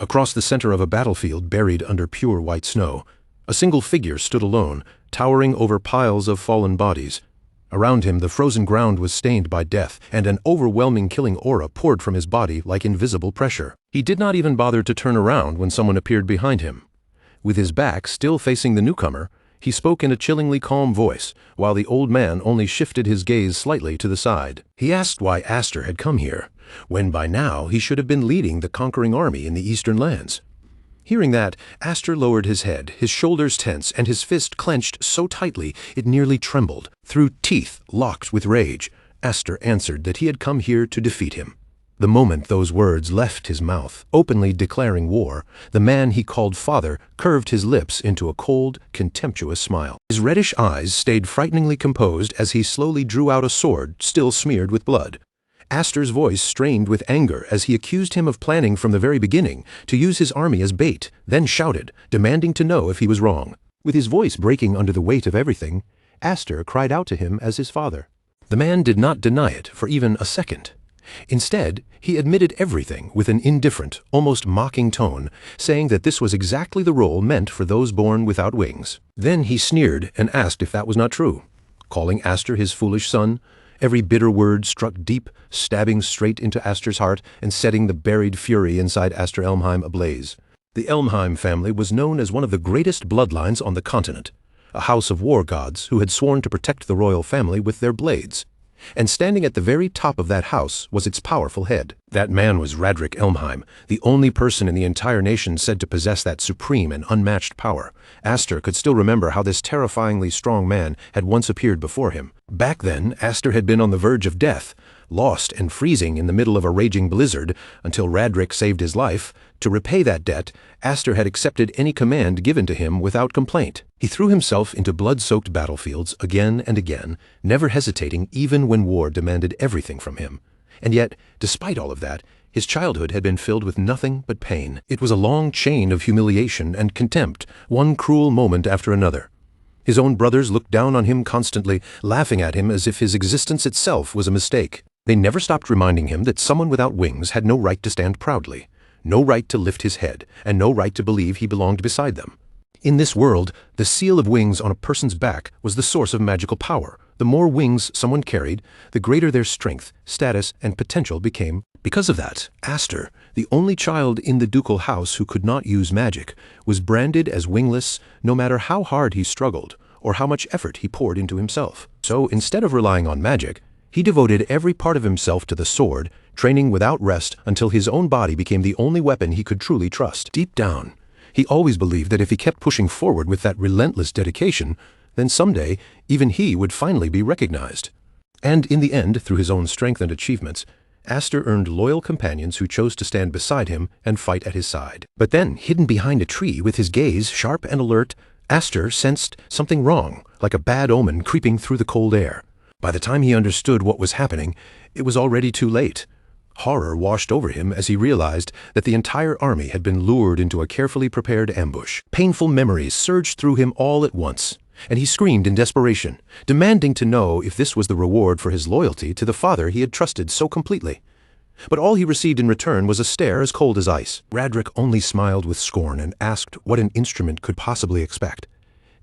Across the center of a battlefield buried under pure white snow, a single figure stood alone, towering over piles of fallen bodies. Around him, the frozen ground was stained by death, and an overwhelming killing aura poured from his body like invisible pressure. He did not even bother to turn around when someone appeared behind him. With his back still facing the newcomer, he spoke in a chillingly calm voice, while the old man only shifted his gaze slightly to the side. He asked why Aster had come here, when by now he should have been leading the conquering army in the eastern lands. Hearing that, Aster lowered his head, his shoulders tense, and his fist clenched so tightly it nearly trembled. Through teeth locked with rage, Aster answered that he had come here to defeat him. The moment those words left his mouth, openly declaring war, the man he called father curved his lips into a cold, contemptuous smile. His reddish eyes stayed frighteningly composed as he slowly drew out a sword still smeared with blood. Aster's voice strained with anger as he accused him of planning from the very beginning to use his army as bait, then shouted, demanding to know if he was wrong. With his voice breaking under the weight of everything, Aster cried out to him as his father. The man did not deny it for even a second. Instead, he admitted everything with an indifferent, almost mocking tone, saying that this was exactly the role meant for those born without wings. Then he sneered and asked if that was not true, calling Aster his foolish son. Every bitter word struck deep, stabbing straight into Aster's heart and setting the buried fury inside Aster Elmheim ablaze. The Elmheim family was known as one of the greatest bloodlines on the continent, a house of war gods who had sworn to protect the royal family with their blades. And standing at the very top of that house was its powerful head. That man was Radrik Elmheim, the only person in the entire nation said to possess that supreme and unmatched power. Aster could still remember how this terrifyingly strong man had once appeared before him. Back then, Aster had been on the verge of death, lost and freezing in the middle of a raging blizzard until Radrik saved his life. To repay that debt, Aster had accepted any command given to him without complaint. He threw himself into blood-soaked battlefields again and again, never hesitating even when war demanded everything from him. And yet, despite all of that, his childhood had been filled with nothing but pain. It was a long chain of humiliation and contempt, one cruel moment after another. His own brothers looked down on him constantly, laughing at him as if his existence itself was a mistake. They never stopped reminding him that someone without wings had no right to stand proudly, no right to lift his head, and no right to believe he belonged beside them. In this world, the seal of wings on a person's back was the source of magical power. The more wings someone carried, the greater their strength, status, and potential became. Because of that, Aster, the only child in the ducal house who could not use magic, was branded as wingless no matter how hard he struggled or how much effort he poured into himself. So instead of relying on magic, he devoted every part of himself to the sword, training without rest until his own body became the only weapon he could truly trust. Deep down, he always believed that if he kept pushing forward with that relentless dedication, then someday even he would finally be recognized. And in the end, through his own strength and achievements, Aster earned loyal companions who chose to stand beside him and fight at his side. But then, hidden behind a tree with his gaze sharp and alert, Aster sensed something wrong, like a bad omen creeping through the cold air. By the time he understood what was happening, it was already too late. Horror washed over him as he realized that the entire army had been lured into a carefully prepared ambush. Painful memories surged through him all at once, and he screamed in desperation, demanding to know if this was the reward for his loyalty to the father he had trusted so completely. But all he received in return was a stare as cold as ice. Radrik only smiled with scorn and asked what an instrument could possibly expect.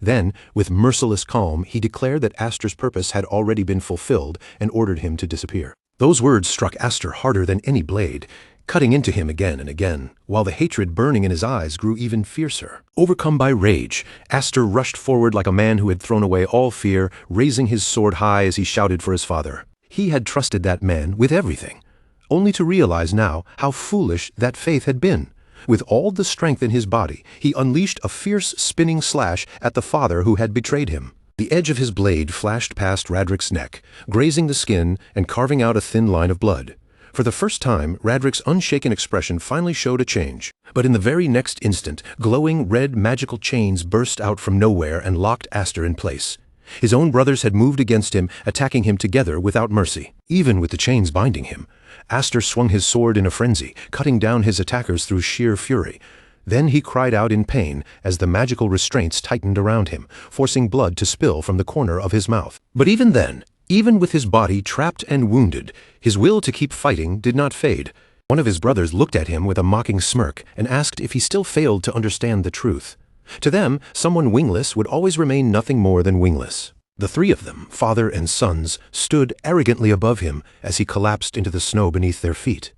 Then, with merciless calm, he declared that Aster's purpose had already been fulfilled and ordered him to disappear. Those words struck Aster harder than any blade, cutting into him again and again, while the hatred burning in his eyes grew even fiercer. Overcome by rage, Aster rushed forward like a man who had thrown away all fear, raising his sword high as he shouted for his father. He had trusted that man with everything, only to realize now how foolish that faith had been. With all the strength in his body, he unleashed a fierce spinning slash at the father who had betrayed him. The edge of his blade flashed past Radrik's neck, grazing the skin and carving out a thin line of blood. For the first time, Radrik's unshaken expression finally showed a change. But in the very next instant, glowing red magical chains burst out from nowhere and locked Aster in place. His own brothers had moved against him, attacking him together without mercy. Even with the chains binding him, Aster swung his sword in a frenzy, cutting down his attackers through sheer fury. Then he cried out in pain as the magical restraints tightened around him, forcing blood to spill from the corner of his mouth. But even then, even with his body trapped and wounded, his will to keep fighting did not fade. One of his brothers looked at him with a mocking smirk and asked if he still failed to understand the truth. To them, someone wingless would always remain nothing more than wingless. The three of them, father and sons, stood arrogantly above him as he collapsed into the snow beneath their feet.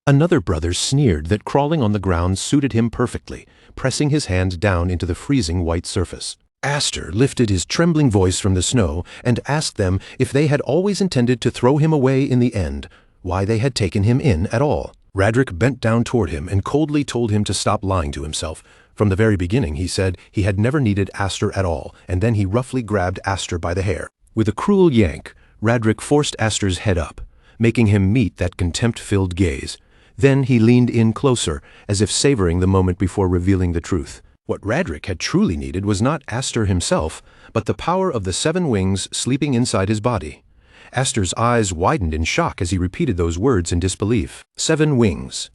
Another brother sneered that crawling on the ground suited him perfectly, pressing his hand down into the freezing white surface. Aster lifted his trembling voice from the snow and asked them if they had always intended to throw him away in the end, why they had taken him in at all. Radric bent down toward him and coldly told him to stop lying to himself. From the very beginning, he said, he had never needed Aster at all, and then he roughly grabbed Aster by the hair. With a cruel yank, Radric forced Aster's head up, making him meet that contempt-filled gaze. Then he leaned in closer, as if savoring the moment before revealing the truth. What Radric had truly needed was not Aster himself, but the power of the 7 wings sleeping inside his body. Aster's eyes widened in shock as he repeated those words in disbelief. 7 wings.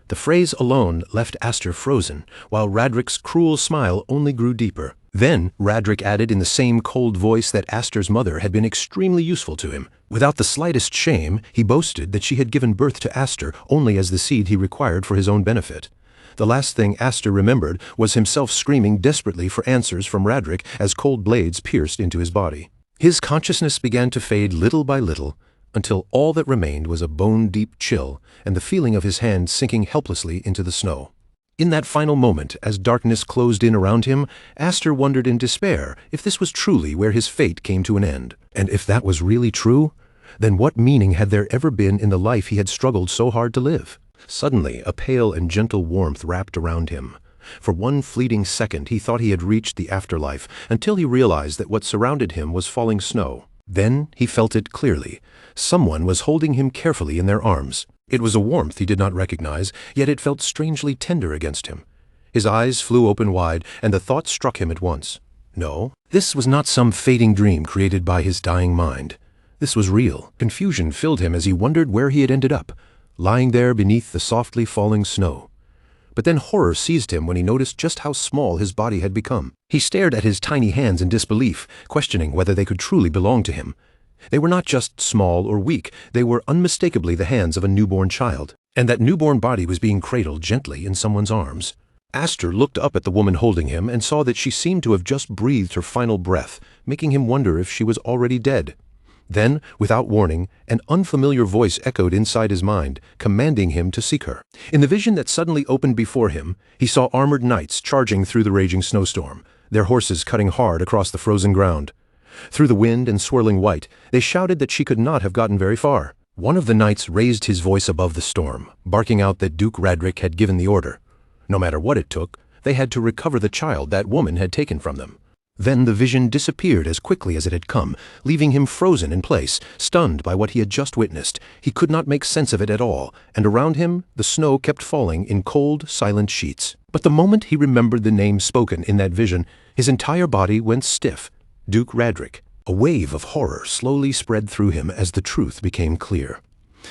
The phrase alone left Aster frozen, while Radric's cruel smile only grew deeper. Then Radric added in the same cold voice that Aster's mother had been extremely useful to him. Without the slightest shame, he boasted that she had given birth to Aster only as the seed he required for his own benefit. The last thing Aster remembered was himself screaming desperately for answers from Radric as cold blades pierced into his body. His consciousness began to fade little by little, until all that remained was a bone-deep chill and the feeling of his hand sinking helplessly into the snow. In that final moment, as darkness closed in around him, Aster wondered in despair if this was truly where his fate came to an end. And if that was really true, then what meaning had there ever been in the life he had struggled so hard to live? Suddenly, a pale and gentle warmth wrapped around him. For one fleeting second, he thought he had reached the afterlife, until he realized that what surrounded him was falling snow. Then he felt it clearly. Someone was holding him carefully in their arms. It was a warmth he did not recognize, yet it felt strangely tender against him. His eyes flew open wide, and the thought struck him at once. No, this was not some fading dream created by his dying mind. This was real. Confusion filled him as he wondered where he had ended up, lying there beneath the softly falling snow. But then horror seized him when he noticed just how small his body had become. He stared at his tiny hands in disbelief, questioning whether they could truly belong to him. They were not just small or weak, they were unmistakably the hands of a newborn child. And that newborn body was being cradled gently in someone's arms. Aster looked up at the woman holding him and saw that she seemed to have just breathed her final breath, making him wonder if she was already dead. Then, without warning, an unfamiliar voice echoed inside his mind, commanding him to seek her. In the vision that suddenly opened before him, he saw armored knights charging through the raging snowstorm, their horses cutting hard across the frozen ground. Through the wind and swirling white, they shouted that she could not have gotten very far. One of the knights raised his voice above the storm, barking out that Duke Radric had given the order. No matter what it took, they had to recover the child that woman had taken from them. Then the vision disappeared as quickly as it had come, leaving him frozen in place, stunned by what he had just witnessed. He could not make sense of it at all, and around him the snow kept falling in cold, silent sheets. But the moment he remembered the name spoken in that vision, his entire body went stiff. Duke Radric. A wave of horror slowly spread through him as the truth became clear.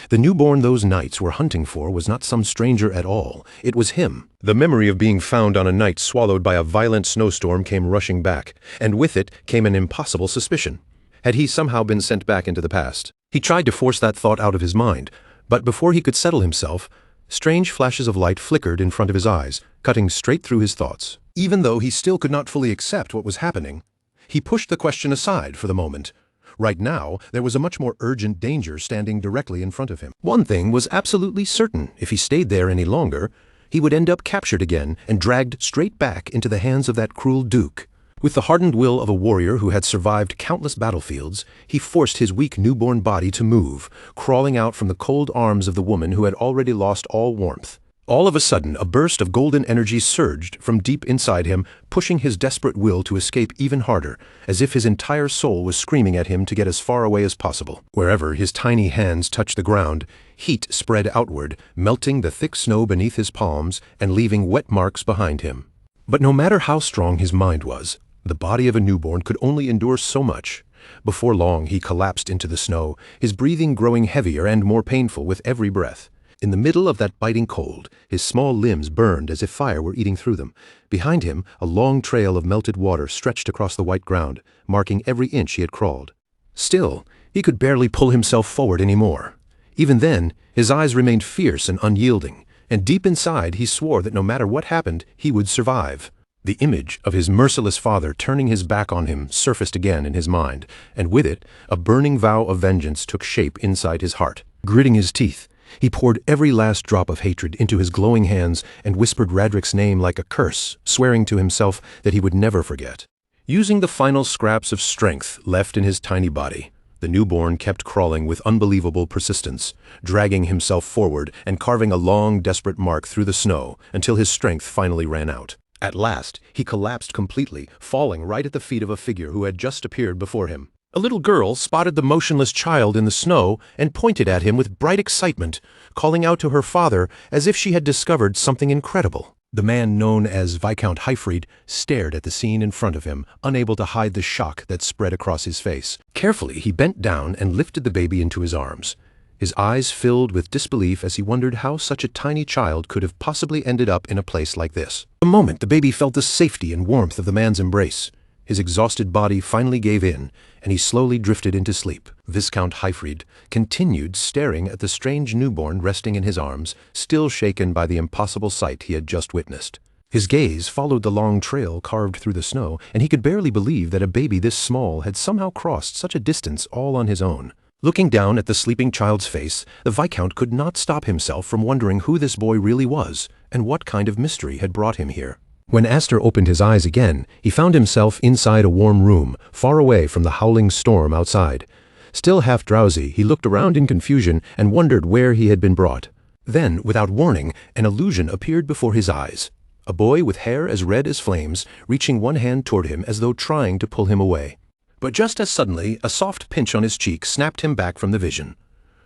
The newborn those knights were hunting for was not some stranger at all. It was him. The memory of being found on a night swallowed by a violent snowstorm came rushing back, and with it came an impossible suspicion. Had he somehow been sent back into the past? He tried to force that thought out of his mind, but before he could settle himself, strange flashes of light flickered in front of his eyes, cutting straight through his thoughts. Even though he still could not fully accept what was happening, he pushed the question aside for the moment. Right now, there was a much more urgent danger standing directly in front of him. One thing was absolutely certain: if he stayed there any longer, he would end up captured again and dragged straight back into the hands of that cruel duke. With the hardened will of a warrior who had survived countless battlefields, he forced his weak newborn body to move, crawling out from the cold arms of the woman who had already lost all warmth. All of a sudden, a burst of golden energy surged from deep inside him, pushing his desperate will to escape even harder, as if his entire soul was screaming at him to get as far away as possible. Wherever his tiny hands touched the ground, heat spread outward, melting the thick snow beneath his palms and leaving wet marks behind him. But no matter how strong his mind was, the body of a newborn could only endure so much. Before long, he collapsed into the snow, his breathing growing heavier and more painful with every breath. In the middle of that biting cold, his small limbs burned as if fire were eating through them. Behind him, a long trail of melted water stretched across the white ground, marking every inch he had crawled. Still, he could barely pull himself forward anymore. Even then, his eyes remained fierce and unyielding, and deep inside he swore that no matter what happened, he would survive. The image of his merciless father turning his back on him surfaced again in his mind, and with it, a burning vow of vengeance took shape inside his heart. Gritting his teeth, he poured every last drop of hatred into his glowing hands and whispered Radric's name like a curse, swearing to himself that he would never forget. Using the final scraps of strength left in his tiny body, the newborn kept crawling with unbelievable persistence, dragging himself forward and carving a long, desperate mark through the snow until his strength finally ran out. At last, he collapsed completely, falling right at the feet of a figure who had just appeared before him. A little girl spotted the motionless child in the snow and pointed at him with bright excitement, calling out to her father as if she had discovered something incredible. The man known as Viscount Hyfried stared at the scene in front of him, unable to hide the shock that spread across his face. Carefully, he bent down and lifted the baby into his arms. His eyes filled with disbelief as he wondered how such a tiny child could have possibly ended up in a place like this. For a moment, the baby felt the safety and warmth of the man's embrace. His exhausted body finally gave in, and he slowly drifted into sleep. Viscount Hyfried continued staring at the strange newborn resting in his arms, still shaken by the impossible sight he had just witnessed. His gaze followed the long trail carved through the snow, and he could barely believe that a baby this small had somehow crossed such a distance all on his own. Looking down at the sleeping child's face, the Viscount could not stop himself from wondering who this boy really was, and what kind of mystery had brought him here. When Aster opened his eyes again, he found himself inside a warm room, far away from the howling storm outside. Still half drowsy, he looked around in confusion and wondered where he had been brought. Then, without warning, an illusion appeared before his eyes. A boy with hair as red as flames, reaching one hand toward him as though trying to pull him away. But just as suddenly, a soft pinch on his cheek snapped him back from the vision,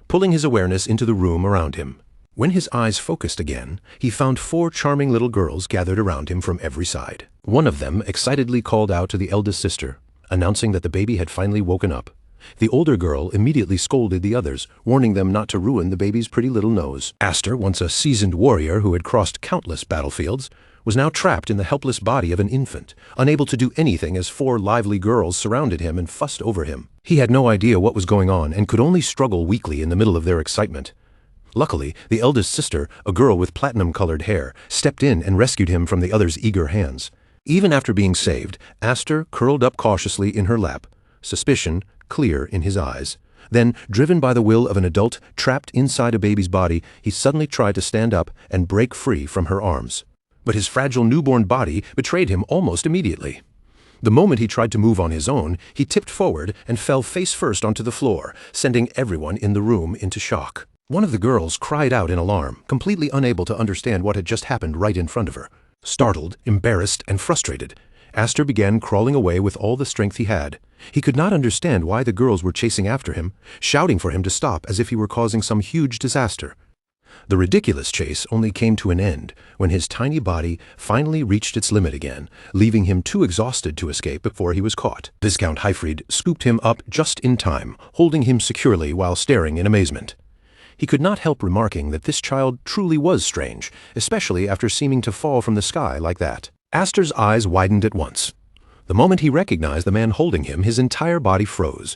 pulling his awareness into the room around him. When his eyes focused again, he found 4 charming little girls gathered around him from every side. One of them excitedly called out to the eldest sister, announcing that the baby had finally woken up. The older girl immediately scolded the others, warning them not to ruin the baby's pretty little nose. Aster, once a seasoned warrior who had crossed countless battlefields, was now trapped in the helpless body of an infant, unable to do anything as 4 lively girls surrounded him and fussed over him. He had no idea what was going on and could only struggle weakly in the middle of their excitement. Luckily, the eldest sister, a girl with platinum-colored hair, stepped in and rescued him from the others' eager hands. Even after being saved, Aster curled up cautiously in her lap, suspicion clear in his eyes. Then, driven by the will of an adult trapped inside a baby's body, he suddenly tried to stand up and break free from her arms. But his fragile newborn body betrayed him almost immediately. The moment he tried to move on his own, he tipped forward and fell face first onto the floor, sending everyone in the room into shock. One of the girls cried out in alarm, completely unable to understand what had just happened right in front of her. Startled, embarrassed, and frustrated, Aster began crawling away with all the strength he had. He could not understand why the girls were chasing after him, shouting for him to stop as if he were causing some huge disaster. The ridiculous chase only came to an end when his tiny body finally reached its limit again, leaving him too exhausted to escape before he was caught. Viscount Hyfried scooped him up just in time, holding him securely while staring in amazement. He could not help remarking that this child truly was strange, especially after seeming to fall from the sky like that. Aster's eyes widened at once. The moment he recognized the man holding him, his entire body froze.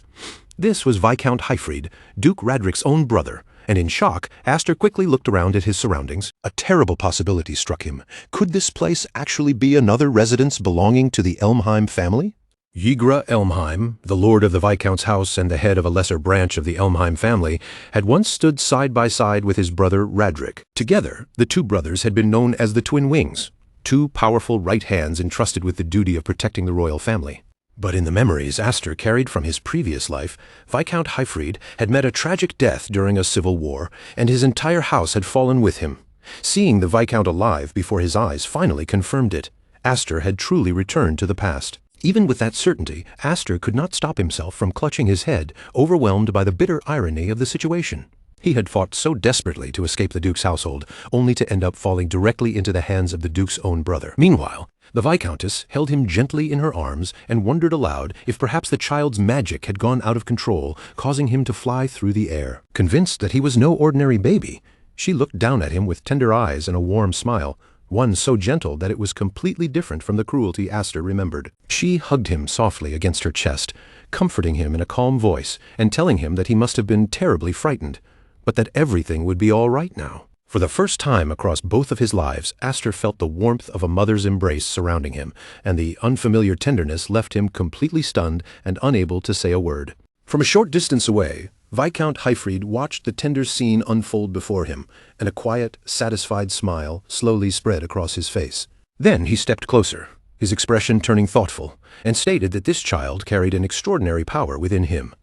This was Viscount Hyfried, Duke Radric's own brother, and in shock, Aster quickly looked around at his surroundings. A terrible possibility struck him. Could this place actually be another residence belonging to the Elmheim family? Ygra Elmheim, the lord of the Viscount's house and the head of a lesser branch of the Elmheim family, had once stood side by side with his brother Radric. Together, the 2 brothers had been known as the Twin Wings, 2 powerful right hands entrusted with the duty of protecting the royal family. But in the memories Aster carried from his previous life, Viscount Hyfried had met a tragic death during a civil war, and his entire house had fallen with him. Seeing the Viscount alive before his eyes finally confirmed it. Aster had truly returned to the past. Even with that certainty, Aster could not stop himself from clutching his head, overwhelmed by the bitter irony of the situation. He had fought so desperately to escape the Duke's household, only to end up falling directly into the hands of the Duke's own brother. Meanwhile, the Viscountess held him gently in her arms and wondered aloud if perhaps the child's magic had gone out of control, causing him to fly through the air. Convinced that he was no ordinary baby, she looked down at him with tender eyes and a warm smile, one so gentle that it was completely different from the cruelty Aster remembered. She hugged him softly against her chest, comforting him in a calm voice and telling him that he must have been terribly frightened. but that everything would be all right now. For the first time across both of his lives, Astor felt the warmth of a mother's embrace surrounding him, and the unfamiliar tenderness left him completely stunned and unable to say a word. From a short distance away, Viscount Hyfried watched the tender scene unfold before him, and a quiet, satisfied smile slowly spread across his face. Then he stepped closer, his expression turning thoughtful, and stated that this child carried an extraordinary power within him.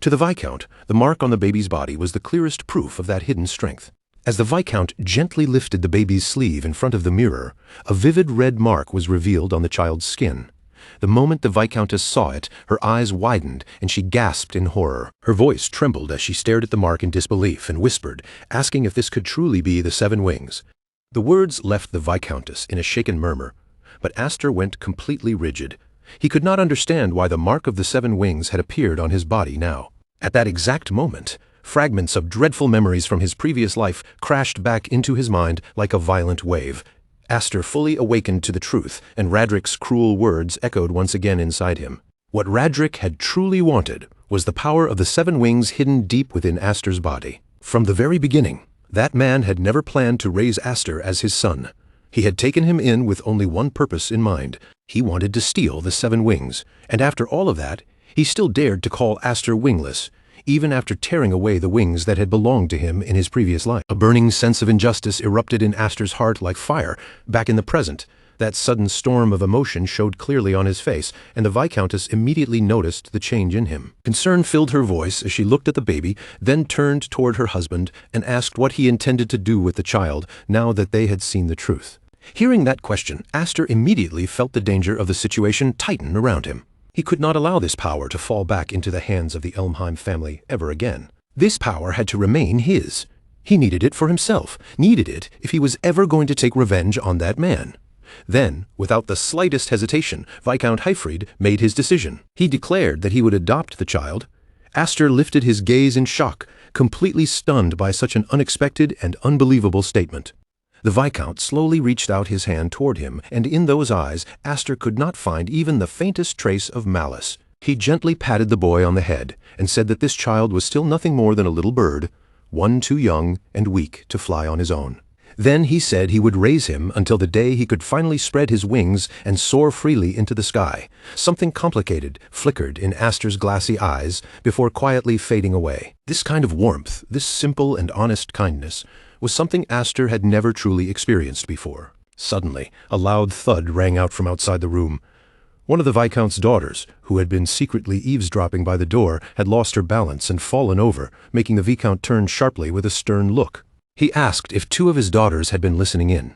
To the Viscount, the mark on the baby's body was the clearest proof of that hidden strength. As the Viscount gently lifted the baby's sleeve in front of the mirror, a vivid red mark was revealed on the child's skin. The moment the Viscountess saw it, her eyes widened and she gasped in horror. Her voice trembled as she stared at the mark in disbelief and whispered, asking if this could truly be the 7 wings. The words left the Viscountess in a shaken murmur, but Astor went completely rigid. He could not understand why the mark of the 7 wings had appeared on his body now. At that exact moment, fragments of dreadful memories from his previous life crashed back into his mind like a violent wave. Astor fully awakened to the truth, and Radric's cruel words echoed once again inside him. What Radric had truly wanted was the power of the 7 wings hidden deep within Astor's body. From the very beginning, that man had never planned to raise Astor as his son. He had taken him in with only one purpose in mind. He wanted to steal the 7 wings, and after all of that, he still dared to call Astor wingless, even after tearing away the wings that had belonged to him in his previous life. A burning sense of injustice erupted in Astor's heart like fire. Back in the present, that sudden storm of emotion showed clearly on his face, and the Viscountess immediately noticed the change in him. Concern filled her voice as she looked at the baby, then turned toward her husband and asked what he intended to do with the child now that they had seen the truth. Hearing that question, Astor immediately felt the danger of the situation tighten around him. He could not allow this power to fall back into the hands of the Elmheim family ever again. This power had to remain his. He needed it for himself, needed it if he was ever going to take revenge on that man. Then, without the slightest hesitation, Viscount Hyfried made his decision. He declared that he would adopt the child. Astor lifted his gaze in shock, completely stunned by such an unexpected and unbelievable statement. The Viscount slowly reached out his hand toward him, and in those eyes, Astor could not find even the faintest trace of malice. He gently patted the boy on the head and said that this child was still nothing more than a little bird, one too young and weak to fly on his own. Then he said he would raise him until the day he could finally spread his wings and soar freely into the sky. Something complicated flickered in Astor's glassy eyes before quietly fading away. This kind of warmth, this simple and honest kindness, was something Astor had never truly experienced before. Suddenly, a loud thud rang out from outside the room. One of the Viscount's daughters, who had been secretly eavesdropping by the door, had lost her balance and fallen over, making the Viscount turn sharply with a stern look. He asked if 2 of his daughters had been listening in.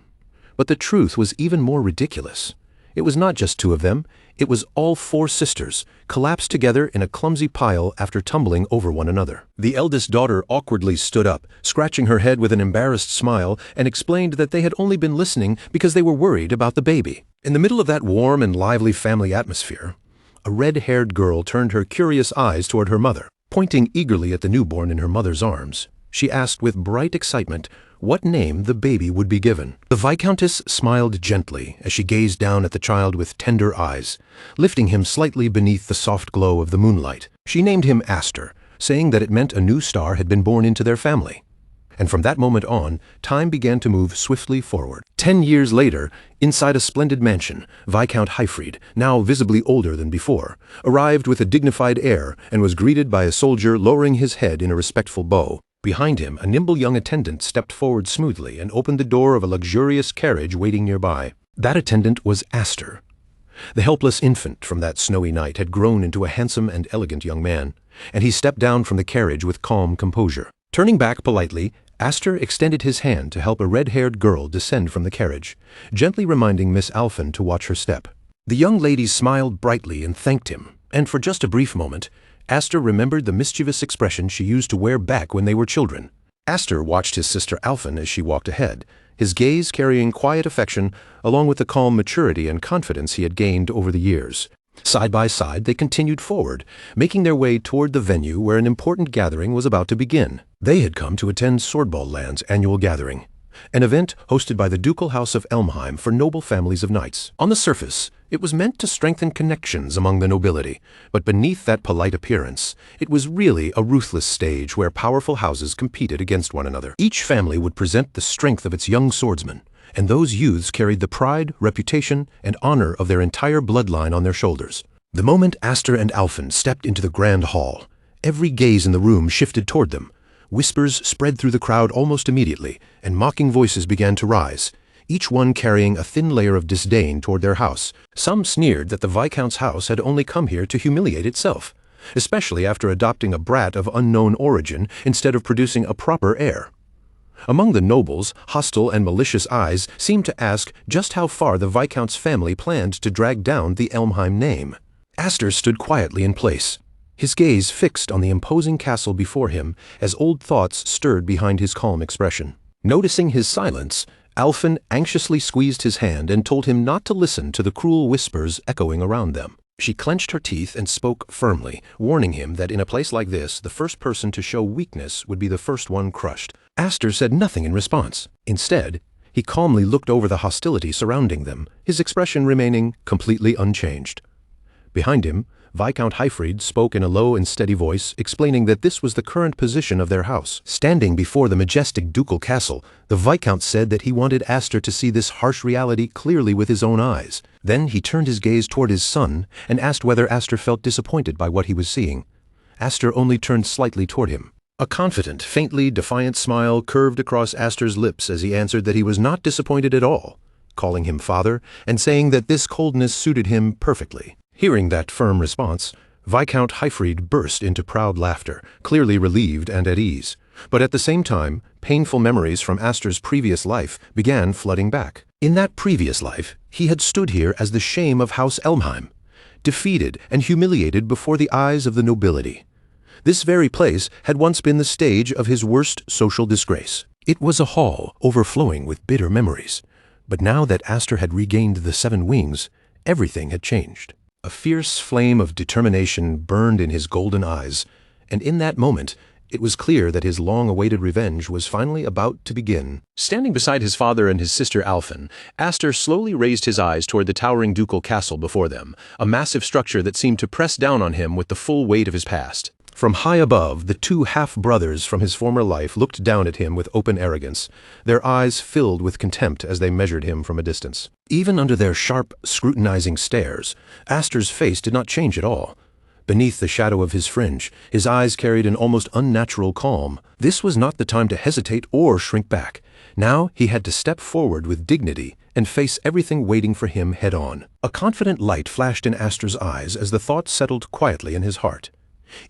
But the truth was even more ridiculous. It was not just 2 of them, it was all 4 sisters, collapsed together in a clumsy pile after tumbling over one another. The eldest daughter awkwardly stood up, scratching her head with an embarrassed smile, and explained that they had only been listening because they were worried about the baby. In the middle of that warm and lively family atmosphere, a red-haired girl turned her curious eyes toward her mother. Pointing eagerly at the newborn in her mother's arms, she asked with bright excitement what name the baby would be given. The Viscountess smiled gently as she gazed down at the child with tender eyes, lifting him slightly beneath the soft glow of the moonlight. She named him Astor, saying that it meant a new star had been born into their family. And from that moment on, time began to move swiftly forward. 10 years later, inside a splendid mansion, Viscount Hyfried, now visibly older than before, arrived with a dignified air and was greeted by a soldier lowering his head in a respectful bow. Behind him, a nimble young attendant stepped forward smoothly and opened the door of a luxurious carriage waiting nearby. That attendant was Astor. The helpless infant from that snowy night had grown into a handsome and elegant young man, and he stepped down from the carriage with calm composure. Turning back politely, Astor extended his hand to help a red-haired girl descend from the carriage, gently reminding Miss Alphen to watch her step. The young lady smiled brightly and thanked him, and for just a brief moment, Astor remembered the mischievous expression she used to wear back when they were children. Astor watched his sister Alphen as she walked ahead, his gaze carrying quiet affection along with the calm maturity and confidence he had gained over the years. Side by side, they continued forward, making their way toward the venue where an important gathering was about to begin. They had come to attend Swordball Land's annual gathering, an event hosted by the Ducal House of Elmheim for noble families of knights. On the surface, It was meant to strengthen connections among the nobility, but beneath that polite appearance, it was really a ruthless stage where powerful houses competed against one another. Each family would present the strength of its young swordsmen, and those youths carried the pride, reputation, and honor of their entire bloodline on their shoulders. The moment Aster and Alfin stepped into the grand hall, every gaze in the room shifted toward them. Whispers spread through the crowd almost immediately, and mocking voices began to rise, each one carrying a thin layer of disdain toward their house. Some sneered that the Viscount's house had only come here to humiliate itself, especially after adopting a brat of unknown origin instead of producing a proper heir. Among the nobles, hostile and malicious eyes seemed to ask just how far the Viscount's family planned to drag down the Elmheim name. Aster stood quietly in place, his gaze fixed on the imposing castle before him as old thoughts stirred behind his calm expression. Noticing his silence, Alfin anxiously squeezed his hand and told him not to listen to the cruel whispers echoing around them. She clenched her teeth and spoke firmly, warning him that in a place like this, the first person to show weakness would be the first one crushed. Aster said nothing in response. Instead, he calmly looked over the hostility surrounding them, his expression remaining completely unchanged. Behind him, Viscount Hyfried spoke in a low and steady voice, explaining that this was the current position of their house. Standing before the majestic ducal castle, the Viscount said that he wanted Aster to see this harsh reality clearly with his own eyes. Then he turned his gaze toward his son and asked whether Aster felt disappointed by what he was seeing. Aster only turned slightly toward him. A confident, faintly defiant smile curved across Aster's lips as he answered that he was not disappointed at all, calling him father and saying that this coldness suited him perfectly. Hearing that firm response, Viscount Hyfried burst into proud laughter, clearly relieved and at ease. But at the same time, painful memories from Aster's previous life began flooding back. In that previous life, he had stood here as the shame of House Elmheim, defeated and humiliated before the eyes of the nobility. This very place had once been the stage of his worst social disgrace. It was a hall overflowing with bitter memories. But now that Aster had regained the 7 wings, everything had changed. A fierce flame of determination burned in his golden eyes, and in that moment, it was clear that his long-awaited revenge was finally about to begin. Standing beside his father and his sister Alfin, Aster slowly raised his eyes toward the towering ducal castle before them, a massive structure that seemed to press down on him with the full weight of his past. From high above, the 2 half-brothers from his former life looked down at him with open arrogance, their eyes filled with contempt as they measured him from a distance. Even under their sharp, scrutinizing stares, Aster's face did not change at all. Beneath the shadow of his fringe, his eyes carried an almost unnatural calm. This was not the time to hesitate or shrink back. Now he had to step forward with dignity and face everything waiting for him head-on. A confident light flashed in Aster's eyes as the thought settled quietly in his heart.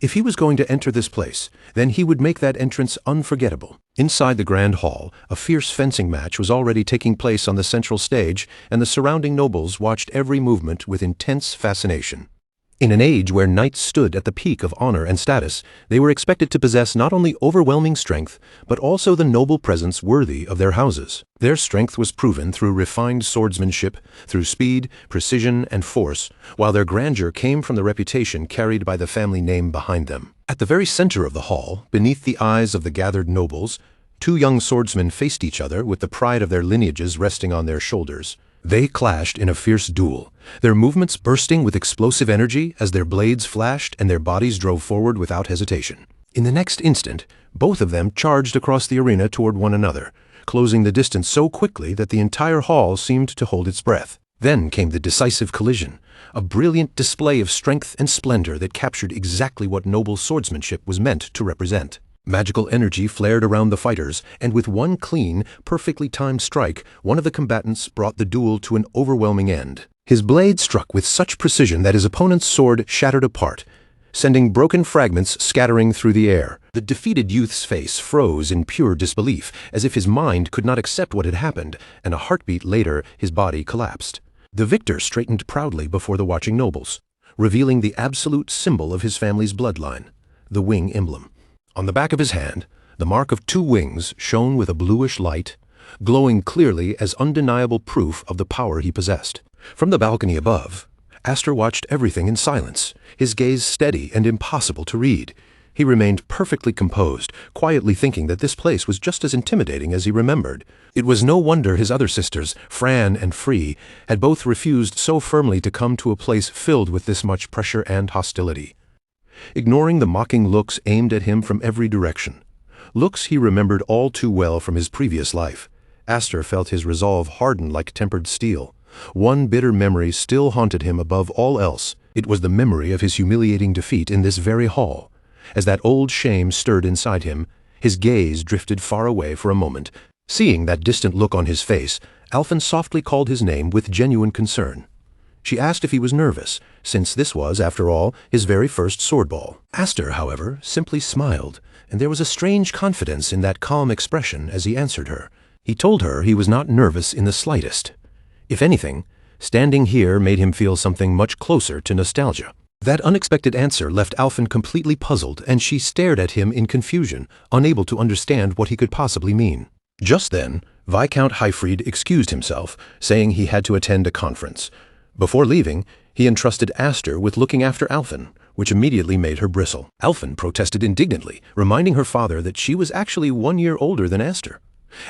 If he was going to enter this place, then he would make that entrance unforgettable. Inside the grand hall, a fierce fencing match was already taking place on the central stage, and the surrounding nobles watched every movement with intense fascination. In an age where knights stood at the peak of honor and status, they were expected to possess not only overwhelming strength, but also the noble presence worthy of their houses. Their strength was proven through refined swordsmanship, through speed, precision, and force, while their grandeur came from the reputation carried by the family name behind them. At the very center of the hall, beneath the eyes of the gathered nobles, 2 young swordsmen faced each other with the pride of their lineages resting on their shoulders. They clashed in a fierce duel, their movements bursting with explosive energy as their blades flashed and their bodies drove forward without hesitation. In the next instant, both of them charged across the arena toward one another, closing the distance so quickly that the entire hall seemed to hold its breath. Then came the decisive collision, a brilliant display of strength and splendor that captured exactly what noble swordsmanship was meant to represent. Magical energy flared around the fighters, and with one clean, perfectly timed strike, one of the combatants brought the duel to an overwhelming end. His blade struck with such precision that his opponent's sword shattered apart, sending broken fragments scattering through the air. The defeated youth's face froze in pure disbelief, as if his mind could not accept what had happened, and a heartbeat later his body collapsed. The victor straightened proudly before the watching nobles, revealing the absolute symbol of his family's bloodline, the wing emblem. On the back of his hand, the mark of 2 wings shone with a bluish light, glowing clearly as undeniable proof of the power he possessed. From the balcony above, Aster watched everything in silence, his gaze steady and impossible to read. He remained perfectly composed, quietly thinking that this place was just as intimidating as he remembered. It was no wonder his other sisters, Fran and Free, had both refused so firmly to come to a place filled with this much pressure and hostility. Ignoring the mocking looks aimed at him from every direction, looks he remembered all too well from his previous life, Aster felt his resolve harden like tempered steel. One bitter memory still haunted him above all else. It was the memory of his humiliating defeat in this very hall. As that old shame stirred inside him, his gaze drifted far away for a moment. Seeing that distant look on his face, Alphen softly called his name with genuine concern. She asked if he was nervous, since this was, after all, his very first swordball. Aster, however, simply smiled, and there was a strange confidence in that calm expression as he answered her. He told her he was not nervous in the slightest. If anything, standing here made him feel something much closer to nostalgia. That unexpected answer left Alphen completely puzzled, and she stared at him in confusion, unable to understand what he could possibly mean. Just then, Viscount Highfried excused himself, saying he had to attend a conference. Before leaving, he entrusted Aster with looking after Alphen, which immediately made her bristle. Alphen protested indignantly, reminding her father that she was actually 1 year older than Aster.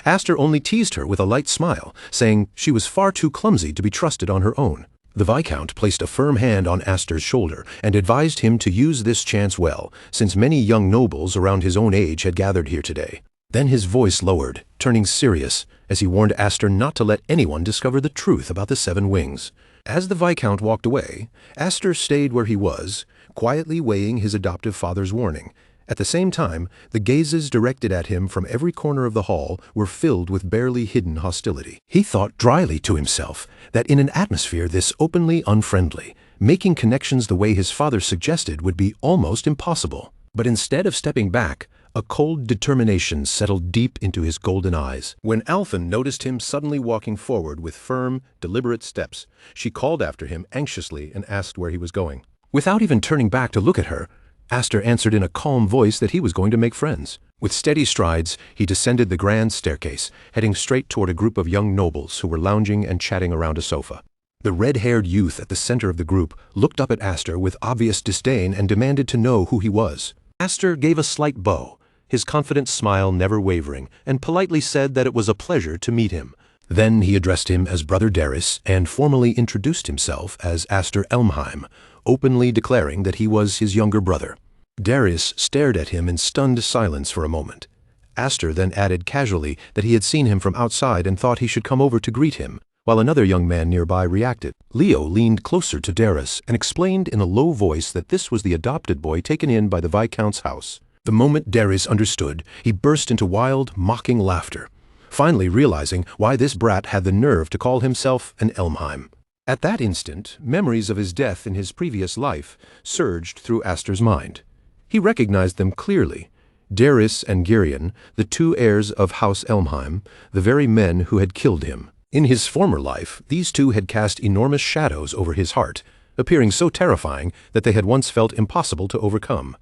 Aster only teased her with a light smile, saying she was far too clumsy to be trusted on her own. The Viscount placed a firm hand on Aster's shoulder and advised him to use this chance well, since many young nobles around his own age had gathered here today. Then his voice lowered, turning serious, as he warned Aster not to let anyone discover the truth about the 7 wings. As the Viscount walked away, Aster stayed where he was, quietly weighing his adoptive father's warning. At the same time, the gazes directed at him from every corner of the hall were filled with barely hidden hostility. He thought dryly to himself that in an atmosphere this openly unfriendly, making connections the way his father suggested would be almost impossible. But instead of stepping back, a cold determination settled deep into his golden eyes. When Alphen noticed him suddenly walking forward with firm, deliberate steps, she called after him anxiously and asked where he was going. Without even turning back to look at her, Aster answered in a calm voice that he was going to make friends. With steady strides, he descended the grand staircase, heading straight toward a group of young nobles who were lounging and chatting around a sofa. The red-haired youth at the center of the group looked up at Aster with obvious disdain and demanded to know who he was. Aster gave a slight bow, his confident smile never wavering, and politely said that it was a pleasure to meet him. Then he addressed him as Brother Darius and formally introduced himself as Aster Elmheim, openly declaring that he was his younger brother. Darius stared at him in stunned silence for a moment. Aster then added casually that he had seen him from outside and thought he should come over to greet him, while another young man nearby reacted. Leo leaned closer to Darius and explained in a low voice that this was the adopted boy taken in by the Viscount's house. The moment Darius understood, he burst into wild, mocking laughter, finally realizing why this brat had the nerve to call himself an Elmheim. At that instant, memories of his death in his previous life surged through Aster's mind. He recognized them clearly. Darius and Girion, the 2 heirs of House Elmheim, the very men who had killed him. In his former life, these 2 had cast enormous shadows over his heart, appearing so terrifying that they had once felt impossible to overcome.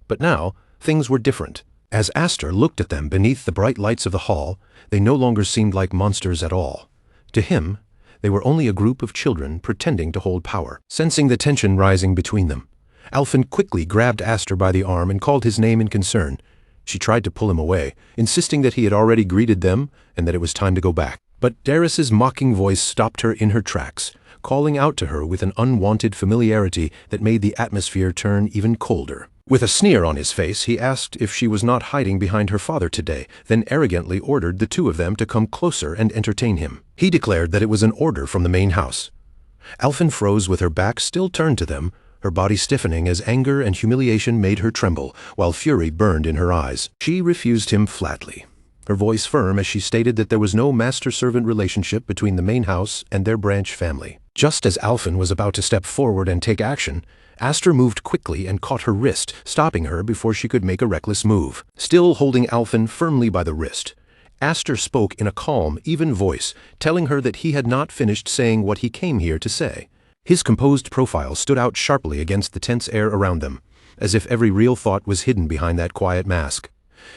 But now, things were different. As Aster looked at them beneath the bright lights of the hall, they no longer seemed like monsters at all. To him, they were only a group of children pretending to hold power. Sensing the tension rising between them, Alphen quickly grabbed Aster by the arm and called his name in concern. She tried to pull him away, insisting that he had already greeted them and that it was time to go back. But Darius's mocking voice stopped her in her tracks, calling out to her with an unwanted familiarity that made the atmosphere turn even colder. With a sneer on his face, he asked if she was not hiding behind her father today, then arrogantly ordered the 2 of them to come closer and entertain him. He declared that it was an order from the main house. Alphen froze with her back still turned to them, her body stiffening as anger and humiliation made her tremble, while fury burned in her eyes. She refused him flatly, her voice firm as she stated that there was no master-servant relationship between the main house and their branch family. Just as Alphen was about to step forward and take action, Aster moved quickly and caught her wrist, stopping her before she could make a reckless move. Still holding Alphen firmly by the wrist, Aster spoke in a calm, even voice, telling her that he had not finished saying what he came here to say. His composed profile stood out sharply against the tense air around them, as if every real thought was hidden behind that quiet mask.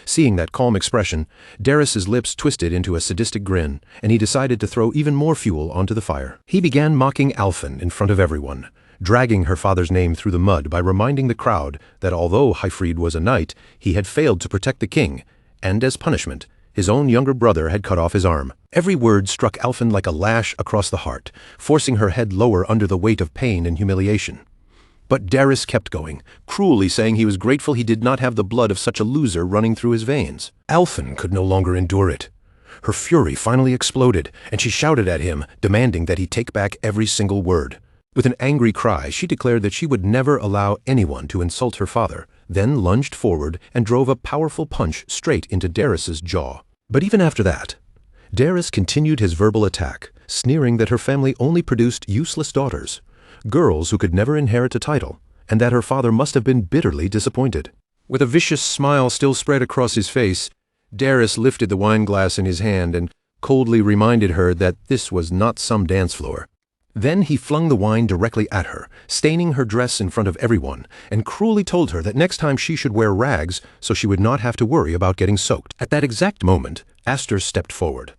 Seeing that calm expression, Darius's lips twisted into a sadistic grin, and he decided to throw even more fuel onto the fire. He began mocking Alphen in front of everyone, dragging her father's name through the mud by reminding the crowd that although Hyfried was a knight, he had failed to protect the king, and as punishment, his own younger brother had cut off his arm. Every word struck Alfyn like a lash across the heart, forcing her head lower under the weight of pain and humiliation. But Daeris kept going, cruelly saying he was grateful he did not have the blood of such a loser running through his veins. Alfyn could no longer endure it. Her fury finally exploded, and she shouted at him, demanding that he take back every single word. With an angry cry, she declared that she would never allow anyone to insult her father, then lunged forward and drove a powerful punch straight into Daeris's jaw. But even after that, Daeris continued his verbal attack, sneering that her family only produced useless daughters, girls who could never inherit a title, and that her father must have been bitterly disappointed. With a vicious smile still spread across his face, Daeris lifted the wine glass in his hand and coldly reminded her that this was not some dance floor. Then he flung the wine directly at her, staining her dress in front of everyone, and cruelly told her that next time she should wear rags so she would not have to worry about getting soaked. At that exact moment, Aster stepped forward.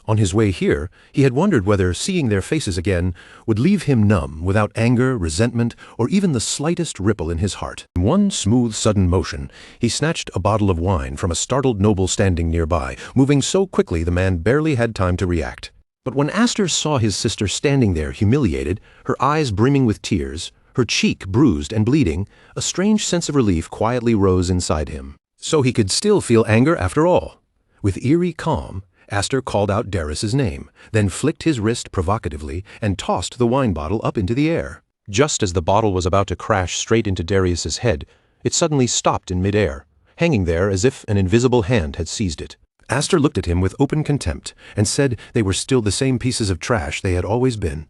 On his way here, he had wondered whether seeing their faces again would leave him numb without anger, resentment, or even the slightest ripple in his heart. In one smooth, sudden motion, he snatched a bottle of wine from a startled noble standing nearby, moving so quickly the man barely had time to react. But when Aster saw his sister standing there humiliated, her eyes brimming with tears, her cheek bruised and bleeding, a strange sense of relief quietly rose inside him. So he could still feel anger after all. With eerie calm, Aster called out Daeris's name, then flicked his wrist provocatively and tossed the wine bottle up into the air. Just as the bottle was about to crash straight into Darius's head, it suddenly stopped in midair, hanging there as if an invisible hand had seized it. Aster looked at him with open contempt and said they were still the same pieces of trash they had always been.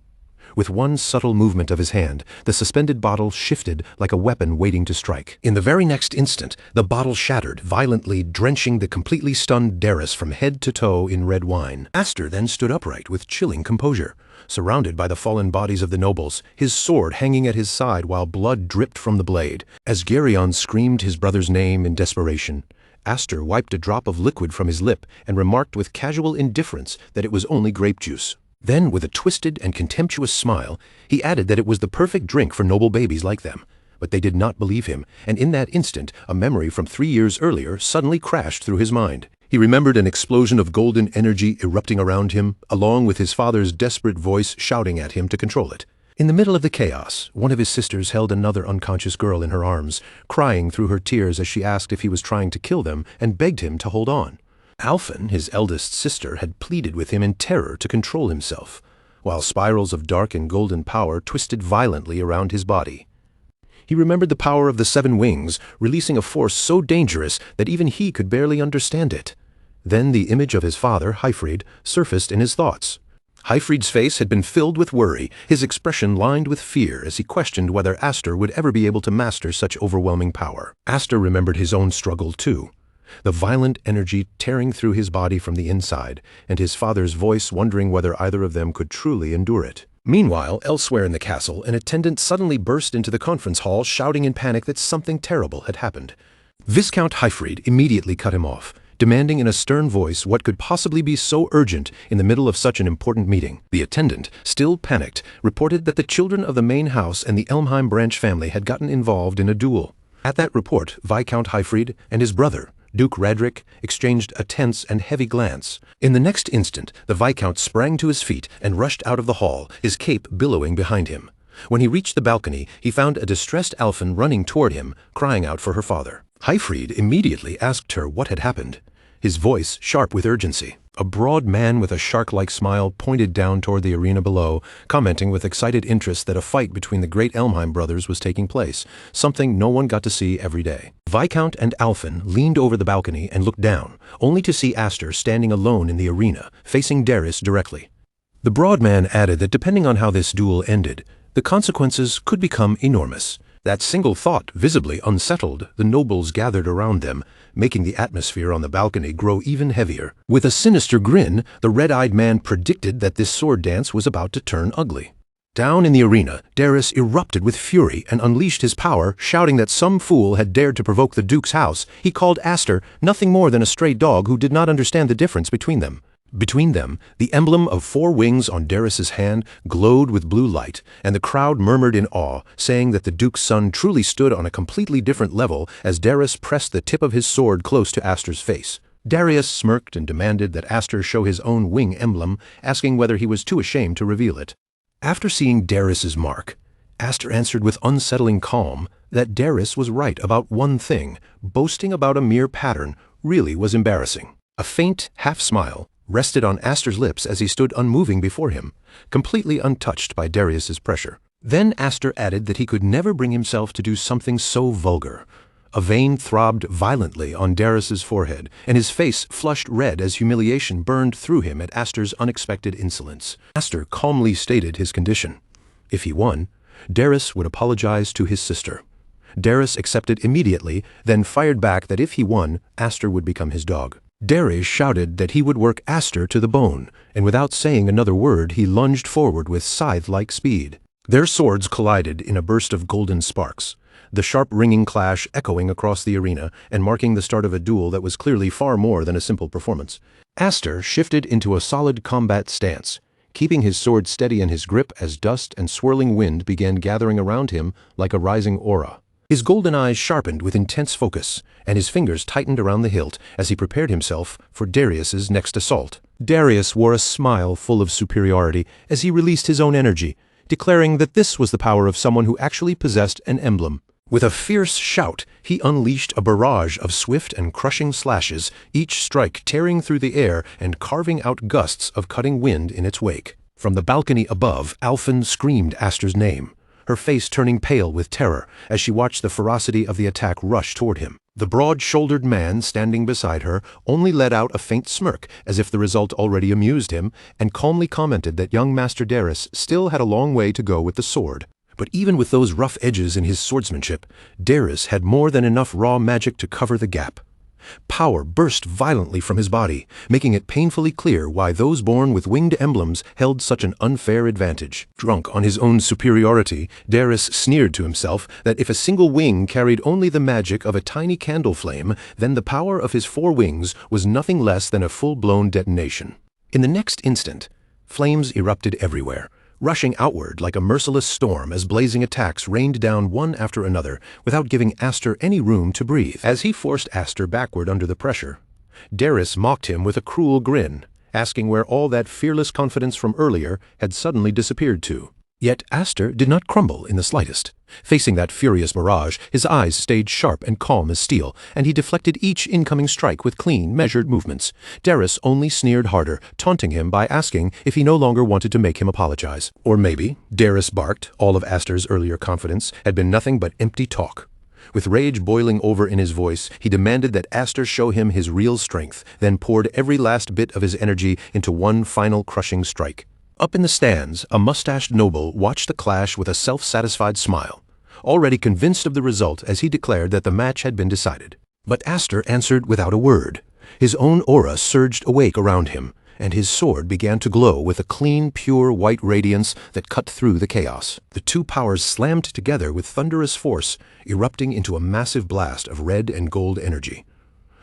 With one subtle movement of his hand, the suspended bottle shifted like a weapon waiting to strike. In the very next instant, the bottle shattered, violently drenching the completely stunned Daeris from head to toe in red wine. Aster then stood upright with chilling composure, surrounded by the fallen bodies of the nobles, his sword hanging at his side while blood dripped from the blade. As Geryon screamed his brother's name in desperation, Aster wiped a drop of liquid from his lip and remarked with casual indifference that it was only grape juice. Then, with a twisted and contemptuous smile, he added that it was the perfect drink for noble babies like them. But they did not believe him, and in that instant, a memory from 3 years earlier suddenly crashed through his mind. He remembered an explosion of golden energy erupting around him, along with his father's desperate voice shouting at him to control it. In the middle of the chaos, one of his sisters held another unconscious girl in her arms, crying through her tears as she asked if he was trying to kill them and begged him to hold on. Alfyn, his eldest sister, had pleaded with him in terror to control himself, while spirals of dark and golden power twisted violently around his body. He remembered the power of the 7 wings, releasing a force so dangerous that even he could barely understand it. Then the image of his father, Hyfried, surfaced in his thoughts. Hyfried's face had been filled with worry, his expression lined with fear as he questioned whether Aster would ever be able to master such overwhelming power. Aster remembered his own struggle too, the violent energy tearing through his body from the inside, and his father's voice wondering whether either of them could truly endure it. Meanwhile, elsewhere in the castle, an attendant suddenly burst into the conference hall, shouting in panic that something terrible had happened. Viscount Hyfried immediately cut him off, demanding in a stern voice what could possibly be so urgent in the middle of such an important meeting. The attendant, still panicked, reported that the children of the main house and the Elmheim branch family had gotten involved in a duel. At that report, Viscount Hyfried and his brother, Duke Radric, exchanged a tense and heavy glance. In the next instant, the Viscount sprang to his feet and rushed out of the hall, his cape billowing behind him. When he reached the balcony, he found a distressed Alfyn running toward him, crying out for her father. Hyfried immediately asked her what had happened, his voice sharp with urgency. A broad man with a shark-like smile pointed down toward the arena below, commenting with excited interest that a fight between the great Elmheim brothers was taking place, something no one got to see every day. Viscount and Alfyn leaned over the balcony and looked down, only to see Aster standing alone in the arena, facing Daeris directly. The broad man added that depending on how this duel ended, the consequences could become enormous. That single thought visibly unsettled the nobles gathered around them, making the atmosphere on the balcony grow even heavier. With a sinister grin, the red-eyed man predicted that this sword dance was about to turn ugly. Down in the arena, Daeris erupted with fury and unleashed his power, shouting that some fool had dared to provoke the Duke's house. He called Aster nothing more than a stray dog who did not understand the difference between them. Between them, the emblem of 4 wings on Darius's hand glowed with blue light, and the crowd murmured in awe, saying that the Duke's son truly stood on a completely different level as Darius pressed the tip of his sword close to Aster's face. Darius smirked and demanded that Aster show his own wing emblem, asking whether he was too ashamed to reveal it. After seeing Darius's mark, Aster answered with unsettling calm that Darius was right about one thing: boasting about a mere pattern really was embarrassing. A faint half-smile rested on Aster's lips as he stood unmoving before him, completely untouched by Darius's pressure. Then Aster added that he could never bring himself to do something so vulgar. A vein throbbed violently on Darius's forehead, and his face flushed red as humiliation burned through him at Aster's unexpected insolence. Aster calmly stated his condition. If he won, Darius would apologize to his sister. Darius accepted immediately, then fired back that if he won, Aster would become his dog. Darius shouted that he would work Aster to the bone, and without saying another word he lunged forward with scythe-like speed. Their swords collided in a burst of golden sparks, the sharp ringing clash echoing across the arena and marking the start of a duel that was clearly far more than a simple performance. Aster shifted into a solid combat stance, keeping his sword steady in his grip as dust and swirling wind began gathering around him like a rising aura. His golden eyes sharpened with intense focus, and his fingers tightened around the hilt as he prepared himself for Darius's next assault. Darius wore a smile full of superiority as he released his own energy, declaring that this was the power of someone who actually possessed an emblem. With a fierce shout, he unleashed a barrage of swift and crushing slashes, each strike tearing through the air and carving out gusts of cutting wind in its wake. From the balcony above, Alphen screamed Aster's name, her face turning pale with terror as she watched the ferocity of the attack rush toward him. The broad-shouldered man standing beside her only let out a faint smirk as if the result already amused him, and calmly commented that young Master Darius still had a long way to go with the sword. But even with those rough edges in his swordsmanship, Darius had more than enough raw magic to cover the gap. Power burst violently from his body, making it painfully clear why those born with winged emblems held such an unfair advantage. Drunk on his own superiority, Darius sneered to himself that if a single wing carried only the magic of a tiny candle flame, then the power of his 4 wings was nothing less than a full-blown detonation. In the next instant, flames erupted everywhere, rushing outward like a merciless storm as blazing attacks rained down one after another without giving Aster any room to breathe. As he forced Aster backward under the pressure, Darius mocked him with a cruel grin, asking where all that fearless confidence from earlier had suddenly disappeared to. Yet Aster did not crumble in the slightest. Facing that furious mirage, his eyes stayed sharp and calm as steel, and he deflected each incoming strike with clean, measured movements. Darius only sneered harder, taunting him by asking if he no longer wanted to make him apologize. Or maybe, Darius barked, all of Aster's earlier confidence had been nothing but empty talk. With rage boiling over in his voice, he demanded that Aster show him his real strength, then poured every last bit of his energy into one final crushing strike. Up in the stands, a mustached noble watched the clash with a self-satisfied smile, already convinced of the result as he declared that the match had been decided. But Aster answered without a word. His own aura surged awake around him, and his sword began to glow with a clean, pure white radiance that cut through the chaos. The 2 powers slammed together with thunderous force, erupting into a massive blast of red and gold energy.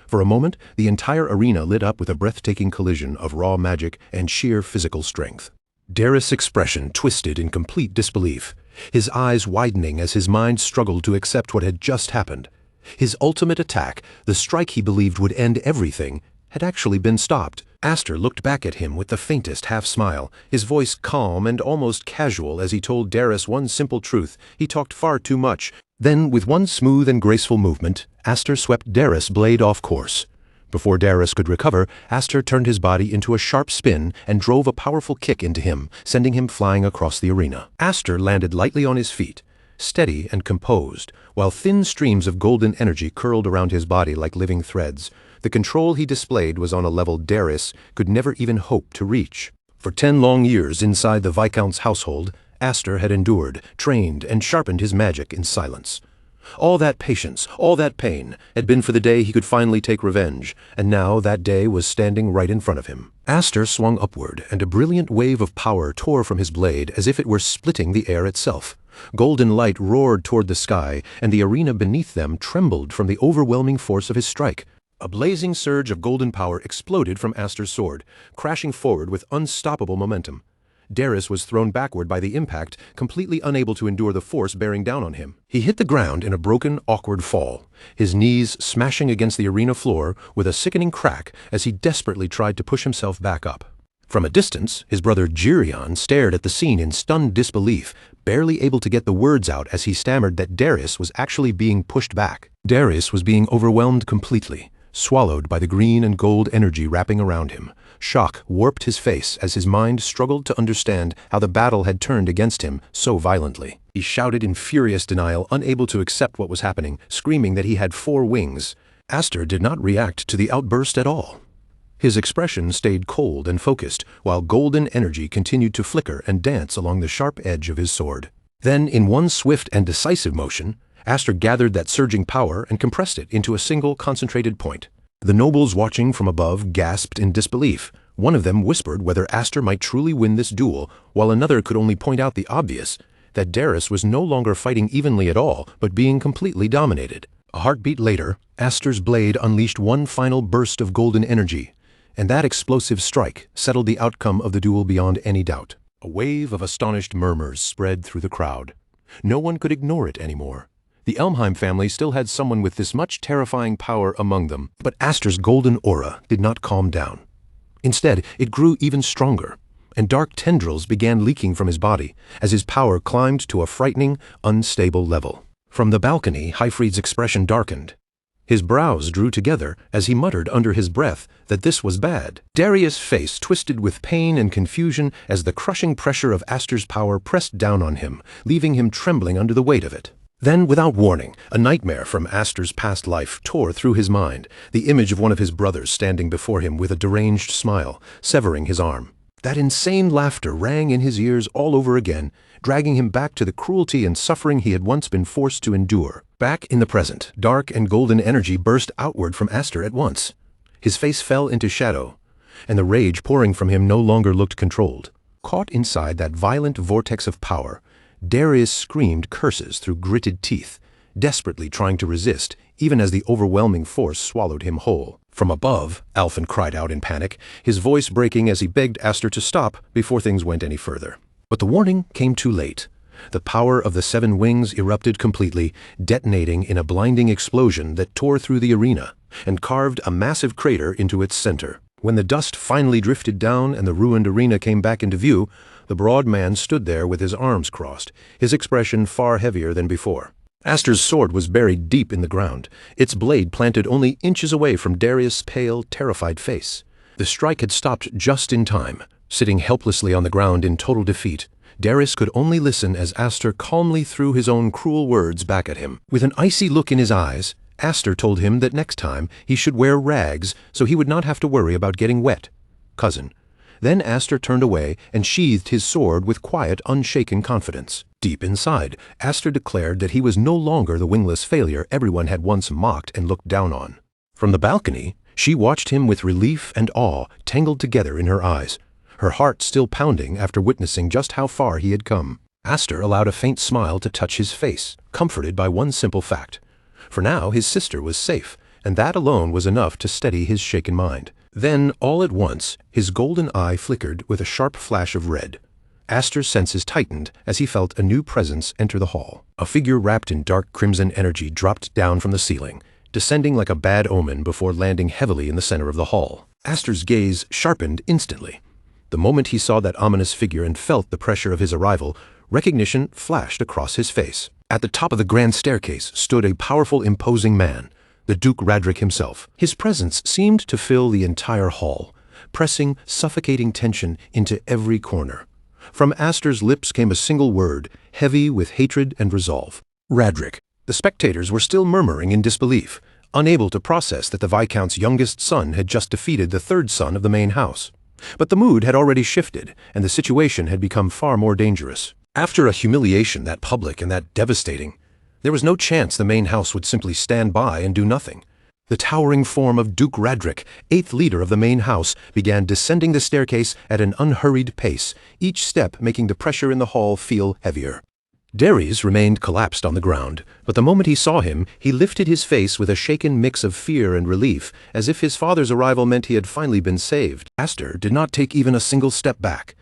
For a moment, the entire arena lit up with a breathtaking collision of raw magic and sheer physical strength. Darius' expression twisted in complete disbelief, his eyes widening as his mind struggled to accept what had just happened. His ultimate attack, the strike he believed would end everything, had actually been stopped. Aster looked back at him with the faintest half-smile, his voice calm and almost casual as he told Darius one simple truth: he talked far too much. Then, with one smooth and graceful movement, Aster swept Darius' blade off course. Before Darius could recover, Aster turned his body into a sharp spin and drove a powerful kick into him, sending him flying across the arena. Aster landed lightly on his feet, steady and composed, while thin streams of golden energy curled around his body like living threads. The control he displayed was on a level Darius could never even hope to reach. For 10 long years inside the Viscount's household, Aster had endured, trained, and sharpened his magic in silence. All that patience, all that pain, had been for the day he could finally take revenge, and now that day was standing right in front of him. Aster swung upward, and a brilliant wave of power tore from his blade as if it were splitting the air itself. Golden light roared toward the sky, and the arena beneath them trembled from the overwhelming force of his strike. A blazing surge of golden power exploded from Aster's sword, crashing forward with unstoppable momentum. Darius was thrown backward by the impact, completely unable to endure the force bearing down on him. He hit the ground in a broken, awkward fall, his knees smashing against the arena floor with a sickening crack as he desperately tried to push himself back up. From a distance, his brother Geryon stared at the scene in stunned disbelief, barely able to get the words out as he stammered that Darius was actually being pushed back. Darius was being overwhelmed completely, swallowed by the green and gold energy wrapping around him. Shock warped his face as his mind struggled to understand how the battle had turned against him so violently. He shouted in furious denial, unable to accept what was happening, screaming that he had 4 wings. Aster did not react to the outburst at all. His expression stayed cold and focused, while golden energy continued to flicker and dance along the sharp edge of his sword. Then, in one swift and decisive motion, Aster gathered that surging power and compressed it into a single concentrated point. The nobles watching from above gasped in disbelief. One of them whispered whether Aster might truly win this duel, while another could only point out the obvious, that Darius was no longer fighting evenly at all, but being completely dominated. A heartbeat later, Aster's blade unleashed one final burst of golden energy, and that explosive strike settled the outcome of the duel beyond any doubt. A wave of astonished murmurs spread through the crowd. No one could ignore it anymore. The Elmheim family still had someone with this much terrifying power among them, but Aster's golden aura did not calm down. Instead, it grew even stronger, and dark tendrils began leaking from his body as his power climbed to a frightening, unstable level. From the balcony, Hyfried's expression darkened. His brows drew together as he muttered under his breath that this was bad. Darius' face twisted with pain and confusion as the crushing pressure of Aster's power pressed down on him, leaving him trembling under the weight of it. Then, without warning, a nightmare from Aster's past life tore through his mind, the image of one of his brothers standing before him with a deranged smile, severing his arm. That insane laughter rang in his ears all over again, dragging him back to the cruelty and suffering he had once been forced to endure. Back in the present, dark and golden energy burst outward from Aster at once. His face fell into shadow, and the rage pouring from him no longer looked controlled. Caught inside that violent vortex of power, Darius screamed curses through gritted teeth, desperately trying to resist, even as the overwhelming force swallowed him whole. From above, Alfin cried out in panic, his voice breaking as he begged Aster to stop before things went any further. But the warning came too late. The power of the 7 wings erupted completely, detonating in a blinding explosion that tore through the arena and carved a massive crater into its center. When the dust finally drifted down and the ruined arena came back into view, the broad man stood there with his arms crossed, his expression far heavier than before. Aster's sword was buried deep in the ground, its blade planted only inches away from Darius' pale, terrified face. The strike had stopped just in time. Sitting helplessly on the ground in total defeat, Darius could only listen as Aster calmly threw his own cruel words back at him. With an icy look in his eyes, Aster told him that next time he should wear rags so he would not have to worry about getting wet. Cousin. Then Aster turned away and sheathed his sword with quiet, unshaken confidence. Deep inside, Aster declared that he was no longer the wingless failure everyone had once mocked and looked down on. From the balcony, she watched him with relief and awe tangled together in her eyes, her heart still pounding after witnessing just how far he had come. Aster allowed a faint smile to touch his face, comforted by one simple fact. For now his sister was safe, and that alone was enough to steady his shaken mind. Then, all at once, his golden eye flickered with a sharp flash of red. Aster's senses tightened as he felt a new presence enter the hall. A figure wrapped in dark crimson energy dropped down from the ceiling, descending like a bad omen before landing heavily in the center of the hall. Aster's gaze sharpened instantly. The moment he saw that ominous figure and felt the pressure of his arrival, recognition flashed across his face. At the top of the grand staircase stood a powerful, imposing man, the Duke Radric himself. His presence seemed to fill the entire hall, pressing suffocating tension into every corner. From Aster's lips came a single word, heavy with hatred and resolve. Radric. The spectators were still murmuring in disbelief, unable to process that the Viscount's youngest son had just defeated the 3rd son of the main house. But the mood had already shifted, and the situation had become far more dangerous. After a humiliation that public and that devastating, there was no chance the main house would simply stand by and do nothing. The towering form of Duke Radric, 8th leader of the main house, began descending the staircase at an unhurried pace, each step making the pressure in the hall feel heavier. Darius remained collapsed on the ground, but the moment he saw him, he lifted his face with a shaken mix of fear and relief, as if his father's arrival meant he had finally been saved. Aster did not take even a single step back.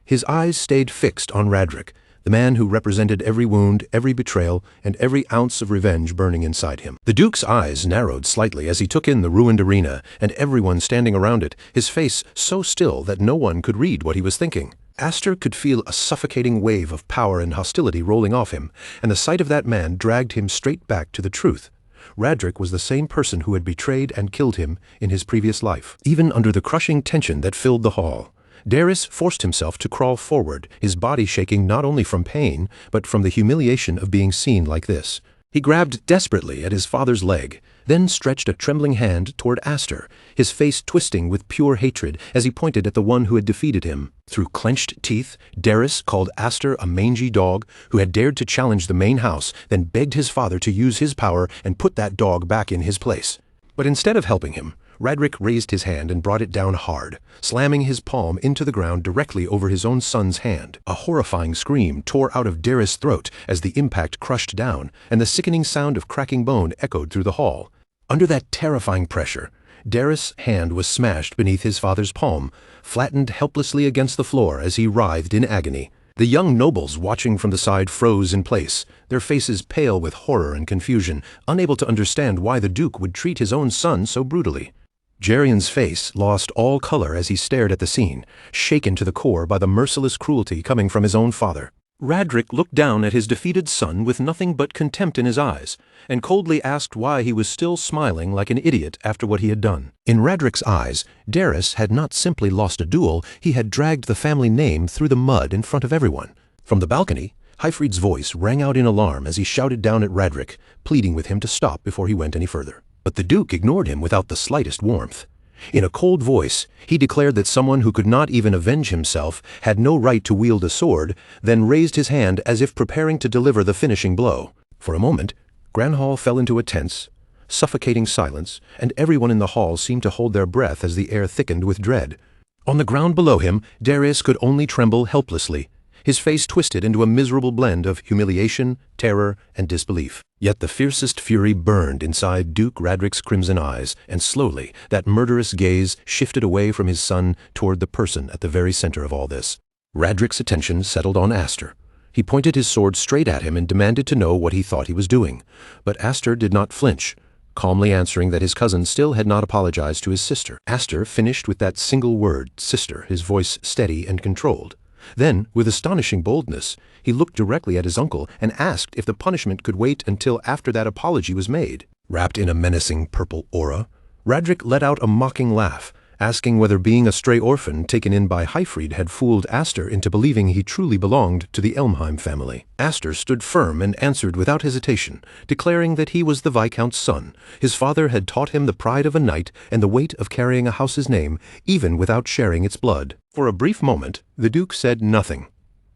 His eyes stayed fixed on Radric, the man who represented every wound, every betrayal, and every ounce of revenge burning inside him. The Duke's eyes narrowed slightly as he took in the ruined arena and everyone standing around it, his face so still that no one could read what he was thinking. Aster could feel a suffocating wave of power and hostility rolling off him, and the sight of that man dragged him straight back to the truth. Radric was the same person who had betrayed and killed him in his previous life. Even under the crushing tension that filled the hall, Darius forced himself to crawl forward, his body shaking not only from pain, but from the humiliation of being seen like this. He grabbed desperately at his father's leg, then stretched a trembling hand toward Aster, his face twisting with pure hatred as he pointed at the one who had defeated him. Through clenched teeth, Darius called Aster a mangy dog who had dared to challenge the main house, then begged his father to use his power and put that dog back in his place. But instead of helping him, Radric raised his hand and brought it down hard, slamming his palm into the ground directly over his own son's hand. A horrifying scream tore out of Darius' throat as the impact crushed down, and the sickening sound of cracking bone echoed through the hall. Under that terrifying pressure, Darius' hand was smashed beneath his father's palm, flattened helplessly against the floor as he writhed in agony. The young nobles watching from the side froze in place, their faces pale with horror and confusion, unable to understand why the Duke would treat his own son so brutally. Gerion's face lost all color as he stared at the scene, shaken to the core by the merciless cruelty coming from his own father. Radric looked down at his defeated son with nothing but contempt in his eyes, and coldly asked why he was still smiling like an idiot after what he had done. In Radric's eyes, Darius had not simply lost a duel, he had dragged the family name through the mud in front of everyone. From the balcony, Hyfried's voice rang out in alarm as he shouted down at Radric, pleading with him to stop before he went any further. But the Duke ignored him without the slightest warmth. In a cold voice, he declared that someone who could not even avenge himself had no right to wield a sword, then raised his hand as if preparing to deliver the finishing blow. For a moment, Granhall fell into a tense, suffocating silence, and everyone in the hall seemed to hold their breath as the air thickened with dread. On the ground below him, Darius could only tremble helplessly, his face twisted into a miserable blend of humiliation, terror, and disbelief. Yet the fiercest fury burned inside Duke Radric's crimson eyes, and slowly that murderous gaze shifted away from his son toward the person at the very center of all this. Radric's attention settled on Aster. He pointed his sword straight at him and demanded to know what he thought he was doing. But Aster did not flinch, calmly answering that his cousin still had not apologized to his sister. Aster finished with that single word, sister, his voice steady and controlled. Then, with astonishing boldness, he looked directly at his uncle and asked if the punishment could wait until after that apology was made. Wrapped in a menacing purple aura, Radric let out a mocking laugh, asking whether being a stray orphan taken in by Hyfried had fooled Aster into believing he truly belonged to the Elmheim family. Aster stood firm and answered without hesitation, declaring that he was the Viscount's son. His father had taught him the pride of a knight and the weight of carrying a house's name, even without sharing its blood. For a brief moment, the Duke said nothing.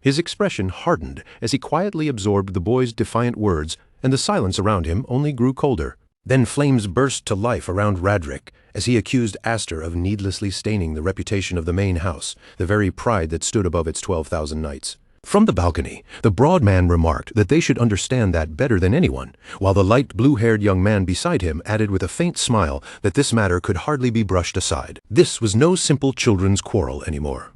His expression hardened as he quietly absorbed the boy's defiant words, and the silence around him only grew colder. Then flames burst to life around Radric as he accused Aster of needlessly staining the reputation of the main house, the very pride that stood above its 12,000 knights. From the balcony, the broad man remarked that they should understand that better than anyone, while the light blue-haired young man beside him added with a faint smile that this matter could hardly be brushed aside. This was no simple children's quarrel anymore.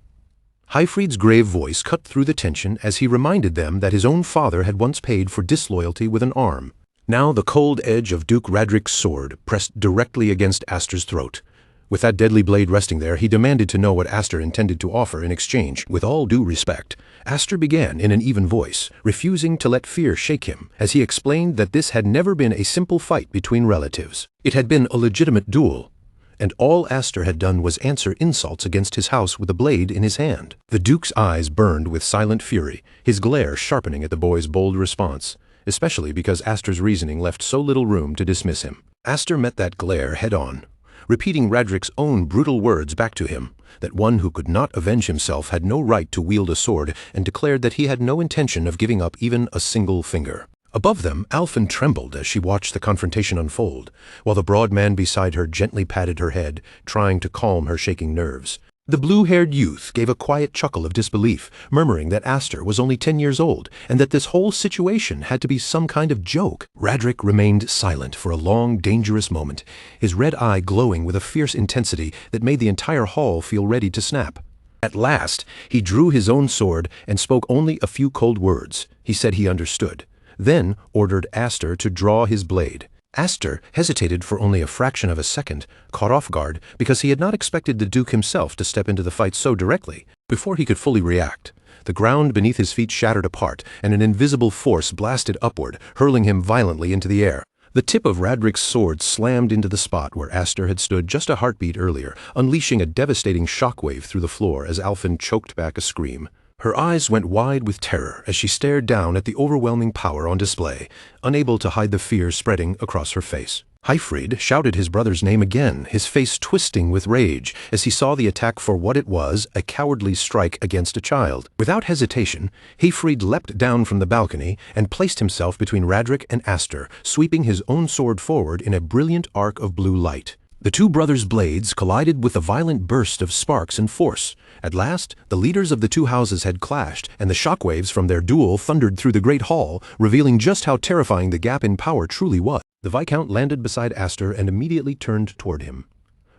Hyfried's grave voice cut through the tension as he reminded them that his own father had once paid for disloyalty with an arm. Now the cold edge of Duke Radric's sword pressed directly against Aster's throat. With that deadly blade resting there, he demanded to know what Aster intended to offer in exchange. With all due respect, Aster began in an even voice, refusing to let fear shake him, as he explained that this had never been a simple fight between relatives. It had been a legitimate duel, and all Aster had done was answer insults against his house with a blade in his hand. The Duke's eyes burned with silent fury, his glare sharpening at the boy's bold response, especially because Aster's reasoning left so little room to dismiss him. Aster met that glare head-on, repeating Radric's own brutal words back to him, that one who could not avenge himself had no right to wield a sword, and declared that he had no intention of giving up even a single finger. Above them, Alphen trembled as she watched the confrontation unfold, while the broad man beside her gently patted her head, trying to calm her shaking nerves. The blue-haired youth gave a quiet chuckle of disbelief, murmuring that Aster was only 10 years old, and that this whole situation had to be some kind of joke. Radric remained silent for a long, dangerous moment, his red eye glowing with a fierce intensity that made the entire hall feel ready to snap. At last, he drew his own sword and spoke only a few cold words. He said he understood, then ordered Aster to draw his blade. Aster hesitated for only a fraction of a second, caught off guard because he had not expected the Duke himself to step into the fight so directly. Before he could fully react, the ground beneath his feet shattered apart, and an invisible force blasted upward, hurling him violently into the air. The tip of Radric's sword slammed into the spot where Aster had stood just a heartbeat earlier, unleashing a devastating shockwave through the floor as Alfyn choked back a scream. Her eyes went wide with terror as she stared down at the overwhelming power on display, unable to hide the fear spreading across her face. Hyfried shouted his brother's name again, his face twisting with rage as he saw the attack for what it was, a cowardly strike against a child. Without hesitation, Hyfried leapt down from the balcony and placed himself between Radric and Aster, sweeping his own sword forward in a brilliant arc of blue light. The two brothers' blades collided with a violent burst of sparks and force. At last, the leaders of the two houses had clashed, and the shockwaves from their duel thundered through the great hall, revealing just how terrifying the gap in power truly was. The Viscount landed beside Aster and immediately turned toward him,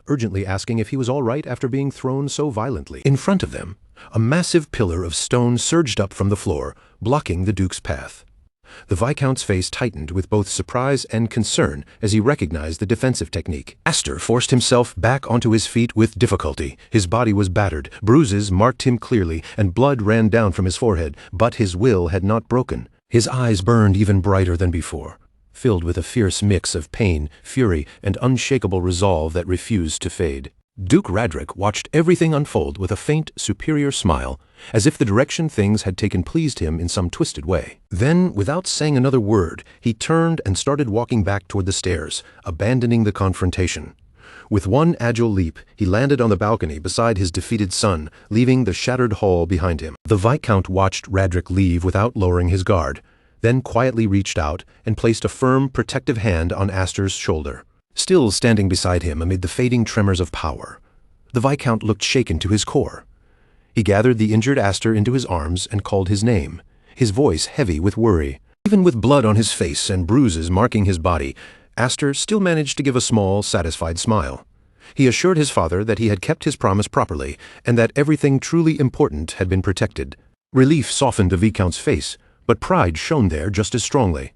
urgently asking if he was all right after being thrown so violently. In front of them, a massive pillar of stone surged up from the floor, blocking the Duke's path. The Viscount's face tightened with both surprise and concern as he recognized the defensive technique. Aster forced himself back onto his feet with difficulty. His body was battered, bruises marked him clearly, and blood ran down from his forehead, but his will had not broken. His eyes burned even brighter than before, filled with a fierce mix of pain, fury, and unshakable resolve that refused to fade. Duke Radric watched everything unfold with a faint, superior smile, as if the direction things had taken pleased him in some twisted way. Then, without saying another word, he turned and started walking back toward the stairs, abandoning the confrontation. With one agile leap, he landed on the balcony beside his defeated son, leaving the shattered hall behind him. The Viscount watched Radric leave without lowering his guard, then quietly reached out and placed a firm, protective hand on Aster's shoulder. Still standing beside him amid the fading tremors of power, the Viscount looked shaken to his core. He gathered the injured Aster into his arms and called his name, his voice heavy with worry. Even with blood on his face and bruises marking his body, Aster still managed to give a small, satisfied smile. He assured his father that he had kept his promise properly and that everything truly important had been protected. Relief softened the Viscount's face, but pride shone there just as strongly.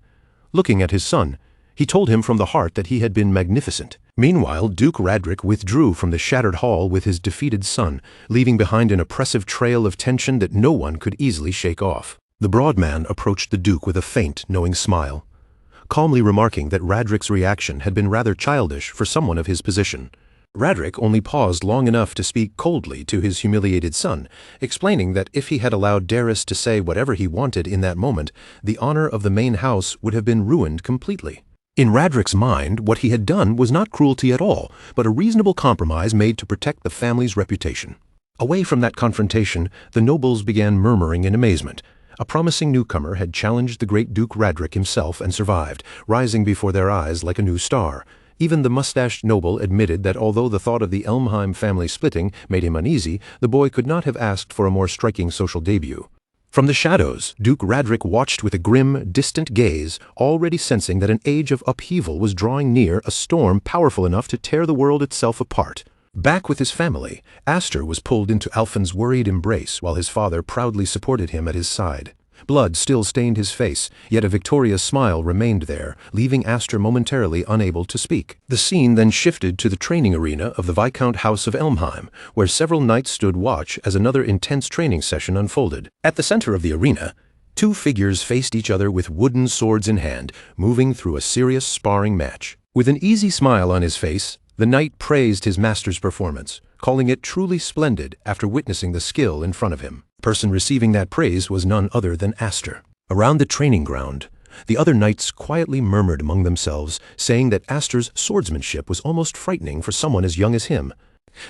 Looking at his son, he told him from the heart that he had been magnificent. Meanwhile, Duke Radric withdrew from the shattered hall with his defeated son, leaving behind an oppressive trail of tension that no one could easily shake off. The broad man approached the Duke with a faint, knowing smile, calmly remarking that Radric's reaction had been rather childish for someone of his position. Radric only paused long enough to speak coldly to his humiliated son, explaining that if he had allowed Daris to say whatever he wanted in that moment, the honor of the main house would have been ruined completely. In Radric's mind, what he had done was not cruelty at all, but a reasonable compromise made to protect the family's reputation. Away from that confrontation, the nobles began murmuring in amazement. A promising newcomer had challenged the great Duke Radric himself and survived, rising before their eyes like a new star. Even the mustached noble admitted that although the thought of the Elmheim family splitting made him uneasy, the boy could not have asked for a more striking social debut. From the shadows, Duke Radric watched with a grim, distant gaze, already sensing that an age of upheaval was drawing near, a storm powerful enough to tear the world itself apart. Back with his family, Aster was pulled into Alfyn's worried embrace while his father proudly supported him at his side. Blood still stained his face, yet a victorious smile remained there, leaving Aster momentarily unable to speak. The scene then shifted to the training arena of the Viscount House of Elmheim, where several knights stood watch as another intense training session unfolded. At the center of the arena, two figures faced each other with wooden swords in hand, moving through a serious sparring match. With an easy smile on his face, the knight praised his master's performance, calling it truly splendid after witnessing the skill in front of him. The person receiving that praise was none other than Aster. Around the training ground, the other knights quietly murmured among themselves, saying that Aster's swordsmanship was almost frightening for someone as young as him.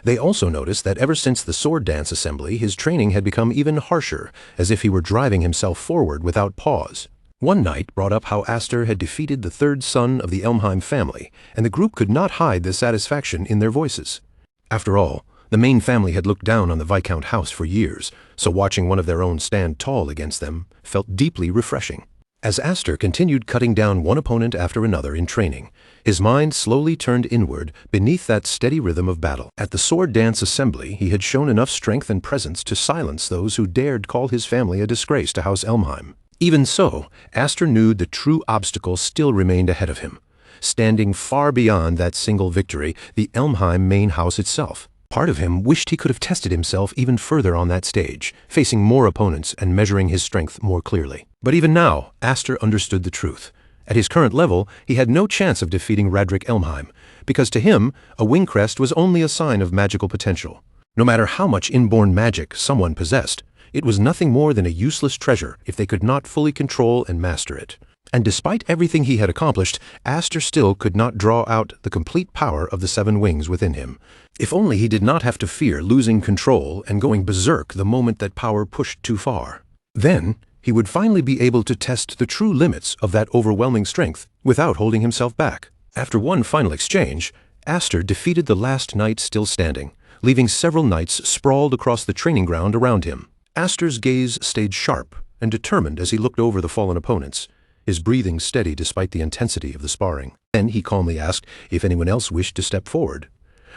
They also noticed that ever since the sword dance assembly, his training had become even harsher, as if he were driving himself forward without pause. One knight brought up how Aster had defeated the third son of the Elmheim family, and the group could not hide the satisfaction in their voices. After all, The main family had looked down on the Viscount house for years, so watching one of their own stand tall against them felt deeply refreshing. As Aster continued cutting down one opponent after another in training, his mind slowly turned inward beneath that steady rhythm of battle. At the sword dance assembly, he had shown enough strength and presence to silence those who dared call his family a disgrace to House Elmheim. Even so, Aster knew the true obstacle still remained ahead of him, standing far beyond that single victory, the Elmheim main house itself. Part of him wished he could have tested himself even further on that stage, facing more opponents and measuring his strength more clearly. But even now, Aster understood the truth. At his current level, he had no chance of defeating Radric Elmheim, because to him, a wing crest was only a sign of magical potential. No matter how much inborn magic someone possessed, it was nothing more than a useless treasure if they could not fully control and master it. And despite everything he had accomplished, Aster still could not draw out the complete power of the 7 wings within him. If only he did not have to fear losing control and going berserk the moment that power pushed too far. Then, he would finally be able to test the true limits of that overwhelming strength without holding himself back. After one final exchange, Aster defeated the last knight still standing, leaving several knights sprawled across the training ground around him. Aster's gaze stayed sharp and determined as he looked over the fallen opponents, his breathing steady despite the intensity of the sparring. Then he calmly asked if anyone else wished to step forward.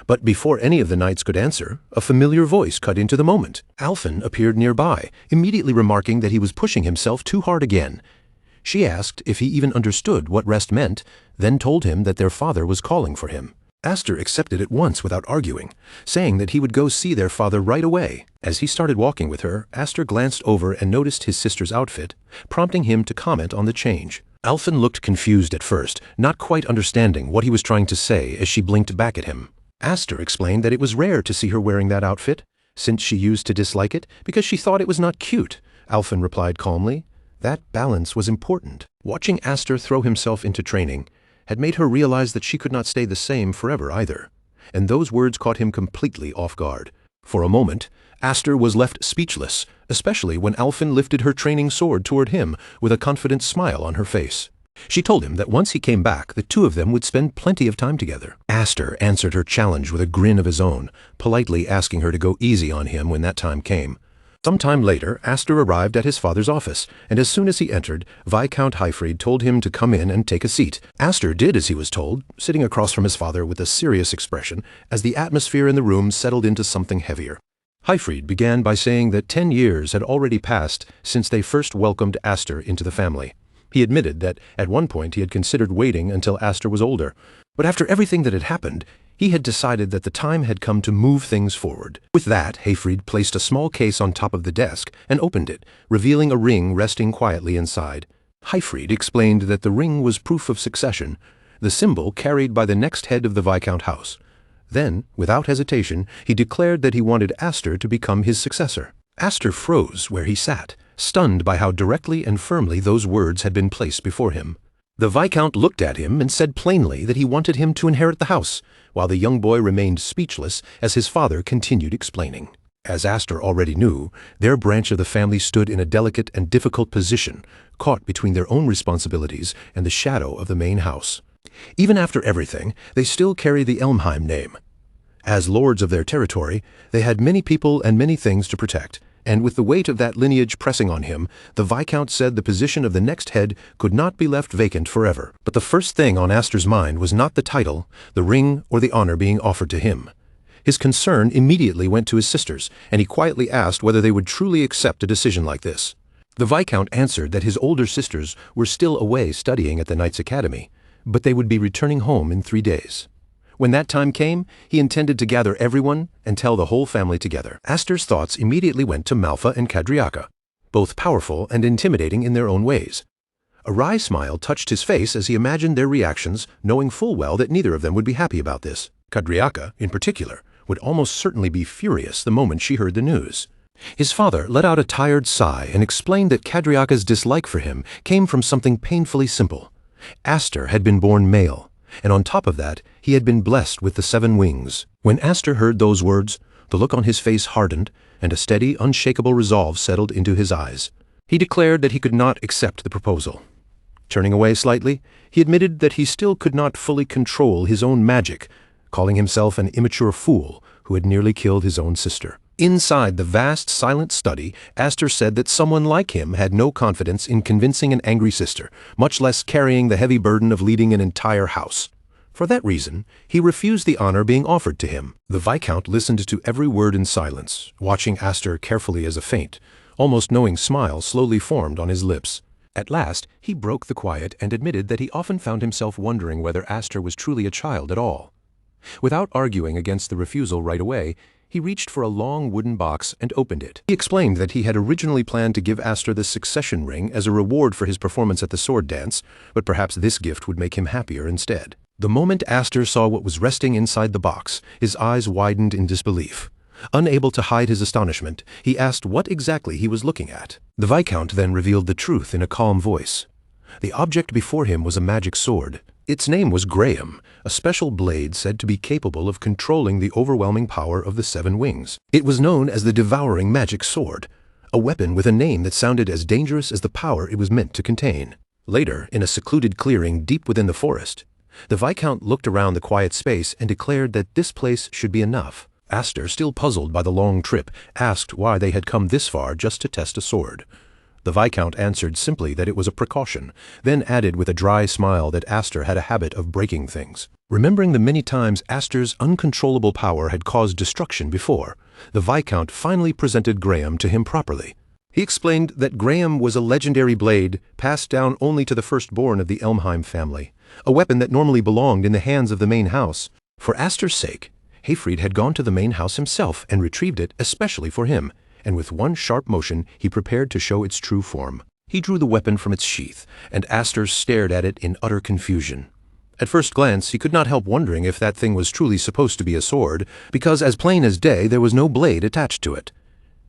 But before any of the knights could answer, a familiar voice cut into the moment. Alphen appeared nearby, immediately remarking that he was pushing himself too hard again. She asked if he even understood what rest meant, then told him that their father was calling for him. Aster accepted at once without arguing, saying that he would go see their father right away. As he started walking with her, Aster glanced over and noticed his sister's outfit, prompting him to comment on the change. Alphen looked confused at first, not quite understanding what he was trying to say as she blinked back at him. Aster explained that it was rare to see her wearing that outfit, since she used to dislike it because she thought it was not cute. Alphen replied calmly. That balance was important. Watching Aster throw himself into training had made her realize that she could not stay the same forever either, and those words caught him completely off guard. For a moment, Aster was left speechless, especially when Alphen lifted her training sword toward him with a confident smile on her face. She told him that once he came back, the two of them would spend plenty of time together. Aster answered her challenge with a grin of his own, politely asking her to go easy on him when that time came. Some time later, Aster arrived at his father's office, and as soon as he entered, Viscount Hyfried told him to come in and take a seat. Aster did as he was told, sitting across from his father with a serious expression as the atmosphere in the room settled into something heavier. Hyfried began by saying that 10 years had already passed since they first welcomed Aster into the family. He admitted that at one point he had considered waiting until Aster was older, but after everything that had happened, he had decided that the time had come to move things forward. With that, Hyfried placed a small case on top of the desk and opened it, revealing a ring resting quietly inside. Hyfried explained that the ring was proof of succession, the symbol carried by the next head of the Viscount house. Then, without hesitation, he declared that he wanted Aster to become his successor. Aster froze where he sat, stunned by how directly and firmly those words had been placed before him. The Viscount looked at him and said plainly that he wanted him to inherit the house, while the young boy remained speechless as his father continued explaining. As Aster already knew, their branch of the family stood in a delicate and difficult position, caught between their own responsibilities and the shadow of the main house. Even after everything, they still carry the Elmheim name. As lords of their territory, they had many people and many things to protect, and with the weight of that lineage pressing on him, the Viscount said the position of the next head could not be left vacant forever. But the first thing on Aster's mind was not the title, the ring, or the honor being offered to him. His concern immediately went to his sisters, and he quietly asked whether they would truly accept a decision like this. The Viscount answered that his older sisters were still away studying at the Knights' Academy, but they would be returning home in 3 days. When that time came, he intended to gather everyone and tell the whole family together. Aster's thoughts immediately went to Malfa and Cadriaca, both powerful and intimidating in their own ways. A wry smile touched his face as he imagined their reactions, knowing full well that neither of them would be happy about this. Cadriaca, in particular, would almost certainly be furious the moment she heard the news. His father let out a tired sigh and explained that Cadriaca's dislike for him came from something painfully simple. Aster had been born male, and on top of that, he had been blessed with the 7 wings. When Aster heard those words, the look on his face hardened, and a steady, unshakable resolve settled into his eyes. He declared that he could not accept the proposal. Turning away slightly, he admitted that he still could not fully control his own magic, calling himself an immature fool who had nearly killed his own sister. Inside the vast, silent study, Aster said that someone like him had no confidence in convincing an angry sister, much less carrying the heavy burden of leading an entire house. For that reason, he refused the honor being offered to him. The Viscount listened to every word in silence, watching Aster carefully as a faint, almost knowing smile slowly formed on his lips. At last, he broke the quiet and admitted that he often found himself wondering whether Aster was truly a child at all. Without arguing against the refusal right away, he reached for a long wooden box and opened it. He explained that he had originally planned to give Aster the succession ring as a reward for his performance at the sword dance, but perhaps this gift would make him happier instead. The moment Aster saw what was resting inside the box, his eyes widened in disbelief. Unable to hide his astonishment, he asked what exactly he was looking at. The Viscount then revealed the truth in a calm voice. The object before him was a magic sword. Its name was Graham, a special blade said to be capable of controlling the overwhelming power of the 7 wings. It was known as the Devouring Magic Sword, a weapon with a name that sounded as dangerous as the power it was meant to contain. Later, in a secluded clearing deep within the forest, the Viscount looked around the quiet space and declared that this place should be enough. Aster, still puzzled by the long trip, asked why they had come this far just to test a sword. The Viscount answered simply that it was a precaution, then added with a dry smile that Aster had a habit of breaking things. Remembering the many times Aster's uncontrollable power had caused destruction before, the Viscount finally presented Graham to him properly. He explained that Graham was a legendary blade passed down only to the firstborn of the Elmheim family, a weapon that normally belonged in the hands of the main house. For Aster's sake, Hayfried had gone to the main house himself and retrieved it especially for him, and with one sharp motion he prepared to show its true form. He drew the weapon from its sheath, and Aster stared at it in utter confusion. At first glance he could not help wondering if that thing was truly supposed to be a sword, because as plain as day there was no blade attached to it.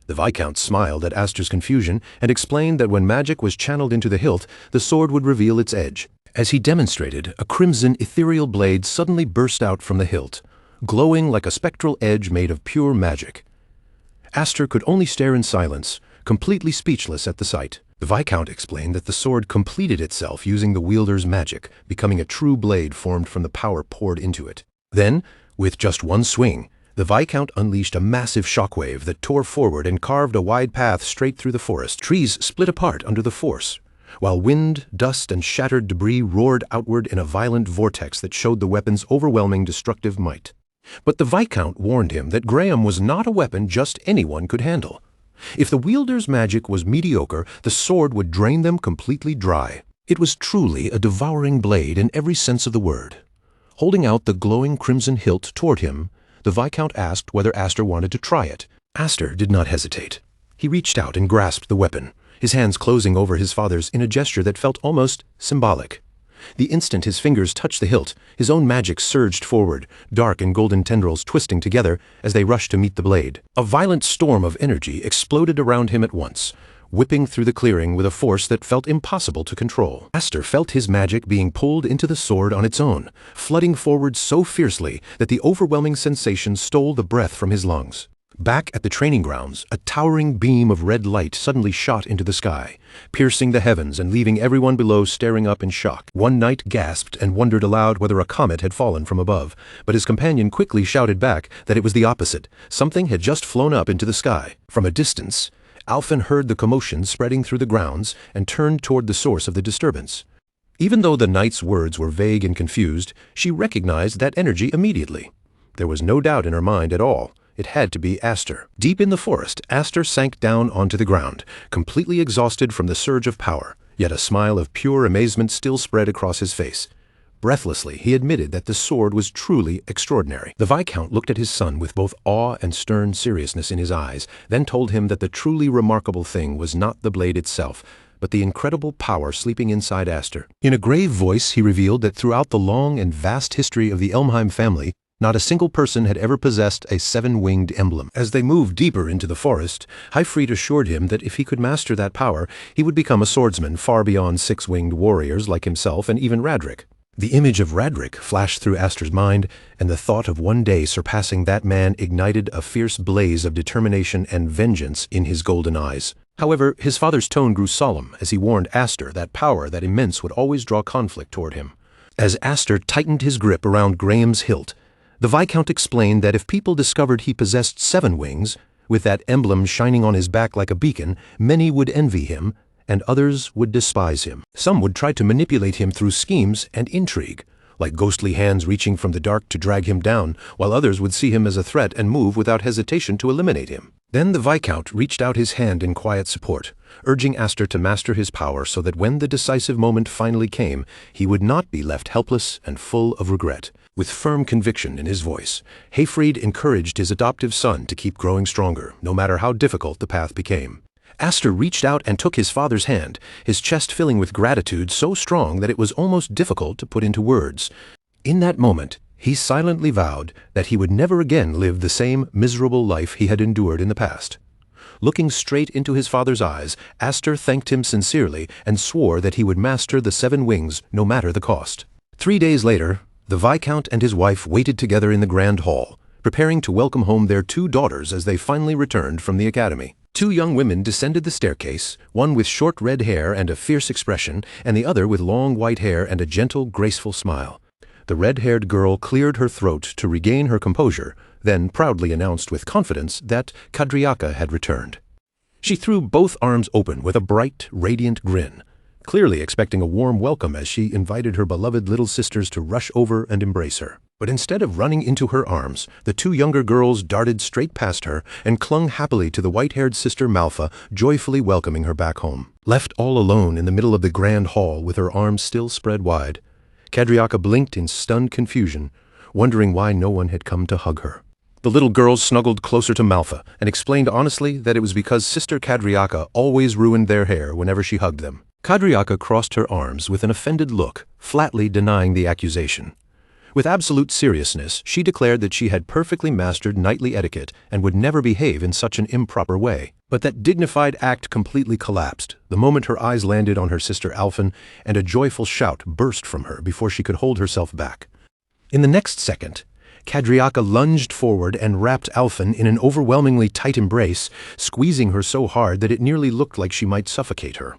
The Viscount smiled at Aster's confusion and explained that when magic was channeled into the hilt, the sword would reveal its edge. As he demonstrated, a crimson ethereal blade suddenly burst out from the hilt, glowing like a spectral edge made of pure magic. Aster could only stare in silence, completely speechless at the sight. The Viscount explained that the sword completed itself using the wielder's magic, becoming a true blade formed from the power poured into it. Then, with just one swing, the Viscount unleashed a massive shockwave that tore forward and carved a wide path straight through the forest. Trees split apart under the force, while wind, dust, and shattered debris roared outward in a violent vortex that showed the weapon's overwhelming destructive might. But the Viscount warned him that Graham was not a weapon just anyone could handle. If the wielder's magic was mediocre, the sword would drain them completely dry. It was truly a devouring blade in every sense of the word. Holding out the glowing crimson hilt toward him, the Viscount asked whether Aster wanted to try it. Aster did not hesitate. He reached out and grasped the weapon, his hands closing over his father's in a gesture that felt almost symbolic. The instant his fingers touched the hilt, his own magic surged forward, dark and golden tendrils twisting together as they rushed to meet the blade. A violent storm of energy exploded around him at once, whipping through the clearing with a force that felt impossible to control. Aster felt his magic being pulled into the sword on its own, flooding forward so fiercely that the overwhelming sensation stole the breath from his lungs. Back at the training grounds, a towering beam of red light suddenly shot into the sky, piercing the heavens and leaving everyone below staring up in shock. One knight gasped and wondered aloud whether a comet had fallen from above, but his companion quickly shouted back that it was the opposite. Something had just flown up into the sky. From a distance, Alphen heard the commotion spreading through the grounds and turned toward the source of the disturbance. Even though the knight's words were vague and confused, she recognized that energy immediately. There was no doubt in her mind at all. It had to be Aster. Deep in the forest, Aster sank down onto the ground, completely exhausted from the surge of power, yet a smile of pure amazement still spread across his face. Breathlessly, he admitted that the sword was truly extraordinary. The Viscount looked at his son with both awe and stern seriousness in his eyes, then told him that the truly remarkable thing was not the blade itself, but the incredible power sleeping inside Aster. In a grave voice, he revealed that throughout the long and vast history of the Elmheim family, not a single person had ever possessed a 7-winged emblem. As they moved deeper into the forest, Hayfried assured him that if he could master that power, he would become a swordsman far beyond 6-winged warriors like himself and even Radric. The image of Radric flashed through Aster's mind, and the thought of one day surpassing that man ignited a fierce blaze of determination and vengeance in his golden eyes. However, his father's tone grew solemn as he warned Aster that power that immense would always draw conflict toward him. As Aster tightened his grip around Graham's hilt, The Viscount explained that if people discovered he possessed 7 wings, with that emblem shining on his back like a beacon, many would envy him, and others would despise him. Some would try to manipulate him through schemes and intrigue, like ghostly hands reaching from the dark to drag him down, while others would see him as a threat and move without hesitation to eliminate him. Then the Viscount reached out his hand in quiet support, urging Aster to master his power so that when the decisive moment finally came, he would not be left helpless and full of regret. With firm conviction in his voice, Hayfried encouraged his adoptive son to keep growing stronger, no matter how difficult the path became. Aster reached out and took his father's hand, his chest filling with gratitude so strong that it was almost difficult to put into words. In that moment, he silently vowed that he would never again live the same miserable life he had endured in the past. Looking straight into his father's eyes, Aster thanked him sincerely and swore that he would master the 7 wings no matter the cost. 3 days later, the Viscount and his wife waited together in the grand hall, preparing to welcome home their 2 daughters as they finally returned from the academy. 2 young women descended the staircase, one with short red hair and a fierce expression, and the other with long white hair and a gentle, graceful smile. The red-haired girl cleared her throat to regain her composure, then proudly announced with confidence that Kadriaka had returned. She threw both arms open with a bright, radiant grin, clearly expecting a warm welcome as she invited her beloved little sisters to rush over and embrace her. But instead of running into her arms, the 2 younger girls darted straight past her and clung happily to the white-haired sister Malfa, joyfully welcoming her back home. Left all alone in the middle of the grand hall with her arms still spread wide, Kadriaka blinked in stunned confusion, wondering why no one had come to hug her. The little girls snuggled closer to Malfa and explained honestly that it was because Sister Kadriaka always ruined their hair whenever she hugged them. Kadriaka crossed her arms with an offended look, flatly denying the accusation. With absolute seriousness, she declared that she had perfectly mastered knightly etiquette and would never behave in such an improper way. But that dignified act completely collapsed the moment her eyes landed on her sister Alphen, and a joyful shout burst from her before she could hold herself back. In the next second, Kadriaka lunged forward and wrapped Alphen in an overwhelmingly tight embrace, squeezing her so hard that it nearly looked like she might suffocate her.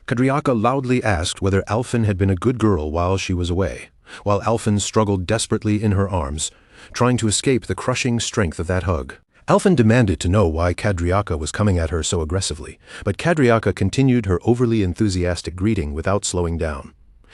Kadriaka loudly asked whether Alphen had been a good girl while she was away, while Alphen struggled desperately in her arms, trying to escape the crushing strength of that hug. Alphen demanded to know why Kadriaka was coming at her so aggressively, but Kadriaka continued her overly enthusiastic greeting without slowing down.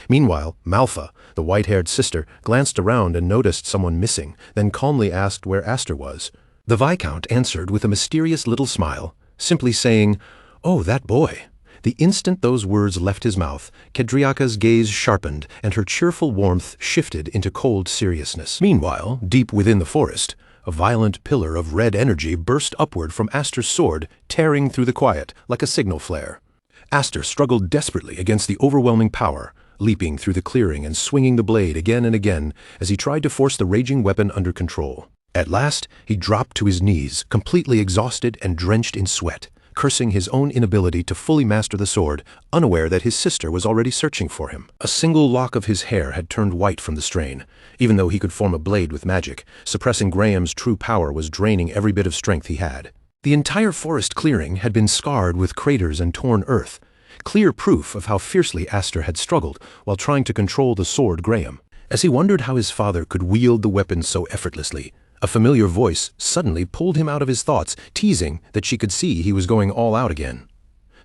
Meanwhile, Malfa, the white-haired sister, glanced around and noticed someone missing, then calmly asked where Aster was. The Viscount answered with a mysterious little smile, simply saying, "Oh, that boy." The instant those words left his mouth, Kadriaka's gaze sharpened and her cheerful warmth shifted into cold seriousness. Meanwhile, deep within the forest, a violent pillar of red energy burst upward from Aster's sword, tearing through the quiet like a signal flare. Aster struggled desperately against the overwhelming power, leaping through the clearing and swinging the blade again and again as he tried to force the raging weapon under control. At last, he dropped to his knees, completely exhausted and drenched in sweat, cursing his own inability to fully master the sword, unaware that his sister was already searching for him. A single lock of his hair had turned white from the strain. Even though he could form a blade with magic, suppressing Graham's true power was draining every bit of strength he had. The entire forest clearing had been scarred with craters and torn earth, clear proof of how fiercely Aster had struggled while trying to control the sword Graham. As he wondered how his father could wield the weapon so effortlessly, a familiar voice suddenly pulled him out of his thoughts, teasing that she could see he was going all out again.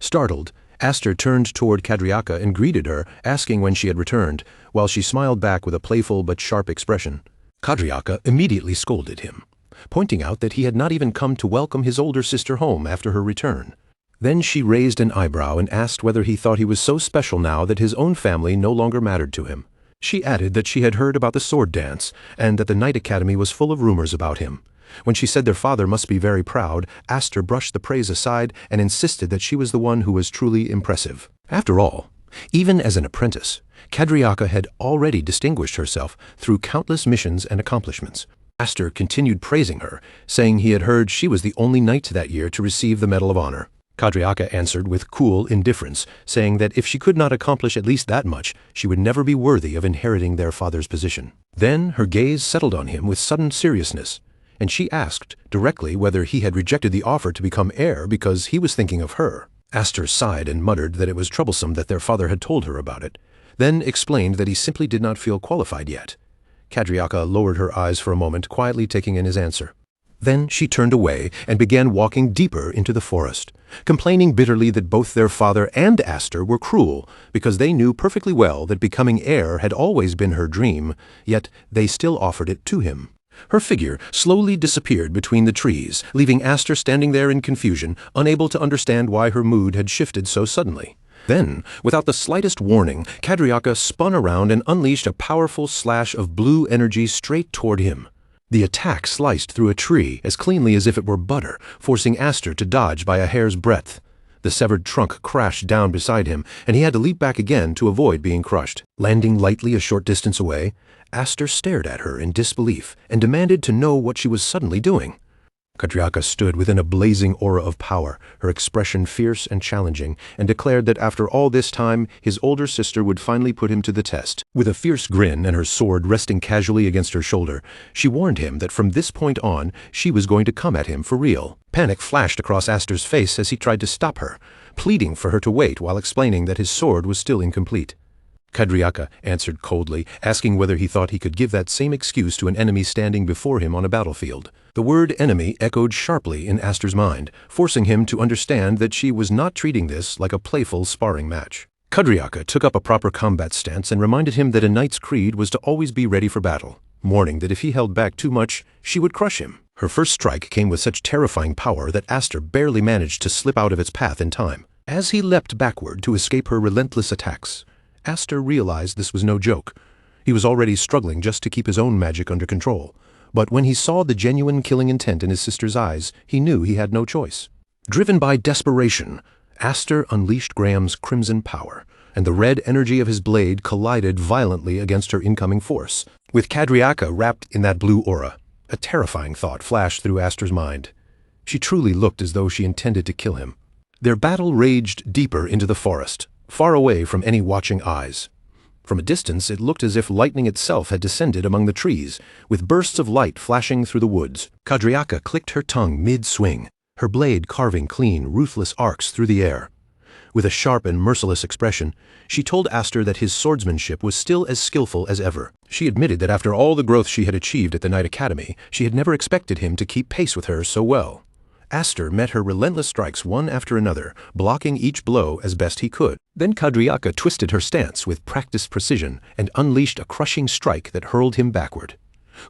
Startled, Aster turned toward Kadriaka and greeted her, asking when she had returned, while she smiled back with a playful but sharp expression. Kadriaka immediately scolded him, pointing out that he had not even come to welcome his older sister home after her return. Then she raised an eyebrow and asked whether he thought he was so special now that his own family no longer mattered to him. She added that she had heard about the sword dance, and that the Knight Academy was full of rumors about him. When she said their father must be very proud, Aster brushed the praise aside and insisted that she was the one who was truly impressive. After all, even as an apprentice, Kadriaka had already distinguished herself through countless missions and accomplishments. Aster continued praising her, saying he had heard she was the only knight that year to receive the Medal of Honor. Kadriaka answered with cool indifference, saying that if she could not accomplish at least that much, she would never be worthy of inheriting their father's position. Then her gaze settled on him with sudden seriousness, and she asked directly whether he had rejected the offer to become heir because he was thinking of her. Aster sighed and muttered that it was troublesome that their father had told her about it, then explained that he simply did not feel qualified yet. Kadriaka lowered her eyes for a moment, quietly taking in his answer. Then she turned away and began walking deeper into the forest, complaining bitterly that both their father and Aster were cruel, because they knew perfectly well that becoming heir had always been her dream, yet they still offered it to him. Her figure slowly disappeared between the trees, leaving Aster standing there in confusion, unable to understand why her mood had shifted so suddenly. Then, without the slightest warning, Kadriaka spun around and unleashed a powerful slash of blue energy straight toward him. The attack sliced through a tree as cleanly as if it were butter, forcing Aster to dodge by a hair's breadth. The severed trunk crashed down beside him, and he had to leap back again to avoid being crushed. Landing lightly a short distance away, Aster stared at her in disbelief and demanded to know what she was suddenly doing. Kadriaka stood within a blazing aura of power, her expression fierce and challenging, and declared that after all this time, his older sister would finally put him to the test. With a fierce grin and her sword resting casually against her shoulder, she warned him that from this point on, she was going to come at him for real. Panic flashed across Aster's face as he tried to stop her, pleading for her to wait while explaining that his sword was still incomplete. Kadriaka answered coldly, asking whether he thought he could give that same excuse to an enemy standing before him on a battlefield. The word enemy echoed sharply in Aster's mind, forcing him to understand that she was not treating this like a playful sparring match. Kadriaka took up a proper combat stance and reminded him that a knight's creed was to always be ready for battle, warning that if he held back too much, she would crush him. Her first strike came with such terrifying power that Aster barely managed to slip out of its path in time. As he leapt backward to escape her relentless attacks, Aster realized this was no joke. He was already struggling just to keep his own magic under control. But when he saw the genuine killing intent in his sister's eyes, he knew he had no choice. Driven by desperation, Aster unleashed Graham's crimson power, and the red energy of his blade collided violently against her incoming force. With Kadriaka wrapped in that blue aura, a terrifying thought flashed through Aster's mind. She truly looked as though she intended to kill him. Their battle raged deeper into the forest, far away from any watching eyes. From a distance, it looked as if lightning itself had descended among the trees, with bursts of light flashing through the woods. Kadriaka clicked her tongue mid-swing, her blade carving clean, ruthless arcs through the air. With a sharp and merciless expression, she told Aster that his swordsmanship was still as skillful as ever. She admitted that after all the growth she had achieved at the Knight Academy, she had never expected him to keep pace with her so well. Aster met her relentless strikes one after another, blocking each blow as best he could. Then Kadriaka twisted her stance with practiced precision and unleashed a crushing strike that hurled him backward.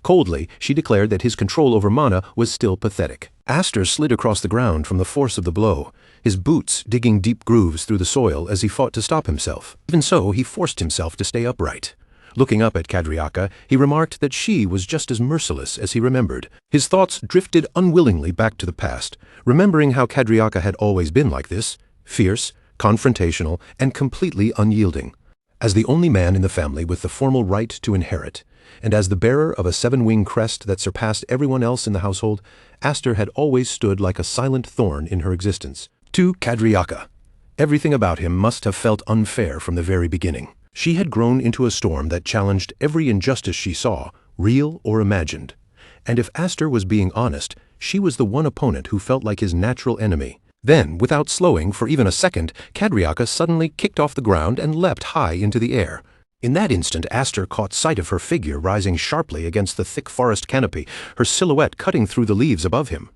Coldly, she declared that his control over mana was still pathetic. Aster slid across the ground from the force of the blow, his boots digging deep grooves through the soil as he fought to stop himself. Even so, he forced himself to stay upright. Looking up at Kadriaka, he remarked that she was just as merciless as he remembered. His thoughts drifted unwillingly back to the past, remembering how Kadriaka had always been like this, fierce, confrontational, and completely unyielding. As the only man in the family with the formal right to inherit, and as the bearer of a seven-wing crest that surpassed everyone else in the household, Aster had always stood like a silent thorn in her existence. To Kadriaka, everything about him must have felt unfair from the very beginning. She had grown into a storm that challenged every injustice she saw, real or imagined. And if Aster was being honest, she was the one opponent who felt like his natural enemy. Then, without slowing for even a second, Kadriaka suddenly kicked off the ground and leapt high into the air. In that instant, Aster caught sight of her figure rising sharply against the thick forest canopy, her silhouette cutting through the leaves above him.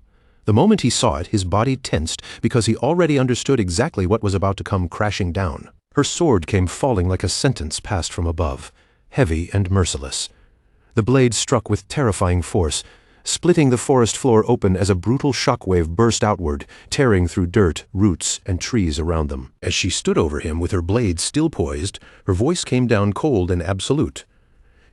The moment he saw it, his body tensed because he already understood exactly what was about to come crashing down. Her sword came falling like a sentence passed from above, heavy and merciless. The blade struck with terrifying force, splitting the forest floor open as a brutal shockwave burst outward, tearing through dirt, roots, and trees around them. As she stood over him with her blade still poised, her voice came down cold and absolute.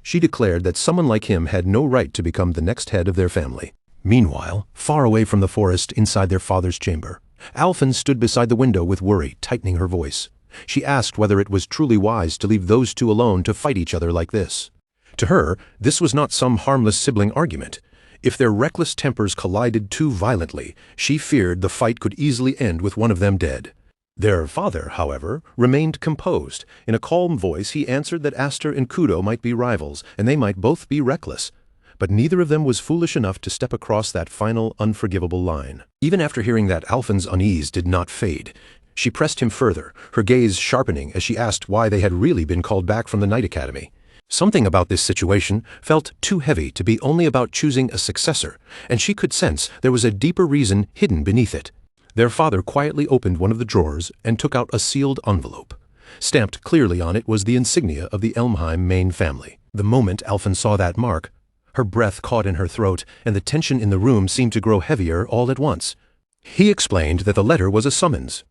She declared that someone like him had no right to become the next head of their family. Meanwhile, far away from the forest inside their father's chamber, Alphen stood beside the window with worry tightening her voice. She asked whether it was truly wise to leave those two alone to fight each other like this. To her, this was not some harmless sibling argument. If their reckless tempers collided too violently, she feared the fight could easily end with one of them dead. Their father, however, remained composed. In a calm voice, he answered that Aster and Kudo might be rivals, and they might both be reckless. But neither of them was foolish enough to step across that final, unforgivable line. Even after hearing that, Alphen's unease did not fade. She pressed him further, her gaze sharpening as she asked why they had really been called back from the Knight Academy. Something about this situation felt too heavy to be only about choosing a successor, and she could sense there was a deeper reason hidden beneath it. Their father quietly opened one of the drawers and took out a sealed envelope. Stamped clearly on it was the insignia of the Elmheim Main family. The moment Alphen saw that mark, her breath caught in her throat, and the tension in the room seemed to grow heavier all at once. He explained that the letter was a summons.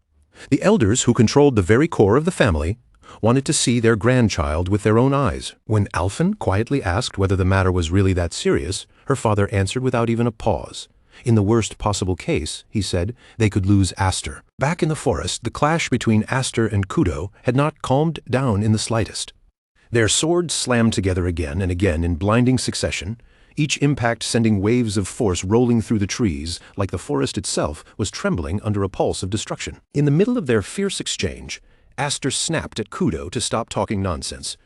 The elders, who controlled the very core of the family, wanted to see their grandchild with their own eyes. When Alphen quietly asked whether the matter was really that serious, her father answered without even a pause. In the worst possible case, he said, they could lose Aster. Back in the forest, the clash between Aster and Kudo had not calmed down in the slightest. Their swords slammed together again and again in blinding succession, each impact sending waves of force rolling through the trees, like the forest itself was trembling under a pulse of destruction. In the middle of their fierce exchange, Aster snapped at Kudo to stop talking nonsense.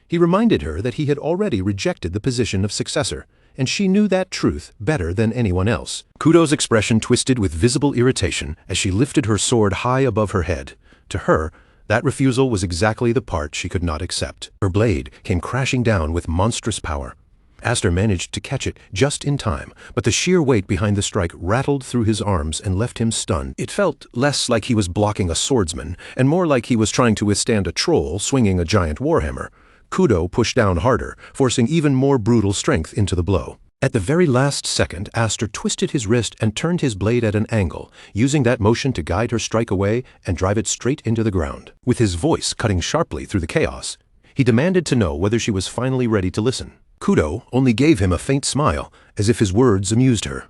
He reminded her that he had already rejected the position of successor, and she knew that truth better than anyone else. Kudo's expression twisted with visible irritation as she lifted her sword high above her head. To her, that refusal was exactly the part she could not accept. Her blade came crashing down with monstrous power. Aster managed to catch it just in time, but the sheer weight behind the strike rattled through his arms and left him stunned. It felt less like he was blocking a swordsman, and more like he was trying to withstand a troll swinging a giant warhammer. Kudo pushed down harder, forcing even more brutal strength into the blow. At the very last second, Aster twisted his wrist and turned his blade at an angle, using that motion to guide her strike away and drive it straight into the ground. With his voice cutting sharply through the chaos, he demanded to know whether she was finally ready to listen. Kudo only gave him a faint smile, as if his words amused her.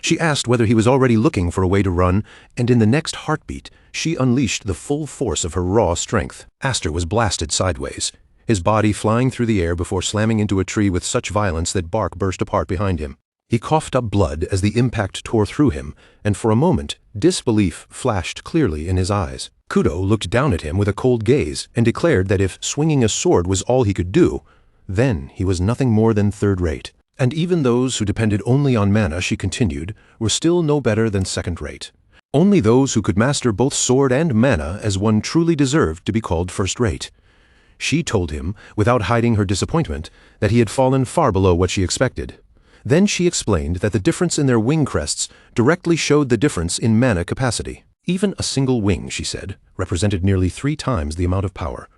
She asked whether he was already looking for a way to run, and in the next heartbeat, she unleashed the full force of her raw strength. Aster was blasted sideways, his body flying through the air before slamming into a tree with such violence that bark burst apart behind him. He coughed up blood as the impact tore through him, and for a moment, disbelief flashed clearly in his eyes. Kudo looked down at him with a cold gaze and declared that if swinging a sword was all he could do, then he was nothing more than third-rate. And even those who depended only on mana, she continued, were still no better than second-rate. Only those who could master both sword and mana as one truly deserved to be called first-rate. She told him, without hiding her disappointment, that he had fallen far below what she expected. Then she explained that the difference in their wing crests directly showed the difference in mana capacity. Even a single wing, she said, represented nearly 3 times the amount of power.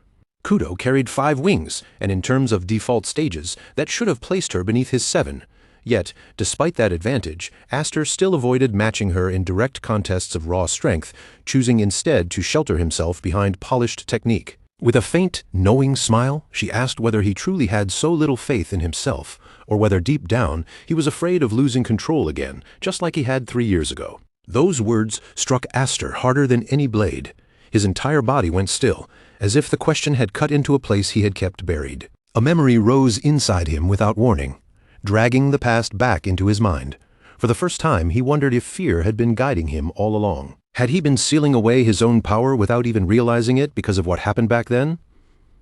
Kudo carried 5 wings, and in terms of default stages, that should have placed her beneath his 7. Yet, despite that advantage, Aster still avoided matching her in direct contests of raw strength, choosing instead to shelter himself behind polished technique. With a faint, knowing smile, she asked whether he truly had so little faith in himself, or whether deep down he was afraid of losing control again, just like he had 3 years ago. Those words struck Aster harder than any blade. His entire body went still, as if the question had cut into a place he had kept buried. A memory rose inside him without warning, dragging the past back into his mind. For the first time, he wondered if fear had been guiding him all along. Had he been sealing away his own power without even realizing it because of what happened back then?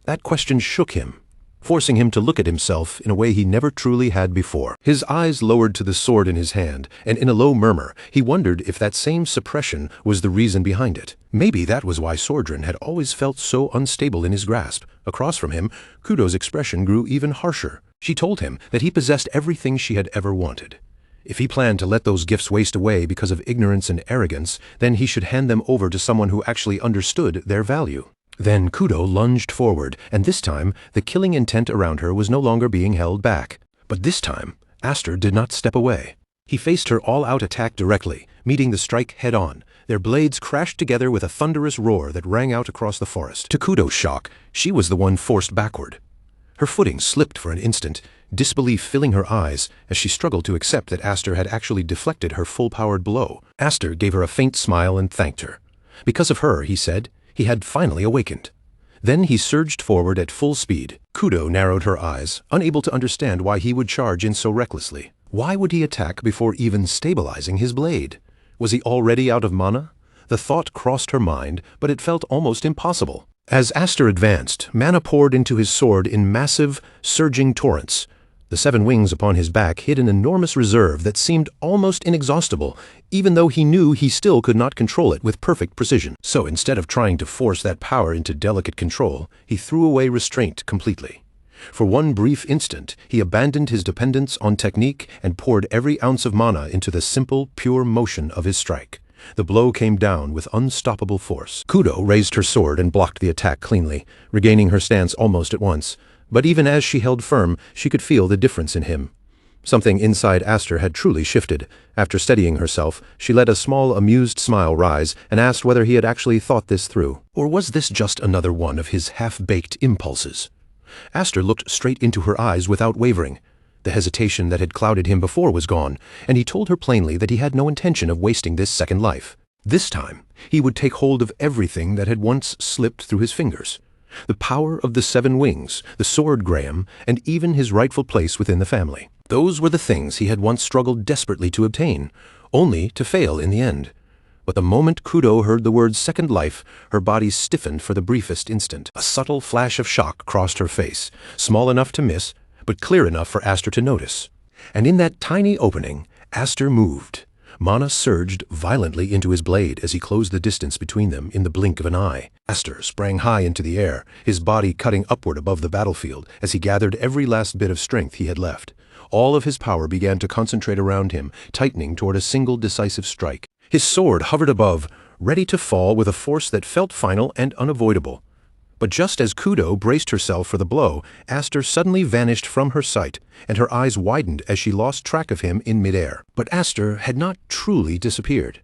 That question shook him, forcing him to look at himself in a way he never truly had before. His eyes lowered to the sword in his hand, and in a low murmur, he wondered if that same suppression was the reason behind it. Maybe that was why Sordran had always felt so unstable in his grasp. Across from him, Kudo's expression grew even harsher. She told him that he possessed everything she had ever wanted. If he planned to let those gifts waste away because of ignorance and arrogance, then he should hand them over to someone who actually understood their value. Then Kudo lunged forward, and this time the killing intent around her was no longer being held back. But this time, Aster did not step away. He faced her all-out attack directly, meeting the strike head-on. Their blades crashed together with a thunderous roar that rang out across the forest. To Kudo's shock, she was the one forced backward. Her footing slipped for an instant, disbelief filling her eyes as she struggled to accept that Aster had actually deflected her full-powered blow. Aster gave her a faint smile and thanked her. Because of her, he said, he had finally awakened. Then he surged forward at full speed. Kudo narrowed her eyes, unable to understand why he would charge in so recklessly. Why would he attack before even stabilizing his blade? Was he already out of mana? The thought crossed her mind, but it felt almost impossible. As Aster advanced, mana poured into his sword in massive, surging torrents. The 7 wings upon his back hid an enormous reserve that seemed almost inexhaustible, even though he knew he still could not control it with perfect precision. So instead of trying to force that power into delicate control, he threw away restraint completely. For one brief instant, he abandoned his dependence on technique and poured every ounce of mana into the simple, pure motion of his strike. The blow came down with unstoppable force. Kudo raised her sword and blocked the attack cleanly, regaining her stance almost at once. But even as she held firm, she could feel the difference in him. Something inside Aster had truly shifted. After steadying herself, she let a small, amused smile rise and asked whether he had actually thought this through. Or was this just another one of his half-baked impulses? Aster looked straight into her eyes without wavering. The hesitation that had clouded him before was gone, and he told her plainly that he had no intention of wasting this second life. This time, he would take hold of everything that had once slipped through his fingers. The power of the 7 wings, the sword Graham, and even his rightful place within the family. Those were the things he had once struggled desperately to obtain, only to fail in the end. But the moment Kudo heard the words second life, her body stiffened for the briefest instant. A subtle flash of shock crossed her face, small enough to miss, but clear enough for Aster to notice. And in that tiny opening, Aster moved. Mana surged violently into his blade as he closed the distance between them in the blink of an eye. Aster sprang high into the air, his body cutting upward above the battlefield as he gathered every last bit of strength he had left. All of his power began to concentrate around him, tightening toward a single decisive strike. His sword hovered above, ready to fall with a force that felt final and unavoidable. But just as Kudo braced herself for the blow, Aster suddenly vanished from her sight, and her eyes widened as she lost track of him in midair. But Aster had not truly disappeared.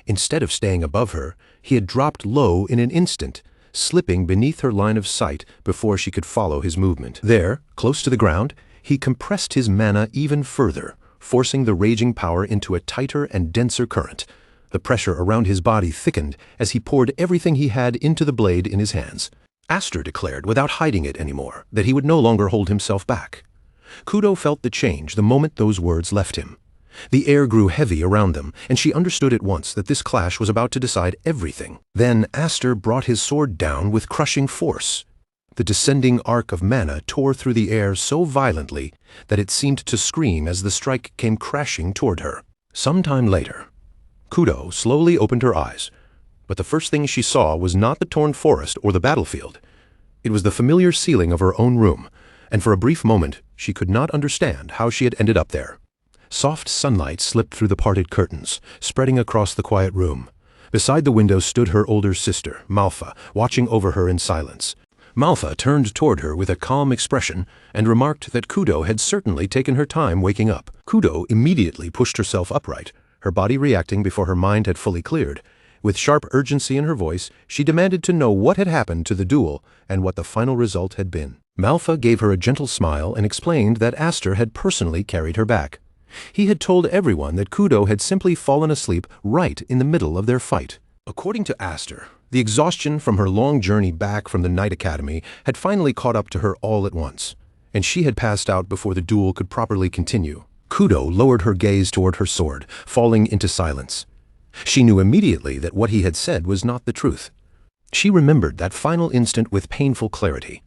Instead of staying above her, he had dropped low in an instant, slipping beneath her line of sight before she could follow his movement. There, close to the ground, he compressed his mana even further, forcing the raging power into a tighter and denser current. The pressure around his body thickened as he poured everything he had into the blade in his hands. Aster declared, without hiding it anymore, that he would no longer hold himself back. Kudo felt the change the moment those words left him. The air grew heavy around them, and she understood at once that this clash was about to decide everything. Then Aster brought his sword down with crushing force. The descending arc of mana tore through the air so violently that it seemed to scream as the strike came crashing toward her. Some time later, Kudo slowly opened her eyes. But the first thing she saw was not the torn forest or the battlefield. It was the familiar ceiling of her own room, and for a brief moment she could not understand how she had ended up there. Soft sunlight slipped through the parted curtains, spreading across the quiet room. Beside the window stood her older sister, Malfa, watching over her in silence. Malfa turned toward her with a calm expression and remarked that Kudo had certainly taken her time waking up. Kudo immediately pushed herself upright, her body reacting before her mind had fully cleared. With sharp urgency in her voice, she demanded to know what had happened to the duel and what the final result had been. Malfa gave her a gentle smile and explained that Aster had personally carried her back. He had told everyone that Kudo had simply fallen asleep right in the middle of their fight. According to Aster, the exhaustion from her long journey back from the Night Academy had finally caught up to her all at once, and she had passed out before the duel could properly continue. Kudo lowered her gaze toward her sword, falling into silence. She knew immediately that what he had said was not the truth. She remembered that final instant with painful clarity.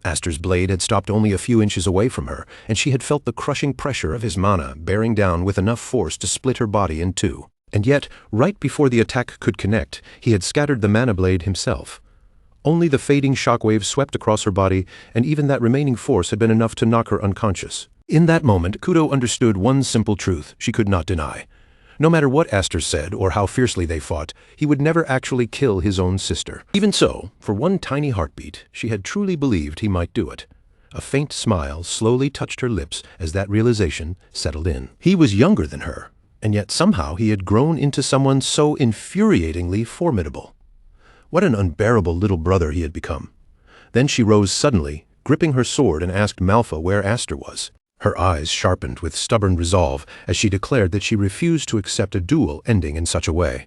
Aster's blade had stopped only a few inches away from her, and she had felt the crushing pressure of his mana bearing down with enough force to split her body in two. And yet, right before the attack could connect, he had scattered the mana blade himself. Only the fading shockwave swept across her body, and even that remaining force had been enough to knock her unconscious. In that moment, Kudo understood one simple truth she could not deny. No matter what Aster said or how fiercely they fought, he would never actually kill his own sister. Even so, for one tiny heartbeat, she had truly believed he might do it. A faint smile slowly touched her lips as that realization settled in. He was younger than her, and yet somehow he had grown into someone so infuriatingly formidable. What an unbearable little brother he had become. Then she rose suddenly, gripping her sword, and asked Malfa where Aster was. Her eyes sharpened with stubborn resolve as she declared that she refused to accept a duel ending in such a way.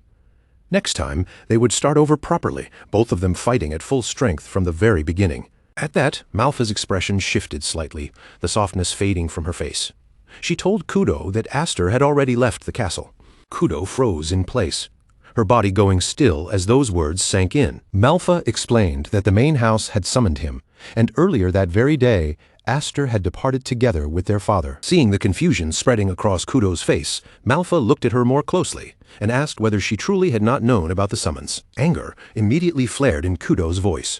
Next time, they would start over properly, both of them fighting at full strength from the very beginning. At that, Malfa's expression shifted slightly, the softness fading from her face. She told Kudo that Aster had already left the castle. Kudo froze in place, her body going still as those words sank in. Malfa explained that the main house had summoned him, and earlier that very day, Aster had departed together with their father. Seeing the confusion spreading across Kudo's face, Malfa looked at her more closely and asked whether she truly had not known about the summons. Anger immediately flared in Kudo's voice.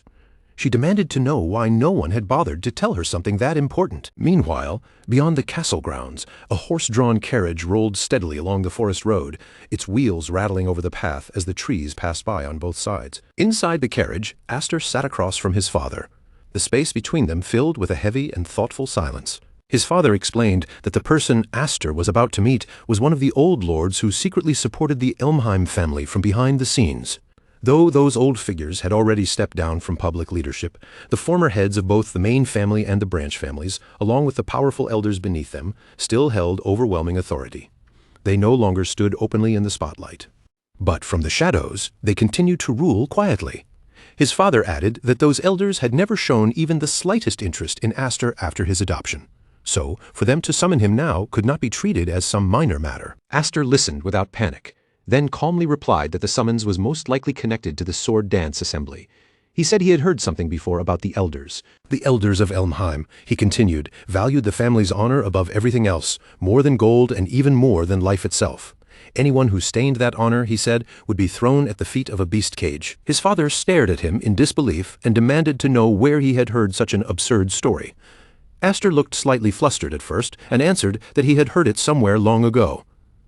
She demanded to know why no one had bothered to tell her something that important. Meanwhile, beyond the castle grounds, a horse-drawn carriage rolled steadily along the forest road, its wheels rattling over the path as the trees passed by on both sides. Inside the carriage, Aster sat across from his father, the space between them filled with a heavy and thoughtful silence. His father explained that the person Aster was about to meet was one of the old lords who secretly supported the Elmheim family from behind the scenes. Though those old figures had already stepped down from public leadership, the former heads of both the main family and the branch families, along with the powerful elders beneath them, still held overwhelming authority. They no longer stood openly in the spotlight. But from the shadows, they continued to rule quietly. His father added that those elders had never shown even the slightest interest in Aster after his adoption. So, for them to summon him now could not be treated as some minor matter. Aster listened without panic, then calmly replied that the summons was most likely connected to the sword dance assembly. He said he had heard something before about the elders. The elders of Elmheim, he continued, valued the family's honor above everything else, more than gold and even more than life itself. Anyone who stained that honor, he said, would be thrown at the feet of a beast cage. His father stared at him in disbelief and demanded to know where he had heard such an absurd story. Aster looked slightly flustered at first and answered that he had heard it somewhere long ago.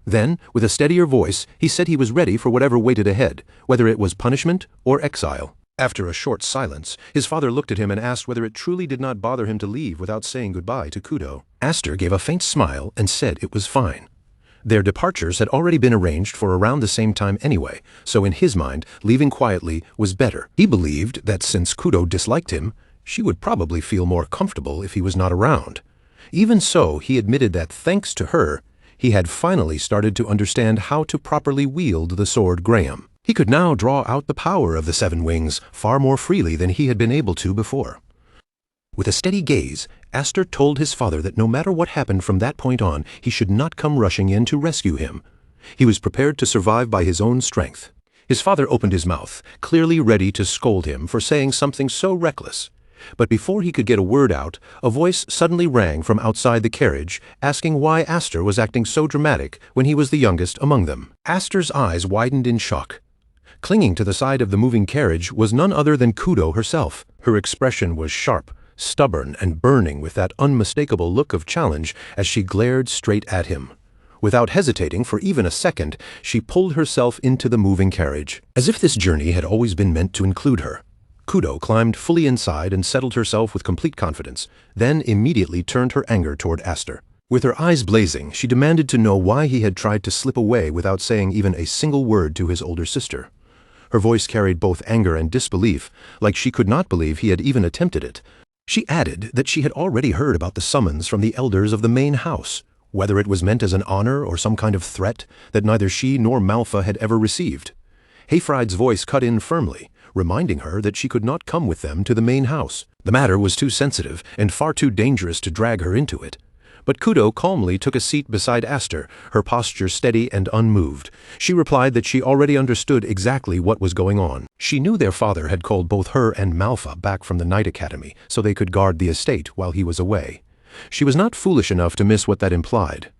Then, with a steadier voice, he said he was ready for whatever waited ahead, whether it was punishment or exile. After a short silence, his father looked at him and asked whether it truly did not bother him to leave without saying goodbye to Kudo. Aster gave a faint smile and said it was fine. Their departures had already been arranged for around the same time anyway, so in his mind, leaving quietly was better. He believed that since Kudo disliked him, she would probably feel more comfortable if he was not around. Even so, he admitted that thanks to her, he had finally started to understand how to properly wield the sword Graham. He could now draw out the power of the Seven Wings far more freely than he had been able to before. With a steady gaze, Aster told his father that no matter what happened from that point on, he should not come rushing in to rescue him. He was prepared to survive by his own strength. His father opened his mouth, clearly ready to scold him for saying something so reckless. But before he could get a word out, a voice suddenly rang from outside the carriage, asking why Aster was acting so dramatic when he was the youngest among them. Aster's eyes widened in shock. Clinging to the side of the moving carriage was none other than Kudo herself. Her expression was sharp, stubborn, and burning with that unmistakable look of challenge as she glared straight at him. Without hesitating for even a second, she pulled herself into the moving carriage. As if this journey had always been meant to include her. Kudo climbed fully inside and settled herself with complete confidence, then immediately turned her anger toward Aster. With her eyes blazing, she demanded to know why he had tried to slip away without saying even a single word to his older sister. Her voice carried both anger and disbelief, like she could not believe he had even attempted it. She added that she had already heard about the summons from the elders of the main house, whether it was meant as an honor or some kind of threat that neither she nor Malfa had ever received. Hayfried's voice cut in firmly, reminding her that she could not come with them to the main house. The matter was too sensitive and far too dangerous to drag her into it. But Kudo calmly took a seat beside Aster, her posture steady and unmoved. She replied that she already understood exactly what was going on. She knew their father had called both her and Malfa back from the Night Academy so they could guard the estate while he was away. She was not foolish enough to miss what that implied.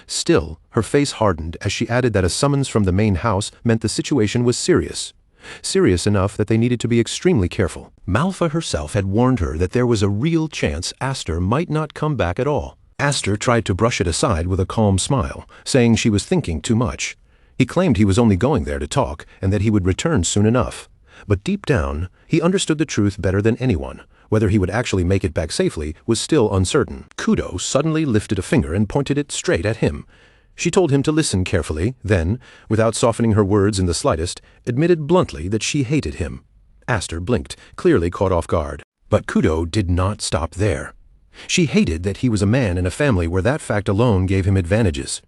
Still, her face hardened as she added that a summons from the main house meant the situation was serious. Serious enough that they needed to be extremely careful. Malfa herself had warned her that there was a real chance Aster might not come back at all. Aster tried to brush it aside with a calm smile, saying she was thinking too much. He claimed he was only going there to talk and that he would return soon enough. But deep down, he understood the truth better than anyone. Whether he would actually make it back safely was still uncertain. Kudo suddenly lifted a finger and pointed it straight at him. She told him to listen carefully, then, without softening her words in the slightest, admitted bluntly that she hated him. Aster blinked, clearly caught off guard. But Kudo did not stop there. She hated that he was a man in a family where that fact alone gave him advantages.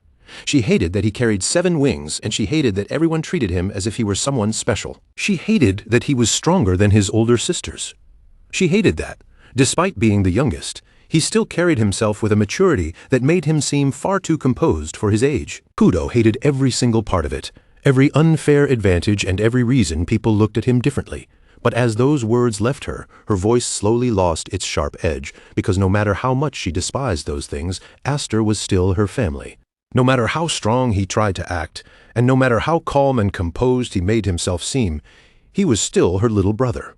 She hated that he carried 7 wings, and she hated that everyone treated him as if he were someone special. She hated that he was stronger than his older sisters. She hated that, despite being the youngest, he still carried himself with a maturity that made him seem far too composed for his age. Kudo hated every single part of it, every unfair advantage and every reason people looked at him differently. But as those words left her, her voice slowly lost its sharp edge, because no matter how much she despised those things, Aster was still her family. No matter how strong he tried to act, and no matter how calm and composed he made himself seem, he was still her little brother.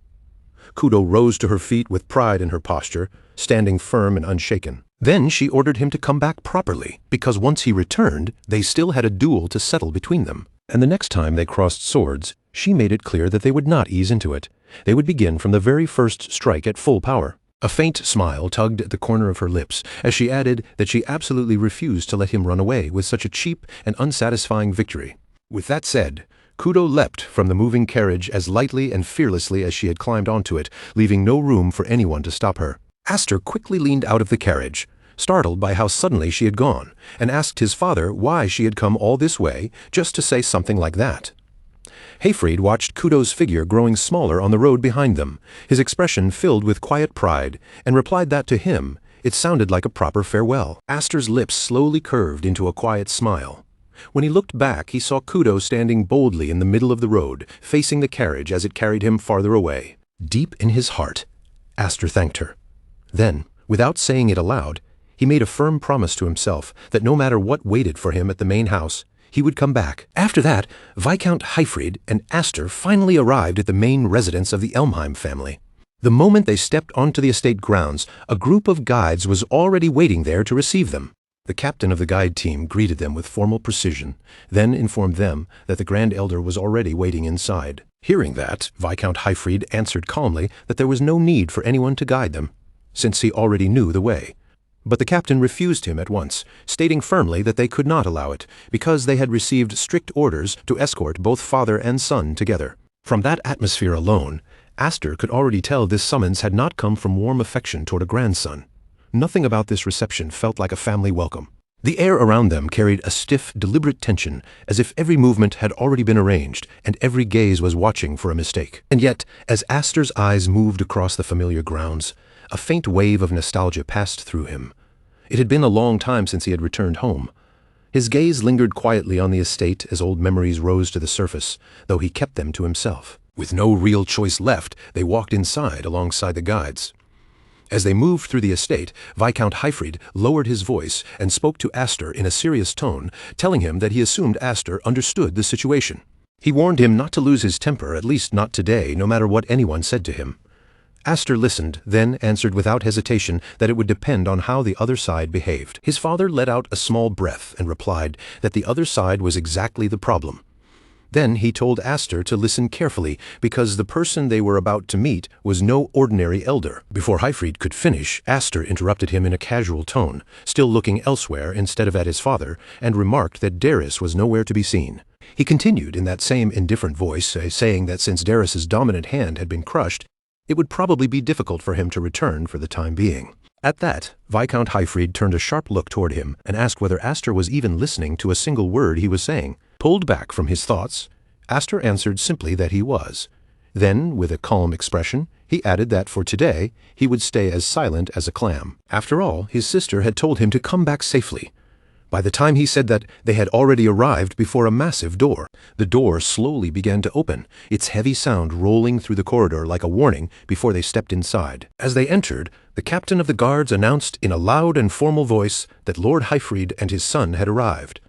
Kudo rose to her feet with pride in her posture, standing firm and unshaken. Then she ordered him to come back properly, because once he returned, they still had a duel to settle between them. And the next time they crossed swords, she made it clear that they would not ease into it. They would begin from the very first strike at full power. A faint smile tugged at the corner of her lips as she added that she absolutely refused to let him run away with such a cheap and unsatisfying victory. With that said, Kudo leapt from the moving carriage as lightly and fearlessly as she had climbed onto it, leaving no room for anyone to stop her. Aster quickly leaned out of the carriage, startled by how suddenly she had gone, and asked his father why she had come all this way just to say something like that. Hayfried watched Kudo's figure growing smaller on the road behind them, his expression filled with quiet pride, and replied that to him it sounded like a proper farewell. Aster's lips slowly curved into a quiet smile. When he looked back, he saw Kudo standing boldly in the middle of the road, facing the carriage as it carried him farther away. Deep in his heart, Aster thanked her. Then, without saying it aloud, he made a firm promise to himself that no matter what waited for him at the main house, he would come back. After that, Viscount Hayfried and Aster finally arrived at the main residence of the Elmheim family. The moment they stepped onto the estate grounds, a group of guides was already waiting there to receive them. The captain of the guide team greeted them with formal precision, then informed them that the Grand Elder was already waiting inside. Hearing that, Viscount Hayfried answered calmly that there was no need for anyone to guide them, since he already knew the way. But the captain refused him at once, stating firmly that they could not allow it, because they had received strict orders to escort both father and son together. From that atmosphere alone, Aster could already tell this summons had not come from warm affection toward a grandson. Nothing about this reception felt like a family welcome. The air around them carried a stiff, deliberate tension, as if every movement had already been arranged, and every gaze was watching for a mistake. And yet, as Aster's eyes moved across the familiar grounds, a faint wave of nostalgia passed through him. It had been a long time since he had returned home. His gaze lingered quietly on the estate as old memories rose to the surface, though he kept them to himself. With no real choice left, they walked inside alongside the guides. As they moved through the estate, Viscount Hayfried lowered his voice and spoke to Aster in a serious tone, telling him that he assumed Aster understood the situation. He warned him not to lose his temper, at least not today, no matter what anyone said to him. Aster listened, then answered without hesitation that it would depend on how the other side behaved. His father let out a small breath and replied that the other side was exactly the problem. Then he told Aster to listen carefully, because the person they were about to meet was no ordinary elder. Before Hayfried could finish, Aster interrupted him in a casual tone, still looking elsewhere instead of at his father, and remarked that Darius was nowhere to be seen. He continued in that same indifferent voice, saying that since Darius's dominant hand had been crushed, it would probably be difficult for him to return for the time being. At that, Viscount Hayfried turned a sharp look toward him and asked whether Aster was even listening to a single word he was saying. Pulled back from his thoughts, Aster answered simply that he was. Then, with a calm expression, he added that for today he would stay as silent as a clam. After all, his sister had told him to come back safely. By the time he said that, they had already arrived before a massive door. The door slowly began to open, its heavy sound rolling through the corridor like a warning before they stepped inside. As they entered, the captain of the guards announced in a loud and formal voice that Lord Hayfried and his son had arrived.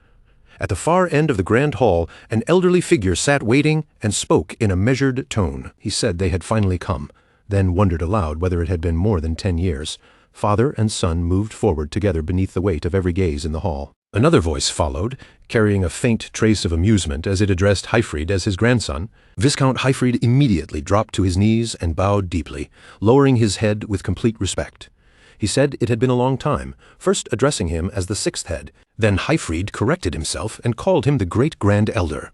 At the far end of the grand hall, an elderly figure sat waiting and spoke in a measured tone. He said they had finally come, then wondered aloud whether it had been more than 10 years. Father and son moved forward together beneath the weight of every gaze in the hall. Another voice followed, carrying a faint trace of amusement as it addressed Hayfried as his grandson. Viscount Hayfried immediately dropped to his knees and bowed deeply, lowering his head with complete respect. He said it had been a long time, first addressing him as the sixth head. Then Hayfried corrected himself and called him the Great Grand Elder.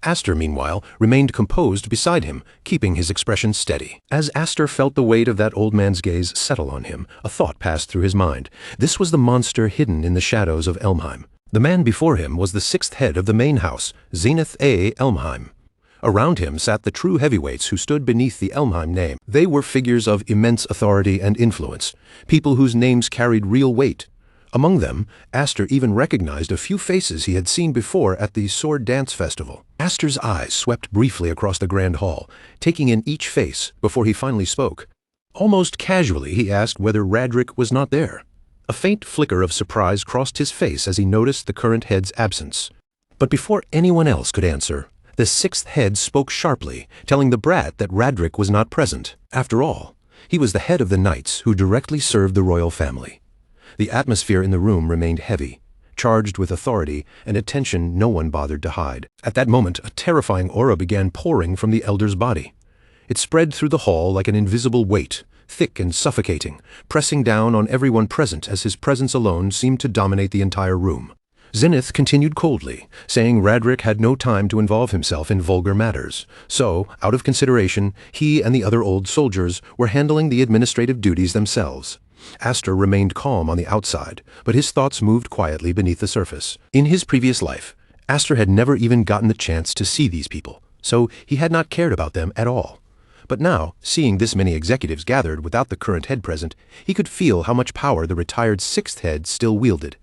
Aster, meanwhile, remained composed beside him, keeping his expression steady. As Aster felt the weight of that old man's gaze settle on him, a thought passed through his mind. This was the monster hidden in the shadows of Elmheim. The man before him was the sixth head of the main house, Zenith A. Elmheim. Around him sat the true heavyweights who stood beneath the Elmheim name. They were figures of immense authority and influence, people whose names carried real weight. Among them, Aster even recognized a few faces he had seen before at the Sword Dance Festival. Aster's eyes swept briefly across the grand hall, taking in each face before he finally spoke. Almost casually, he asked whether Radric was not there. A faint flicker of surprise crossed his face as he noticed the current head's absence. But before anyone else could answer, The sixth head spoke sharply, telling the brat that Radric was not present. After all, he was the head of the knights who directly served the royal family. The atmosphere in the room remained heavy, charged with authority and a tension no one bothered to hide. At that moment, a terrifying aura began pouring from the elder's body. It spread through the hall like an invisible weight, thick and suffocating, pressing down on everyone present as his presence alone seemed to dominate the entire room. Zenith continued coldly, saying Radric had no time to involve himself in vulgar matters, so, out of consideration, he and the other old soldiers were handling the administrative duties themselves. Aster remained calm on the outside, but his thoughts moved quietly beneath the surface. In his previous life, Aster had never even gotten the chance to see these people, so he had not cared about them at all. But now, seeing this many executives gathered without the current head present, he could feel how much power the retired sixth head still wielded.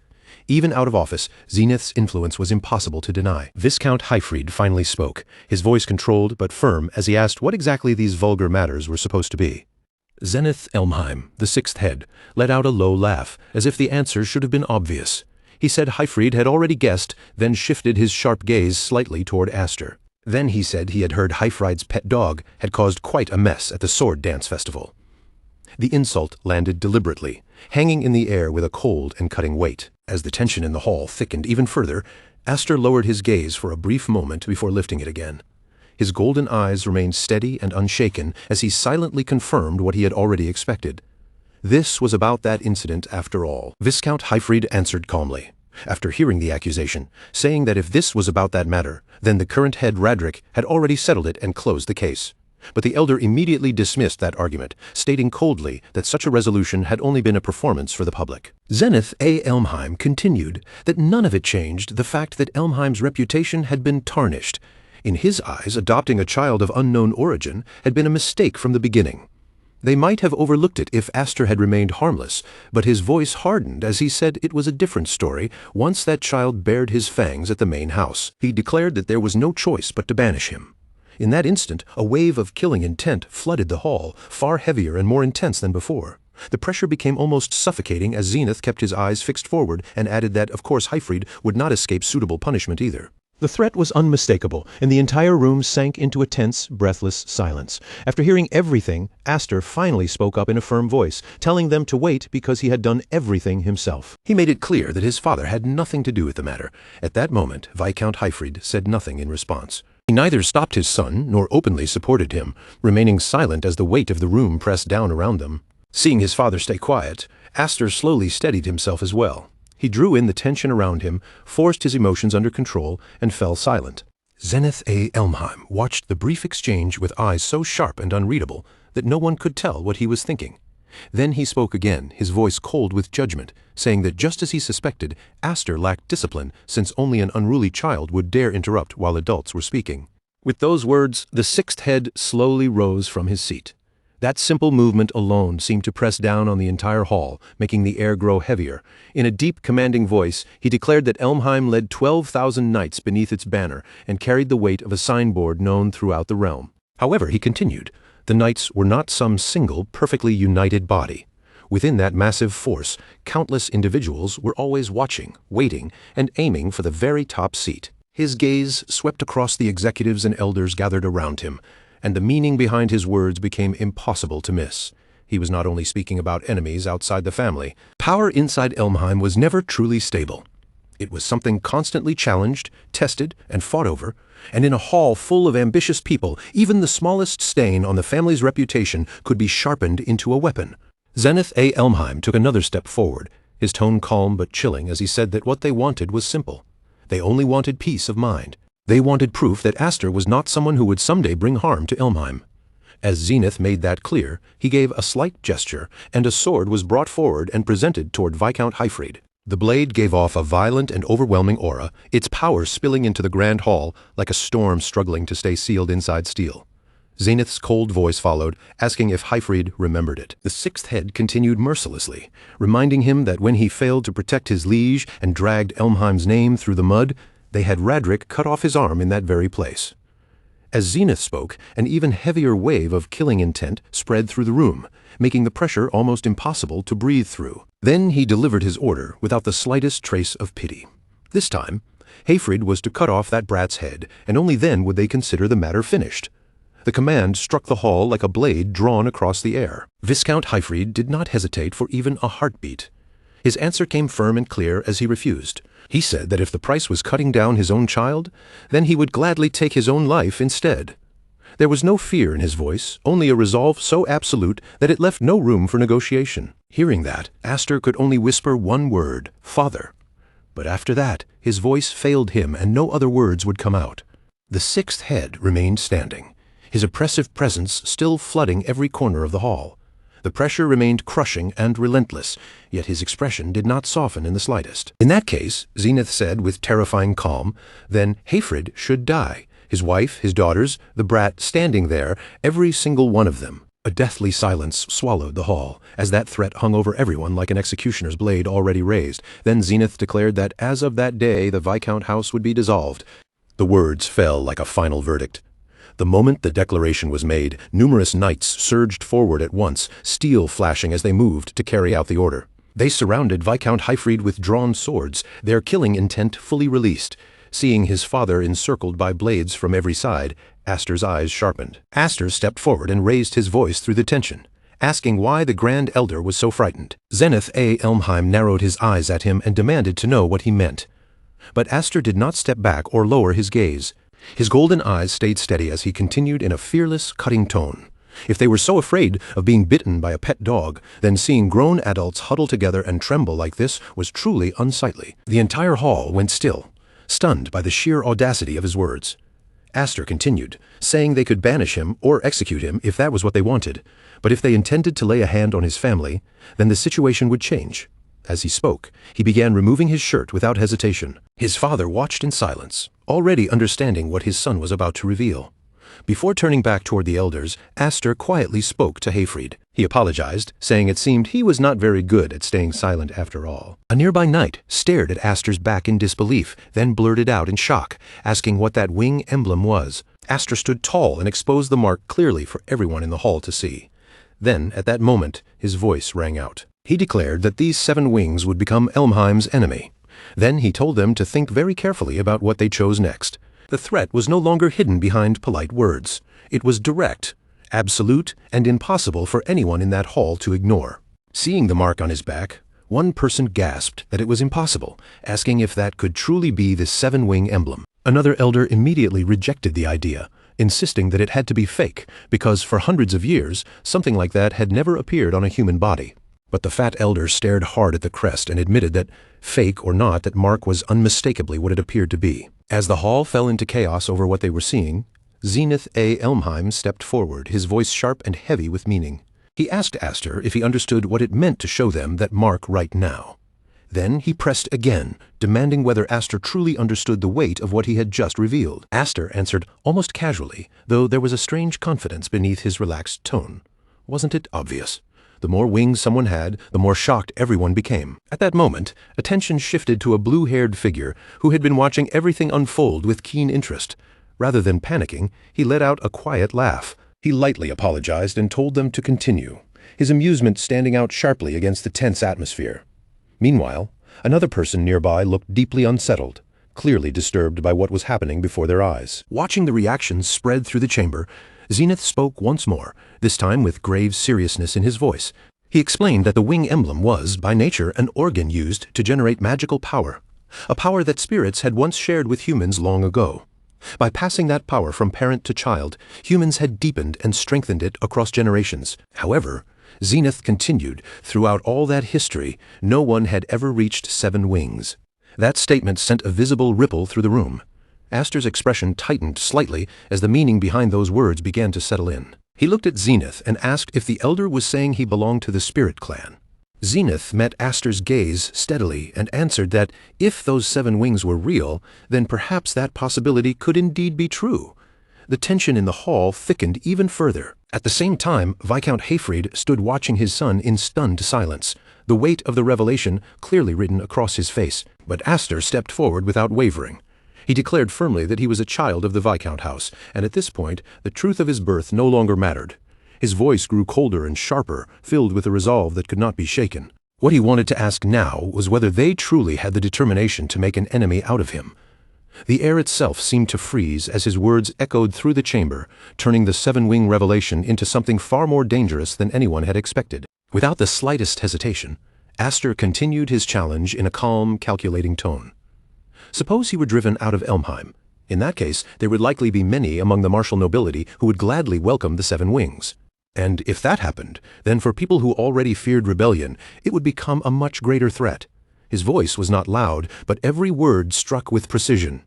Even out of office, Zenith's influence was impossible to deny. Viscount Hyfried finally spoke, his voice controlled but firm as he asked what exactly these vulgar matters were supposed to be. Zenith Elmheim, the sixth head, let out a low laugh, as if the answer should have been obvious. He said Hyfried had already guessed, then shifted his sharp gaze slightly toward Aster. Then he said he had heard Hyfried's pet dog had caused quite a mess at the sword dance festival. The insult landed deliberately, hanging in the air with a cold and cutting weight. As the tension in the hall thickened even further, Aster lowered his gaze for a brief moment before lifting it again. His golden eyes remained steady and unshaken as he silently confirmed what he had already expected. This was about that incident after all. Viscount Hyfried answered calmly, after hearing the accusation, saying that if this was about that matter, then the current head Radric had already settled it and closed the case. But the elder immediately dismissed that argument, stating coldly that such a resolution had only been a performance for the public. Zenith A. Elmheim continued that none of it changed the fact that Elmheim's reputation had been tarnished. In his eyes, adopting a child of unknown origin had been a mistake from the beginning. They might have overlooked it if Aster had remained harmless, but his voice hardened as he said it was a different story once that child bared his fangs at the main house. He declared that there was no choice but to banish him. In that instant, a wave of killing intent flooded the hall, far heavier and more intense than before. The pressure became almost suffocating as Zenith kept his eyes fixed forward and added that, of course, Hyfried would not escape suitable punishment either. The threat was unmistakable, and the entire room sank into a tense, breathless silence. After hearing everything, Aster finally spoke up in a firm voice, telling them to wait because he had done everything himself. He made it clear that his father had nothing to do with the matter. At that moment, Viscount Hyfried said nothing in response. He neither stopped his son nor openly supported him, remaining silent as the weight of the room pressed down around them. Seeing his father stay quiet, Aster slowly steadied himself as well. He drew in the tension around him, forced his emotions under control, and fell silent. Zenith A. Elmheim watched the brief exchange with eyes so sharp and unreadable that no one could tell what he was thinking. Then he spoke again, his voice cold with judgment, saying that just as he suspected, Aster lacked discipline since only an unruly child would dare interrupt while adults were speaking. With those words, the sixth head slowly rose from his seat. That simple movement alone seemed to press down on the entire hall, making the air grow heavier. In a deep, commanding voice, he declared that Elmheim led 12,000 knights beneath its banner and carried the weight of a signboard known throughout the realm. However, he continued, the knights were not some single, perfectly united body. Within that massive force, countless individuals were always watching, waiting, and aiming for the very top seat. His gaze swept across the executives and elders gathered around him, and the meaning behind his words became impossible to miss. He was not only speaking about enemies outside the family. Power inside Elmheim was never truly stable. It was something constantly challenged, tested, and fought over, and in a hall full of ambitious people, even the smallest stain on the family's reputation could be sharpened into a weapon. Zenith A. Elmheim took another step forward, his tone calm but chilling as he said that what they wanted was simple. They only wanted peace of mind. They wanted proof that Aster was not someone who would someday bring harm to Elmheim. As Zenith made that clear, he gave a slight gesture, and a sword was brought forward and presented toward Viscount Hyfried. The blade gave off a violent and overwhelming aura, its power spilling into the grand hall like a storm struggling to stay sealed inside steel. Zenith's cold voice followed, asking if Hyfried remembered it. The sixth head continued mercilessly, reminding him that when he failed to protect his liege and dragged Elmheim's name through the mud, they had Radric cut off his arm in that very place. As Zenith spoke, an even heavier wave of killing intent spread through the room, making the pressure almost impossible to breathe through. Then he delivered his order without the slightest trace of pity. This time, Hayfrid was to cut off that brat's head, and only then would they consider the matter finished. The command struck the hall like a blade drawn across the air. Viscount Hayfrid did not hesitate for even a heartbeat. His answer came firm and clear as he refused. He said that if the price was cutting down his own child, then he would gladly take his own life instead. There was no fear in his voice, only a resolve so absolute that it left no room for negotiation. Hearing that, Aster could only whisper one word, "Father." But after that, his voice failed him and no other words would come out. The sixth head remained standing, his oppressive presence still flooding every corner of the hall. The pressure remained crushing and relentless, yet his expression did not soften in the slightest. In that case, Zenith said with terrifying calm, then Hayfrid should die. His wife, his daughters, the brat standing there, every single one of them. A deathly silence swallowed the hall, as that threat hung over everyone like an executioner's blade already raised. Then Zenith declared that as of that day the Viscount house would be dissolved. The words fell like a final verdict. The moment the declaration was made, numerous knights surged forward at once, steel flashing as they moved to carry out the order. They surrounded Viscount Hayfrid with drawn swords, their killing intent fully released. Seeing his father encircled by blades from every side, Aster's eyes sharpened. Aster stepped forward and raised his voice through the tension, asking why the Grand Elder was so frightened. Zenith A. Elmheim narrowed his eyes at him and demanded to know what he meant. But Aster did not step back or lower his gaze. His golden eyes stayed steady as he continued in a fearless, cutting tone. If they were so afraid of being bitten by a pet dog, then seeing grown adults huddle together and tremble like this was truly unsightly. The entire hall went still, stunned by the sheer audacity of his words. Aster continued, saying they could banish him or execute him if that was what they wanted, but if they intended to lay a hand on his family, then the situation would change. As he spoke, he began removing his shirt without hesitation. His father watched in silence, already understanding what his son was about to reveal. Before turning back toward the elders, Aster quietly spoke to Hayfrid. He apologized, saying it seemed he was not very good at staying silent after all. A nearby knight stared at Aster's back in disbelief, then blurted out in shock, asking what that wing emblem was. Aster stood tall and exposed the mark clearly for everyone in the hall to see. Then, at that moment, his voice rang out. He declared that these 7 wings would become Elmheim's enemy. Then he told them to think very carefully about what they chose next. The threat was no longer hidden behind polite words. It was direct, absolute, and impossible for anyone in that hall to ignore. Seeing the mark on his back, one person gasped that it was impossible, asking if that could truly be the 7-wing emblem. Another elder immediately rejected the idea, insisting that it had to be fake, because for hundreds of years, something like that had never appeared on a human body. But the fat elder stared hard at the crest and admitted that, fake or not, that mark was unmistakably what it appeared to be. As the hall fell into chaos over what they were seeing, Zenith A. Elmheim stepped forward, his voice sharp and heavy with meaning. He asked Aster if he understood what it meant to show them that mark right now. Then he pressed again, demanding whether Aster truly understood the weight of what he had just revealed. Aster answered almost casually, though there was a strange confidence beneath his relaxed tone. Wasn't it obvious? The more wings someone had, the more shocked everyone became. At that moment, attention shifted to a blue-haired figure who had been watching everything unfold with keen interest. Rather than panicking, he let out a quiet laugh. He lightly apologized and told them to continue, his amusement standing out sharply against the tense atmosphere. Meanwhile, another person nearby looked deeply unsettled, clearly disturbed by what was happening before their eyes. Watching the reactions spread through the chamber, Zenith spoke once more, this time with grave seriousness in his voice. He explained that the wing emblem was, by nature, an organ used to generate magical power, a power that spirits had once shared with humans long ago. By passing that power from parent to child, humans had deepened and strengthened it across generations. However, Zenith continued, throughout all that history, no one had ever reached 7 wings. That statement sent a visible ripple through the room. Aster's expression tightened slightly as the meaning behind those words began to settle in. He looked at Zenith and asked if the elder was saying he belonged to the Spirit Clan. Zenith met Aster's gaze steadily and answered that if those 7 wings were real, then perhaps that possibility could indeed be true. The tension in the hall thickened even further. At the same time, Viscount Hayfrid stood watching his son in stunned silence, the weight of the revelation clearly written across his face. But Aster stepped forward without wavering. He declared firmly that he was a child of the Viscount house, and at this point, the truth of his birth no longer mattered. His voice grew colder and sharper, filled with a resolve that could not be shaken. What he wanted to ask now was whether they truly had the determination to make an enemy out of him. The air itself seemed to freeze as his words echoed through the chamber, turning the seven-wing revelation into something far more dangerous than anyone had expected. Without the slightest hesitation, Aster continued his challenge in a calm, calculating tone. Suppose he were driven out of Elmheim. In that case, there would likely be many among the martial nobility who would gladly welcome the Seven Wings. And if that happened, then for people who already feared rebellion, it would become a much greater threat. His voice was not loud, but every word struck with precision.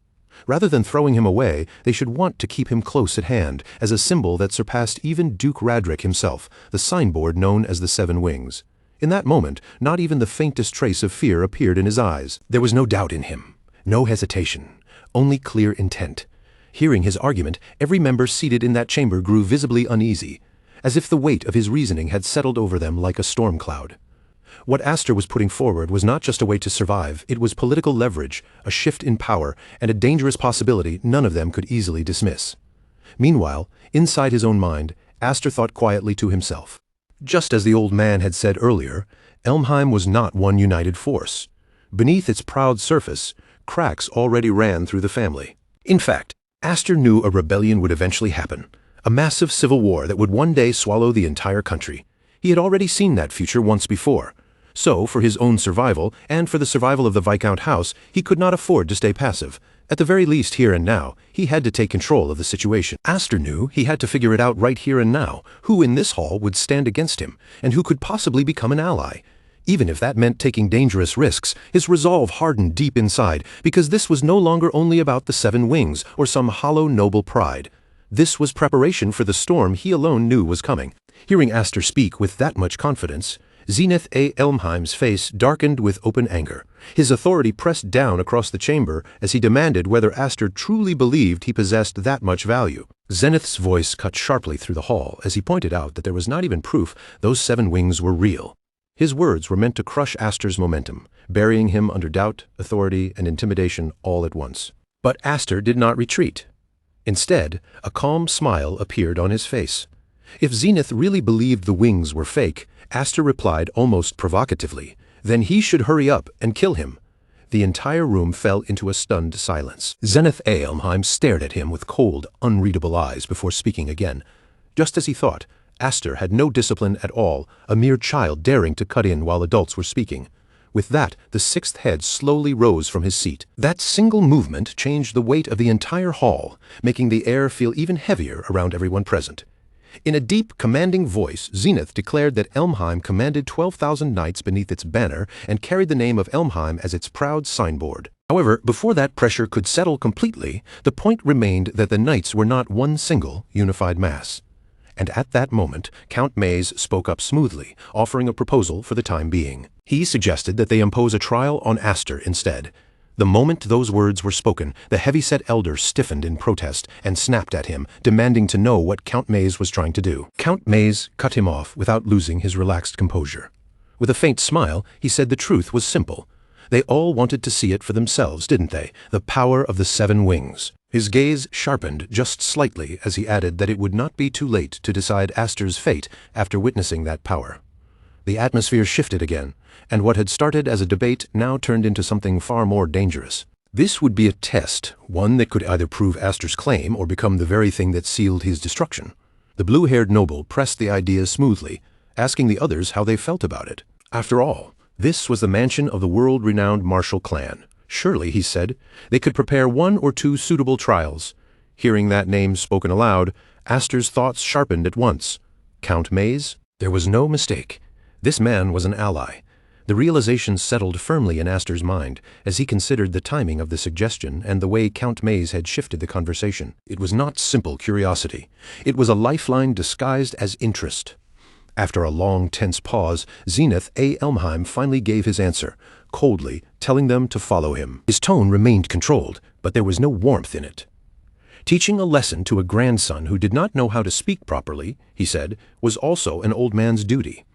Rather than throwing him away, they should want to keep him close at hand, as a symbol that surpassed even Duke Radric himself, the signboard known as the Seven Wings. In that moment, not even the faintest trace of fear appeared in his eyes. There was no doubt in him, no hesitation, only clear intent. Hearing his argument, every member seated in that chamber grew visibly uneasy, as if the weight of his reasoning had settled over them like a storm cloud. What Aster was putting forward was not just a way to survive, it was political leverage, a shift in power, and a dangerous possibility none of them could easily dismiss. Meanwhile, inside his own mind, Aster thought quietly to himself. Just as the old man had said earlier, Elmheim was not one united force. Beneath its proud surface, cracks already ran through the family. In fact, Aster knew a rebellion would eventually happen, a massive civil war that would one day swallow the entire country. He had already seen that future once before. So, for his own survival, and for the survival of the Viscount house, he could not afford to stay passive. At the very least, here and now, he had to take control of the situation. Aster knew he had to figure it out right here and now, who in this hall would stand against him, and who could possibly become an ally. Even if that meant taking dangerous risks, his resolve hardened deep inside, because this was no longer only about the Seven Wings, or some hollow noble pride. This was preparation for the storm he alone knew was coming. Hearing Aster speak with that much confidence, Zenith A. Elmheim's face darkened with open anger. His authority pressed down across the chamber as he demanded whether Aster truly believed he possessed that much value. Zenith's voice cut sharply through the hall as he pointed out that there was not even proof those Seven Wings were real. His words were meant to crush Aster's momentum, burying him under doubt, authority, and intimidation all at once. But Aster did not retreat. Instead, a calm smile appeared on his face. If Zenith really believed the wings were fake, Aster replied almost provocatively, then he should hurry up and kill him. The entire room fell into a stunned silence. Zenith A. Elmheim stared at him with cold, unreadable eyes before speaking again. Just as he thought, Aster had no discipline at all, a mere child daring to cut in while adults were speaking. With that, the sixth head slowly rose from his seat. That single movement changed the weight of the entire hall, making the air feel even heavier around everyone present. In a deep, commanding voice, Zenith declared that Elmheim commanded 12,000 knights beneath its banner and carried the name of Elmheim as its proud signboard. However, before that pressure could settle completely, the point remained that the knights were not one single, unified mass. And at that moment, Count Mays spoke up smoothly, offering a proposal for the time being. He suggested that they impose a trial on Aster instead. The moment those words were spoken, the heavy-set elder stiffened in protest and snapped at him, demanding to know what Count Mays was trying to do. Count Mays cut him off without losing his relaxed composure. With a faint smile, he said the truth was simple. They all wanted to see it for themselves, didn't they? The power of the Seven Wings. His gaze sharpened just slightly as he added that it would not be too late to decide Aster's fate after witnessing that power. The atmosphere shifted again, and what had started as a debate now turned into something far more dangerous. This would be a test, one that could either prove Aster's claim or become the very thing that sealed his destruction. The blue-haired noble pressed the idea smoothly, asking the others how they felt about it. After all, this was the mansion of the world-renowned martial clan. Surely, he said, they could prepare one or two suitable trials. Hearing that name spoken aloud, Aster's thoughts sharpened at once. Count Mays? There was no mistake. This man was an ally. The realization settled firmly in Aster's mind as he considered the timing of the suggestion and the way Count Mays had shifted the conversation. It was not simple curiosity. It was a lifeline disguised as interest. After a long, tense pause, Zenith A. Elmheim finally gave his answer, coldly, telling them to follow him. His tone remained controlled, but there was no warmth in it. Teaching a lesson to a grandson who did not know how to speak properly, he said, was also an old man's duty.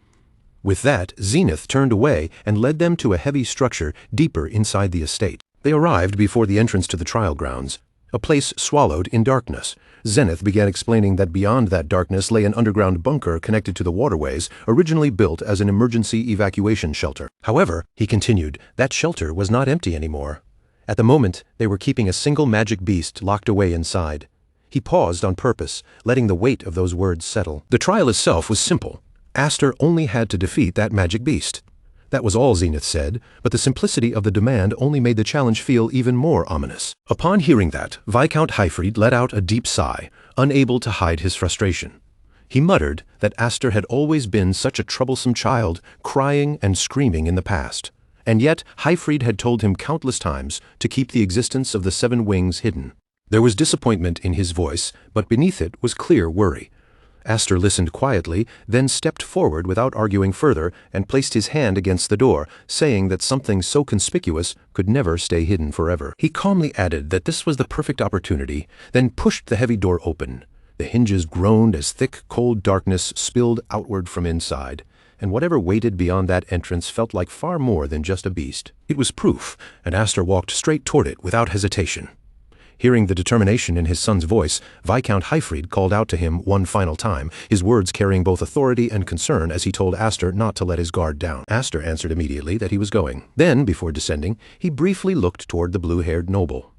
With that, Zenith turned away and led them to a heavy structure deeper inside the estate. They arrived before the entrance to the trial grounds, a place swallowed in darkness. Zenith began explaining that beyond that darkness lay an underground bunker connected to the waterways, originally built as an emergency evacuation shelter. However, he continued, that shelter was not empty anymore. At the moment, they were keeping a single magic beast locked away inside. He paused on purpose, letting the weight of those words settle. The trial itself was simple. Aster only had to defeat that magic beast. That was all Zenith said, but the simplicity of the demand only made the challenge feel even more ominous. Upon hearing that, Viscount Hyfried let out a deep sigh, unable to hide his frustration. He muttered that Aster had always been such a troublesome child, crying and screaming in the past. And yet, Hyfried had told him countless times to keep the existence of the 7 wings hidden. There was disappointment in his voice, but beneath it was clear worry. Aster listened quietly, then stepped forward without arguing further and placed his hand against the door, saying that something so conspicuous could never stay hidden forever. He calmly added that this was the perfect opportunity, then pushed the heavy door open. The hinges groaned as thick, cold darkness spilled outward from inside, and whatever waited beyond that entrance felt like far more than just a beast. It was proof, and Aster walked straight toward it without hesitation. Hearing the determination in his son's voice, Viscount Hyfried called out to him one final time, his words carrying both authority and concern as he told Aster not to let his guard down. Aster answered immediately that he was going. Then, before descending, he briefly looked toward the blue-haired noble.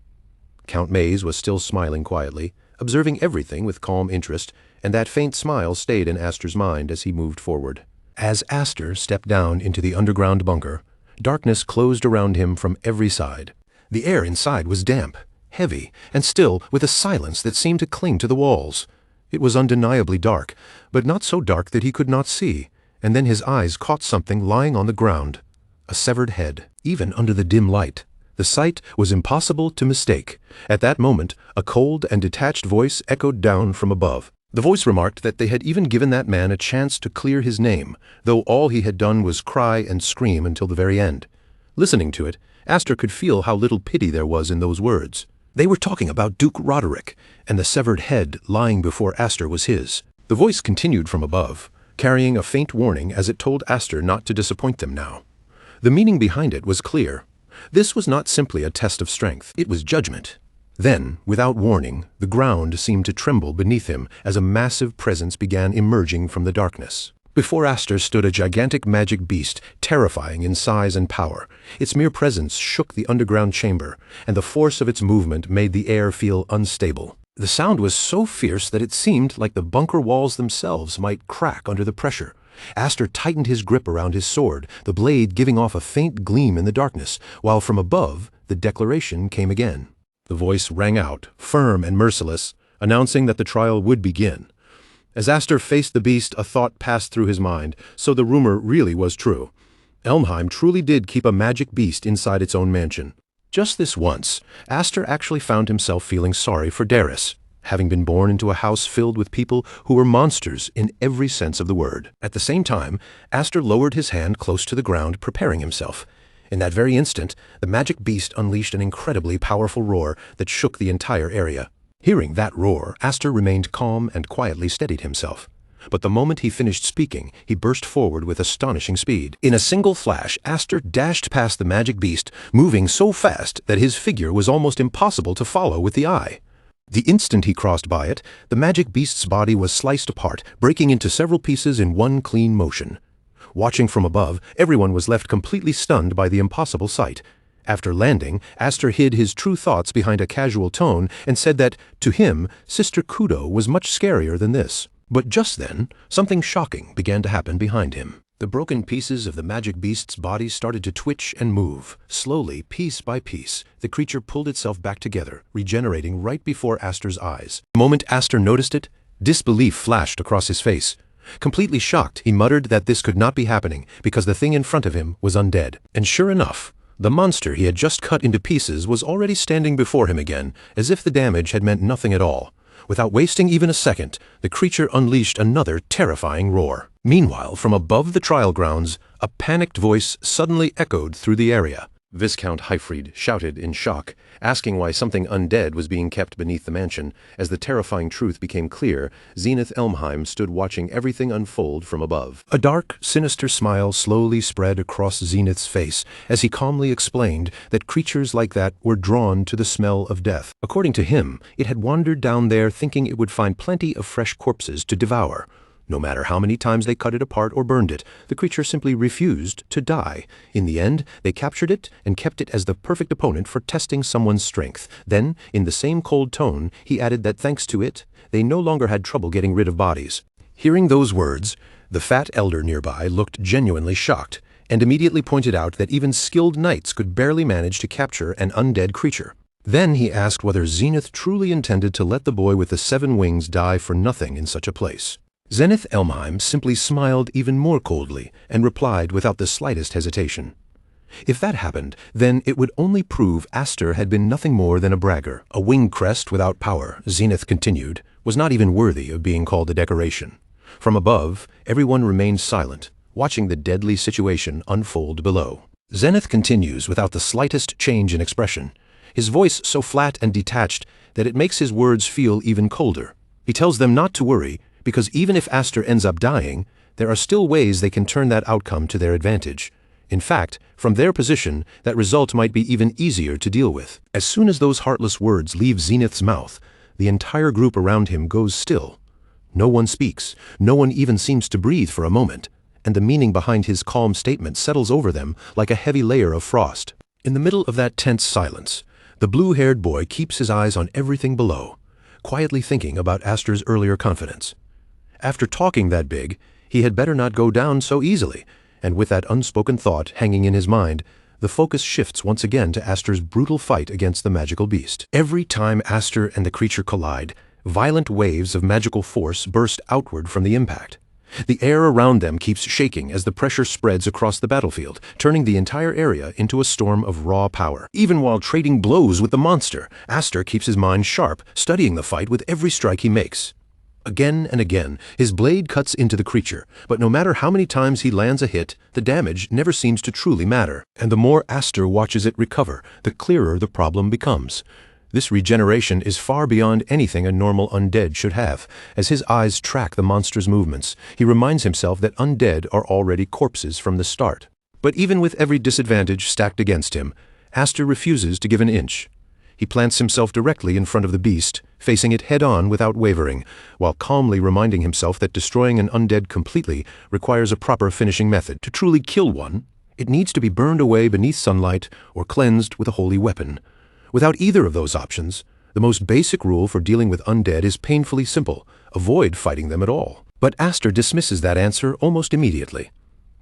Count Maze was still smiling quietly, observing everything with calm interest, and that faint smile stayed in Aster's mind as he moved forward. As Aster stepped down into the underground bunker, darkness closed around him from every side. The air inside was damp, heavy, and still with a silence that seemed to cling to the walls. It was undeniably dark, but not so dark that he could not see, and then his eyes caught something lying on the ground. A severed head. Even under the dim light, the sight was impossible to mistake. At that moment, a cold and detached voice echoed down from above. The voice remarked that they had even given that man a chance to clear his name, though all he had done was cry and scream until the very end. Listening to it, Aster could feel how little pity there was in those words. They were talking about Duke Roderick, and the severed head lying before Aster was his. The voice continued from above, carrying a faint warning as it told Aster not to disappoint them now. The meaning behind it was clear. This was not simply a test of strength, it was judgment. Then, without warning, the ground seemed to tremble beneath him as a massive presence began emerging from the darkness. Before Aster stood a gigantic magic beast, terrifying in size and power. Its mere presence shook the underground chamber, and the force of its movement made the air feel unstable. The sound was so fierce that it seemed like the bunker walls themselves might crack under the pressure. Aster tightened his grip around his sword, the blade giving off a faint gleam in the darkness, while from above, the declaration came again. The voice rang out, firm and merciless, announcing that the trial would begin. As Aster faced the beast, a thought passed through his mind, so the rumor really was true. Elmheim truly did keep a magic beast inside its own mansion. Just this once, Aster actually found himself feeling sorry for Darius, having been born into a house filled with people who were monsters in every sense of the word. At the same time, Aster lowered his hand close to the ground, preparing himself. In that very instant, the magic beast unleashed an incredibly powerful roar that shook the entire area. Hearing that roar, Aster remained calm and quietly steadied himself. But the moment he finished speaking, he burst forward with astonishing speed. In a single flash, Aster dashed past the magic beast, moving so fast that his figure was almost impossible to follow with the eye. The instant he crossed by it, the magic beast's body was sliced apart, breaking into several pieces in one clean motion. Watching from above, everyone was left completely stunned by the impossible sight. After landing, Aster hid his true thoughts behind a casual tone and said that, to him, Sister Kudo was much scarier than this. But just then, something shocking began to happen behind him. The broken pieces of the magic beast's body started to twitch and move. Slowly, piece by piece, the creature pulled itself back together, regenerating right before Aster's eyes. The moment Aster noticed it, disbelief flashed across his face. Completely shocked, he muttered that this could not be happening because the thing in front of him was undead. And sure enough, the monster he had just cut into pieces was already standing before him again, as if the damage had meant nothing at all. Without wasting even a second, the creature unleashed another terrifying roar. Meanwhile, from above the trial grounds, a panicked voice suddenly echoed through the area. Viscount Hyfried shouted in shock, asking why something undead was being kept beneath the mansion. As the terrifying truth became clear, Zenith Elmheim stood watching everything unfold from above. A dark, sinister smile slowly spread across Zenith's face as he calmly explained that creatures like that were drawn to the smell of death. According to him, it had wandered down there thinking it would find plenty of fresh corpses to devour. No matter how many times they cut it apart or burned it, the creature simply refused to die. In the end, they captured it and kept it as the perfect opponent for testing someone's strength. Then, in the same cold tone, he added that thanks to it, they no longer had trouble getting rid of bodies. Hearing those words, the fat elder nearby looked genuinely shocked, and immediately pointed out that even skilled knights could barely manage to capture an undead creature. Then he asked whether Zenith truly intended to let the boy with the 7 wings die for nothing in such a place. Zenith Elmheim simply smiled even more coldly and replied without the slightest hesitation. If that happened, then it would only prove Aster had been nothing more than a bragger. A wing crest without power, Zenith continued, was not even worthy of being called a decoration. From above, everyone remained silent, watching the deadly situation unfold below. Zenith continues without the slightest change in expression, his voice so flat and detached that it makes his words feel even colder. He tells them not to worry, because even if Aster ends up dying, there are still ways they can turn that outcome to their advantage. In fact, from their position, that result might be even easier to deal with. As soon as those heartless words leave Zenith's mouth, the entire group around him goes still. No one speaks, no one even seems to breathe for a moment, and the meaning behind his calm statement settles over them like a heavy layer of frost. In the middle of that tense silence, the blue-haired boy keeps his eyes on everything below, quietly thinking about Aster's earlier confidence. After talking that big, he had better not go down so easily, and with that unspoken thought hanging in his mind, the focus shifts once again to Aster's brutal fight against the magical beast. Every time Aster and the creature collide, violent waves of magical force burst outward from the impact. The air around them keeps shaking as the pressure spreads across the battlefield, turning the entire area into a storm of raw power. Even while trading blows with the monster, Aster keeps his mind sharp, studying the fight with every strike he makes. Again and again, his blade cuts into the creature, but no matter how many times he lands a hit, the damage never seems to truly matter. And the more Aster watches it recover, the clearer the problem becomes. This regeneration is far beyond anything a normal undead should have. As his eyes track the monster's movements, he reminds himself that undead are already corpses from the start. But even with every disadvantage stacked against him, Aster refuses to give an inch. He plants himself directly in front of the beast, facing it head-on without wavering, while calmly reminding himself that destroying an undead completely requires a proper finishing method. To truly kill one, it needs to be burned away beneath sunlight or cleansed with a holy weapon. Without either of those options, the most basic rule for dealing with undead is painfully simple: avoid fighting them at all. But Aster dismisses that answer almost immediately.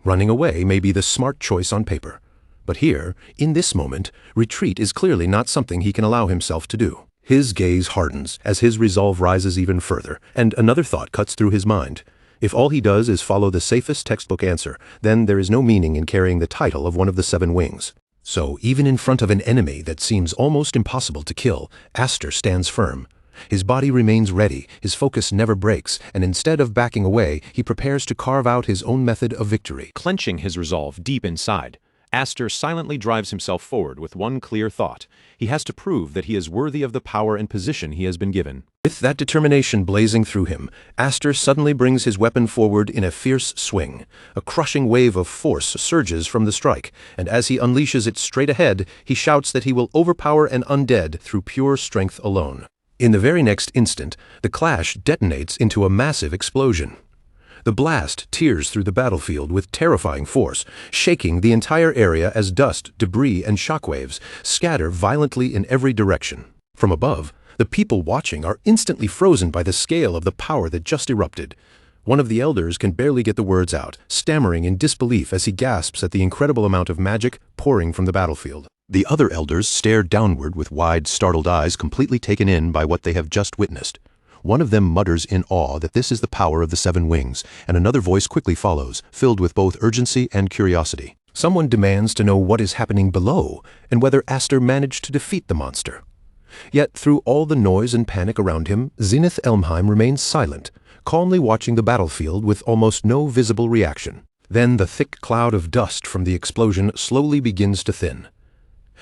Running away may be the smart choice on paper. But here, in this moment, retreat is clearly not something he can allow himself to do. His gaze hardens as his resolve rises even further, and another thought cuts through his mind. If all he does is follow the safest textbook answer, then there is no meaning in carrying the title of one of the 7 wings. So, even in front of an enemy that seems almost impossible to kill, Aster stands firm. His body remains ready, his focus never breaks, and instead of backing away, he prepares to carve out his own method of victory. Clenching his resolve deep inside, Aster silently drives himself forward with one clear thought. He has to prove that he is worthy of the power and position he has been given. With that determination blazing through him, Aster suddenly brings his weapon forward in a fierce swing. A crushing wave of force surges from the strike, and as he unleashes it straight ahead, he shouts that he will overpower an undead through pure strength alone. In the very next instant, the clash detonates into a massive explosion. The blast tears through the battlefield with terrifying force, shaking the entire area as dust, debris, and shockwaves scatter violently in every direction. From above, the people watching are instantly frozen by the scale of the power that just erupted. One of the elders can barely get the words out, stammering in disbelief as he gasps at the incredible amount of magic pouring from the battlefield. The other elders stare downward with wide, startled eyes, completely taken in by what they have just witnessed. One of them mutters in awe that this is the power of the 7 wings, and another voice quickly follows, filled with both urgency and curiosity. Someone demands to know what is happening below, and whether Aster managed to defeat the monster. Yet through all the noise and panic around him, Zenith Elmheim remains silent, calmly watching the battlefield with almost no visible reaction. Then the thick cloud of dust from the explosion slowly begins to thin.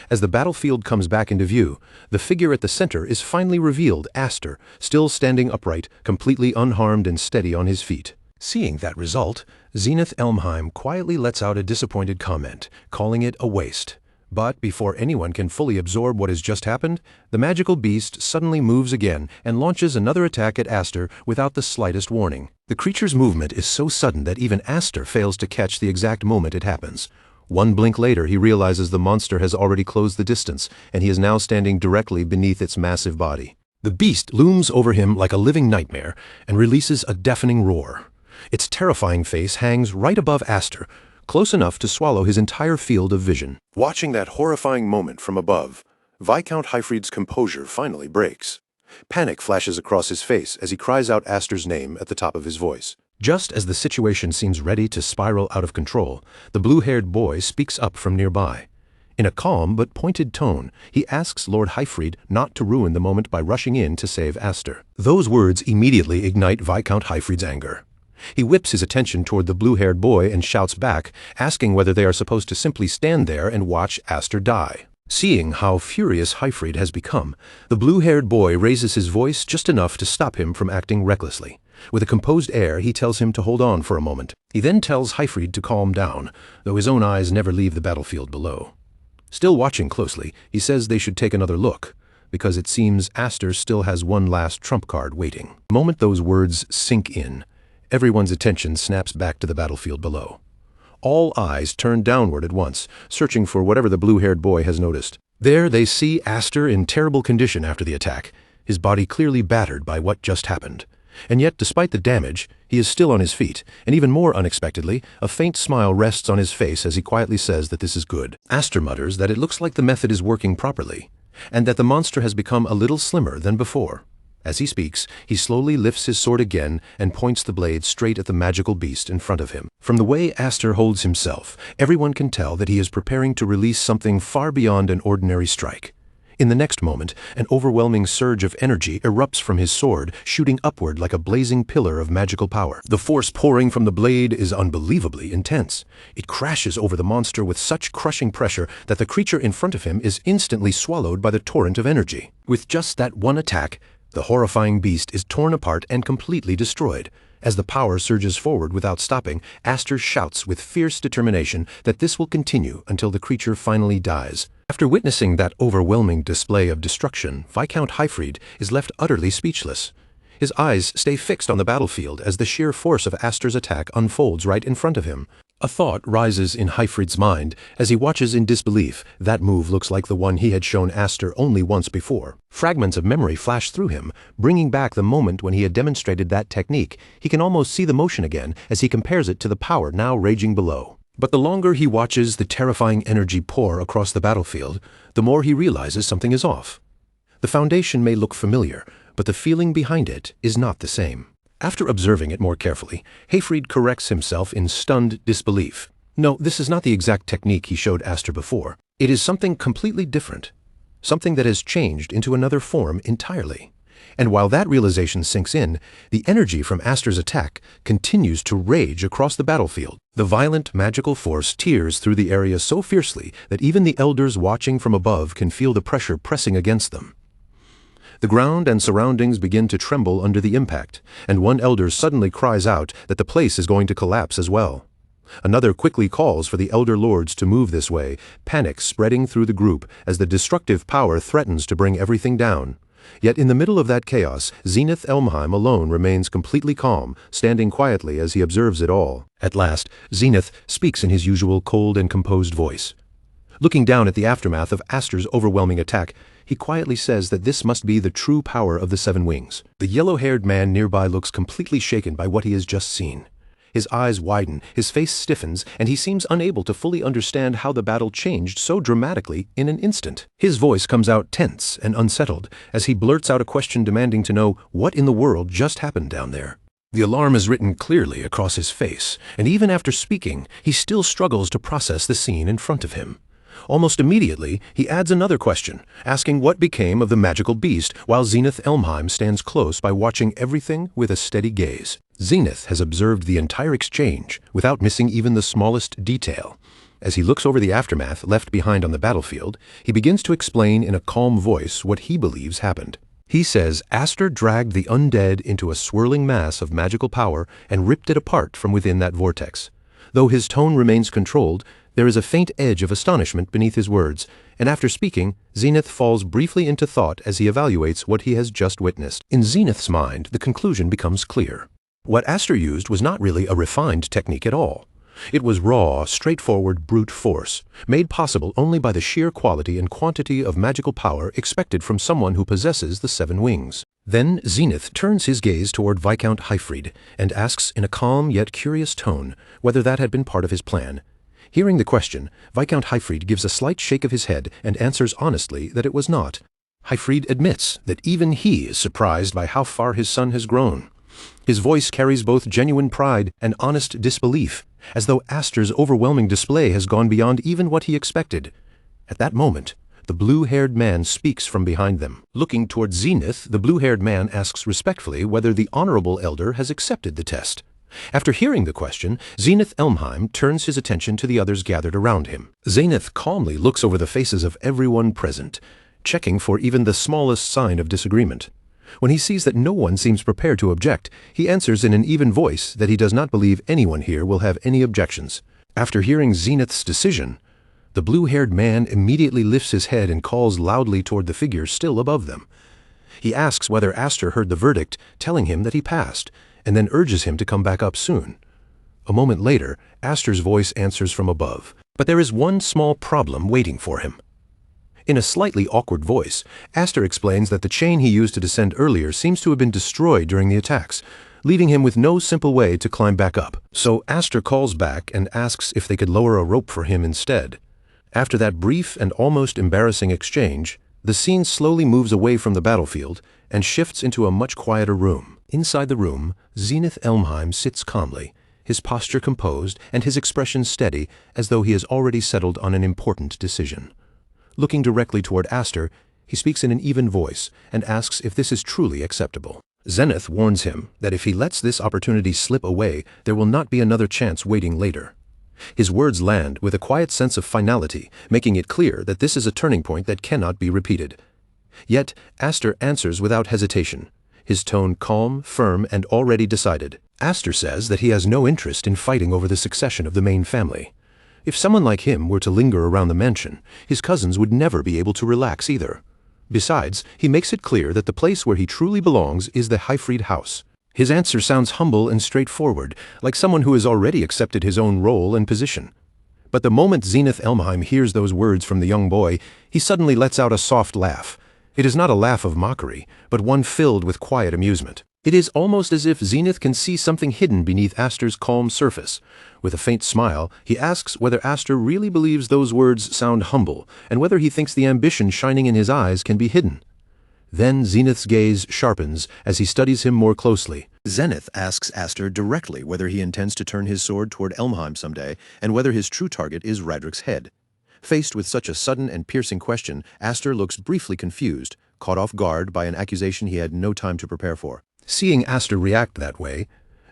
As the battlefield comes back into view, the figure at the center is finally revealed: Aster, still standing upright, completely unharmed and steady on his feet. Seeing that result, Zenith Elmheim quietly lets out a disappointed comment, calling it a waste. But before anyone can fully absorb what has just happened, the magical beast suddenly moves again and launches another attack at Aster without the slightest warning. The creature's movement is so sudden that even Aster fails to catch the exact moment it happens. One blink later, he realizes the monster has already closed the distance, and he is now standing directly beneath its massive body. The beast looms over him like a living nightmare and releases a deafening roar. Its terrifying face hangs right above Aster, close enough to swallow his entire field of vision. Watching that horrifying moment from above, Viscount Hyfried's composure finally breaks. Panic flashes across his face as he cries out Aster's name at the top of his voice. Just as the situation seems ready to spiral out of control, the blue-haired boy speaks up from nearby. In a calm but pointed tone, he asks Lord Hyfried not to ruin the moment by rushing in to save Aster. Those words immediately ignite Viscount Hyfried's anger. He whips his attention toward the blue-haired boy and shouts back, asking whether they are supposed to simply stand there and watch Aster die. Seeing how furious Hyfried has become, the blue-haired boy raises his voice just enough to stop him from acting recklessly. With a composed air, he tells him to hold on for a moment. He then tells Hyfried to calm down, though his own eyes never leave the battlefield below. Still watching closely, he says they should take another look, because it seems Aster still has one last trump card waiting. The moment those words sink in, everyone's attention snaps back to the battlefield below. All eyes turn downward at once, searching for whatever the blue-haired boy has noticed. There they see Aster in terrible condition after the attack, his body clearly battered by what just happened. And yet, despite the damage, he is still on his feet, and even more unexpectedly, a faint smile rests on his face as he quietly says that this is good. Aster mutters that it looks like the method is working properly, and that the monster has become a little slimmer than before. As he speaks, he slowly lifts his sword again and points the blade straight at the magical beast in front of him. From the way Aster holds himself, everyone can tell that he is preparing to release something far beyond an ordinary strike. In the next moment, an overwhelming surge of energy erupts from his sword, shooting upward like a blazing pillar of magical power. The force pouring from the blade is unbelievably intense. It crashes over the monster with such crushing pressure that the creature in front of him is instantly swallowed by the torrent of energy. With just that one attack, the horrifying beast is torn apart and completely destroyed. As the power surges forward without stopping, Aster shouts with fierce determination that this will continue until the creature finally dies. After witnessing that overwhelming display of destruction, Viscount Hyfried is left utterly speechless. His eyes stay fixed on the battlefield as the sheer force of Aster's attack unfolds right in front of him. A thought rises in Hyfried's mind as he watches in disbelief. That move looks like the one he had shown Aster only once before. Fragments of memory flash through him, bringing back the moment when he had demonstrated that technique. He can almost see the motion again as he compares it to the power now raging below. But the longer he watches the terrifying energy pour across the battlefield, the more he realizes something is off. The foundation may look familiar, but the feeling behind it is not the same. After observing it more carefully, Hyfried corrects himself in stunned disbelief. No, this is not the exact technique he showed Aster before. It is something completely different, something that has changed into another form entirely. And while that realization sinks in, the energy from Aster's attack continues to rage across the battlefield. The violent magical force tears through the area so fiercely that even the elders watching from above can feel the pressure pressing against them. The ground and surroundings begin to tremble under the impact, and one elder suddenly cries out that the place is going to collapse as well. Another quickly calls for the elder lords to move this way, panic spreading through the group as the destructive power threatens to bring everything down. Yet in the middle of that chaos, Zenith Elmheim alone remains completely calm, standing quietly as he observes it all. At last, Zenith speaks in his usual cold and composed voice. Looking down at the aftermath of Aster's overwhelming attack, he quietly says that this must be the true power of the Seven Wings. The yellow-haired man nearby looks completely shaken by what he has just seen. His eyes widen, his face stiffens, and he seems unable to fully understand how the battle changed so dramatically in an instant. His voice comes out tense and unsettled as he blurts out a question demanding to know what in the world just happened down there. The alarm is written clearly across his face, and even after speaking, he still struggles to process the scene in front of him. Almost immediately, he adds another question, asking what became of the magical beast, while Zenith Elmheim stands close by watching everything with a steady gaze. Zenith has observed the entire exchange, without missing even the smallest detail. As he looks over the aftermath left behind on the battlefield, he begins to explain in a calm voice what he believes happened. He says Aster dragged the undead into a swirling mass of magical power and ripped it apart from within that vortex. Though his tone remains controlled, There is a faint edge of astonishment beneath his words, and after speaking, Zenith falls briefly into thought as he evaluates what he has just witnessed. In Zenith's mind, the conclusion becomes clear. What Aster used was not really a refined technique at all. It was raw, straightforward brute force, made possible only by the sheer quality and quantity of magical power expected from someone who possesses the 7 wings. Then Zenith turns his gaze toward Viscount Hyfried and asks in a calm yet curious tone whether that had been part of his plan. Hearing the question, Viscount Hyfried gives a slight shake of his head and answers honestly that it was not. Hyfried admits that even he is surprised by how far his son has grown. His voice carries both genuine pride and honest disbelief, as though Aster's overwhelming display has gone beyond even what he expected. At that moment, the blue-haired man speaks from behind them. Looking toward Zenith, the blue-haired man asks respectfully whether the honorable elder has accepted the test. After hearing the question, Zenith Elmheim turns his attention to the others gathered around him. Zenith calmly looks over the faces of everyone present, checking for even the smallest sign of disagreement. When he sees that no one seems prepared to object, he answers in an even voice that he does not believe anyone here will have any objections. After hearing Zenith's decision, the blue-haired man immediately lifts his head and calls loudly toward the figure still above them. He asks whether Aster heard the verdict, telling him that he passed, and then urges him to come back up soon. A moment later, Aster's voice answers from above, but there is one small problem waiting for him. In a slightly awkward voice, Aster explains that the chain he used to descend earlier seems to have been destroyed during the attacks, leaving him with no simple way to climb back up. So Aster calls back and asks if they could lower a rope for him instead. After that brief and almost embarrassing exchange, the scene slowly moves away from the battlefield and shifts into a much quieter room. Inside the room, Zenith Elmheim sits calmly, his posture composed and his expression steady, as though he has already settled on an important decision. Looking directly toward Aster, he speaks in an even voice and asks if this is truly acceptable. Zenith warns him that if he lets this opportunity slip away, there will not be another chance waiting later. His words land with a quiet sense of finality, making it clear that this is a turning point that cannot be repeated. Yet Aster answers without hesitation, his tone calm, firm, and already decided. Aster says that he has no interest in fighting over the succession of the main family. If someone like him were to linger around the mansion, his cousins would never be able to relax either. Besides, he makes it clear that the place where he truly belongs is the Hyfried house. His answer sounds humble and straightforward, like someone who has already accepted his own role and position. But the moment Zenith Elmheim hears those words from the young boy, he suddenly lets out a soft laugh. It is not a laugh of mockery, but one filled with quiet amusement. It is almost as if Zenith can see something hidden beneath Aster's calm surface. With a faint smile, he asks whether Aster really believes those words sound humble, and whether he thinks the ambition shining in his eyes can be hidden. Then Zenith's gaze sharpens as he studies him more closely. Zenith asks Aster directly whether he intends to turn his sword toward Elmheim someday, and whether his true target is Radric's head. Faced with such a sudden and piercing question, Aster looks briefly confused, caught off guard by an accusation he had no time to prepare for. Seeing Aster react that way,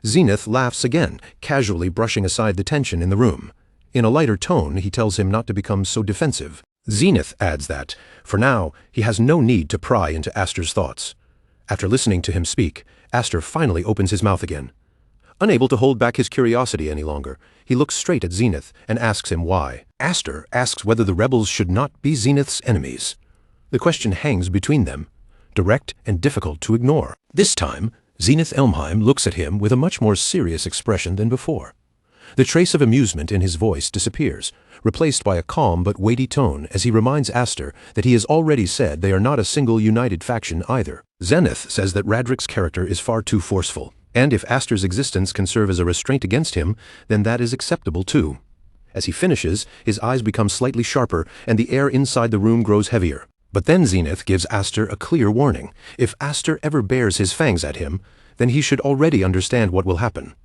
Zenith laughs again, casually brushing aside the tension in the room. In a lighter tone, he tells him not to become so defensive. Zenith adds that, for now, he has no need to pry into Aster's thoughts. After listening to him speak, Aster finally opens his mouth again. Unable to hold back his curiosity any longer, he looks straight at Zenith and asks him why. Aster asks whether the rebels should not be Zenith's enemies. The question hangs between them, direct and difficult to ignore. This time, Zenith Elmheim looks at him with a much more serious expression than before. The trace of amusement in his voice disappears, replaced by a calm but weighty tone as he reminds Aster that he has already said they are not a single united faction either. Zenith says that Radric's character is far too forceful, and if Aster's existence can serve as a restraint against him, then that is acceptable too. As he finishes, his eyes become slightly sharper and the air inside the room grows heavier. But then Zenith gives Aster a clear warning. If Aster ever bares his fangs at him, then he should already understand what will happen.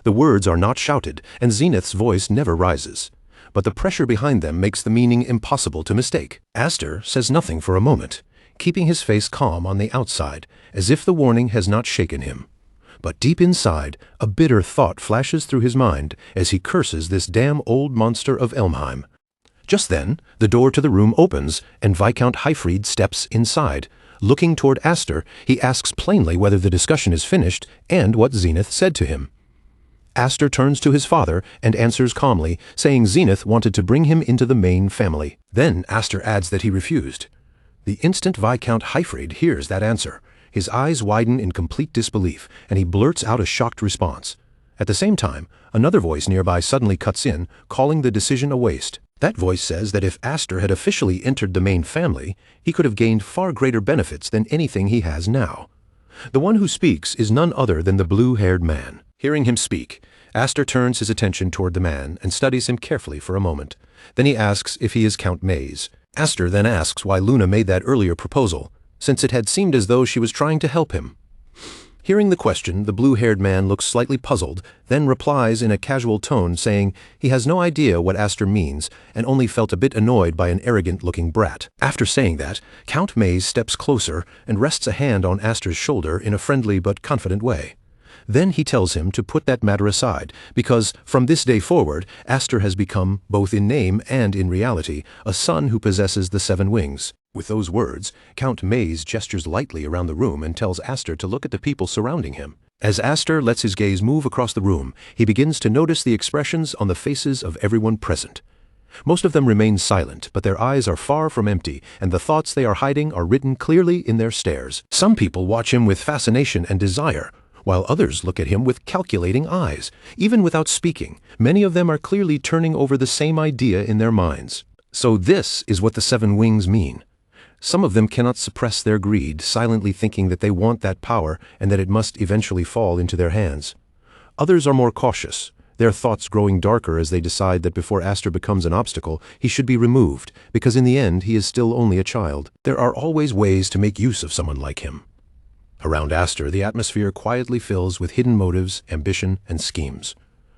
The words are not shouted, and Zenith's voice never rises. But the pressure behind them makes the meaning impossible to mistake. Aster says nothing for a moment, keeping his face calm on the outside, as if the warning has not shaken him. But deep inside, a bitter thought flashes through his mind as he curses this damn old monster of Elmheim. Just then, the door to the room opens, and Viscount Hyfried steps inside. Looking toward Aster, he asks plainly whether the discussion is finished and what Zenith said to him. Aster turns to his father and answers calmly, saying Zenith wanted to bring him into the main family. Then Aster adds that he refused. The instant Viscount Hyfryd hears that answer, his eyes widen in complete disbelief, and he blurts out a shocked response. At the same time, another voice nearby suddenly cuts in, calling the decision a waste. That voice says that if Aster had officially entered the main family, he could have gained far greater benefits than anything he has now. The one who speaks is none other than the blue-haired man. Hearing him speak, Aster turns his attention toward the man and studies him carefully for a moment. Then he asks if he is Count Maze. Aster then asks why Luna made that earlier proposal, since it had seemed as though she was trying to help him. Hearing the question, the blue-haired man looks slightly puzzled, then replies in a casual tone saying he has no idea what Aster means and only felt a bit annoyed by an arrogant-looking brat. After saying that, Count Maze steps closer and rests a hand on Aster's shoulder in a friendly but confident way. Then he tells him to put that matter aside, because from this day forward, Aster has become, both in name and in reality, a son who possesses the 7 wings. With those words, Count Maze gestures lightly around the room and tells Aster to look at the people surrounding him. As Aster lets his gaze move across the room, he begins to notice the expressions on the faces of everyone present. Most of them remain silent, but their eyes are far from empty, and the thoughts they are hiding are written clearly in their stares. Some people watch him with fascination and desire, while others look at him with calculating eyes. Even without speaking, many of them are clearly turning over the same idea in their minds. So this is what the 7 wings mean. Some of them cannot suppress their greed, silently thinking that they want that power and that it must eventually fall into their hands. Others are more cautious, their thoughts growing darker as they decide that before Aster becomes an obstacle, he should be removed, because in the end he is still only a child. There are always ways to make use of someone like him. Around Aster, the atmosphere quietly fills with hidden motives, ambition, and schemes.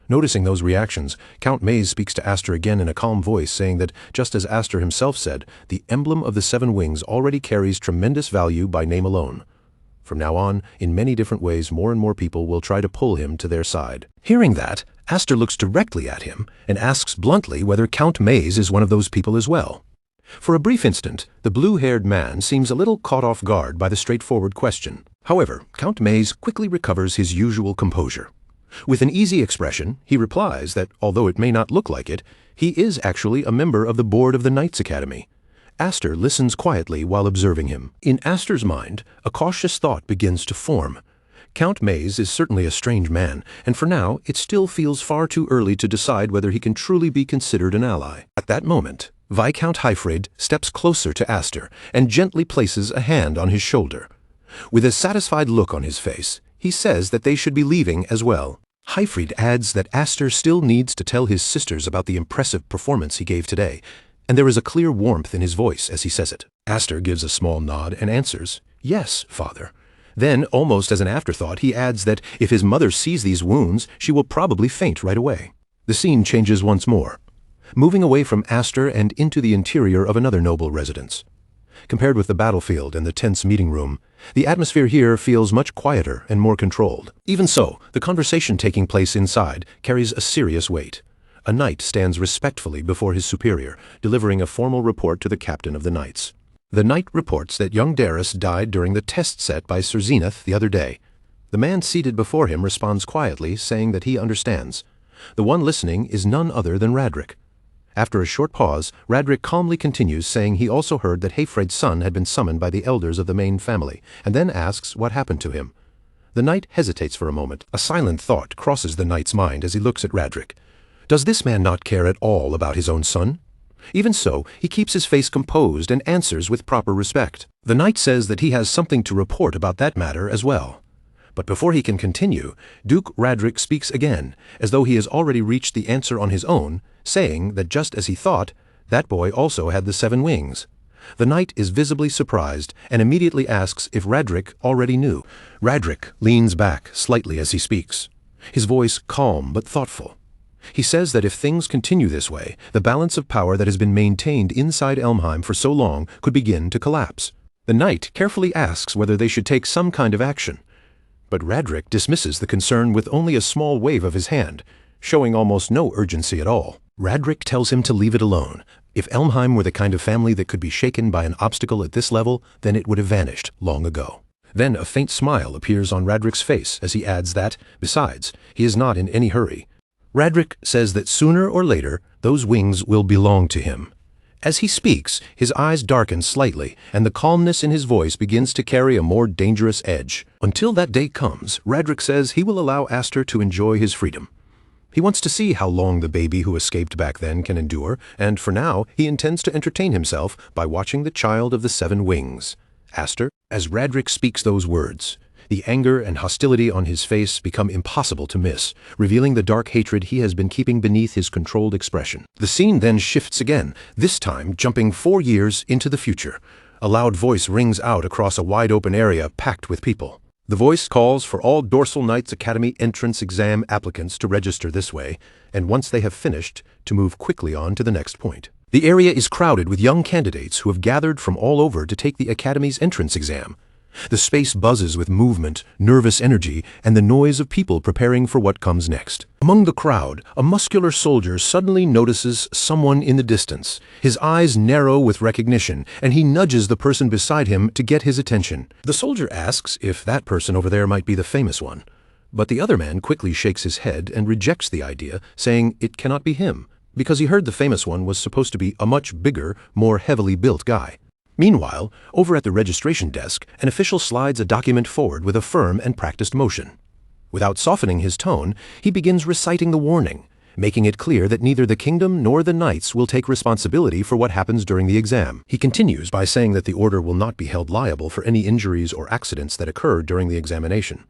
Noticing those reactions, Count Maze speaks to Aster again in a calm voice, saying that, just as Aster himself said, the emblem of the 7 wings already carries tremendous value by name alone. From now on, in many different ways, more and more people will try to pull him to their side. Hearing that, Aster looks directly at him and asks bluntly whether Count Maze is one of those people as well. For a brief instant, the blue-haired man seems a little caught off guard by the straightforward question. However, Count Maze quickly recovers his usual composure. With an easy expression, he replies that, although it may not look like it, he is actually a member of the board of the Knights Academy. Aster listens quietly while observing him. In Aster's mind, a cautious thought begins to form. Count Maze is certainly a strange man, and for now, it still feels far too early to decide whether he can truly be considered an ally. At that moment, Viscount Hyfryd steps closer to Aster and gently places a hand on his shoulder. With a satisfied look on his face, he says that they should be leaving as well. Hyfryd adds that Aster still needs to tell his sisters about the impressive performance he gave today, and there is a clear warmth in his voice as he says it. Aster gives a small nod and answers, "Yes, father." Then, almost as an afterthought, he adds that if his mother sees these wounds, she will probably faint right away. The scene changes once more, moving away from Aster and into the interior of another noble residence. Compared with the battlefield and the tense meeting room, the atmosphere here feels much quieter and more controlled. Even so, the conversation taking place inside carries a serious weight. A knight stands respectfully before his superior, delivering a formal report to the captain of the knights. The knight reports that young Darius died during the test set by Sir Zenith the other day. The man seated before him responds quietly, saying that he understands. The one listening is none other than Radric. After a short pause, Radric calmly continues, saying he also heard that Hyfryd's son had been summoned by the elders of the main family, and then asks what happened to him. The knight hesitates for a moment. A silent thought crosses the knight's mind as he looks at Radric. Does this man not care at all about his own son? Even so, he keeps his face composed and answers with proper respect. The knight says that he has something to report about that matter as well. But before he can continue, Duke Radric speaks again, as though he has already reached the answer on his own, saying that just as he thought, that boy also had the 7 wings. The knight is visibly surprised and immediately asks if Radric already knew. Radric leans back slightly as he speaks, his voice calm but thoughtful. He says that if things continue this way, the balance of power that has been maintained inside Elmheim for so long could begin to collapse. The knight carefully asks whether they should take some kind of action. But Radric dismisses the concern with only a small wave of his hand, showing almost no urgency at all. Radric tells him to leave it alone. If Elmheim were the kind of family that could be shaken by an obstacle at this level, then it would have vanished long ago. Then a faint smile appears on Radric's face as he adds that, besides, he is not in any hurry. Radric says that sooner or later, those wings will belong to him. As he speaks, his eyes darken slightly, and the calmness in his voice begins to carry a more dangerous edge. Until that day comes, Radric says he will allow Aster to enjoy his freedom. He wants to see how long the baby who escaped back then can endure, and for now, he intends to entertain himself by watching the child of the 7 wings. Aster, as Radric speaks those words, the anger and hostility on his face become impossible to miss, revealing the dark hatred he has been keeping beneath his controlled expression. The scene then shifts again, this time jumping 4 years into the future. A loud voice rings out across a wide-open area packed with people. The voice calls for all Dorsal Knights Academy entrance exam applicants to register this way, and once they have finished, to move quickly on to the next point. The area is crowded with young candidates who have gathered from all over to take the Academy's entrance exam. The space buzzes with movement, nervous energy, and the noise of people preparing for what comes next. Among the crowd, a muscular soldier suddenly notices someone in the distance. His eyes narrow with recognition, and he nudges the person beside him to get his attention. The soldier asks if that person over there might be the famous one. But the other man quickly shakes his head and rejects the idea, saying it cannot be him, because he heard the famous one was supposed to be a much bigger, more heavily built guy. Meanwhile, over at the registration desk, an official slides a document forward with a firm and practiced motion. Without softening his tone, he begins reciting the warning, making it clear that neither the kingdom nor the knights will take responsibility for what happens during the exam. He continues by saying that the order will not be held liable for any injuries or accidents that occur during the examination.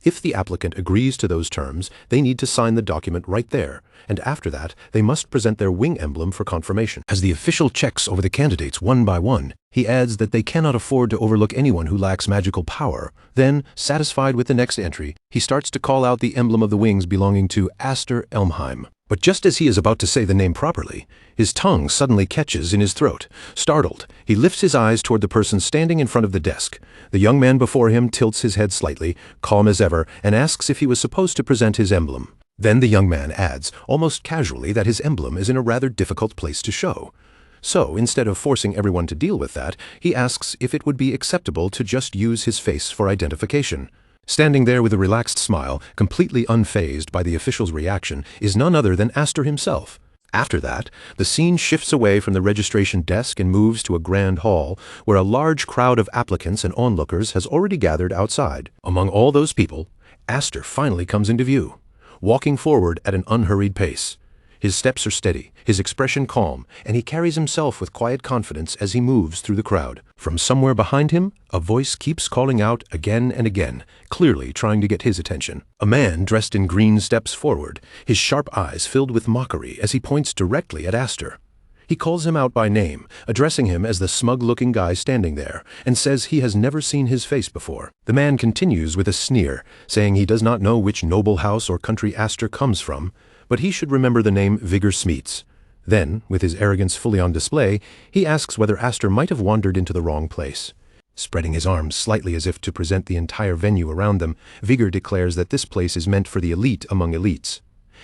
If the applicant agrees to those terms, they need to sign the document right there, and after that, they must present their wing emblem for confirmation. As the official checks over the candidates one by one, he adds that they cannot afford to overlook anyone who lacks magical power. Then, satisfied with the next entry, he starts to call out the emblem of the wings belonging to Aster Elmheim. But just as he is about to say the name properly, his tongue suddenly catches in his throat. Startled, he lifts his eyes toward the person standing in front of the desk. The young man before him tilts his head slightly, calm as ever, and asks if he was supposed to present his emblem. Then the young man adds, almost casually, that his emblem is in a rather difficult place to show. So, instead of forcing everyone to deal with that, he asks if it would be acceptable to just use his face for identification. Standing there with a relaxed smile, completely unfazed by the official's reaction, is none other than Aster himself. After that, the scene shifts away from the registration desk and moves to a grand hall, where a large crowd of applicants and onlookers has already gathered outside. Among all those people, Aster finally comes into view, walking forward at an unhurried pace. His steps are steady, his expression calm, and he carries himself with quiet confidence as he moves through the crowd. From somewhere behind him, a voice keeps calling out again and again, clearly trying to get his attention. A man dressed in green steps forward, his sharp eyes filled with mockery as he points directly at Aster. He calls him out by name, addressing him as the smug-looking guy standing there, and says he has never seen his face before. The man continues with a sneer, saying he does not know which noble house or country Aster comes from, but he should remember the name Vigor Smeets. Then, with his arrogance fully on display, he asks whether Aster might have wandered into the wrong place. Spreading his arms slightly as if to present the entire venue around them, Vigor declares that this place is meant for the elite among elites.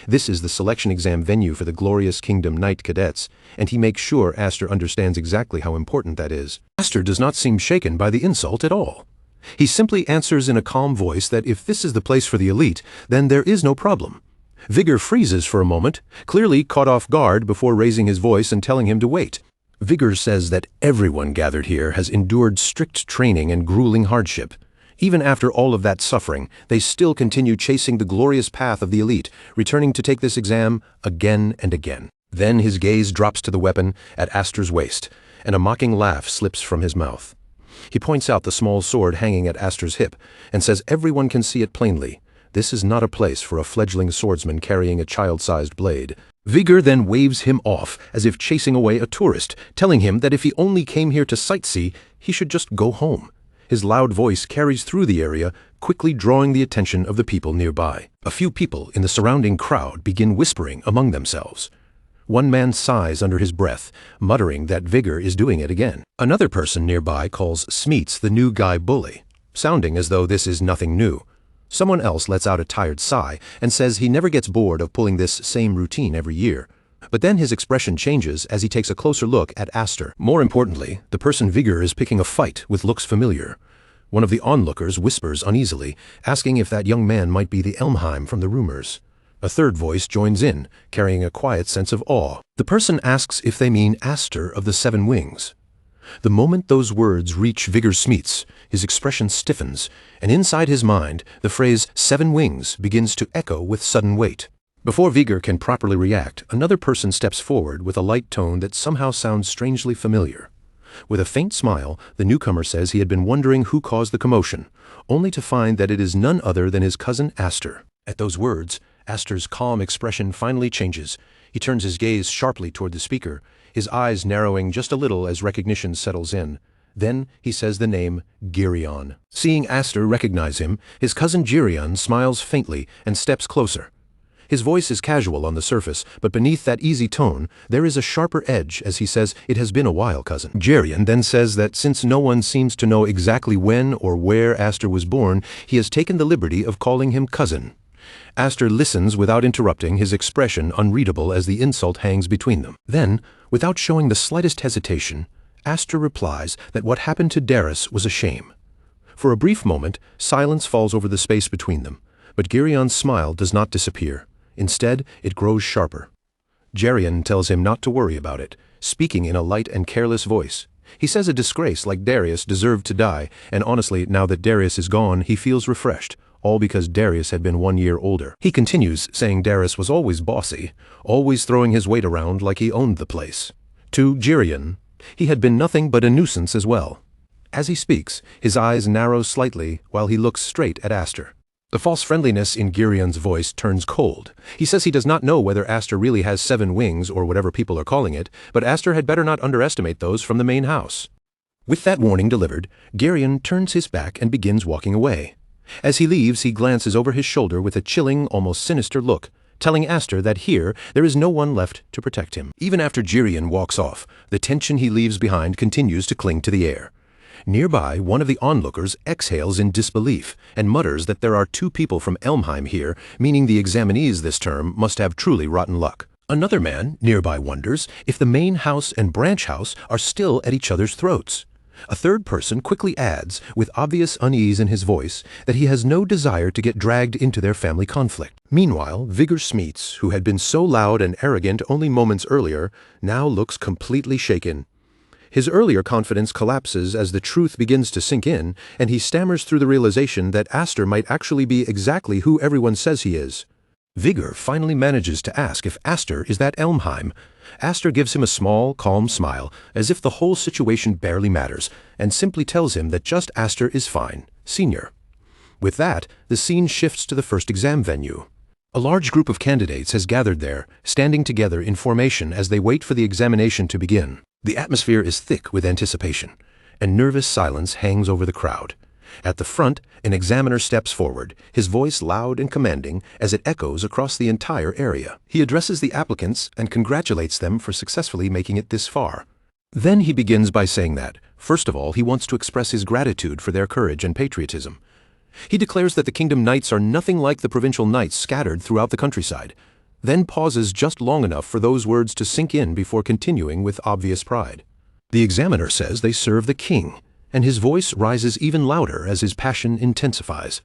This is the selection exam venue for the Glorious Kingdom Knight Cadets, and he makes sure Aster understands exactly how important that is. Aster does not seem shaken by the insult at all. He simply answers in a calm voice that if this is the place for the elite, then there is no problem. Vigor freezes for a moment, clearly caught off guard before raising his voice and telling him to wait. Vigor says that everyone gathered here has endured strict training and grueling hardship. Even after all of that suffering, they still continue chasing the glorious path of the elite, returning to take this exam again and again. Then his gaze drops to the weapon at Aster's waist, and a mocking laugh slips from his mouth. He points out the small sword hanging at Aster's hip, and says everyone can see it plainly. This is not a place for a fledgling swordsman carrying a child-sized blade. Vigor then waves him off as if chasing away a tourist, telling him that if he only came here to sightsee, he should just go home. His loud voice carries through the area, quickly drawing the attention of the people nearby. A few people in the surrounding crowd begin whispering among themselves. One man sighs under his breath, muttering that Vigor is doing it again. Another person nearby calls Smeets the new guy bully, sounding as though this is nothing new. Someone else lets out a tired sigh and says he never gets bored of pulling this same routine every year. But then his expression changes as he takes a closer look at Aster. More importantly, the person Vigor is picking a fight with looks familiar. One of the onlookers whispers uneasily, asking if that young man might be the Elmheim from the rumors. A third voice joins in, carrying a quiet sense of awe. The person asks if they mean Aster of the Seven Wings. The moment those words reach Vigor Smeets, his expression stiffens, and inside his mind, the phrase 7 wings begins to echo with sudden weight. Before Vigor can properly react, another person steps forward with a light tone that somehow sounds strangely familiar. With a faint smile, the newcomer says he had been wondering who caused the commotion, only to find that it is none other than his cousin Aster. At those words, Aster's calm expression finally changes. He turns his gaze sharply toward the speaker, his eyes narrowing just a little as recognition settles in. Then he says the name Geryon. Seeing Aster recognize him, his cousin Geryon smiles faintly and steps closer. His voice is casual on the surface, but beneath that easy tone, there is a sharper edge as he says, "It has been a while, cousin." Geryon then says that since no one seems to know exactly when or where Aster was born, he has taken the liberty of calling him cousin. Aster listens without interrupting, his expression unreadable as the insult hangs between them. Then, without showing the slightest hesitation, Aster replies that what happened to Darius was a shame. For a brief moment, silence falls over the space between them, but Geryon's smile does not disappear. Instead, it grows sharper. Geryon tells him not to worry about it, speaking in a light and careless voice. He says a disgrace like Darius deserved to die, and honestly, now that Darius is gone, he feels refreshed, all because Darius had been 1 year older. He continues, saying Darius was always bossy, always throwing his weight around like he owned the place. To Geryon, he had been nothing but a nuisance as well. As he speaks, his eyes narrow slightly while he looks straight at Aster. The false friendliness in Geryon's voice turns cold. He says he does not know whether Aster really has 7 wings or whatever people are calling it, but Aster had better not underestimate those from the main house. With that warning delivered, Geryon turns his back and begins walking away. As he leaves, he glances over his shoulder with a chilling, almost sinister look, telling Aster that here there is no one left to protect him. Even after Geryon walks off, the tension he leaves behind continues to cling to the air. Nearby, one of the onlookers exhales in disbelief and mutters that there are 2 people from Elmheim here, meaning the examinees this term must have truly rotten luck. Another man nearby wonders if the main house and branch house are still at each other's throats. A third person quickly adds, with obvious unease in his voice, that he has no desire to get dragged into their family conflict. Meanwhile, Vigor Smeets, who had been so loud and arrogant only moments earlier, now looks completely shaken. His earlier confidence collapses as the truth begins to sink in, and he stammers through the realization that Aster might actually be exactly who everyone says he is. Vigor finally manages to ask if Aster is that Elmheim. Aster gives him a small, calm smile, as if the whole situation barely matters, and simply tells him that just Aster is fine, senior. With that, the scene shifts to the first exam venue. A large group of candidates has gathered there, standing together in formation as they wait for the examination to begin. The atmosphere is thick with anticipation, and nervous silence hangs over the crowd. At the front, an examiner steps forward, his voice loud and commanding as it echoes across the entire area. He addresses the applicants and congratulates them for successfully making it this far. Then he begins by saying that, first of all, he wants to express his gratitude for their courage and patriotism. He declares that the Kingdom Knights are nothing like the provincial knights scattered throughout the countryside, then pauses just long enough for those words to sink in before continuing with obvious pride. The examiner says they serve the king, and his voice rises even louder as his passion intensifies.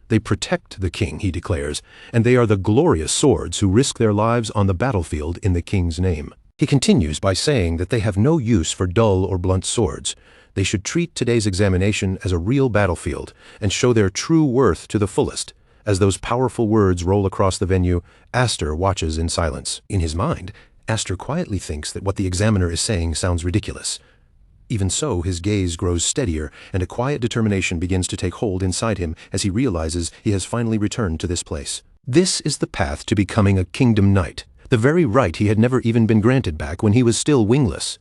They protect the king, he declares, and they are the glorious swords who risk their lives on the battlefield in the king's name. He continues by saying that they have no use for dull or blunt swords. They should treat today's examination as a real battlefield and show their true worth to the fullest. As those powerful words roll across the venue, Aster watches in silence. In his mind, Aster quietly thinks that what the examiner is saying sounds ridiculous. Even so, his gaze grows steadier, and a quiet determination begins to take hold inside him as he realizes he has finally returned to this place. This is the path to becoming a Kingdom Knight, the very right he had never even been granted back when he was still wingless.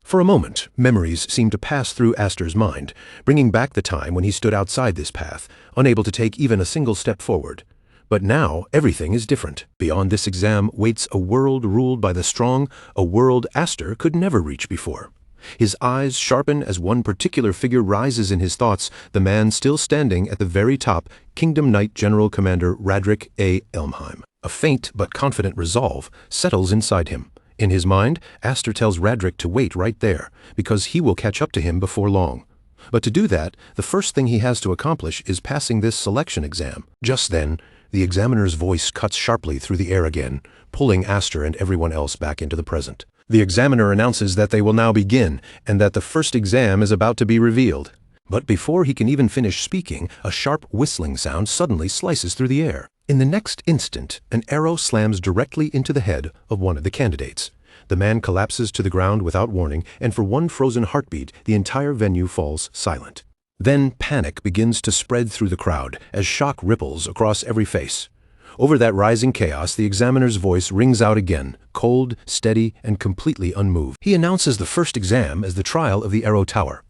For a moment, memories seemed to pass through Aster's mind, bringing back the time when he stood outside this path, unable to take even a single step forward. But now, everything is different. Beyond this exam waits a world ruled by the strong, a world Aster could never reach before. His eyes sharpen as one particular figure rises in his thoughts, the man still standing at the very top, Kingdom Knight General Commander Radric A. Elmheim. A faint but confident resolve settles inside him. In his mind, Aster tells Radric to wait right there, because he will catch up to him before long. But to do that, the first thing he has to accomplish is passing this selection exam. Just then, the examiner's voice cuts sharply through the air again, pulling Aster and everyone else back into the present. The examiner announces that they will now begin, and that the first exam is about to be revealed. But before he can even finish speaking, a sharp whistling sound suddenly slices through the air. In the next instant, an arrow slams directly into the head of one of the candidates. The man collapses to the ground without warning, and for one frozen heartbeat, the entire venue falls silent. Then panic begins to spread through the crowd as shock ripples across every face. Over that rising chaos, the examiner's voice rings out again, cold, steady, and completely unmoved. He announces the first exam as the trial of the Arrow Tower.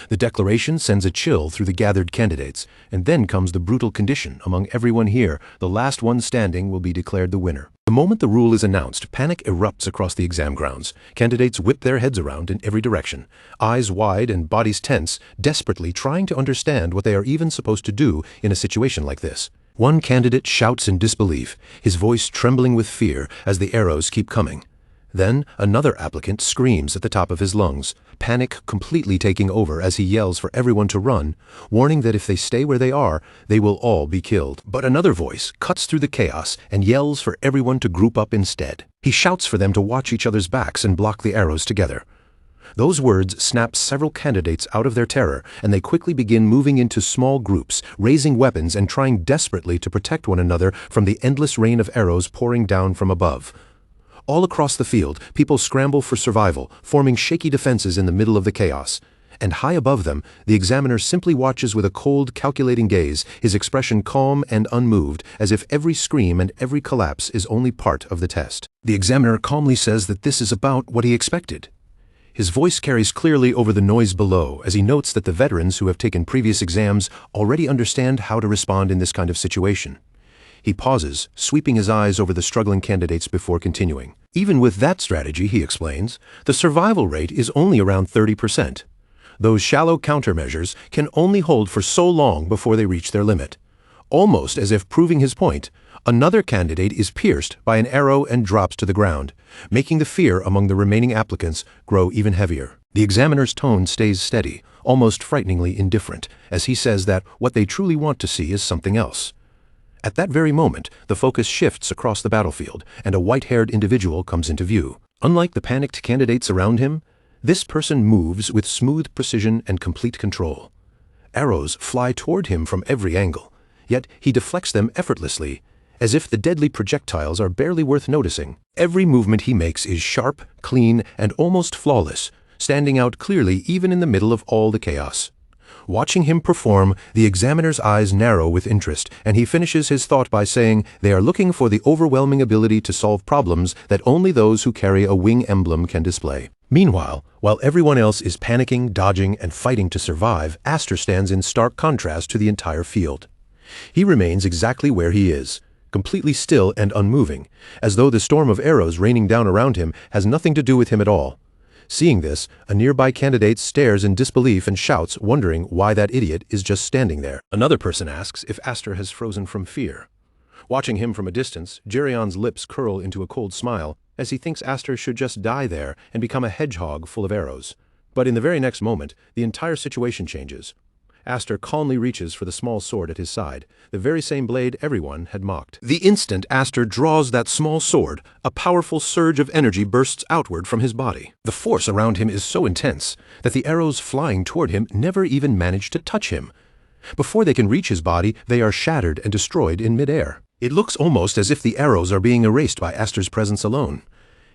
The declaration sends a chill through the gathered candidates, and then comes the brutal condition among everyone here: the last one standing will be declared the winner. The moment the rule is announced, panic erupts across the exam grounds. Candidates whip their heads around in every direction, eyes wide and bodies tense, desperately trying to understand what they are even supposed to do in a situation like this. One candidate shouts in disbelief, his voice trembling with fear as the arrows keep coming. Then another applicant screams at the top of his lungs, panic completely taking over as he yells for everyone to run, warning that if they stay where they are, they will all be killed. But another voice cuts through the chaos and yells for everyone to group up instead. He shouts for them to watch each other's backs and block the arrows together. Those words snap several candidates out of their terror, and they quickly begin moving into small groups, raising weapons and trying desperately to protect one another from the endless rain of arrows pouring down from above. All across the field, people scramble for survival, forming shaky defenses in the middle of the chaos. And high above them, the examiner simply watches with a cold, calculating gaze, his expression calm and unmoved, as if every scream and every collapse is only part of the test. The examiner calmly says that this is about what he expected. His voice carries clearly over the noise below as he notes that the veterans who have taken previous exams already understand how to respond in this kind of situation. He pauses, sweeping his eyes over the struggling candidates before continuing. Even with that strategy, he explains, the survival rate is only around 30%. Those shallow countermeasures can only hold for so long before they reach their limit. Almost as if proving his point, another candidate is pierced by an arrow and drops to the ground, making the fear among the remaining applicants grow even heavier. The examiner's tone stays steady, almost frighteningly indifferent, as he says that what they truly want to see is something else. At that very moment, the focus shifts across the battlefield, and a white-haired individual comes into view. Unlike the panicked candidates around him, this person moves with smooth precision and complete control. Arrows fly toward him from every angle, yet he deflects them effortlessly, as if the deadly projectiles are barely worth noticing. Every movement he makes is sharp, clean, and almost flawless, standing out clearly even in the middle of all the chaos. Watching him perform, the examiner's eyes narrow with interest, and he finishes his thought by saying they are looking for the overwhelming ability to solve problems that only those who carry a wing emblem can display. Meanwhile, while everyone else is panicking, dodging, and fighting to survive, Aster stands in stark contrast to the entire field. He remains exactly where he is, completely still and unmoving, as though the storm of arrows raining down around him has nothing to do with him at all. Seeing this, a nearby candidate stares in disbelief and shouts, wondering why that idiot is just standing there. Another person asks if Aster has frozen from fear. Watching him from a distance, Gerion's lips curl into a cold smile, as he thinks Aster should just die there and become a hedgehog full of arrows. But in the very next moment, the entire situation changes. Aster calmly reaches for the small sword at his side, the very same blade everyone had mocked. The instant Aster draws that small sword, a powerful surge of energy bursts outward from his body. The force around him is so intense that the arrows flying toward him never even manage to touch him. Before they can reach his body, they are shattered and destroyed in midair. It looks almost as if the arrows are being erased by Aster's presence alone.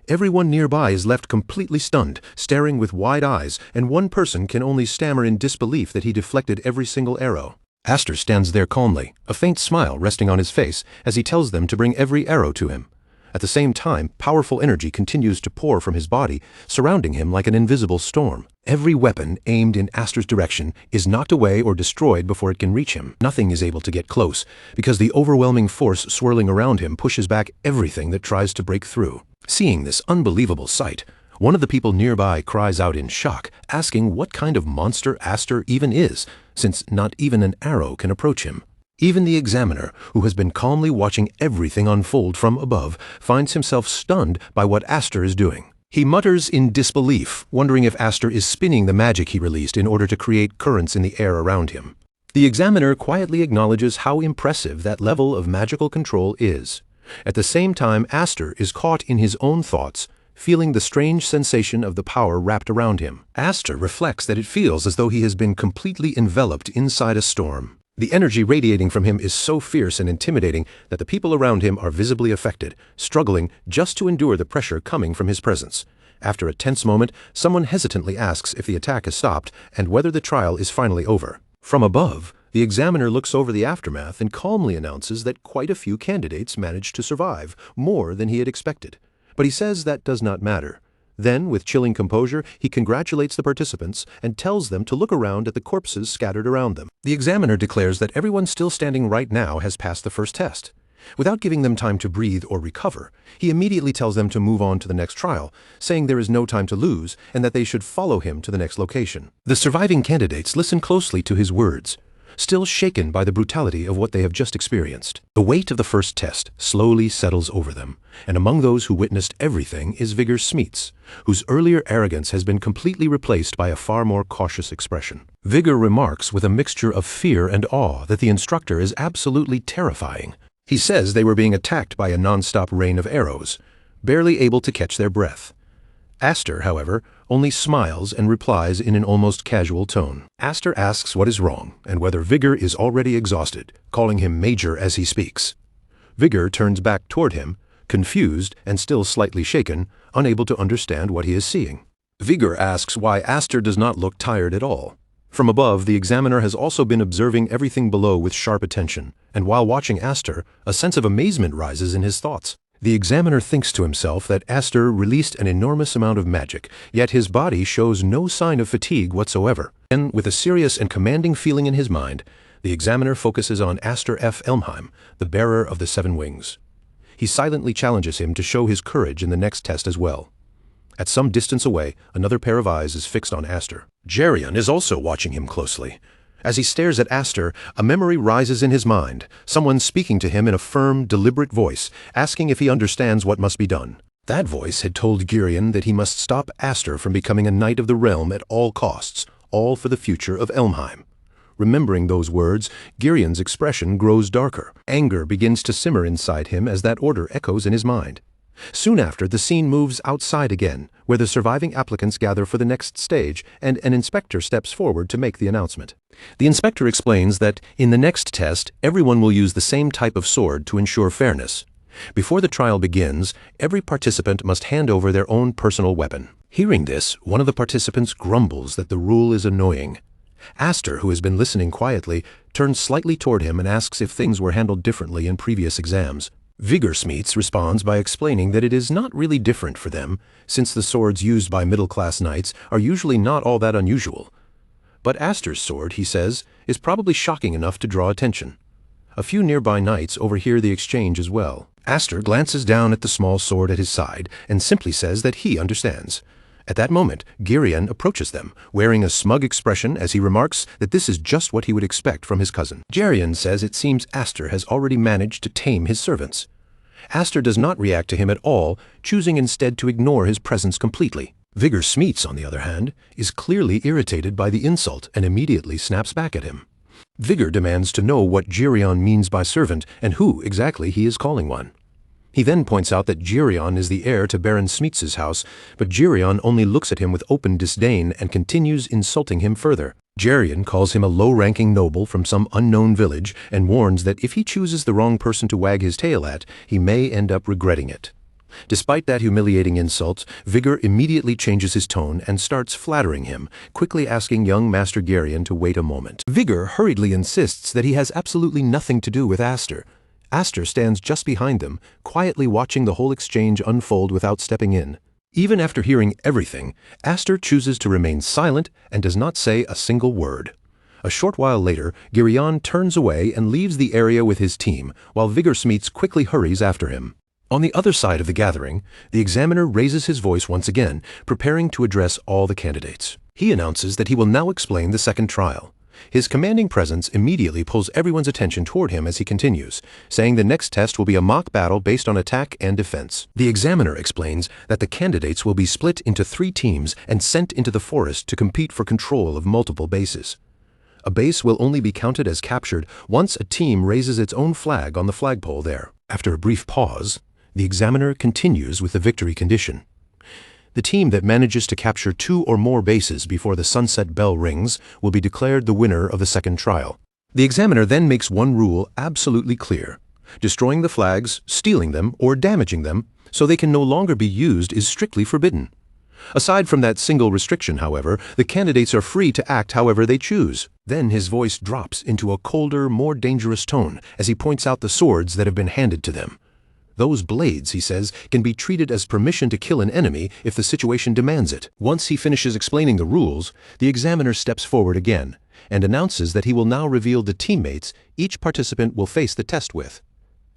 Everyone nearby is left completely stunned, staring with wide eyes, and one person can only stammer in disbelief that he deflected every single arrow. Aster stands there calmly, a faint smile resting on his face as he tells them to bring every arrow to him. At the same time, powerful energy continues to pour from his body, surrounding him like an invisible storm. Every weapon aimed in Aster's direction is knocked away or destroyed before it can reach him. Nothing is able to get close, because the overwhelming force swirling around him pushes back everything that tries to break through. Seeing this unbelievable sight, one of the people nearby cries out in shock, asking what kind of monster Aster even is, since not even an arrow can approach him. Even the examiner, who has been calmly watching everything unfold from above, finds himself stunned by what Aster is doing. He mutters in disbelief, wondering if Aster is spinning the magic he released in order to create currents in the air around him. The examiner quietly acknowledges how impressive that level of magical control is. At the same time, Aster is caught in his own thoughts, feeling the strange sensation of the power wrapped around him. Aster reflects that it feels as though he has been completely enveloped inside a storm. The energy radiating from him is so fierce and intimidating that the people around him are visibly affected, struggling just to endure the pressure coming from his presence. After a tense moment, someone hesitantly asks if the attack has stopped and whether the trial is finally over. From above, the examiner looks over the aftermath and calmly announces that quite a few candidates managed to survive, more than he had expected. But he says that does not matter. Then, with chilling composure, he congratulates the participants and tells them to look around at the corpses scattered around them. The examiner declares that everyone still standing right now has passed the first test. Without giving them time to breathe or recover, he immediately tells them to move on to the next trial, saying there is no time to lose and that they should follow him to the next location. The surviving candidates listen closely to his words, still shaken by the brutality of what they have just experienced. The weight of the first test slowly settles over them, and among those who witnessed everything is Vigor Smeets, whose earlier arrogance has been completely replaced by a far more cautious expression. Vigor remarks with a mixture of fear and awe that the instructor is absolutely terrifying. He says they were being attacked by a non-stop rain of arrows, barely able to catch their breath. Aster, however, only smiles and replies in an almost casual tone. Aster asks what is wrong and whether Vigor is already exhausted, calling him Major as he speaks. Vigor turns back toward him, confused and still slightly shaken, unable to understand what he is seeing. Vigor asks why Aster does not look tired at all. From above, the examiner has also been observing everything below with sharp attention, and while watching Aster, a sense of amazement rises in his thoughts. The examiner thinks to himself that Aster released an enormous amount of magic, yet his body shows no sign of fatigue whatsoever. Then, with a serious and commanding feeling in his mind, the examiner focuses on Aster F. Elmheim, the bearer of the 7 wings. He silently challenges him to show his courage in the next test as well. At some distance away, another pair of eyes is fixed on Aster. Geryon is also watching him closely. As he stares at Aster, a memory rises in his mind, someone speaking to him in a firm, deliberate voice, asking if he understands what must be done. That voice had told Geryon that he must stop Aster from becoming a knight of the realm at all costs, all for the future of Elmheim. Remembering those words, Geryon's expression grows darker. Anger begins to simmer inside him as that order echoes in his mind. Soon after, the scene moves outside again, where the surviving applicants gather for the next stage, and an inspector steps forward to make the announcement. The inspector explains that, in the next test, everyone will use the same type of sword to ensure fairness. Before the trial begins, every participant must hand over their own personal weapon. Hearing this, one of the participants grumbles that the rule is annoying. Aster, who has been listening quietly, turns slightly toward him and asks if things were handled differently in previous exams. Vigor Smeets responds by explaining that it is not really different for them, since the swords used by middle-class knights are usually not all that unusual. But Aster's sword, he says, is probably shocking enough to draw attention. A few nearby knights overhear the exchange as well. Aster glances down at the small sword at his side and simply says that he understands. At that moment, Geryon approaches them, wearing a smug expression as he remarks that this is just what he would expect from his cousin. Geryon says it seems Aster has already managed to tame his servants. Aster does not react to him at all, choosing instead to ignore his presence completely. Vigor Smeets, on the other hand, is clearly irritated by the insult and immediately snaps back at him. Vigor demands to know what Geryon means by servant and who exactly he is calling one. He then points out that Geryon is the heir to Baron Smeets's house, but Geryon only looks at him with open disdain and continues insulting him further. Geryon calls him a low-ranking noble from some unknown village and warns that if he chooses the wrong person to wag his tail at, he may end up regretting it. Despite that humiliating insult, Vigor immediately changes his tone and starts flattering him, quickly asking young Master Geryon to wait a moment. Vigor hurriedly insists that he has absolutely nothing to do with Aster. Aster stands just behind them, quietly watching the whole exchange unfold without stepping in. Even after hearing everything, Aster chooses to remain silent and does not say a single word. A short while later, Geryon turns away and leaves the area with his team, while Vigor Smeets quickly hurries after him. On the other side of the gathering, the examiner raises his voice once again, preparing to address all the candidates. He announces that he will now explain the second trial. His commanding presence immediately pulls everyone's attention toward him as he continues, saying the next test will be a mock battle based on attack and defense. The examiner explains that the candidates will be split into 3 teams and sent into the forest to compete for control of multiple bases. A base will only be counted as captured once a team raises its own flag on the flagpole there. After a brief pause, the examiner continues with the victory condition. The team that manages to capture 2 or more bases before the sunset bell rings will be declared the winner of the second trial. The examiner then makes one rule absolutely clear. Destroying the flags, stealing them, or damaging them so they can no longer be used is strictly forbidden. Aside from that single restriction, however, the candidates are free to act however they choose. Then his voice drops into a colder, more dangerous tone as he points out the swords that have been handed to them. Those blades, he says, can be treated as permission to kill an enemy if the situation demands it. Once he finishes explaining the rules, the examiner steps forward again and announces that he will now reveal the teammates each participant will face the test with.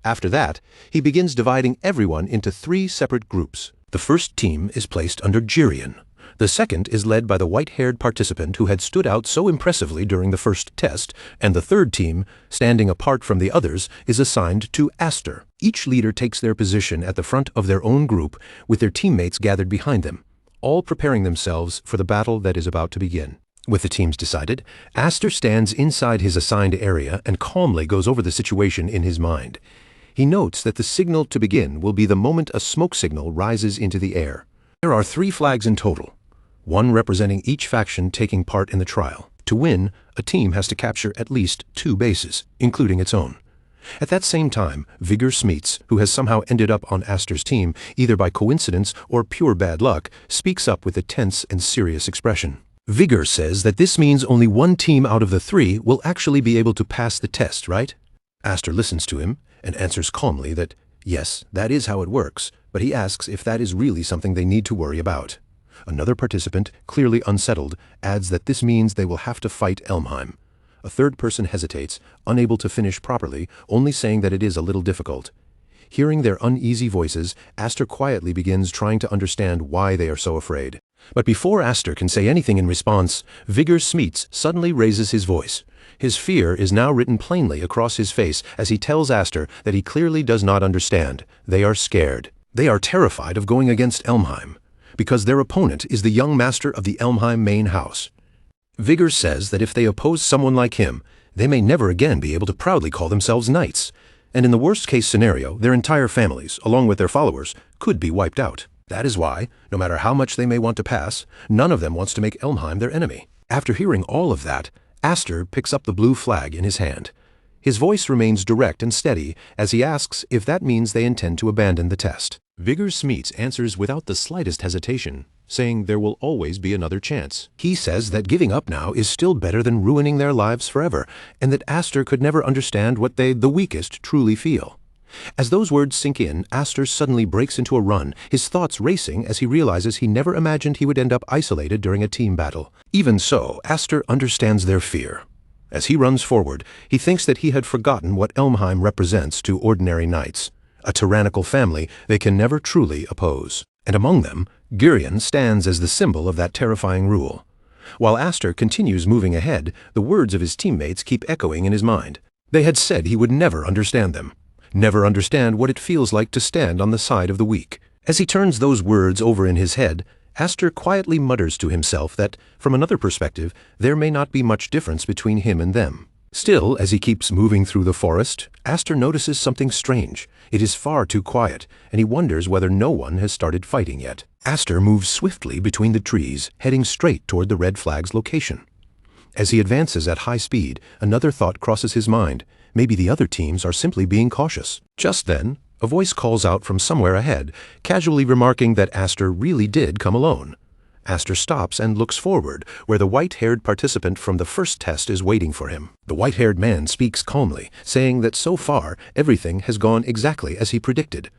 After that, he begins dividing everyone into 3 separate groups. The first team is placed under Jirian. The second is led by the white-haired participant who had stood out so impressively during the first test, and the third team, standing apart from the others, is assigned to Aster. Each leader takes their position at the front of their own group, with their teammates gathered behind them, all preparing themselves for the battle that is about to begin. With the teams decided, Aster stands inside his assigned area and calmly goes over the situation in his mind. He notes that the signal to begin will be the moment a smoke signal rises into the air. There are 3 flags in total, one representing each faction taking part in the trial. To win, a team has to capture at least 2 bases, including its own. At that same time, Vigor Smeets, who has somehow ended up on Aster's team, either by coincidence or pure bad luck, speaks up with a tense and serious expression. Vigor says that this means only one team out of the 3 will actually be able to pass the test, right? Aster listens to him and answers calmly that, yes, that is how it works, but he asks if that is really something they need to worry about. Another participant, clearly unsettled, adds that this means they will have to fight Elmheim. A third person hesitates, unable to finish properly, only saying that it is a little difficult. Hearing their uneasy voices, Aster quietly begins trying to understand why they are so afraid. But before Aster can say anything in response, Vigor Smeets suddenly raises his voice. His fear is now written plainly across his face as he tells Aster that he clearly does not understand. They are scared. They are terrified of going against Elmheim, because their opponent is the young master of the Elmheim main house. Vigor says that if they oppose someone like him, they may never again be able to proudly call themselves knights, and in the worst-case scenario, their entire families, along with their followers, could be wiped out. That is why, no matter how much they may want to pass, none of them wants to make Elmheim their enemy. After hearing all of that, Aster picks up the blue flag in his hand. His voice remains direct and steady as he asks if that means they intend to abandon the test. Vigor Smeets answers without the slightest hesitation, saying there will always be another chance. He says that giving up now is still better than ruining their lives forever, and that Aster could never understand what they, the weakest, truly feel. As those words sink in, Aster suddenly breaks into a run, his thoughts racing as he realizes he never imagined he would end up isolated during a team battle. Even so, Aster understands their fear. As he runs forward, he thinks that he had forgotten what Elmheim represents to ordinary knights, a tyrannical family they can never truly oppose. And among them, Jirian stands as the symbol of that terrifying rule. While Aster continues moving ahead, the words of his teammates keep echoing in his mind. They had said he would never understand them. Never understand what it feels like to stand on the side of the weak. As he turns those words over in his head, Aster quietly mutters to himself that, from another perspective, there may not be much difference between him and them. Still, as he keeps moving through the forest, Aster notices something strange. It is far too quiet, and he wonders whether no one has started fighting yet. Aster moves swiftly between the trees, heading straight toward the red flag's location. As he advances at high speed, another thought crosses his mind. Maybe the other teams are simply being cautious. Just then, a voice calls out from somewhere ahead, casually remarking that Aster really did come alone. Aster stops and looks forward, where the white-haired participant from the first test is waiting for him. The white-haired man speaks calmly, saying that so far, everything has gone exactly as he predicted.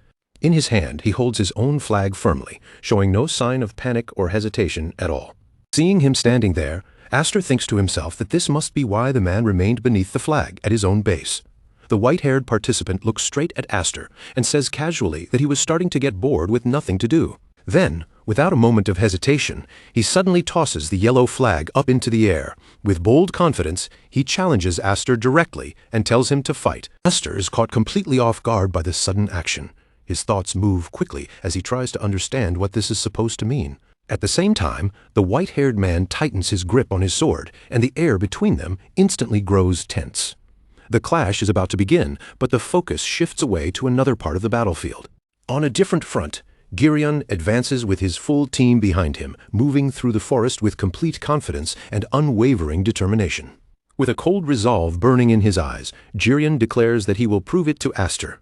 In his hand, he holds his own flag firmly, showing no sign of panic or hesitation at all. Seeing him standing there, Aster thinks to himself that this must be why the man remained beneath the flag at his own base. The white-haired participant looks straight at Aster and says casually that he was starting to get bored with nothing to do. Then, without a moment of hesitation, he suddenly tosses the yellow flag up into the air. With bold confidence, he challenges Aster directly and tells him to fight. Aster is caught completely off guard by this sudden action. His thoughts move quickly as he tries to understand what this is supposed to mean. At the same time, the white-haired man tightens his grip on his sword, and the air between them instantly grows tense. The clash is about to begin, but the focus shifts away to another part of the battlefield. On a different front, Girion advances with his full team behind him, moving through the forest with complete confidence and unwavering determination. With a cold resolve burning in his eyes, Girion declares that he will prove it to Aster.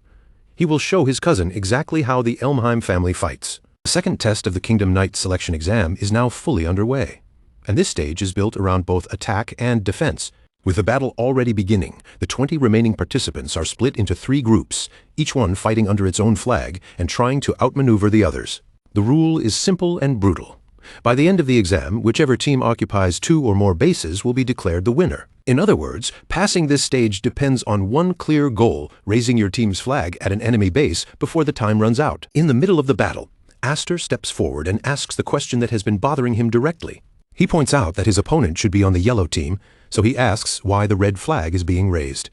He will show his cousin exactly how the Elmheim family fights. The second test of the Kingdom Knight selection exam is now fully underway, and this stage is built around both attack and defense. With the battle already beginning, the 20 remaining participants are split into 3 groups, each one fighting under its own flag and trying to outmaneuver the others. The rule is simple and brutal. By the end of the exam, whichever team occupies 2 or more bases will be declared the winner. In other words, passing this stage depends on one clear goal: raising your team's flag at an enemy base before the time runs out. In the middle of the battle, Aster steps forward and asks the question that has been bothering him directly. He points out that his opponent should be on the yellow team, so he asks why the red flag is being raised.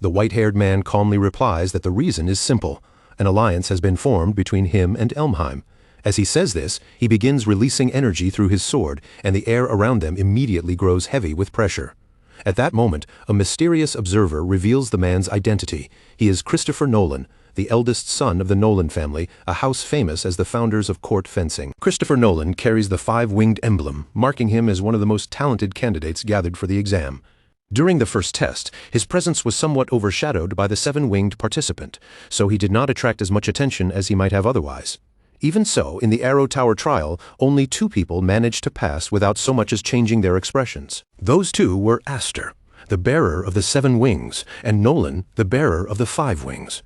The white-haired man calmly replies that the reason is simple. An alliance has been formed between him and Elmheim. As he says this, he begins releasing energy through his sword, and the air around them immediately grows heavy with pressure. At that moment, a mysterious observer reveals the man's identity. He is Christopher Nolan, the eldest son of the Nolan family, a house famous as the founders of court fencing. Christopher Nolan carries the 5-winged emblem, marking him as one of the most talented candidates gathered for the exam. During the first test, his presence was somewhat overshadowed by the 7-winged participant, so he did not attract as much attention as he might have otherwise. Even so, in the Arrow Tower trial, only 2 people managed to pass without so much as changing their expressions. Those 2 were Aster, the bearer of the 7 wings, and Nolan, the bearer of the 5 wings.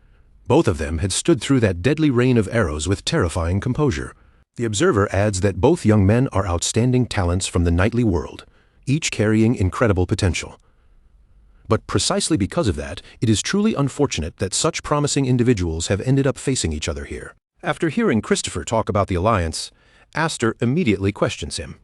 Both of them had stood through that deadly rain of arrows with terrifying composure. The observer adds that both young men are outstanding talents from the knightly world, each carrying incredible potential. But precisely because of that, it is truly unfortunate that such promising individuals have ended up facing each other here. After hearing Christopher talk about the alliance, Aster immediately questions him.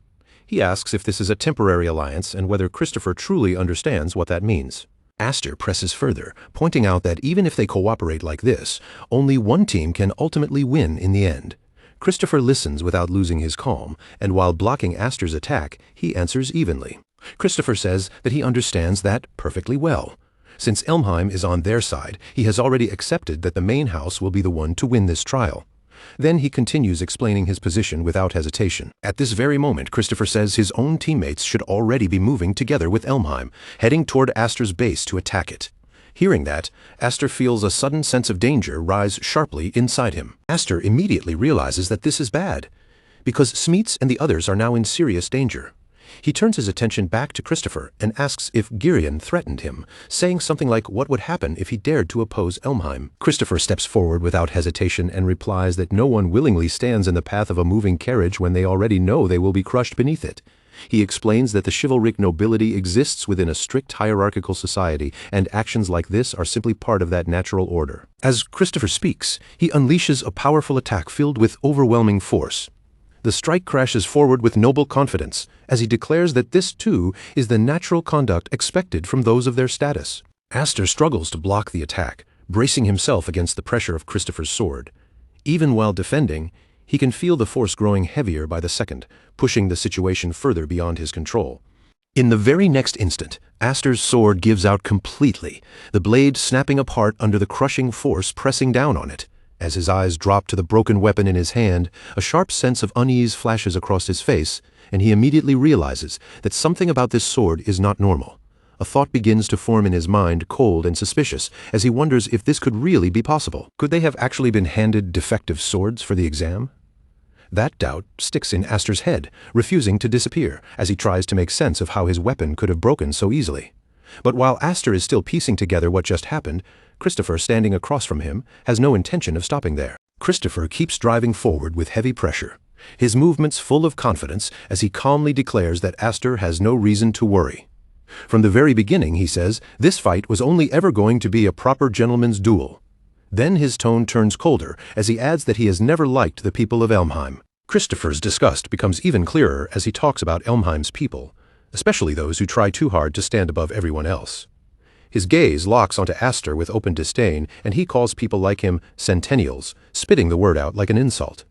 He asks if this is a temporary alliance and whether Christopher truly understands what that means. Aster presses further, pointing out that even if they cooperate like this, only one team can ultimately win in the end. Christopher listens without losing his calm, and while blocking Aster's attack, he answers evenly. Christopher says that he understands that perfectly well. Since Elmheim is on their side, he has already accepted that the main house will be the one to win this trial. Then he continues explaining his position without hesitation. At this very moment, Christopher says his own teammates should already be moving together with Elmheim, heading toward Aster's base to attack it. Hearing that, Aster feels a sudden sense of danger rise sharply inside him. Aster immediately realizes that this is bad, because Smeets and the others are now in serious danger. He turns his attention back to Christopher and asks if Girion threatened him, saying something like what would happen if he dared to oppose Elmheim. Christopher steps forward without hesitation and replies that no one willingly stands in the path of a moving carriage when they already know they will be crushed beneath it. He explains that the chivalric nobility exists within a strict hierarchical society, and actions like this are simply part of that natural order. As Christopher speaks, he unleashes a powerful attack filled with overwhelming force. The strike crashes forward with noble confidence, as he declares that this, too, is the natural conduct expected from those of their status. Aster struggles to block the attack, bracing himself against the pressure of Christopher's sword. Even while defending, he can feel the force growing heavier by the second, pushing the situation further beyond his control. In the very next instant, Aster's sword gives out completely, the blade snapping apart under the crushing force pressing down on it. As his eyes drop to the broken weapon in his hand, a sharp sense of unease flashes across his face, and he immediately realizes that something about this sword is not normal. A thought begins to form in his mind, cold and suspicious, as he wonders if this could really be possible. Could they have actually been handed defective swords for the exam? That doubt sticks in Aster's head, refusing to disappear, as he tries to make sense of how his weapon could have broken so easily. But while Aster is still piecing together what just happened, Christopher, standing across from him, has no intention of stopping there. Christopher keeps driving forward with heavy pressure, his movements full of confidence as he calmly declares that Aster has no reason to worry. From the very beginning, he says, this fight was only ever going to be a proper gentleman's duel. Then his tone turns colder as he adds that he has never liked the people of Elmheim. Christopher's disgust becomes even clearer as he talks about Elmheim's people, especially those who try too hard to stand above everyone else. His gaze locks onto Aster with open disdain, and he calls people like him centennials, spitting the word out like an insult.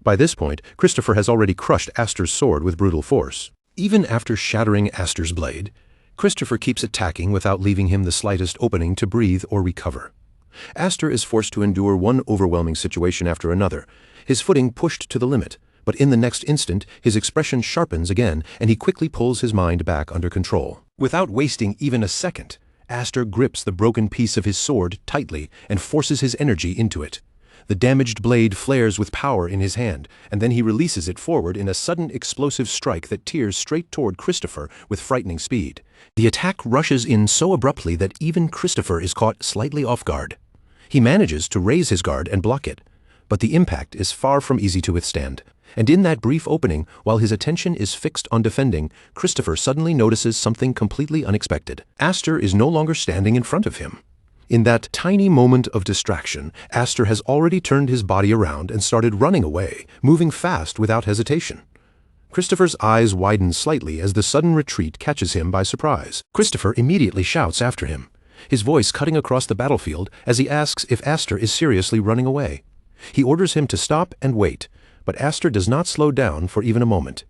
By this point, Christopher has already crushed Aster's sword with brutal force. Even after shattering Aster's blade, Christopher keeps attacking without leaving him the slightest opening to breathe or recover. Aster is forced to endure one overwhelming situation after another, his footing pushed to the limit, but in the next instant his expression sharpens again and he quickly pulls his mind back under control. Without wasting even a second, Aster grips the broken piece of his sword tightly and forces his energy into it. The damaged blade flares with power in his hand, and then he releases it forward in a sudden explosive strike that tears straight toward Christopher with frightening speed. The attack rushes in so abruptly that even Christopher is caught slightly off guard. He manages to raise his guard and block it, but the impact is far from easy to withstand. And in that brief opening, while his attention is fixed on defending, Christopher suddenly notices something completely unexpected. Aster is no longer standing in front of him. In that tiny moment of distraction, Aster has already turned his body around and started running away, moving fast without hesitation. Christopher's eyes widen slightly as the sudden retreat catches him by surprise. Christopher immediately shouts after him, his voice cutting across the battlefield as he asks if Aster is seriously running away. He orders him to stop and wait, but Aster does not slow down for even a moment.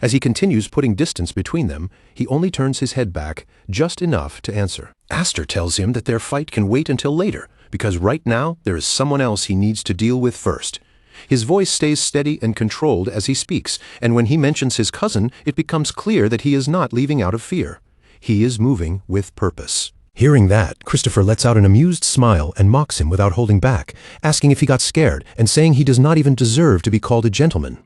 As he continues putting distance between them, he only turns his head back just enough to answer. Aster tells him that their fight can wait until later, because right now there is someone else he needs to deal with first. His voice stays steady and controlled as he speaks, and when he mentions his cousin, it becomes clear that he is not leaving out of fear. He is moving with purpose. Hearing that, Christopher lets out an amused smile and mocks him without holding back, asking if he got scared and saying he does not even deserve to be called a gentleman.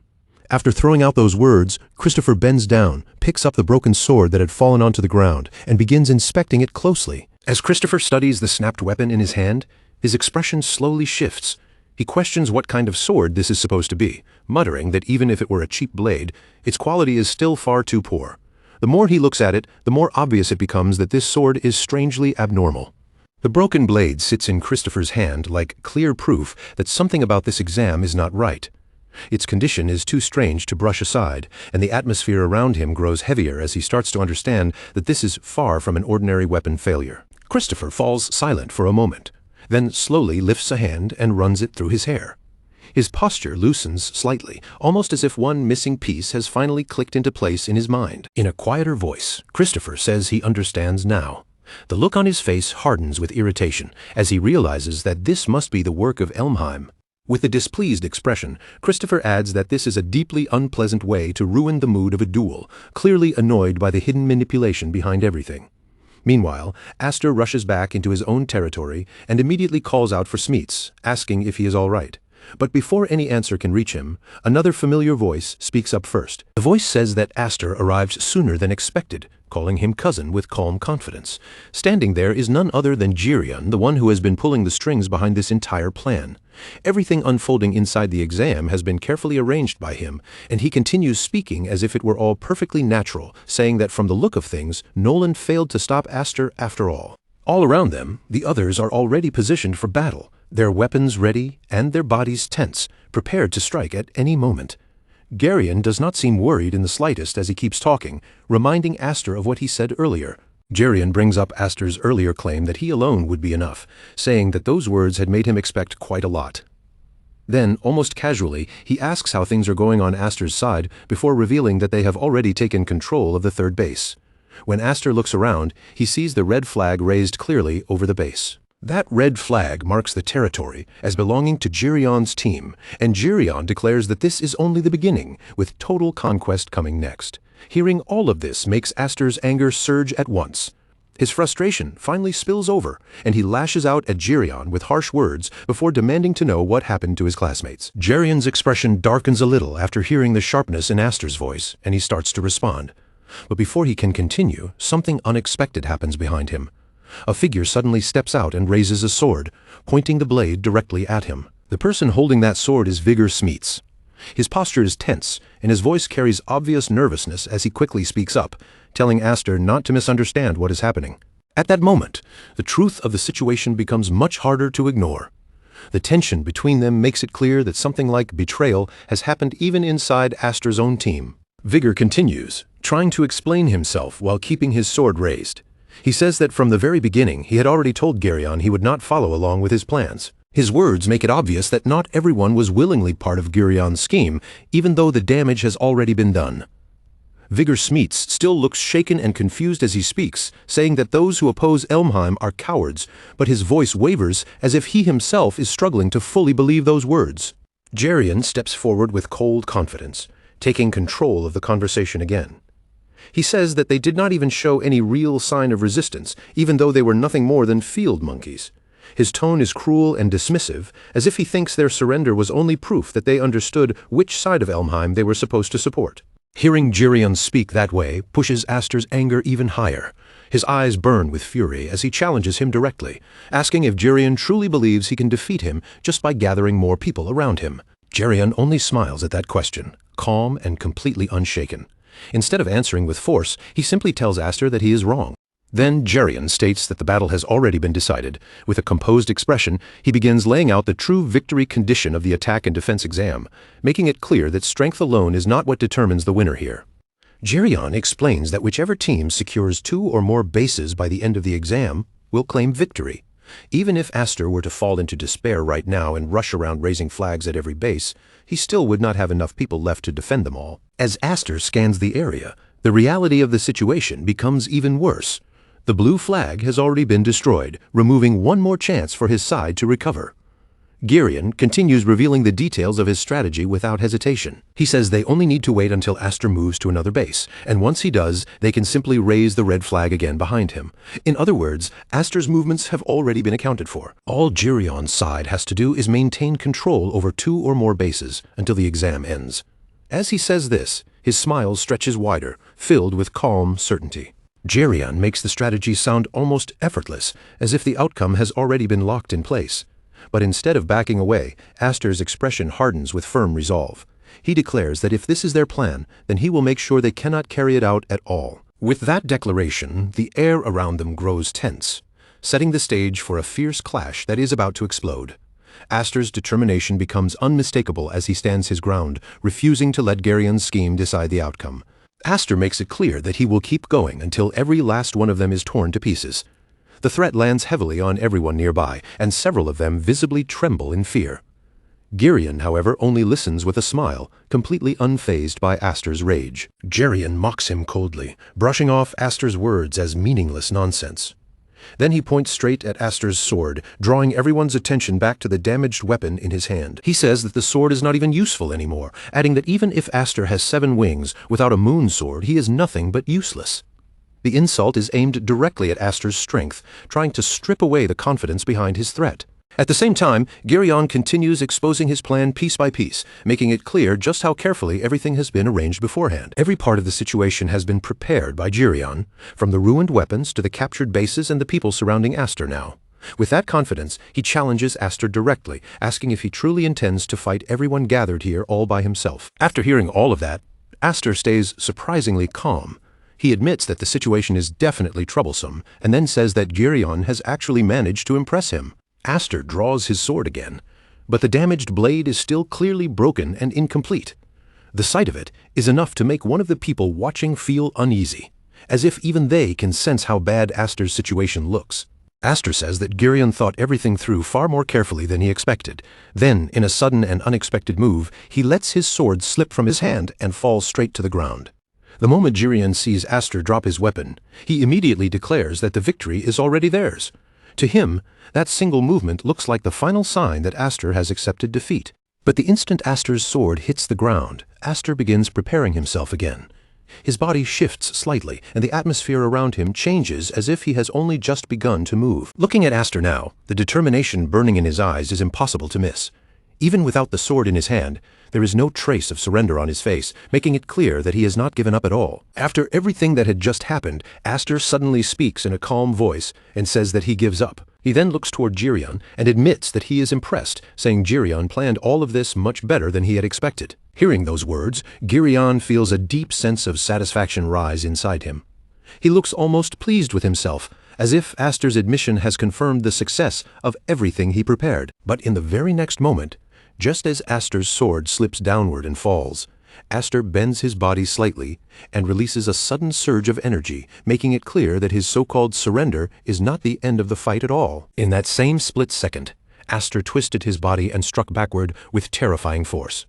After throwing out those words, Christopher bends down, picks up the broken sword that had fallen onto the ground, and begins inspecting it closely. As Christopher studies the snapped weapon in his hand, his expression slowly shifts. He questions what kind of sword this is supposed to be, muttering that even if it were a cheap blade, its quality is still far too poor. The more he looks at it, the more obvious it becomes that this sword is strangely abnormal. The broken blade sits in Christopher's hand like clear proof that something about this exam is not right. Its condition is too strange to brush aside, and the atmosphere around him grows heavier as he starts to understand that this is far from an ordinary weapon failure. Christopher falls silent for a moment, then slowly lifts a hand and runs it through his hair. His posture loosens slightly, almost as if one missing piece has finally clicked into place in his mind. In a quieter voice, Christopher says he understands now. The look on his face hardens with irritation as he realizes that this must be the work of Elmheim. With a displeased expression, Christopher adds that this is a deeply unpleasant way to ruin the mood of a duel, clearly annoyed by the hidden manipulation behind everything. Meanwhile, Aster rushes back into his own territory and immediately calls out for Smeets, asking if he is all right. But before any answer can reach him, another familiar voice speaks up first. The voice says that Aster arrived sooner than expected, calling him cousin with calm confidence. Standing there is none other than Gerion, the one who has been pulling the strings behind this entire plan. Everything unfolding inside the exam has been carefully arranged by him, and he continues speaking as if it were all perfectly natural, saying that from the look of things, Nolan failed to stop Aster after all. All around them, the others are already positioned for battle, their weapons ready and their bodies tense, prepared to strike at any moment. Gerion does not seem worried in the slightest as he keeps talking, reminding Aster of what he said earlier. Gerion brings up Aster's earlier claim that he alone would be enough, saying that those words had made him expect quite a lot. Then, almost casually, he asks how things are going on Aster's side before revealing that they have already taken control of the third base. When Aster looks around, he sees the red flag raised clearly over the base. That red flag marks the territory as belonging to Gerion's team, and Gerion declares that this is only the beginning, with total conquest coming next. Hearing all of this makes Aster's anger surge at once. His frustration finally spills over, and he lashes out at Gerion with harsh words before demanding to know what happened to his classmates. Gerion's expression darkens a little after hearing the sharpness in Aster's voice, and he starts to respond. But before he can continue, something unexpected happens behind him. A figure suddenly steps out and raises a sword, pointing the blade directly at him. The person holding that sword is Vigor Smeets. His posture is tense, and his voice carries obvious nervousness as he quickly speaks up, telling Aster not to misunderstand what is happening. At that moment, the truth of the situation becomes much harder to ignore. The tension between them makes it clear that something like betrayal has happened even inside Aster's own team. Vigor continues, trying to explain himself while keeping his sword raised. He says that from the very beginning he had already told Geryon he would not follow along with his plans. His words make it obvious that not everyone was willingly part of Geryon's scheme, even though the damage has already been done. Vigor Smeets still looks shaken and confused as he speaks, saying that those who oppose Elmheim are cowards, but his voice wavers as if he himself is struggling to fully believe those words. Geryon steps forward with cold confidence, taking control of the conversation again. He says that they did not even show any real sign of resistance, even though they were nothing more than field monkeys. His tone is cruel and dismissive, as if he thinks their surrender was only proof that they understood which side of Elmheim they were supposed to support. Hearing Geryon speak that way pushes Aster's anger even higher. His eyes burn with fury as he challenges him directly, asking if Geryon truly believes he can defeat him just by gathering more people around him. Geryon only smiles at that question, calm and completely unshaken. Instead of answering with force, he simply tells Aster that he is wrong. Then Geryon states that the battle has already been decided. With a composed expression, he begins laying out the true victory condition of the attack and defense exam, making it clear that strength alone is not what determines the winner here. Geryon explains that whichever team secures 2 or more bases by the end of the exam will claim victory. Even if Aster were to fall into despair right now and rush around raising flags at every base, he still would not have enough people left to defend them all. As Aster scans the area, the reality of the situation becomes even worse. The blue flag has already been destroyed, removing one more chance for his side to recover. Geryon continues revealing the details of his strategy without hesitation. He says they only need to wait until Aster moves to another base, and once he does, they can simply raise the red flag again behind him. In other words, Aster's movements have already been accounted for. All Geryon's side has to do is maintain control over 2 or more bases until the exam ends. As he says this, his smile stretches wider, filled with calm certainty. Geryon makes the strategy sound almost effortless, as if the outcome has already been locked in place. But instead of backing away, Aster's expression hardens with firm resolve. He declares that if this is their plan, then he will make sure they cannot carry it out at all. With that declaration, the air around them grows tense, setting the stage for a fierce clash that is about to explode. Aster's determination becomes unmistakable as he stands his ground, refusing to let Geryon's scheme decide the outcome. Aster makes it clear that he will keep going until every last one of them is torn to pieces. The threat lands heavily on everyone nearby, and several of them visibly tremble in fear. Geryon, however, only listens with a smile, completely unfazed by Aster's rage. Geryon mocks him coldly, brushing off Aster's words as meaningless nonsense. Then he points straight at Aster's sword, drawing everyone's attention back to the damaged weapon in his hand. He says that the sword is not even useful anymore, adding that even if Aster has 7 wings, without a moon sword he is nothing but useless. The insult is aimed directly at Aster's strength, trying to strip away the confidence behind his threat. At the same time, Geryon continues exposing his plan piece by piece, making it clear just how carefully everything has been arranged beforehand. Every part of the situation has been prepared by Geryon, from the ruined weapons to the captured bases and the people surrounding Aster now. With that confidence, he challenges Aster directly, asking if he truly intends to fight everyone gathered here all by himself. After hearing all of that, Aster stays surprisingly calm. He admits that the situation is definitely troublesome, and then says that Geryon has actually managed to impress him. Aster draws his sword again, but the damaged blade is still clearly broken and incomplete. The sight of it is enough to make one of the people watching feel uneasy, as if even they can sense how bad Aster's situation looks. Aster says that Geryon thought everything through far more carefully than he expected. Then, in a sudden and unexpected move, he lets his sword slip from his hand and falls straight to the ground. The moment Geryon sees Aster drop his weapon, he immediately declares that the victory is already theirs. To him, that single movement looks like the final sign that Aster has accepted defeat. But the instant Aster's sword hits the ground, Aster begins preparing himself again. His body shifts slightly, and the atmosphere around him changes as if he has only just begun to move. Looking at Aster now, the determination burning in his eyes is impossible to miss. Even without the sword in his hand, there is no trace of surrender on his face, making it clear that he has not given up at all. After everything that had just happened, Aster suddenly speaks in a calm voice and says that he gives up. He then looks toward Geryon and admits that he is impressed, saying Geryon planned all of this much better than he had expected. Hearing those words, Geryon feels a deep sense of satisfaction rise inside him. He looks almost pleased with himself, as if Aster's admission has confirmed the success of everything he prepared. But in the very next moment, just as Aster's sword slips downward and falls, Aster bends his body slightly and releases a sudden surge of energy, making it clear that his so-called surrender is not the end of the fight at all. In that same split second, Aster twisted his body and struck backward with terrifying force.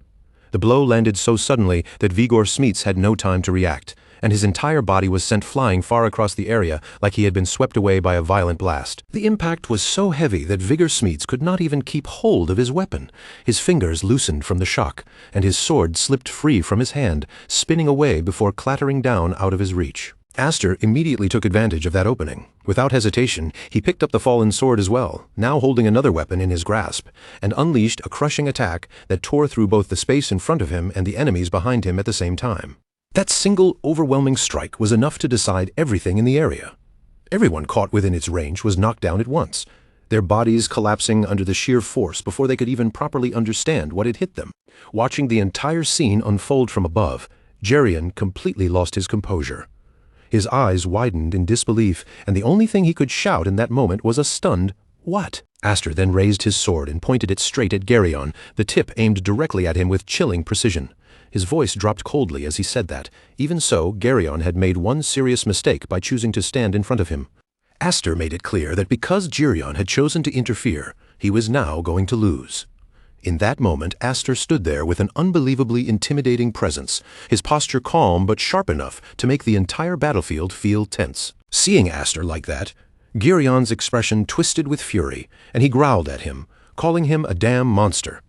The blow landed so suddenly that Vigor Smeets had no time to react, and his entire body was sent flying far across the area like he had been swept away by a violent blast. The impact was so heavy that Vigor Smeets could not even keep hold of his weapon. His fingers loosened from the shock, and his sword slipped free from his hand, spinning away before clattering down out of his reach. Aster immediately took advantage of that opening. Without hesitation, he picked up the fallen sword as well, now holding another weapon in his grasp, and unleashed a crushing attack that tore through both the space in front of him and the enemies behind him at the same time. That single overwhelming strike was enough to decide everything in the area. Everyone caught within its range was knocked down at once, their bodies collapsing under the sheer force before they could even properly understand what had hit them. Watching the entire scene unfold from above, Geryon completely lost his composure. His eyes widened in disbelief, and the only thing he could shout in that moment was a stunned, "What?" Aster then raised his sword and pointed it straight at Geryon, the tip aimed directly at him with chilling precision. His voice dropped coldly as he said that. Even so, Geryon had made one serious mistake by choosing to stand in front of him. Aster made it clear that because Geryon had chosen to interfere, he was now going to lose. In that moment, Aster stood there with an unbelievably intimidating presence, his posture calm but sharp enough to make the entire battlefield feel tense. Seeing Aster like that, Geryon's expression twisted with fury, and he growled at him, calling him a damn monster.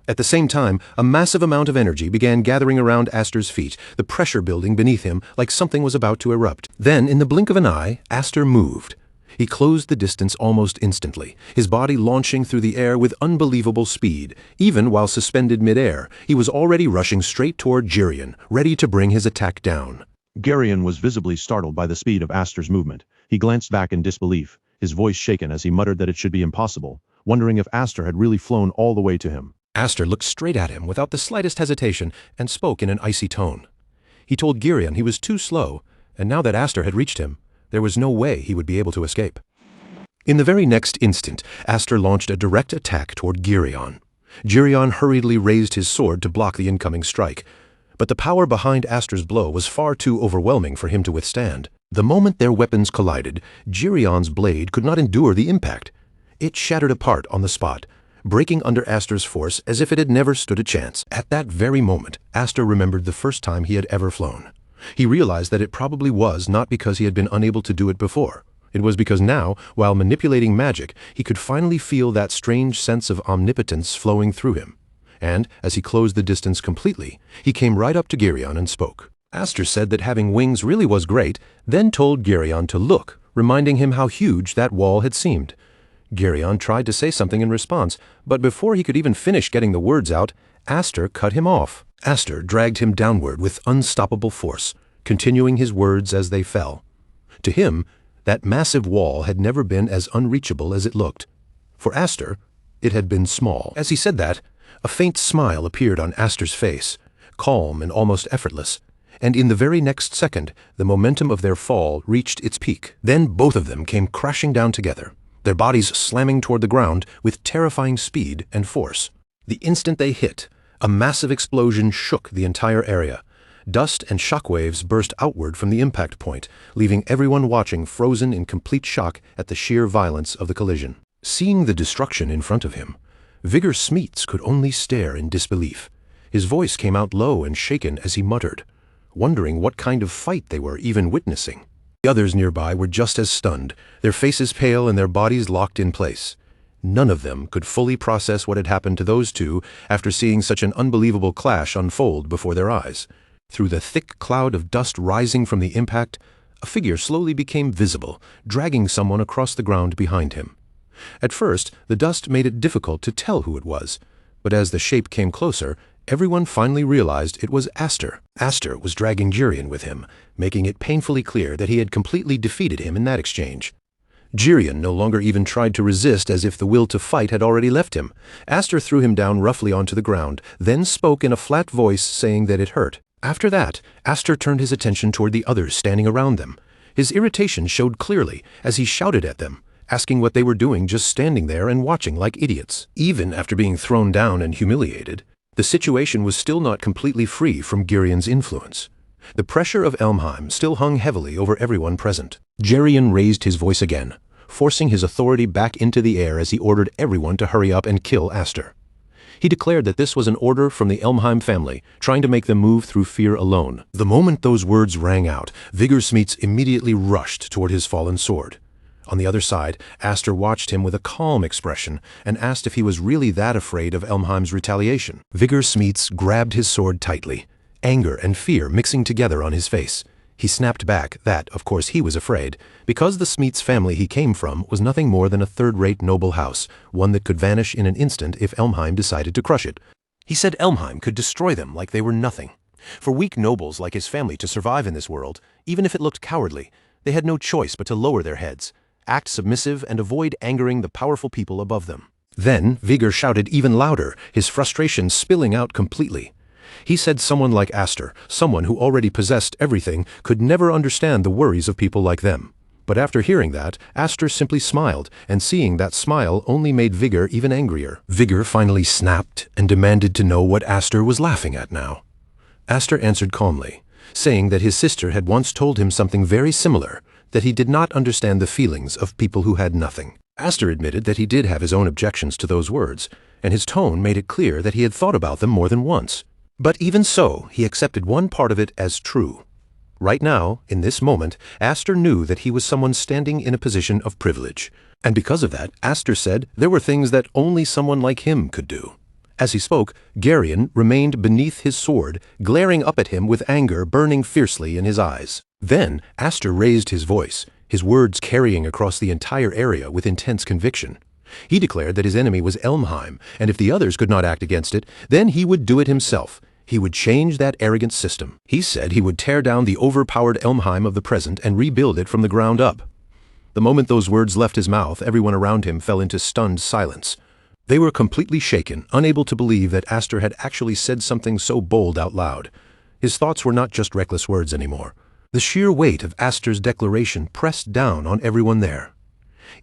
At the same time, a massive amount of energy began gathering around Aster's feet, the pressure building beneath him like something was about to erupt. Then, in the blink of an eye, Aster moved. He closed the distance almost instantly, his body launching through the air with unbelievable speed. Even while suspended mid-air, he was already rushing straight toward Geryon, ready to bring his attack down. Geryon was visibly startled by the speed of Aster's movement. He glanced back in disbelief, his voice shaken as he muttered that it should be impossible, wondering if Aster had really flown all the way to him. Aster looked straight at him without the slightest hesitation and spoke in an icy tone. He told Geryon he was too slow, and now that Aster had reached him, there was no way he would be able to escape. In the very next instant, Aster launched a direct attack toward Geryon. Geryon hurriedly raised his sword to block the incoming strike, but the power behind Aster's blow was far too overwhelming for him to withstand. The moment their weapons collided, Geryon's blade could not endure the impact. It shattered apart on the spot, breaking under Aster's force as if it had never stood a chance. At that very moment, Aster remembered the first time he had ever flown. He realized that it probably was not because he had been unable to do it before. It was because now, while manipulating magic, he could finally feel that strange sense of omnipotence flowing through him. And, as he closed the distance completely, he came right up to Geryon and spoke. Aster said that having wings really was great, then told Geryon to look, reminding him how huge that wall had seemed. Geryon tried to say something in response, but before he could even finish getting the words out, Aster cut him off. Aster dragged him downward with unstoppable force, continuing his words as they fell. To him, that massive wall had never been as unreachable as it looked. For Aster, it had been small. As he said that, a faint smile appeared on Aster's face, calm and almost effortless, and in the very next second, the momentum of their fall reached its peak. Then both of them came crashing down together, their bodies slamming toward the ground with terrifying speed and force. The instant they hit, a massive explosion shook the entire area. Dust and shockwaves burst outward from the impact point, leaving everyone watching frozen in complete shock at the sheer violence of the collision. Seeing the destruction in front of him, Vigor Smeets could only stare in disbelief. His voice came out low and shaken as he muttered, wondering what kind of fight they were even witnessing. The others nearby were just as stunned, their faces pale and their bodies locked in place. None of them could fully process what had happened to those two after seeing such an unbelievable clash unfold before their eyes. Through the thick cloud of dust rising from the impact, a figure slowly became visible, dragging someone across the ground behind him. At first, the dust made it difficult to tell who it was, but as the shape came closer, everyone finally realized it was Aster. Aster was dragging Geryon with him, making it painfully clear that he had completely defeated him in that exchange. Geryon no longer even tried to resist, as if the will to fight had already left him. Aster threw him down roughly onto the ground, then spoke in a flat voice saying that it hurt. After that, Aster turned his attention toward the others standing around them. His irritation showed clearly as he shouted at them, asking what they were doing just standing there and watching like idiots. Even after being thrown down and humiliated, the situation was still not completely free from Girion's influence. The pressure of Elmheim still hung heavily over everyone present. Gerion raised his voice again, forcing his authority back into the air as he ordered everyone to hurry up and kill Aster. He declared that this was an order from the Elmheim family, trying to make them move through fear alone. The moment those words rang out, Vigor Smeets immediately rushed toward his fallen sword. On the other side, Aster watched him with a calm expression and asked if he was really that afraid of Elmheim's retaliation. Vigor Smeets grabbed his sword tightly, anger and fear mixing together on his face. He snapped back that, of course, he was afraid, because the Smeets family he came from was nothing more than a third-rate noble house, one that could vanish in an instant if Elmheim decided to crush it. He said Elmheim could destroy them like they were nothing. For weak nobles like his family to survive in this world, even if it looked cowardly, they had no choice but to lower their heads, act submissive, and avoid angering the powerful people above them. Then Vigor shouted even louder, his frustration spilling out completely. He said someone like Aster, someone who already possessed everything, could never understand the worries of people like them. But after hearing that, Aster simply smiled, and seeing that smile only made Vigor even angrier. Vigor finally snapped and demanded to know what Aster was laughing at now. Aster answered calmly, saying that his sister had once told him something very similar, that he did not understand the feelings of people who had nothing. Aster admitted that he did have his own objections to those words, and his tone made it clear that he had thought about them more than once. But even so, he accepted one part of it as true. Right now, in this moment, Aster knew that he was someone standing in a position of privilege. And because of that, Aster said there were things that only someone like him could do. As he spoke, Gerion remained beneath his sword, glaring up at him with anger burning fiercely in his eyes. Then Aster raised his voice, his words carrying across the entire area with intense conviction. He declared that his enemy was Elmheim, and if the others could not act against it, then he would do it himself. He would change that arrogant system. He said he would tear down the overpowered Elmheim of the present and rebuild it from the ground up. The moment those words left his mouth, everyone around him fell into stunned silence. They were completely shaken, unable to believe that Aster had actually said something so bold out loud. His thoughts were not just reckless words anymore. The sheer weight of Aster's declaration pressed down on everyone there.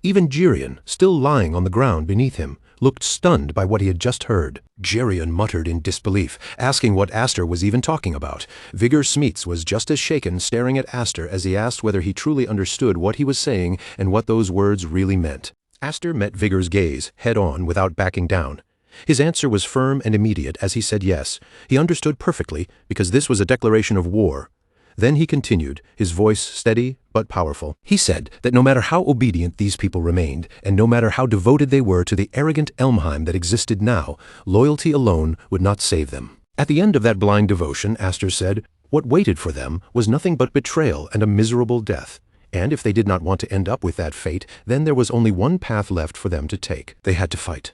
Even Gerion, still lying on the ground beneath him, looked stunned by what he had just heard. Gerion muttered in disbelief, asking what Aster was even talking about. Vigor Smeets was just as shaken, staring at Aster as he asked whether he truly understood what he was saying and what those words really meant. Aster met Vigor's gaze, head-on, without backing down. His answer was firm and immediate as he said yes. He understood perfectly, because this was a declaration of war. Then he continued, his voice steady but powerful. He said that no matter how obedient these people remained, and no matter how devoted they were to the arrogant Elmheim that existed now, loyalty alone would not save them. At the end of that blind devotion, Aster said, what waited for them was nothing but betrayal and a miserable death. And if they did not want to end up with that fate, then there was only one path left for them to take. They had to fight.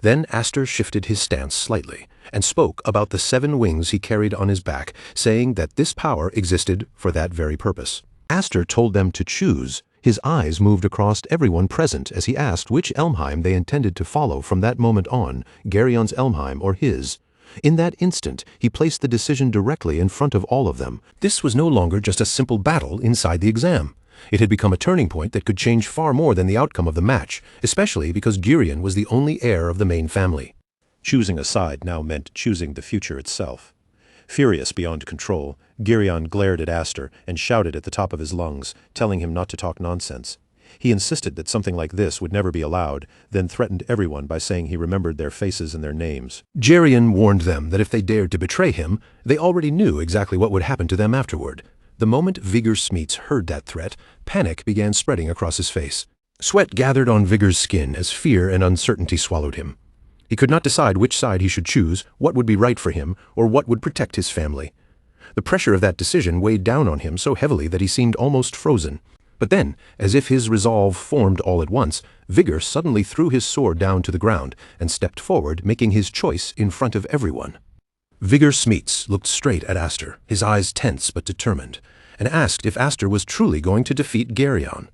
Then Aster shifted his stance slightly, and spoke about the 7 wings he carried on his back, saying that this power existed for that very purpose. Aster told them to choose. His eyes moved across everyone present as he asked which Elmheim they intended to follow from that moment on, Gerion's Elmheim or his. In that instant, he placed the decision directly in front of all of them. This was no longer just a simple battle inside the exam. It had become a turning point that could change far more than the outcome of the match, especially because Gerion was the only heir of the main family. Choosing a side now meant choosing the future itself. Furious beyond control, Gerion glared at Aster and shouted at the top of his lungs, telling him not to talk nonsense. He insisted that something like this would never be allowed, then threatened everyone by saying he remembered their faces and their names. Gerion warned them that if they dared to betray him, they already knew exactly what would happen to them afterward. The moment Vigor Smeets heard that threat, panic began spreading across his face. Sweat gathered on Vigor's skin as fear and uncertainty swallowed him. He could not decide which side he should choose, what would be right for him, or what would protect his family. The pressure of that decision weighed down on him so heavily that he seemed almost frozen. But then, as if his resolve formed all at once, Vigor suddenly threw his sword down to the ground and stepped forward, making his choice in front of everyone. Vigor Smeets looked straight at Aster, his eyes tense but determined, and asked if Aster was truly going to defeat Gerion.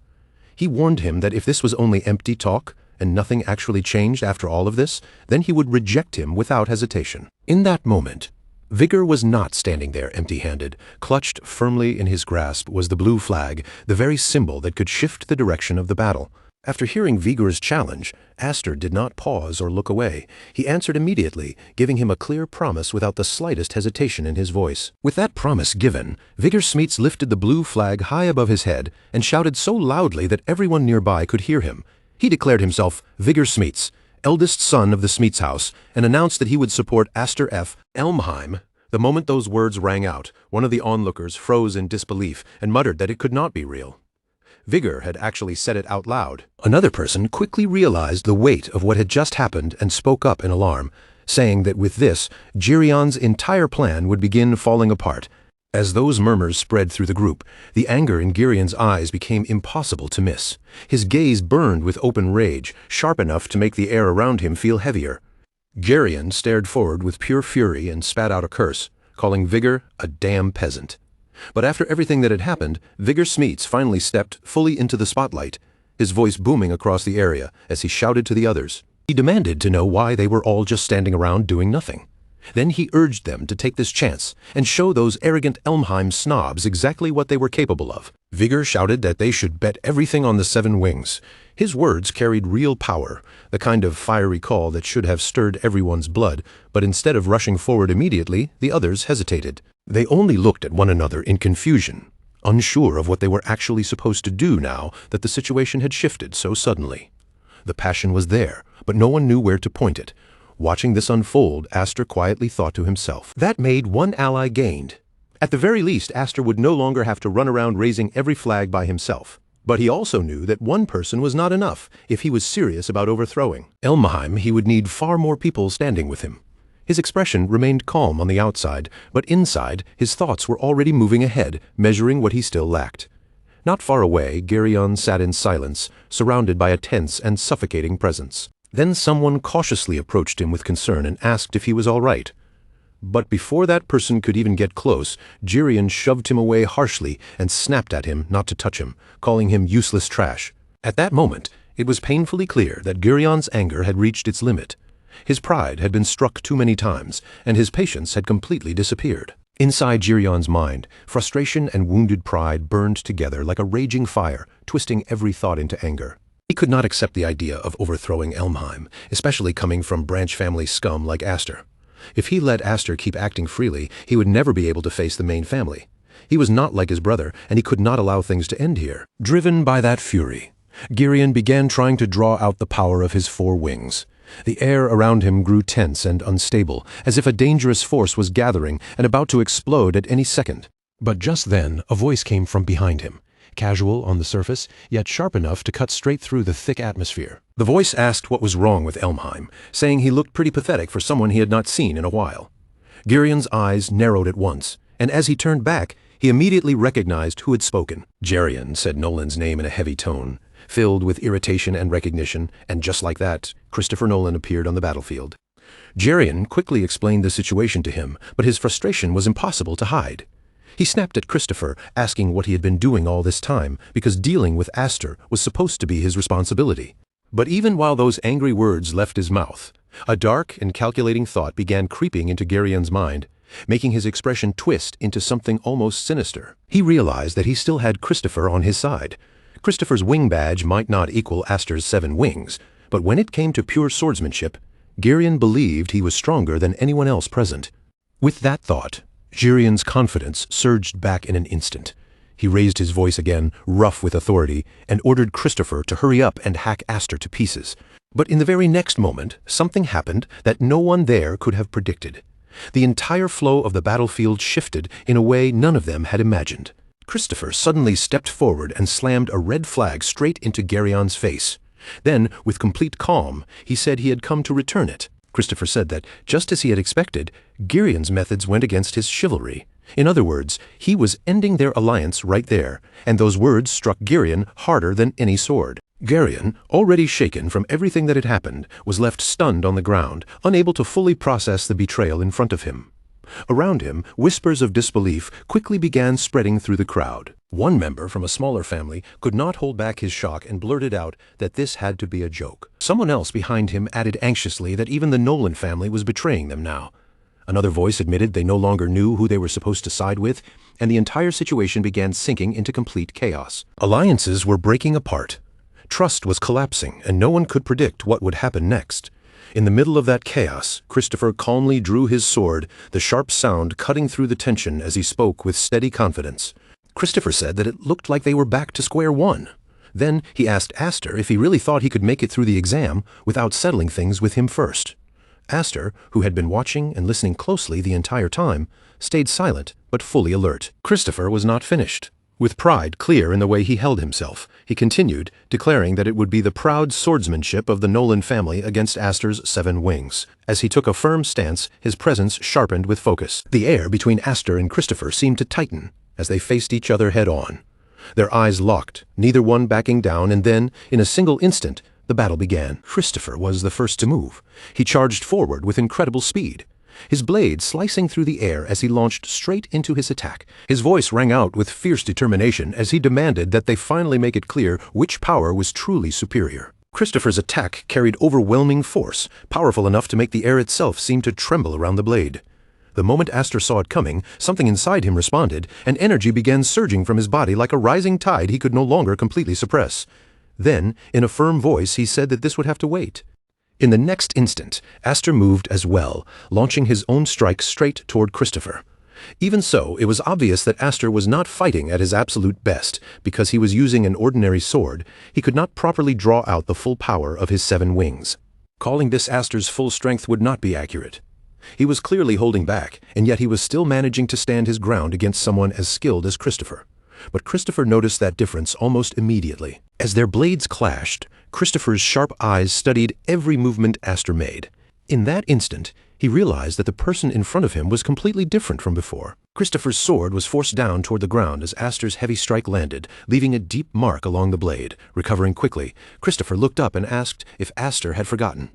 He warned him that if this was only empty talk, and nothing actually changed after all of this, then he would reject him without hesitation. In that moment, Vigor was not standing there empty-handed. Clutched firmly in his grasp was the blue flag, the very symbol that could shift the direction of the battle. After hearing Vigor's challenge, Aster did not pause or look away. He answered immediately, giving him a clear promise without the slightest hesitation in his voice. With that promise given, Vigor Smeets lifted the blue flag high above his head and shouted so loudly that everyone nearby could hear him. He declared himself Vigor Smeets, eldest son of the Smeets house, and announced that he would support Aster F. Elmheim. The moment those words rang out, one of the onlookers froze in disbelief and muttered that it could not be real. Vigor had actually said it out loud. Another person quickly realized the weight of what had just happened and spoke up in alarm, saying that with this, Gerion's entire plan would begin falling apart. As those murmurs spread through the group, the anger in Gerion's eyes became impossible to miss. His gaze burned with open rage, sharp enough to make the air around him feel heavier. Gerion stared forward with pure fury and spat out a curse, calling Vigor a damn peasant. But after everything that had happened, Vigor Smeets finally stepped fully into the spotlight, his voice booming across the area as he shouted to the others. He demanded to know why they were all just standing around doing nothing. Then he urged them to take this chance and show those arrogant Elmheim snobs exactly what they were capable of. Vigor shouted that they should bet everything on the 7 wings. His words carried real power, the kind of fiery call that should have stirred everyone's blood, but instead of rushing forward immediately, the others hesitated. They only looked at one another in confusion, unsure of what they were actually supposed to do now that the situation had shifted so suddenly. The passion was there, but no one knew where to point it. Watching this unfold, Aster quietly thought to himself, that made one ally gained. At the very least, Aster would no longer have to run around raising every flag by himself. But he also knew that one person was not enough if he was serious about overthrowing Elmheim. He would need far more people standing with him. His expression remained calm on the outside, but inside, his thoughts were already moving ahead, measuring what he still lacked. Not far away, Gerion sat in silence, surrounded by a tense and suffocating presence. Then someone cautiously approached him with concern and asked if he was all right. But before that person could even get close, Gerion shoved him away harshly and snapped at him not to touch him, calling him useless trash. At that moment, it was painfully clear that Gerion's anger had reached its limit. His pride had been struck too many times, and his patience had completely disappeared. Inside Gerion's mind, frustration and wounded pride burned together like a raging fire, twisting every thought into anger. He could not accept the idea of overthrowing Elmheim, especially coming from branch family scum like Aster. If he let Aster keep acting freely, he would never be able to face the main family. He was not like his brother, and he could not allow things to end here. Driven by that fury, Gerion began trying to draw out the power of his 4 wings. The air around him grew tense and unstable, as if a dangerous force was gathering and about to explode at any second. But just then, a voice came from behind him. Casual on the surface, yet sharp enough to cut straight through the thick atmosphere. The voice asked what was wrong with Elmheim, saying he looked pretty pathetic for someone he had not seen in a while. Gerion's eyes narrowed at once, and as he turned back, he immediately recognized who had spoken. Gerion, said Nolan's name in a heavy tone, filled with irritation and recognition, and just like that, Christopher Nolan appeared on the battlefield. Gerion quickly explained the situation to him, but his frustration was impossible to hide. He snapped at Christopher, asking what he had been doing all this time, because dealing with Aster was supposed to be his responsibility. But even while those angry words left his mouth, a dark and calculating thought began creeping into Gerion's mind, making his expression twist into something almost sinister. He realized that he still had Christopher on his side. Christopher's wing badge might not equal Aster's 7 wings, but when it came to pure swordsmanship, Gerion believed he was stronger than anyone else present. With that thought, Gerion's confidence surged back in an instant. He raised his voice again, rough with authority, and ordered Christopher to hurry up and hack Aster to pieces. But in the very next moment, something happened that no one there could have predicted. The entire flow of the battlefield shifted in a way none of them had imagined. Christopher suddenly stepped forward and slammed a red flag straight into Gerion's face. Then, with complete calm, he said he had come to return it. Christopher said that, just as he had expected, Gerion's methods went against his chivalry. In other words, he was ending their alliance right there, and those words struck Gerion harder than any sword. Gerion, already shaken from everything that had happened, was left stunned on the ground, unable to fully process the betrayal in front of him. Around him, whispers of disbelief quickly began spreading through the crowd. One member from a smaller family could not hold back his shock and blurted out that this had to be a joke. Someone else behind him added anxiously that even the Nolan family was betraying them now. Another voice admitted they no longer knew who they were supposed to side with, and the entire situation began sinking into complete chaos. Alliances were breaking apart. Trust was collapsing, and no one could predict what would happen next. In the middle of that chaos, Christopher calmly drew his sword, the sharp sound cutting through the tension as he spoke with steady confidence. Christopher said that it looked like they were back to square one. Then he asked Aster if he really thought he could make it through the exam without settling things with him first. Aster, who had been watching and listening closely the entire time, stayed silent but fully alert. Christopher was not finished. With pride clear in the way he held himself, he continued, declaring that it would be the proud swordsmanship of the Nolan family against Aster's 7 wings. As he took a firm stance, his presence sharpened with focus. The air between Aster and Christopher seemed to tighten as they faced each other head-on. Their eyes locked, neither one backing down, and then, in a single instant, the battle began. Christopher was the first to move. He charged forward with incredible speed, his blade slicing through the air as he launched straight into his attack. His voice rang out with fierce determination as he demanded that they finally make it clear which power was truly superior. Christopher's attack carried overwhelming force, powerful enough to make the air itself seem to tremble around the blade. The moment Aster saw it coming, something inside him responded, and energy began surging from his body like a rising tide he could no longer completely suppress. Then, in a firm voice, he said that this would have to wait. In the next instant, Aster moved as well, launching his own strike straight toward Christopher. Even so, it was obvious that Aster was not fighting at his absolute best. Because he was using an ordinary sword, he could not properly draw out the full power of his 7 wings. Calling this Aster's full strength would not be accurate. He was clearly holding back, and yet he was still managing to stand his ground against someone as skilled as Christopher. But Christopher noticed that difference almost immediately. As their blades clashed, Christopher's sharp eyes studied every movement Aster made. In that instant, he realized that the person in front of him was completely different from before. Christopher's sword was forced down toward the ground as Aster's heavy strike landed, leaving a deep mark along the blade. Recovering quickly, Christopher looked up and asked if Aster had forgotten.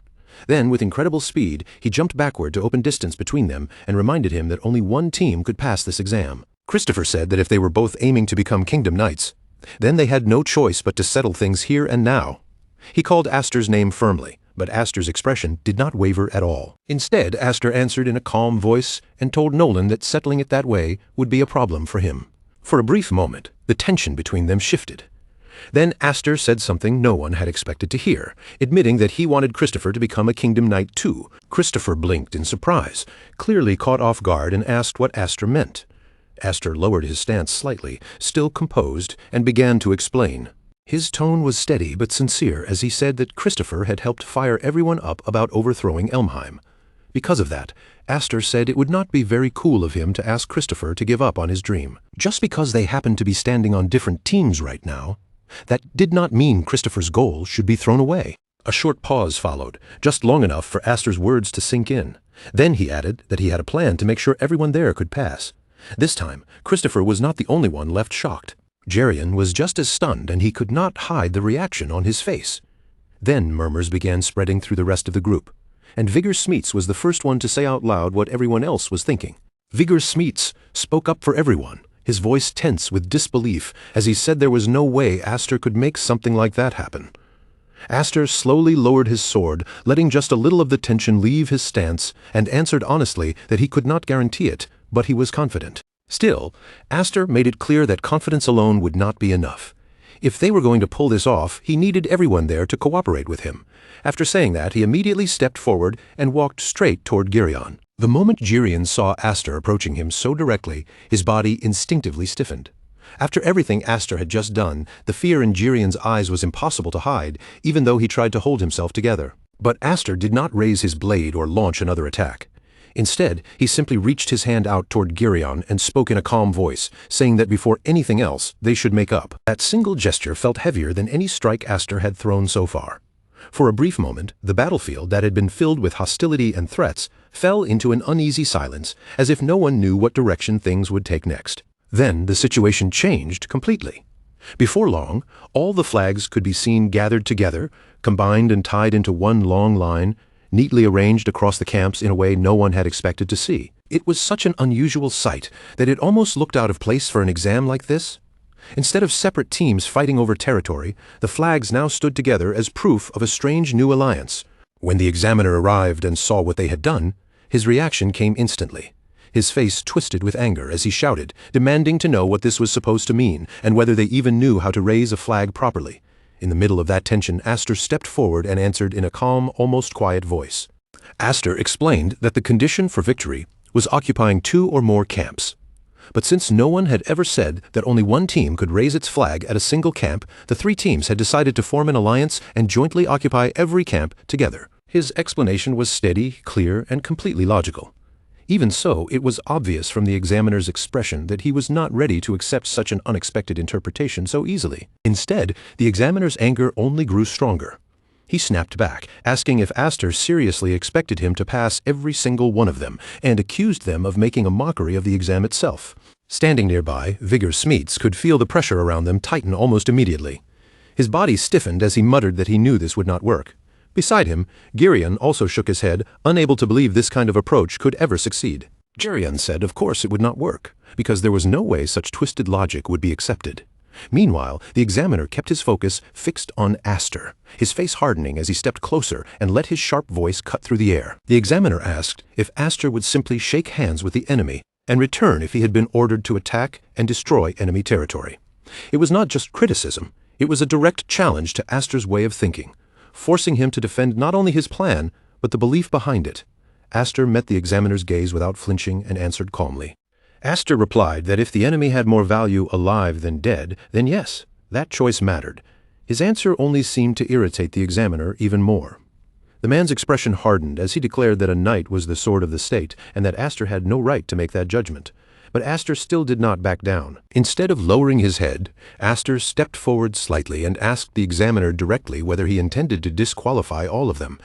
Then, with incredible speed, he jumped backward to open distance between them and reminded him that only one team could pass this exam. Christopher said that if they were both aiming to become Kingdom Knights, then they had no choice but to settle things here and now. He called Aster's name firmly, but Aster's expression did not waver at all. Instead, Aster answered in a calm voice and told Nolan that settling it that way would be a problem for him. For a brief moment, the tension between them shifted. Then Aster said something no one had expected to hear, admitting that he wanted Christopher to become a Kingdom Knight too. Christopher blinked in surprise, clearly caught off guard, and asked what Aster meant. Aster lowered his stance slightly, still composed, and began to explain. His tone was steady but sincere as he said that Christopher had helped fire everyone up about overthrowing Elmheim. Because of that, Aster said it would not be very cool of him to ask Christopher to give up on his dream. Just because they happened to be standing on different teams right now, that did not mean Christopher's goal should be thrown away. A short pause followed, just long enough for Aster's words to sink in. Then he added that he had a plan to make sure everyone there could pass. This time, Christopher was not the only one left shocked. Jerian was just as stunned, and he could not hide the reaction on his face. Then murmurs began spreading through the rest of the group, and Vigor Smeets was the first one to say out loud what everyone else was thinking. Vigor Smeets spoke up for everyone, his voice tense with disbelief as he said there was no way Aster could make something like that happen. Aster slowly lowered his sword, letting just a little of the tension leave his stance, and answered honestly that he could not guarantee it, but he was confident. Still, Aster made it clear that confidence alone would not be enough. If they were going to pull this off, he needed everyone there to cooperate with him. After saying that, he immediately stepped forward and walked straight toward Girion. The moment Jerian saw Aster approaching him so directly, his body instinctively stiffened. After everything Aster had just done, the fear in Jerian's eyes was impossible to hide, even though he tried to hold himself together. But Aster did not raise his blade or launch another attack. Instead, he simply reached his hand out toward Girion and spoke in a calm voice, saying that before anything else, they should make up. That single gesture felt heavier than any strike Aster had thrown so far. For a brief moment, the battlefield that had been filled with hostility and threats fell into an uneasy silence, as if no one knew what direction things would take next. Then the situation changed completely. Before long, all the flags could be seen gathered together, combined and tied into one long line, neatly arranged across the camps in a way no one had expected to see. It was such an unusual sight that it almost looked out of place for an exam like this. Instead of separate teams fighting over territory, the flags now stood together as proof of a strange new alliance. When the examiner arrived and saw what they had done, His reaction came instantly. His face twisted with anger as he shouted, demanding to know what this was supposed to mean and whether they even knew how to raise a flag properly. In the middle of that tension, Aster stepped forward and answered in a calm, almost quiet voice. Aster explained that the condition for victory was occupying 2 or more camps. But since no one had ever said that only one team could raise its flag at a single camp, the 3 teams had decided to form an alliance and jointly occupy every camp together. His explanation was steady, clear, and completely logical. Even so, it was obvious from the examiner's expression that he was not ready to accept such an unexpected interpretation so easily. Instead, the examiner's anger only grew stronger. He snapped back, asking if Aster seriously expected him to pass every single one of them, and accused them of making a mockery of the exam itself. Standing nearby, Vigor Smeets could feel the pressure around them tighten almost immediately. His body stiffened as he muttered that he knew this would not work. Beside him, Girion also shook his head, unable to believe this kind of approach could ever succeed. Girion said of course it would not work, because there was no way such twisted logic would be accepted. Meanwhile, the examiner kept his focus fixed on Aster, his face hardening as he stepped closer and let his sharp voice cut through the air. The examiner asked if Aster would simply shake hands with the enemy and return if he had been ordered to attack and destroy enemy territory. It was not just criticism, it was a direct challenge to Aster's way of thinking, forcing him to defend not only his plan, but the belief behind it. Aster met the examiner's gaze without flinching and answered calmly. Aster replied that if the enemy had more value alive than dead, then yes, that choice mattered. His answer only seemed to irritate the examiner even more. The man's expression hardened as he declared that a knight was the sword of the state and that Aster had no right to make that judgment. But Aster still did not back down. Instead of lowering his head, Aster stepped forward slightly and asked the examiner directly whether he intended to disqualify all of them.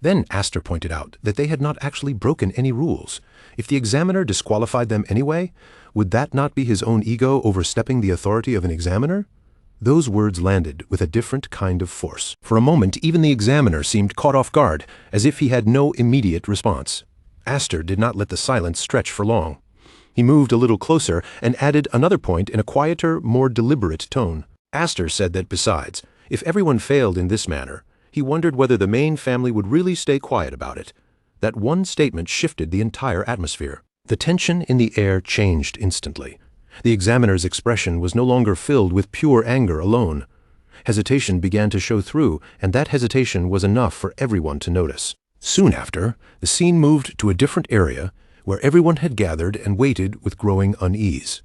Then Aster pointed out that they had not actually broken any rules. If the examiner disqualified them anyway, would that not be his own ego overstepping the authority of an examiner? Those words landed with a different kind of force. For a moment, even the examiner seemed caught off guard, as if he had no immediate response. Aster did not let the silence stretch for long. He moved a little closer and added another point in a quieter, more deliberate tone. Aster said that besides, if everyone failed in this manner, he wondered whether the main family would really stay quiet about it. That one statement shifted the entire atmosphere. The tension in the air changed instantly. The examiner's expression was no longer filled with pure anger alone. Hesitation began to show through, and that hesitation was enough for everyone to notice. Soon after, the scene moved to a different area, where everyone had gathered and waited with growing unease.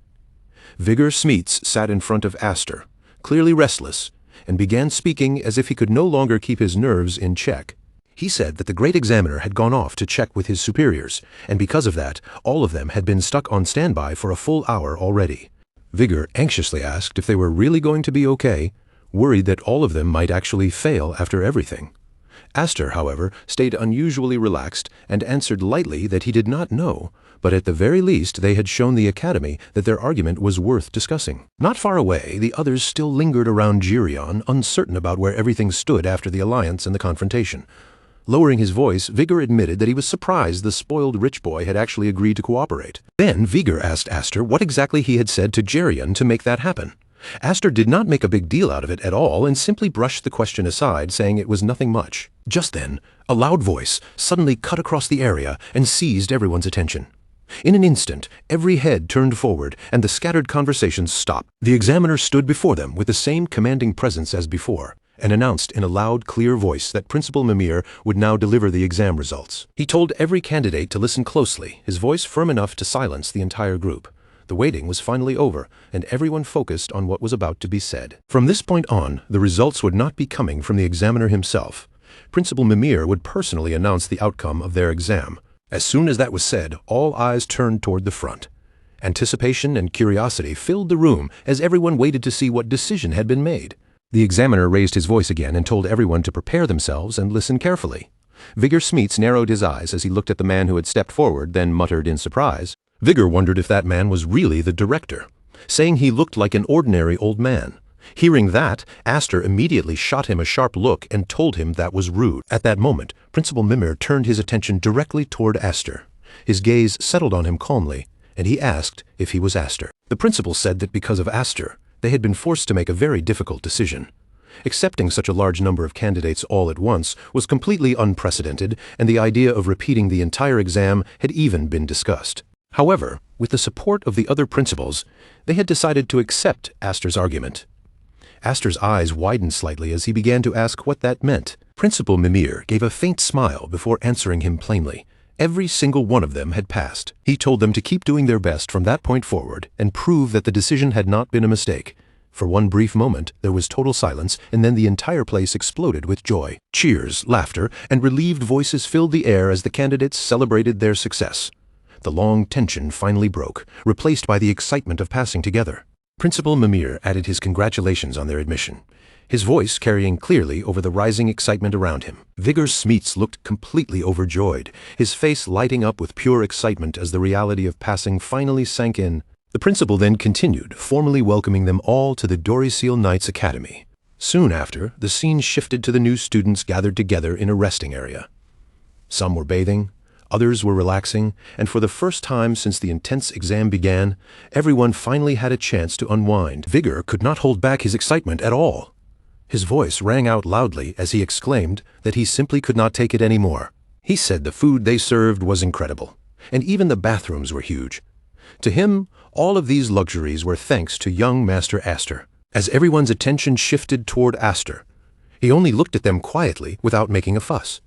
Vigor Smeets sat in front of Aster, clearly restless, and began speaking as if he could no longer keep his nerves in check. He said that the great examiner had gone off to check with his superiors, and because of that, all of them had been stuck on standby for a full hour already. Vigor anxiously asked if they were really going to be okay, worried that all of them might actually fail after everything. Aster, however, stayed unusually relaxed and answered lightly that he did not know, but at the very least they had shown the Academy that their argument was worth discussing. Not far away, the others still lingered around Girion, uncertain about where everything stood after the alliance and the confrontation. Lowering his voice, Vigor admitted that he was surprised the spoiled rich boy had actually agreed to cooperate. Then Vigor asked Aster what exactly he had said to Girion to make that happen. Aster did not make a big deal out of it at all and simply brushed the question aside, saying it was nothing much. Just then, a loud voice suddenly cut across the area and seized everyone's attention. In an instant, every head turned forward and the scattered conversations stopped. The examiner stood before them with the same commanding presence as before, and announced in a loud, clear voice that Principal Mimir would now deliver the exam results. He told every candidate to listen closely, his voice firm enough to silence the entire group. The waiting was finally over, and everyone focused on what was about to be said. From this point on, the results would not be coming from the examiner himself. Principal Mimir would personally announce the outcome of their exam. As soon as that was said, all eyes turned toward the front. Anticipation and curiosity filled the room as everyone waited to see what decision had been made. The examiner raised his voice again and told everyone to prepare themselves and listen carefully. Vigor Smeets narrowed his eyes as he looked at the man who had stepped forward, then muttered in surprise. Vigor wondered if that man was really the director, saying he looked like an ordinary old man. Hearing that, Aster immediately shot him a sharp look and told him that was rude. At that moment, Principal Mimir turned his attention directly toward Aster. His gaze settled on him calmly, and he asked if he was Aster. The principal said that because of Aster, they had been forced to make a very difficult decision. Accepting such a large number of candidates all at once was completely unprecedented, and the idea of repeating the entire exam had even been discussed. However, with the support of the other principals, they had decided to accept Aster's argument. Aster's eyes widened slightly as he began to ask what that meant. Principal Mimir gave a faint smile before answering him plainly. Every single one of them had passed. He told them to keep doing their best from that point forward and prove that the decision had not been a mistake. For one brief moment, there was total silence, and then the entire place exploded with joy. Cheers, laughter, and relieved voices filled the air as the candidates celebrated their success. The long tension finally broke, replaced by the excitement of passing together. Principal Mimir added his congratulations on their admission, his voice carrying clearly over the rising excitement around him. Vigor Smeets looked completely overjoyed, his face lighting up with pure excitement as the reality of passing finally sank in. The principal then continued, formally welcoming them all to the Dorisiel Knights Academy. Soon after, the scene shifted to the new students gathered together in a resting area. Some were bathing, others were relaxing, and for the first time since the intense exam began, everyone finally had a chance to unwind. Vigor could not hold back his excitement at all. His voice rang out loudly as he exclaimed that he simply could not take it anymore. He said the food they served was incredible, and even the bathrooms were huge. To him, all of these luxuries were thanks to young Master Aster. As everyone's attention shifted toward Aster, he only looked at them quietly without making a fuss.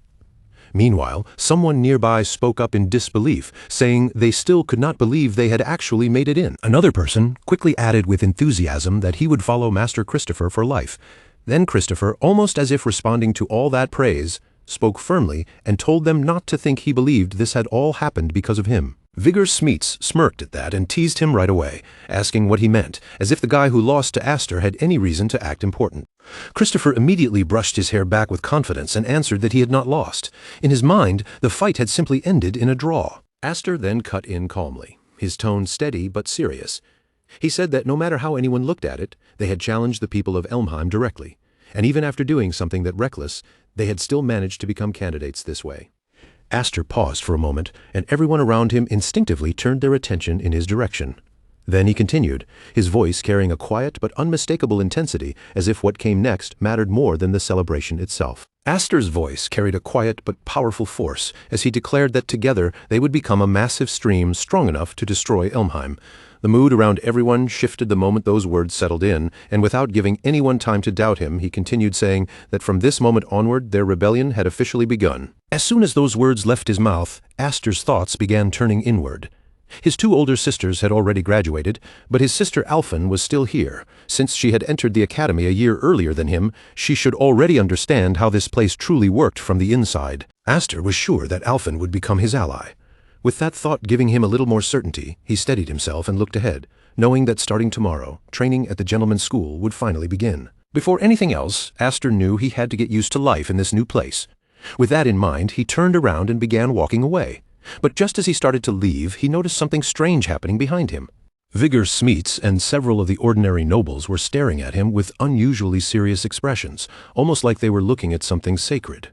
Meanwhile, someone nearby spoke up in disbelief, saying they still could not believe they had actually made it in. Another person quickly added with enthusiasm that he would follow Master Christopher for life. Then Christopher, almost as if responding to all that praise, spoke firmly and told them not to think he believed this had all happened because of him. Vigor Smeets smirked at that and teased him right away, asking what he meant, as if the guy who lost to Aster had any reason to act important. Christopher immediately brushed his hair back with confidence and answered that he had not lost. In his mind, the fight had simply ended in a draw. Aster then cut in calmly, his tone steady but serious. He said that no matter how anyone looked at it, they had challenged the people of Elmheim directly, and even after doing something that reckless, they had still managed to become candidates this way. Aster paused for a moment, and everyone around him instinctively turned their attention in his direction. Then he continued, his voice carrying a quiet but unmistakable intensity, as if what came next mattered more than the celebration itself. Aster's voice carried a quiet but powerful force, as he declared that together they would become a massive stream strong enough to destroy Elmheim. The mood around everyone shifted the moment those words settled in, and without giving anyone time to doubt him, he continued saying that from this moment onward their rebellion had officially begun. As soon as those words left his mouth, Aster's thoughts began turning inward. His two older sisters had already graduated, but his sister Alphen was still here. Since she had entered the academy a year earlier than him, she should already understand how this place truly worked from the inside. Aster was sure that Alphen would become his ally. With that thought giving him a little more certainty, he steadied himself and looked ahead, knowing that starting tomorrow, training at the gentleman's school would finally begin. Before anything else, Aster knew he had to get used to life in this new place. With that in mind, he turned around and began walking away. But just as he started to leave, he noticed something strange happening behind him. Vigor Smeets and several of the ordinary nobles were staring at him with unusually serious expressions, almost like they were looking at something sacred.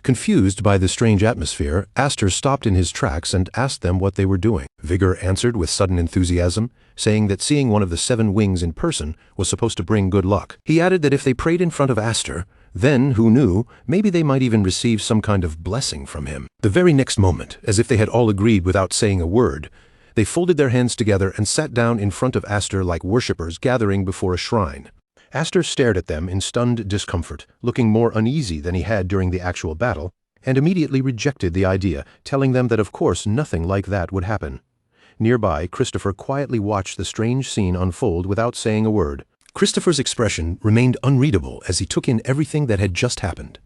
Confused by the strange atmosphere, Aster stopped in his tracks and asked them what they were doing. Vigor answered with sudden enthusiasm, saying that seeing one of the 7 wings in person was supposed to bring good luck. He added that if they prayed in front of Aster, then, who knew, maybe they might even receive some kind of blessing from him. The very next moment, as if they had all agreed without saying a word, they folded their hands together and sat down in front of Aster like worshippers gathering before a shrine. Aster stared at them in stunned discomfort, looking more uneasy than he had during the actual battle, and immediately rejected the idea, telling them that of course nothing like that would happen. Nearby, Christopher quietly watched the strange scene unfold without saying a word. Christopher's expression remained unreadable as he took in everything that had just happened.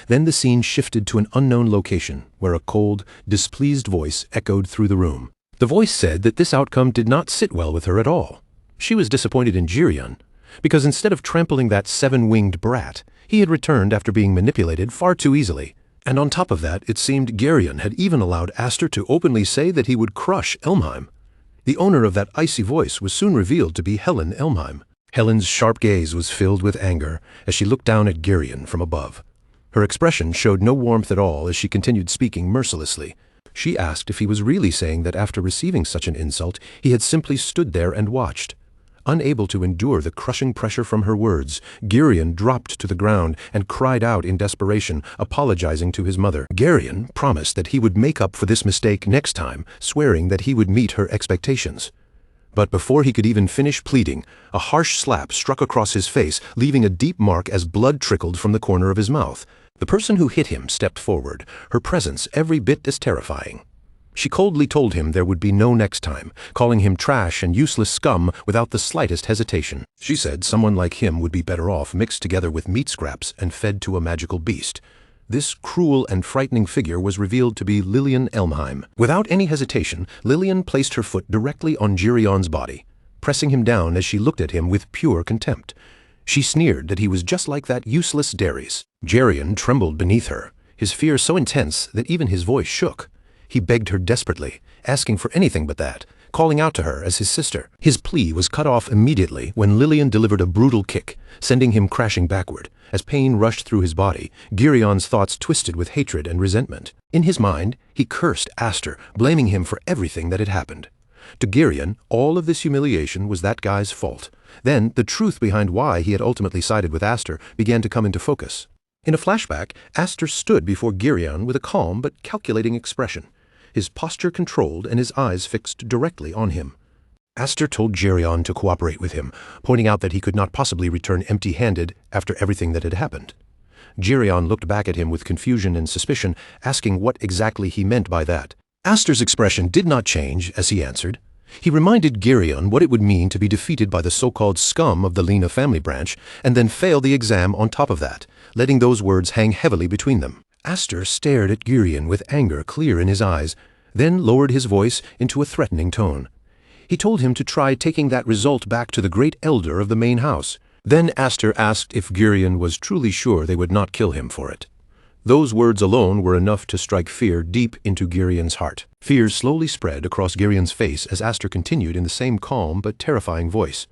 Then the scene shifted to an unknown location, where a cold, displeased voice echoed through the room. The voice said that this outcome did not sit well with her at all. She was disappointed in Girion, because instead of trampling that 7-winged brat, he had returned after being manipulated far too easily. And on top of that, it seemed Girion had even allowed Aster to openly say that he would crush Elmheim. The owner of that icy voice was soon revealed to be Helen Elmheim. Helen's sharp gaze was filled with anger as she looked down at Girion from above. Her expression showed no warmth at all as she continued speaking mercilessly. She asked if he was really saying that after receiving such an insult, he had simply stood there and watched. Unable to endure the crushing pressure from her words, Girion dropped to the ground and cried out in desperation, apologizing to his mother. Girion promised that he would make up for this mistake next time, swearing that he would meet her expectations. But before he could even finish pleading, a harsh slap struck across his face, leaving a deep mark as blood trickled from the corner of his mouth. The person who hit him stepped forward, her presence every bit as terrifying. She coldly told him there would be no next time, calling him trash and useless scum without the slightest hesitation. She said someone like him would be better off mixed together with meat scraps and fed to a magical beast. This cruel and frightening figure was revealed to be Lillian Elmheim. Without any hesitation, Lillian placed her foot directly on Girion's body, pressing him down as she looked at him with pure contempt. She sneered that he was just like that useless Darius. Girion trembled beneath her, his fear so intense that even his voice shook. He begged her desperately, asking for anything but that, calling out to her as his sister. His plea was cut off immediately when Lillian delivered a brutal kick, sending him crashing backward. As pain rushed through his body, Girion's thoughts twisted with hatred and resentment. In his mind, he cursed Aster, blaming him for everything that had happened. To Girion, all of this humiliation was that guy's fault. Then, the truth behind why he had ultimately sided with Aster began to come into focus. In a flashback, Aster stood before Girion with a calm but calculating expression, his posture controlled and his eyes fixed directly on him. Aster told Girion to cooperate with him, pointing out that he could not possibly return empty-handed after everything that had happened. Girion looked back at him with confusion and suspicion, asking what exactly he meant by that. Aster's expression did not change as he answered. He reminded Girion what it would mean to be defeated by the so-called scum of the Lena family branch, and then fail the exam on top of that, letting those words hang heavily between them. Aster stared at Girion with anger clear in his eyes, then lowered his voice into a threatening tone. He told him to try taking that result back to the great elder of the main house. Then Aster asked if Girion was truly sure they would not kill him for it. Those words alone were enough to strike fear deep into Girion's heart. Fear slowly spread across Girion's face as Aster continued in the same calm but terrifying voice.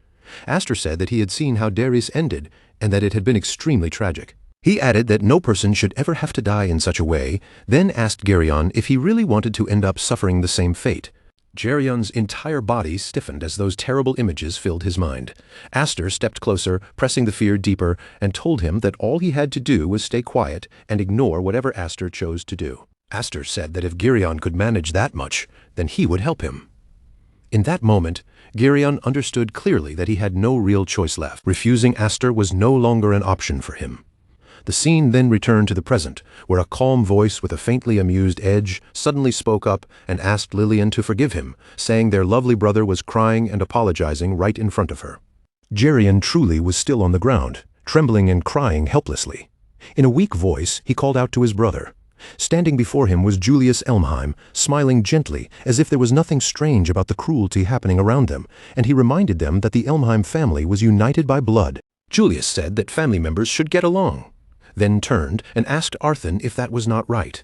Aster said that he had seen how Darius ended, and that it had been extremely tragic. He added that no person should ever have to die in such a way, then asked Girion if he really wanted to end up suffering the same fate. Girion's entire body stiffened as those terrible images filled his mind. Aster stepped closer, pressing the fear deeper, and told him that all he had to do was stay quiet and ignore whatever Aster chose to do. Aster said that if Girion could manage that much, then he would help him. In that moment, Girion understood clearly that he had no real choice left. Refusing Aster was no longer an option for him. The scene then returned to the present, where a calm voice with a faintly amused edge suddenly spoke up and asked Lillian to forgive him, saying their lovely brother was crying and apologizing right in front of her. Girion truly was still on the ground, trembling and crying helplessly. In a weak voice, he called out to his brother. Standing before him was Julius Elmheim, smiling gently, as if there was nothing strange about the cruelty happening around them, and he reminded them that the Elmheim family was united by blood. Julius said that family members should get along, then turned and asked Arthur if that was not right.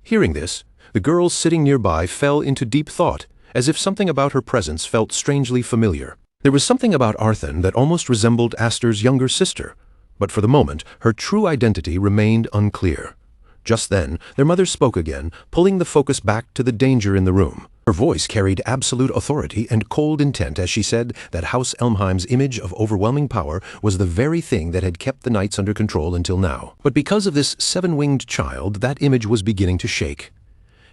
Hearing this, the girl sitting nearby fell into deep thought, as if something about her presence felt strangely familiar. There was something about Arthur that almost resembled Aster's younger sister, but for the moment her true identity remained unclear. Just then, their mother spoke again, pulling the focus back to the danger in the room. Her voice carried absolute authority and cold intent as she said that House Elmheim's image of overwhelming power was the very thing that had kept the knights under control until now. But because of this seven-winged child, that image was beginning to shake.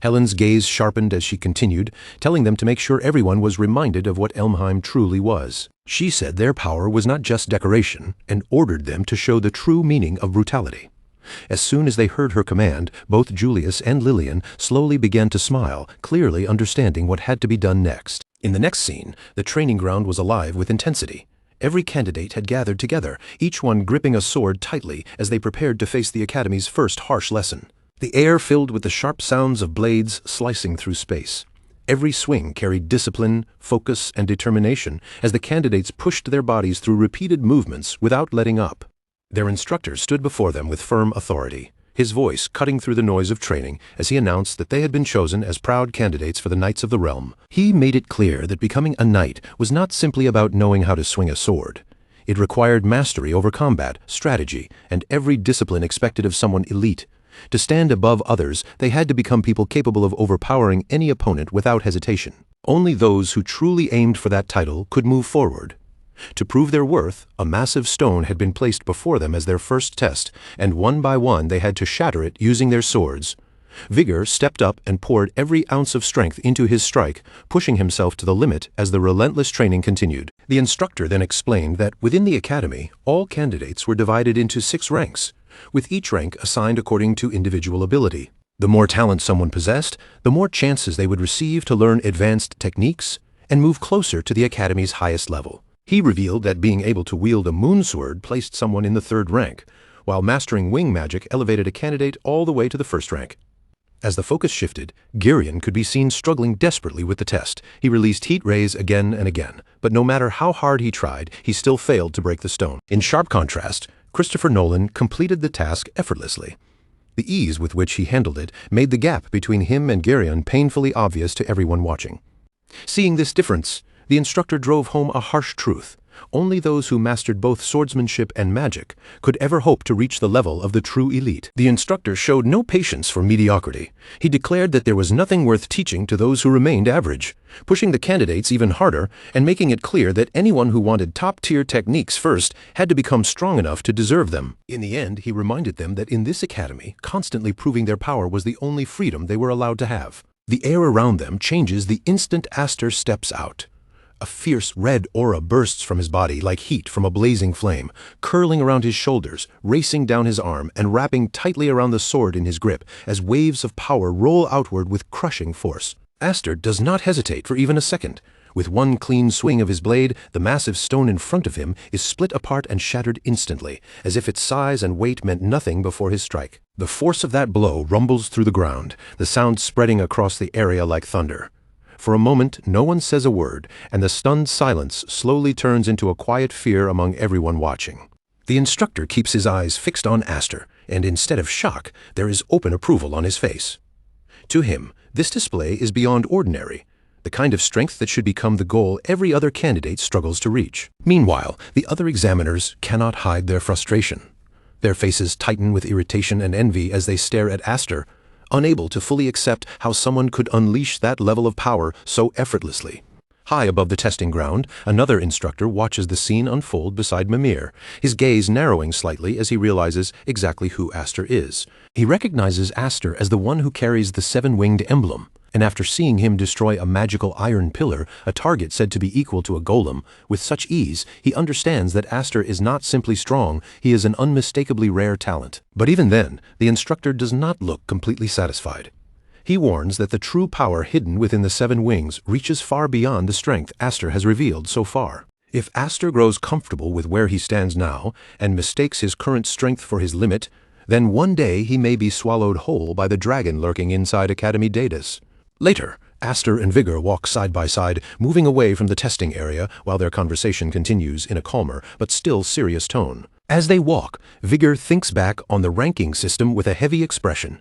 Helen's gaze sharpened as she continued, telling them to make sure everyone was reminded of what Elmheim truly was. She said their power was not just decoration, and ordered them to show the true meaning of brutality. As soon as they heard her command, both Julius and Lillian slowly began to smile, clearly understanding what had to be done next. In the next scene, the training ground was alive with intensity. Every candidate had gathered together, each one gripping a sword tightly as they prepared to face the Academy's first harsh lesson. The air filled with the sharp sounds of blades slicing through space. Every swing carried discipline, focus, and determination as the candidates pushed their bodies through repeated movements without letting up. Their instructor stood before them with firm authority, his voice cutting through the noise of training as he announced that they had been chosen as proud candidates for the Knights of the Realm. He made it clear that becoming a knight was not simply about knowing how to swing a sword. It required mastery over combat, strategy, and every discipline expected of someone elite. To stand above others, they had to become people capable of overpowering any opponent without hesitation. Only those who truly aimed for that title could move forward. To prove their worth, a massive stone had been placed before them as their first test, and one by one they had to shatter it using their swords. Vigor stepped up and poured every ounce of strength into his strike, pushing himself to the limit as the relentless training continued. The instructor then explained that within the academy, all candidates were divided into 6 ranks, with each rank assigned according to individual ability. The more talent someone possessed, the more chances they would receive to learn advanced techniques and move closer to the academy's highest level. He revealed that being able to wield a moon sword placed someone in the 3rd rank, while mastering wing magic elevated a candidate all the way to the 1st rank. As the focus shifted, Girion could be seen struggling desperately with the test. He released heat rays again and again, but no matter how hard he tried, he still failed to break the stone. In sharp contrast, Christopher Nolan completed the task effortlessly. The ease with which he handled it made the gap between him and Girion painfully obvious to everyone watching. Seeing this difference, the instructor drove home a harsh truth. Only those who mastered both swordsmanship and magic could ever hope to reach the level of the true elite. The instructor showed no patience for mediocrity. He declared that there was nothing worth teaching to those who remained average, pushing the candidates even harder and making it clear that anyone who wanted top-tier techniques first had to become strong enough to deserve them. In the end, he reminded them that in this academy, constantly proving their power was the only freedom they were allowed to have. The air around them changes the instant Aster steps out. A fierce red aura bursts from his body like heat from a blazing flame, curling around his shoulders, racing down his arm, and wrapping tightly around the sword in his grip as waves of power roll outward with crushing force. Aster does not hesitate for even a second. With one clean swing of his blade, the massive stone in front of him is split apart and shattered instantly, as if its size and weight meant nothing before his strike. The force of that blow rumbles through the ground, the sound spreading across the area like thunder. For a moment, no one says a word, and the stunned silence slowly turns into a quiet fear among everyone watching. The instructor keeps his eyes fixed on Aster, and instead of shock, there is open approval on his face. To him, this display is beyond ordinary, the kind of strength that should become the goal every other candidate struggles to reach. Meanwhile, the other examiners cannot hide their frustration. Their faces tighten with irritation and envy as they stare at Aster, unable to fully accept how someone could unleash that level of power so effortlessly. High above the testing ground, another instructor watches the scene unfold beside Mimir, his gaze narrowing slightly as he realizes exactly who Aster is. He recognizes Aster as the one who carries the 7-winged emblem, and after seeing him destroy a magical iron pillar, a target said to be equal to a golem, with such ease, he understands that Aster is not simply strong, he is an unmistakably rare talent. But even then, the instructor does not look completely satisfied. He warns that the true power hidden within the 7 wings reaches far beyond the strength Aster has revealed so far. If Aster grows comfortable with where he stands now, and mistakes his current strength for his limit, then one day he may be swallowed whole by the dragon lurking inside Academy Daedus. Later, Aster and Vigor walk side by side, moving away from the testing area while their conversation continues in a calmer but still serious tone. As they walk, Vigor thinks back on the ranking system with a heavy expression.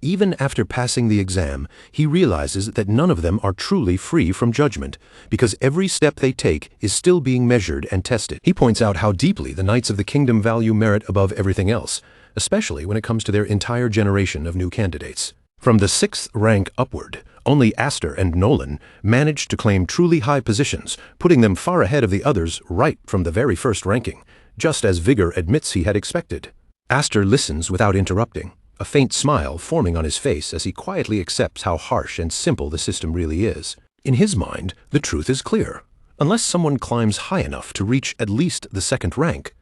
Even after passing the exam, he realizes that none of them are truly free from judgment, because every step they take is still being measured and tested. He points out how deeply the Knights of the Kingdom value merit above everything else, especially when it comes to their entire generation of new candidates. From the 6th rank upward, only Aster and Nolan managed to claim truly high positions, putting them far ahead of the others right from the very first ranking, just as Vigor admits he had expected. Aster listens without interrupting, a faint smile forming on his face as he quietly accepts how harsh and simple the system really is. In his mind, the truth is clear. Unless someone climbs high enough to reach at least the 2nd rank,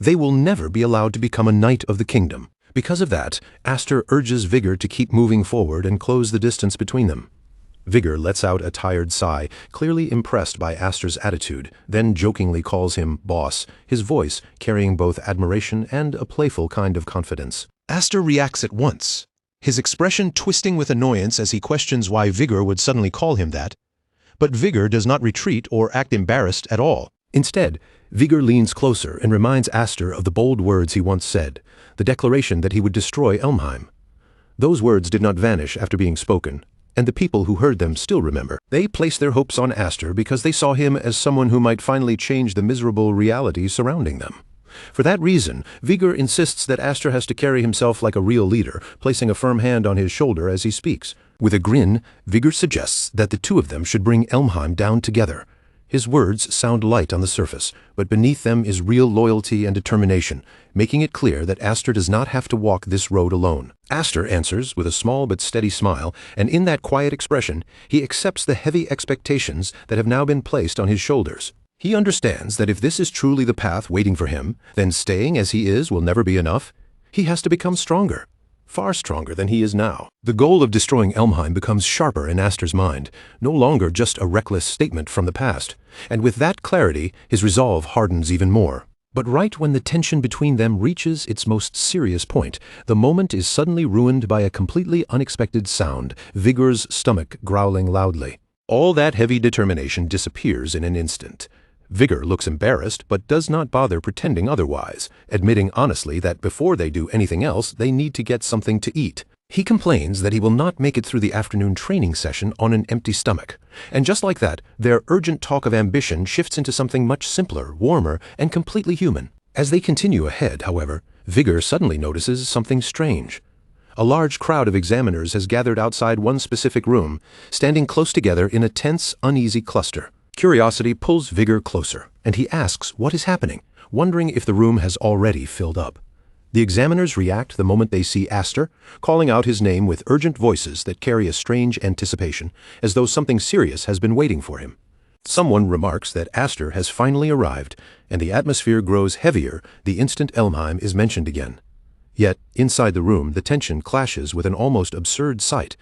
they will never be allowed to become a Knight of the Kingdom. Because of that, Aster urges Vigor to keep moving forward and close the distance between them. Vigor lets out a tired sigh, clearly impressed by Aster's attitude, then jokingly calls him boss, his voice carrying both admiration and a playful kind of confidence. Aster reacts at once, his expression twisting with annoyance as he questions why Vigor would suddenly call him that. But Vigor does not retreat or act embarrassed at all. Instead, Vigor leans closer and reminds Aster of the bold words he once said, the declaration that he would destroy Elmheim. Those words did not vanish after being spoken, and the people who heard them still remember. They placed their hopes on Aster because they saw him as someone who might finally change the miserable reality surrounding them. For that reason, Vigor insists that Aster has to carry himself like a real leader, placing a firm hand on his shoulder as he speaks. With a grin, Vigor suggests that the two of them should bring Elmheim down together. His words sound light on the surface, but beneath them is real loyalty and determination, making it clear that Aster does not have to walk this road alone. Aster answers with a small but steady smile, and in that quiet expression, he accepts the heavy expectations that have now been placed on his shoulders. He understands that if this is truly the path waiting for him, then staying as he is will never be enough. He has to become stronger. Far stronger than he is now. The goal of destroying Elmheim becomes sharper in Aster's mind, no longer just a reckless statement from the past, and with that clarity, his resolve hardens even more. But right when the tension between them reaches its most serious point, the moment is suddenly ruined by a completely unexpected sound, Vigor's stomach growling loudly. All that heavy determination disappears in an instant. Vigor looks embarrassed, but does not bother pretending otherwise, admitting honestly that before they do anything else, they need to get something to eat. He complains that he will not make it through the afternoon training session on an empty stomach. And just like that, their urgent talk of ambition shifts into something much simpler, warmer, and completely human. As they continue ahead, however, Vigor suddenly notices something strange. A large crowd of examiners has gathered outside one specific room, standing close together in a tense, uneasy cluster. Curiosity pulls Vigor closer, and he asks what is happening, wondering if the room has already filled up. The examiners react the moment they see Aster, calling out his name with urgent voices that carry a strange anticipation, as though something serious has been waiting for him. Someone remarks that Aster has finally arrived, and the atmosphere grows heavier the instant Elmheim is mentioned again. Yet, inside the room, the tension clashes with an almost absurd sight.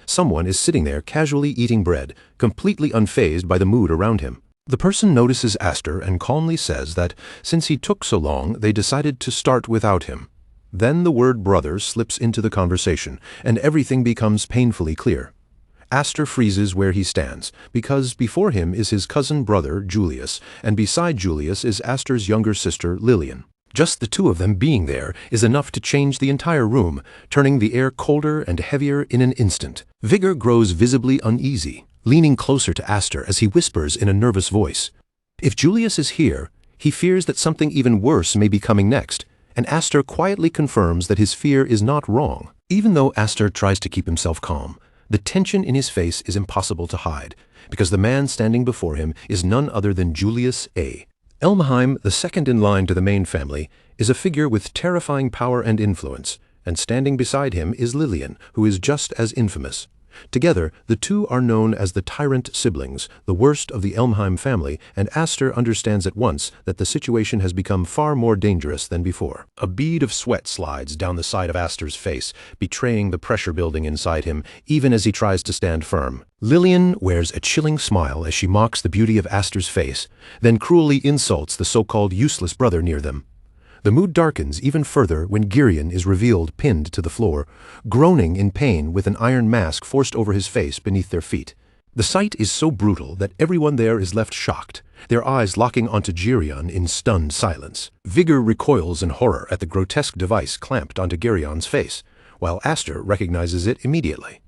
Someone is sitting there casually eating bread, completely unfazed by the mood around him. The person notices Aster and calmly says that, since he took so long, they decided to start without him. Then the word brother slips into the conversation, and everything becomes painfully clear. Aster freezes where he stands, because before him is his cousin brother, Julius, and beside Julius is Aster's younger sister, Lillian. Just the two of them being there is enough to change the entire room, turning the air colder and heavier in an instant. Vigor grows visibly uneasy, leaning closer to Aster as he whispers in a nervous voice. If Julius is here, he fears that something even worse may be coming next, and Aster quietly confirms that his fear is not wrong. Even though Aster tries to keep himself calm, the tension in his face is impossible to hide, because the man standing before him is none other than Julius A. Elmheim, the second in line to the main family, is a figure with terrifying power and influence, and standing beside him is Lillian, who is just as infamous. Together, the two are known as the Tyrant siblings, the worst of the Elmheim family, and Aster understands at once that the situation has become far more dangerous than before. A bead of sweat slides down the side of Aster's face, betraying the pressure building inside him, even as he tries to stand firm. Lillian wears a chilling smile as she mocks the beauty of Aster's face, then cruelly insults the so-called useless brother near them. The mood darkens even further when Girion is revealed pinned to the floor, groaning in pain with an iron mask forced over his face beneath their feet. The sight is so brutal that everyone there is left shocked, their eyes locking onto Girion in stunned silence. Vigor recoils in horror at the grotesque device clamped onto Girion's face, while Aster recognizes it immediately.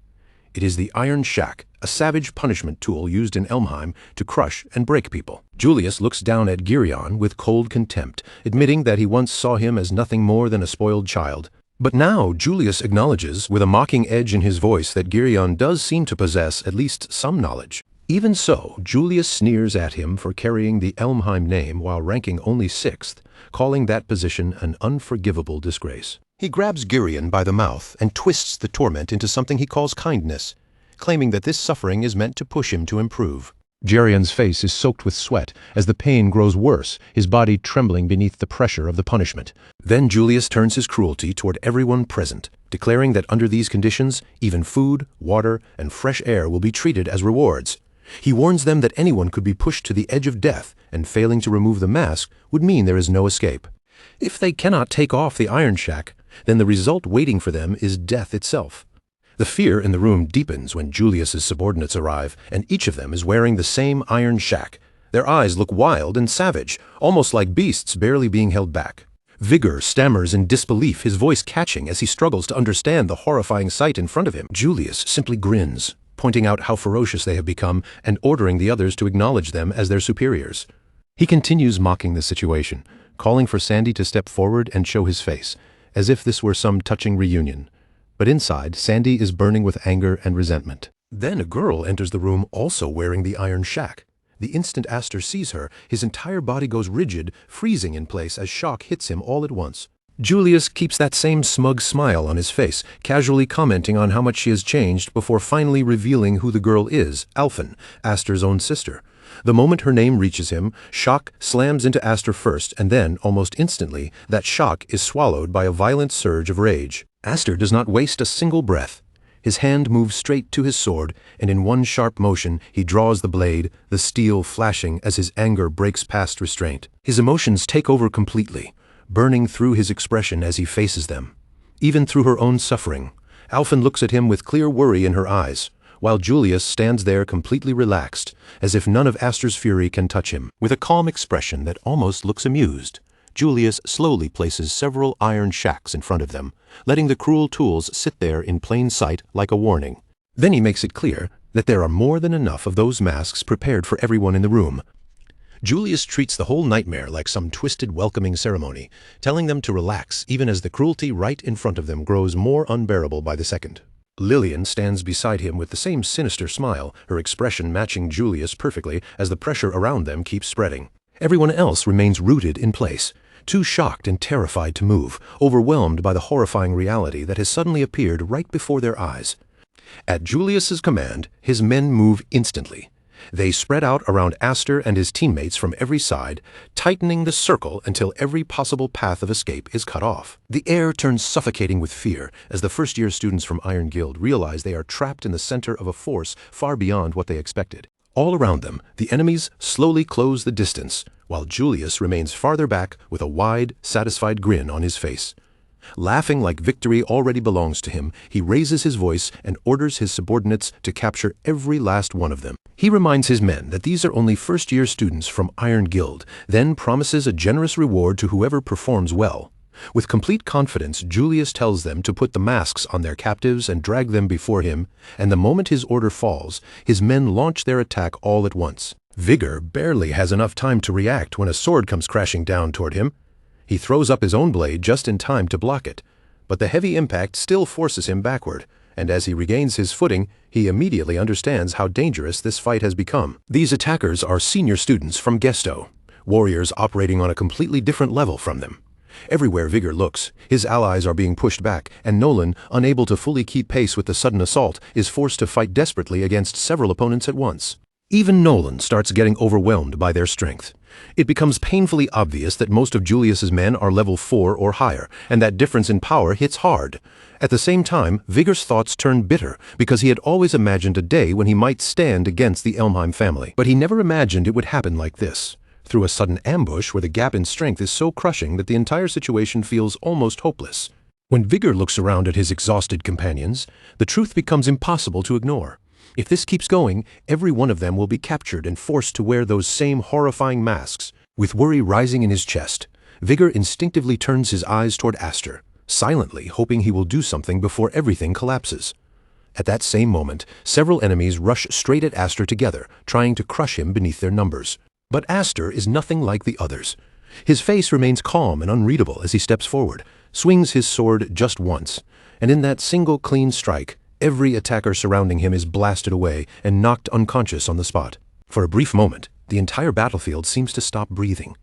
It is the Iron Shack, a savage punishment tool used in Elmheim to crush and break people. Julius looks down at Girion with cold contempt, admitting that he once saw him as nothing more than a spoiled child. But now Julius acknowledges, with a mocking edge in his voice, that Girion does seem to possess at least some knowledge. Even so, Julius sneers at him for carrying the Elmheim name while ranking only 6th, calling that position an unforgivable disgrace. He grabs Girion by the mouth and twists the torment into something he calls kindness, claiming that this suffering is meant to push him to improve. Girion's face is soaked with sweat as the pain grows worse, his body trembling beneath the pressure of the punishment. Then Julius turns his cruelty toward everyone present, declaring that under these conditions, even food, water, and fresh air will be treated as rewards. He warns them that anyone could be pushed to the edge of death, and failing to remove the mask would mean there is no escape. If they cannot take off the Iron Shack, then the result waiting for them is death itself. The fear in the room deepens when Julius's subordinates arrive, and each of them is wearing the same Iron Shack. Their eyes look wild and savage, almost like beasts barely being held back. Vigor stammers in disbelief, his voice catching as he struggles to understand the horrifying sight in front of him. Julius simply grins, pointing out how ferocious they have become and ordering the others to acknowledge them as their superiors. He continues mocking the situation, calling for Sandy to step forward and show his face, as if this were some touching reunion. But inside, Sandy is burning with anger and resentment. Then a girl enters the room also wearing the Iron Shack. The instant Aster sees her, his entire body goes rigid, freezing in place as shock hits him all at once. Julius keeps that same smug smile on his face, casually commenting on how much she has changed before finally revealing who the girl is, Alphen, Aster's own sister. The moment her name reaches him, shock slams into Aster first, and then, almost instantly, that shock is swallowed by a violent surge of rage. Aster does not waste a single breath. His hand moves straight to his sword, and in one sharp motion he draws the blade, the steel flashing as his anger breaks past restraint. His emotions take over completely, burning through his expression as he faces them. Even through her own suffering, Alphen looks at him with clear worry in her eyes, while Julius stands there completely relaxed, as if none of Aster's fury can touch him. With a calm expression that almost looks amused, Julius slowly places several iron shacks in front of them, letting the cruel tools sit there in plain sight like a warning. Then he makes it clear that there are more than enough of those masks prepared for everyone in the room. Julius treats the whole nightmare like some twisted welcoming ceremony, telling them to relax even as the cruelty right in front of them grows more unbearable by the second. Lillian stands beside him with the same sinister smile, her expression matching Julius perfectly as the pressure around them keeps spreading. Everyone else remains rooted in place, too shocked and terrified to move, overwhelmed by the horrifying reality that has suddenly appeared right before their eyes. At Julius's command, his men move instantly. They spread out around Aster and his teammates from every side, tightening the circle until every possible path of escape is cut off. The air turns suffocating with fear as the first-year students from Iron Guild realize they are trapped in the center of a force far beyond what they expected. All around them, the enemies slowly close the distance, while Julius remains farther back with a wide, satisfied grin on his face. Laughing like victory already belongs to him, he raises his voice and orders his subordinates to capture every last one of them. He reminds his men that these are only first-year students from Iron Guild, then promises a generous reward to whoever performs well. With complete confidence, Julius tells them to put the masks on their captives and drag them before him, and the moment his order falls, his men launch their attack all at once. Vigor barely has enough time to react when a sword comes crashing down toward him. He throws up his own blade just in time to block it, but the heavy impact still forces him backward, and as he regains his footing, he immediately understands how dangerous this fight has become. These attackers are senior students from Gesto, warriors operating on a completely different level from them. Everywhere Vigor looks, his allies are being pushed back, and Nolan, unable to fully keep pace with the sudden assault, is forced to fight desperately against several opponents at once. Even Nolan starts getting overwhelmed by their strength. It becomes painfully obvious that most of Julius's men are level 4 or higher, and that difference in power hits hard. At the same time, Vigor's thoughts turn bitter, because he had always imagined a day when he might stand against the Elmheim family. But he never imagined it would happen like this, through a sudden ambush where the gap in strength is so crushing that the entire situation feels almost hopeless. When Vigor looks around at his exhausted companions, the truth becomes impossible to ignore. If this keeps going, every one of them will be captured and forced to wear those same horrifying masks. With worry rising in his chest, Vigor instinctively turns his eyes toward Aster, silently hoping he will do something before everything collapses. At that same moment, several enemies rush straight at Aster together, trying to crush him beneath their numbers. But Aster is nothing like the others. His face remains calm and unreadable as he steps forward, swings his sword just once, and in that single clean strike, every attacker surrounding him is blasted away and knocked unconscious on the spot. For a brief moment, the entire battlefield seems to stop breathing.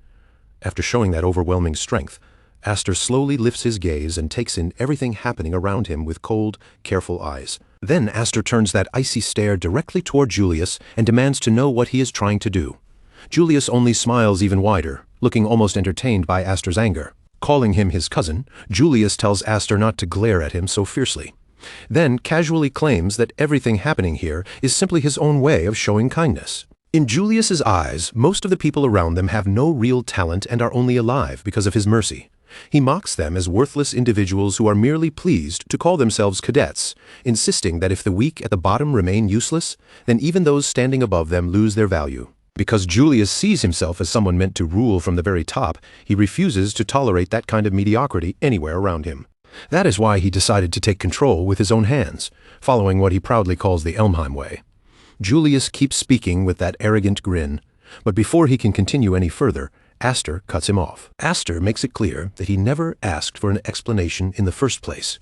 After showing that overwhelming strength, Aster slowly lifts his gaze and takes in everything happening around him with cold, careful eyes. Then Aster turns that icy stare directly toward Julius and demands to know what he is trying to do. Julius only smiles even wider, looking almost entertained by Aster's anger. Calling him his cousin, Julius tells Aster not to glare at him so fiercely. Then casually claims that everything happening here is simply his own way of showing kindness. In Julius's eyes, most of the people around them have no real talent and are only alive because of his mercy. He mocks them as worthless individuals who are merely pleased to call themselves cadets, insisting that if the weak at the bottom remain useless, then even those standing above them lose their value. Because Julius sees himself as someone meant to rule from the very top, he refuses to tolerate that kind of mediocrity anywhere around him. That is why he decided to take control with his own hands, following what he proudly calls the Elmheim way. Julius keeps speaking with that arrogant grin, but before he can continue any further, Aster cuts him off. Aster makes it clear that he never asked for an explanation in the first place.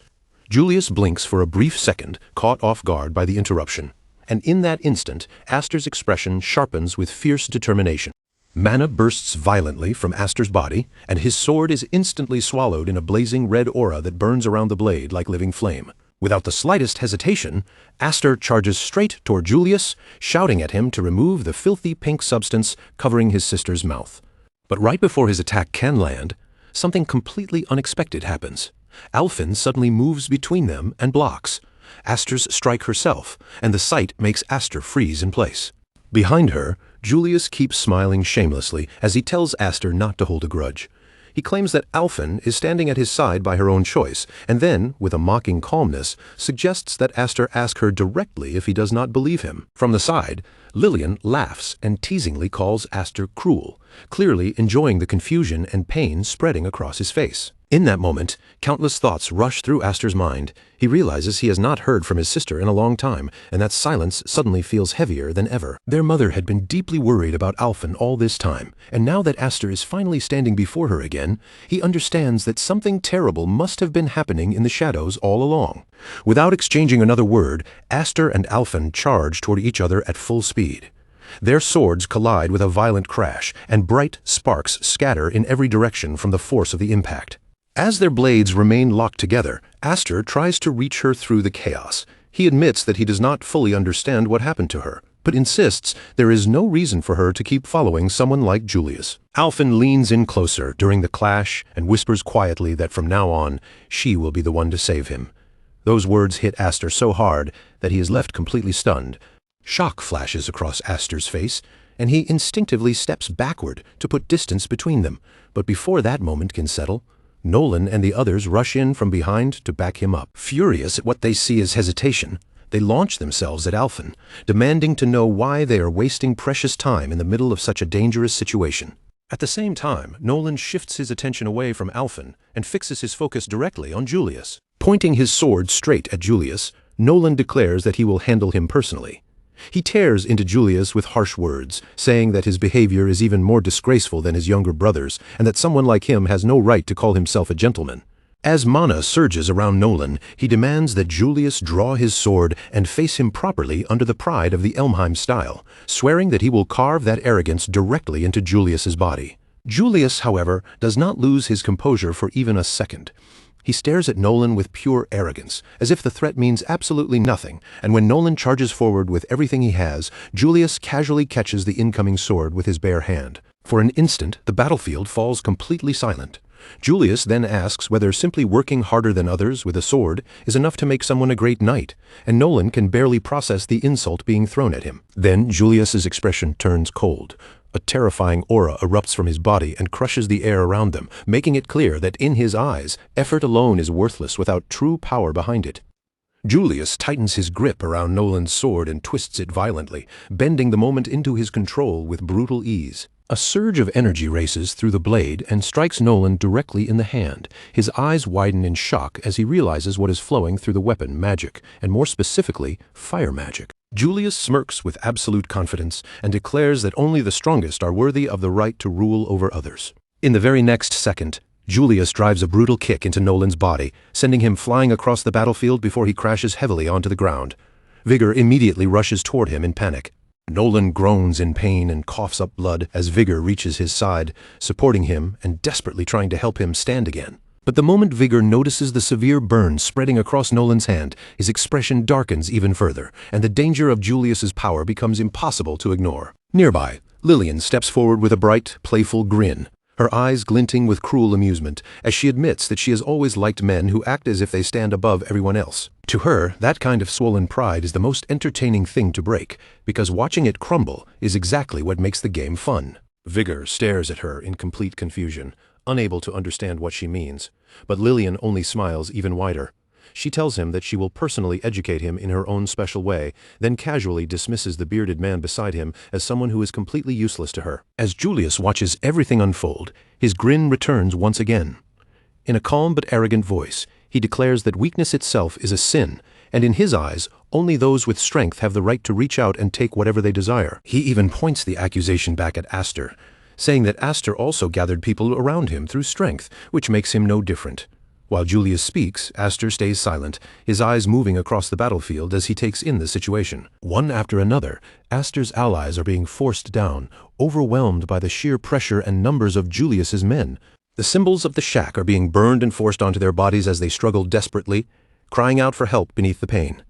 Julius blinks for a brief second, caught off guard by the interruption, and in that instant, Aster's expression sharpens with fierce determination. Mana bursts violently from Aster's body, and his sword is instantly swallowed in a blazing red aura that burns around the blade like living flame. Without the slightest hesitation, Aster charges straight toward Julius, shouting at him to remove the filthy pink substance covering his sister's mouth. But right before his attack can land, something completely unexpected happens. Alfin suddenly moves between them and blocks Aster's strike herself, and the sight makes Aster freeze in place. Behind her, Julius keeps smiling shamelessly as he tells Aster not to hold a grudge. He claims that Alfin is standing at his side by her own choice, and then, with a mocking calmness, suggests that Aster ask her directly if he does not believe him. From the side, Lillian laughs and teasingly calls Aster cruel, clearly enjoying the confusion and pain spreading across his face. In that moment, countless thoughts rush through Aster's mind. He realizes he has not heard from his sister in a long time, and that silence suddenly feels heavier than ever. Their mother had been deeply worried about Alfin all this time, and now that Aster is finally standing before her again, he understands that something terrible must have been happening in the shadows all along. Without exchanging another word, Aster and Alfin charge toward each other at full speed. Their swords collide with a violent crash, and bright sparks scatter in every direction from the force of the impact. As their blades remain locked together, Aster tries to reach her through the chaos. He admits that he does not fully understand what happened to her, but insists there is no reason for her to keep following someone like Julius. Alfin leans in closer during the clash and whispers quietly that from now on, she will be the one to save him. Those words hit Aster so hard that he is left completely stunned. Shock flashes across Aster's face, and he instinctively steps backward to put distance between them. But before that moment can settle, Nolan and the others rush in from behind to back him up. Furious at what they see as hesitation, they launch themselves at Alfin, demanding to know why they are wasting precious time in the middle of such a dangerous situation. At the same time, Nolan shifts his attention away from Alfin and fixes his focus directly on Julius. Pointing his sword straight at Julius, Nolan declares that he will handle him personally. He tears into Julius with harsh words, saying that his behavior is even more disgraceful than his younger brother's, and that someone like him has no right to call himself a gentleman. As mana surges around Nolan, he demands that Julius draw his sword and face him properly under the pride of the Elmheim style, swearing that he will carve that arrogance directly into Julius's body. Julius, however, does not lose his composure for even a second. He stares at Nolan with pure arrogance, as if the threat means absolutely nothing, and when Nolan charges forward with everything he has, Julius casually catches the incoming sword with his bare hand. For an instant, the battlefield falls completely silent. Julius then asks whether simply working harder than others with a sword is enough to make someone a great knight, and Nolan can barely process the insult being thrown at him. Then Julius's expression turns cold. A terrifying aura erupts from his body and crushes the air around them, making it clear that in his eyes, effort alone is worthless without true power behind it. Julius tightens his grip around Nolan's sword and twists it violently, bending the moment into his control with brutal ease. A surge of energy races through the blade and strikes Nolan directly in the hand. His eyes widen in shock as he realizes what is flowing through the weapon: magic, and more specifically, fire magic. Julius smirks with absolute confidence and declares that only the strongest are worthy of the right to rule over others. In the very next second, Julius drives a brutal kick into Nolan's body, sending him flying across the battlefield before he crashes heavily onto the ground. Vigor immediately rushes toward him in panic. Nolan groans in pain and coughs up blood as Vigor reaches his side, supporting him and desperately trying to help him stand again. But the moment Vigor notices the severe burn spreading across Nolan's hand, his expression darkens even further, and the danger of Julius's power becomes impossible to ignore. Nearby, Lillian steps forward with a bright, playful grin, her eyes glinting with cruel amusement, as she admits that she has always liked men who act as if they stand above everyone else. To her, that kind of swollen pride is the most entertaining thing to break, because watching it crumble is exactly what makes the game fun. Vigor stares at her in complete confusion, unable to understand what she means, but Lillian only smiles even wider. She tells him that she will personally educate him in her own special way, then casually dismisses the bearded man beside him as someone who is completely useless to her. As Julius watches everything unfold, his grin returns once again. In a calm but arrogant voice, he declares that weakness itself is a sin, and in his eyes, only those with strength have the right to reach out and take whatever they desire. He even points the accusation back at Aster, saying that Aster also gathered people around him through strength, which makes him no different. While Julius speaks, Aster stays silent, his eyes moving across the battlefield as he takes in the situation. One after another, Aster's allies are being forced down, overwhelmed by the sheer pressure and numbers of Julius's men. The symbols of the shack are being burned and forced onto their bodies as they struggle desperately, crying out for help beneath the pain.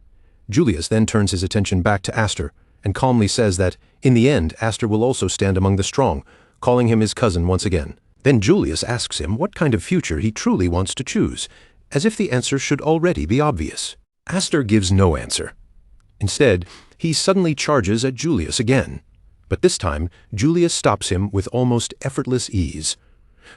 Julius then turns his attention back to Aster and calmly says that, in the end, Aster will also stand among the strong, calling him his cousin once again. Then Julius asks him what kind of future he truly wants to choose, as if the answer should already be obvious. Aster gives no answer. Instead, he suddenly charges at Julius again. But this time, Julius stops him with almost effortless ease.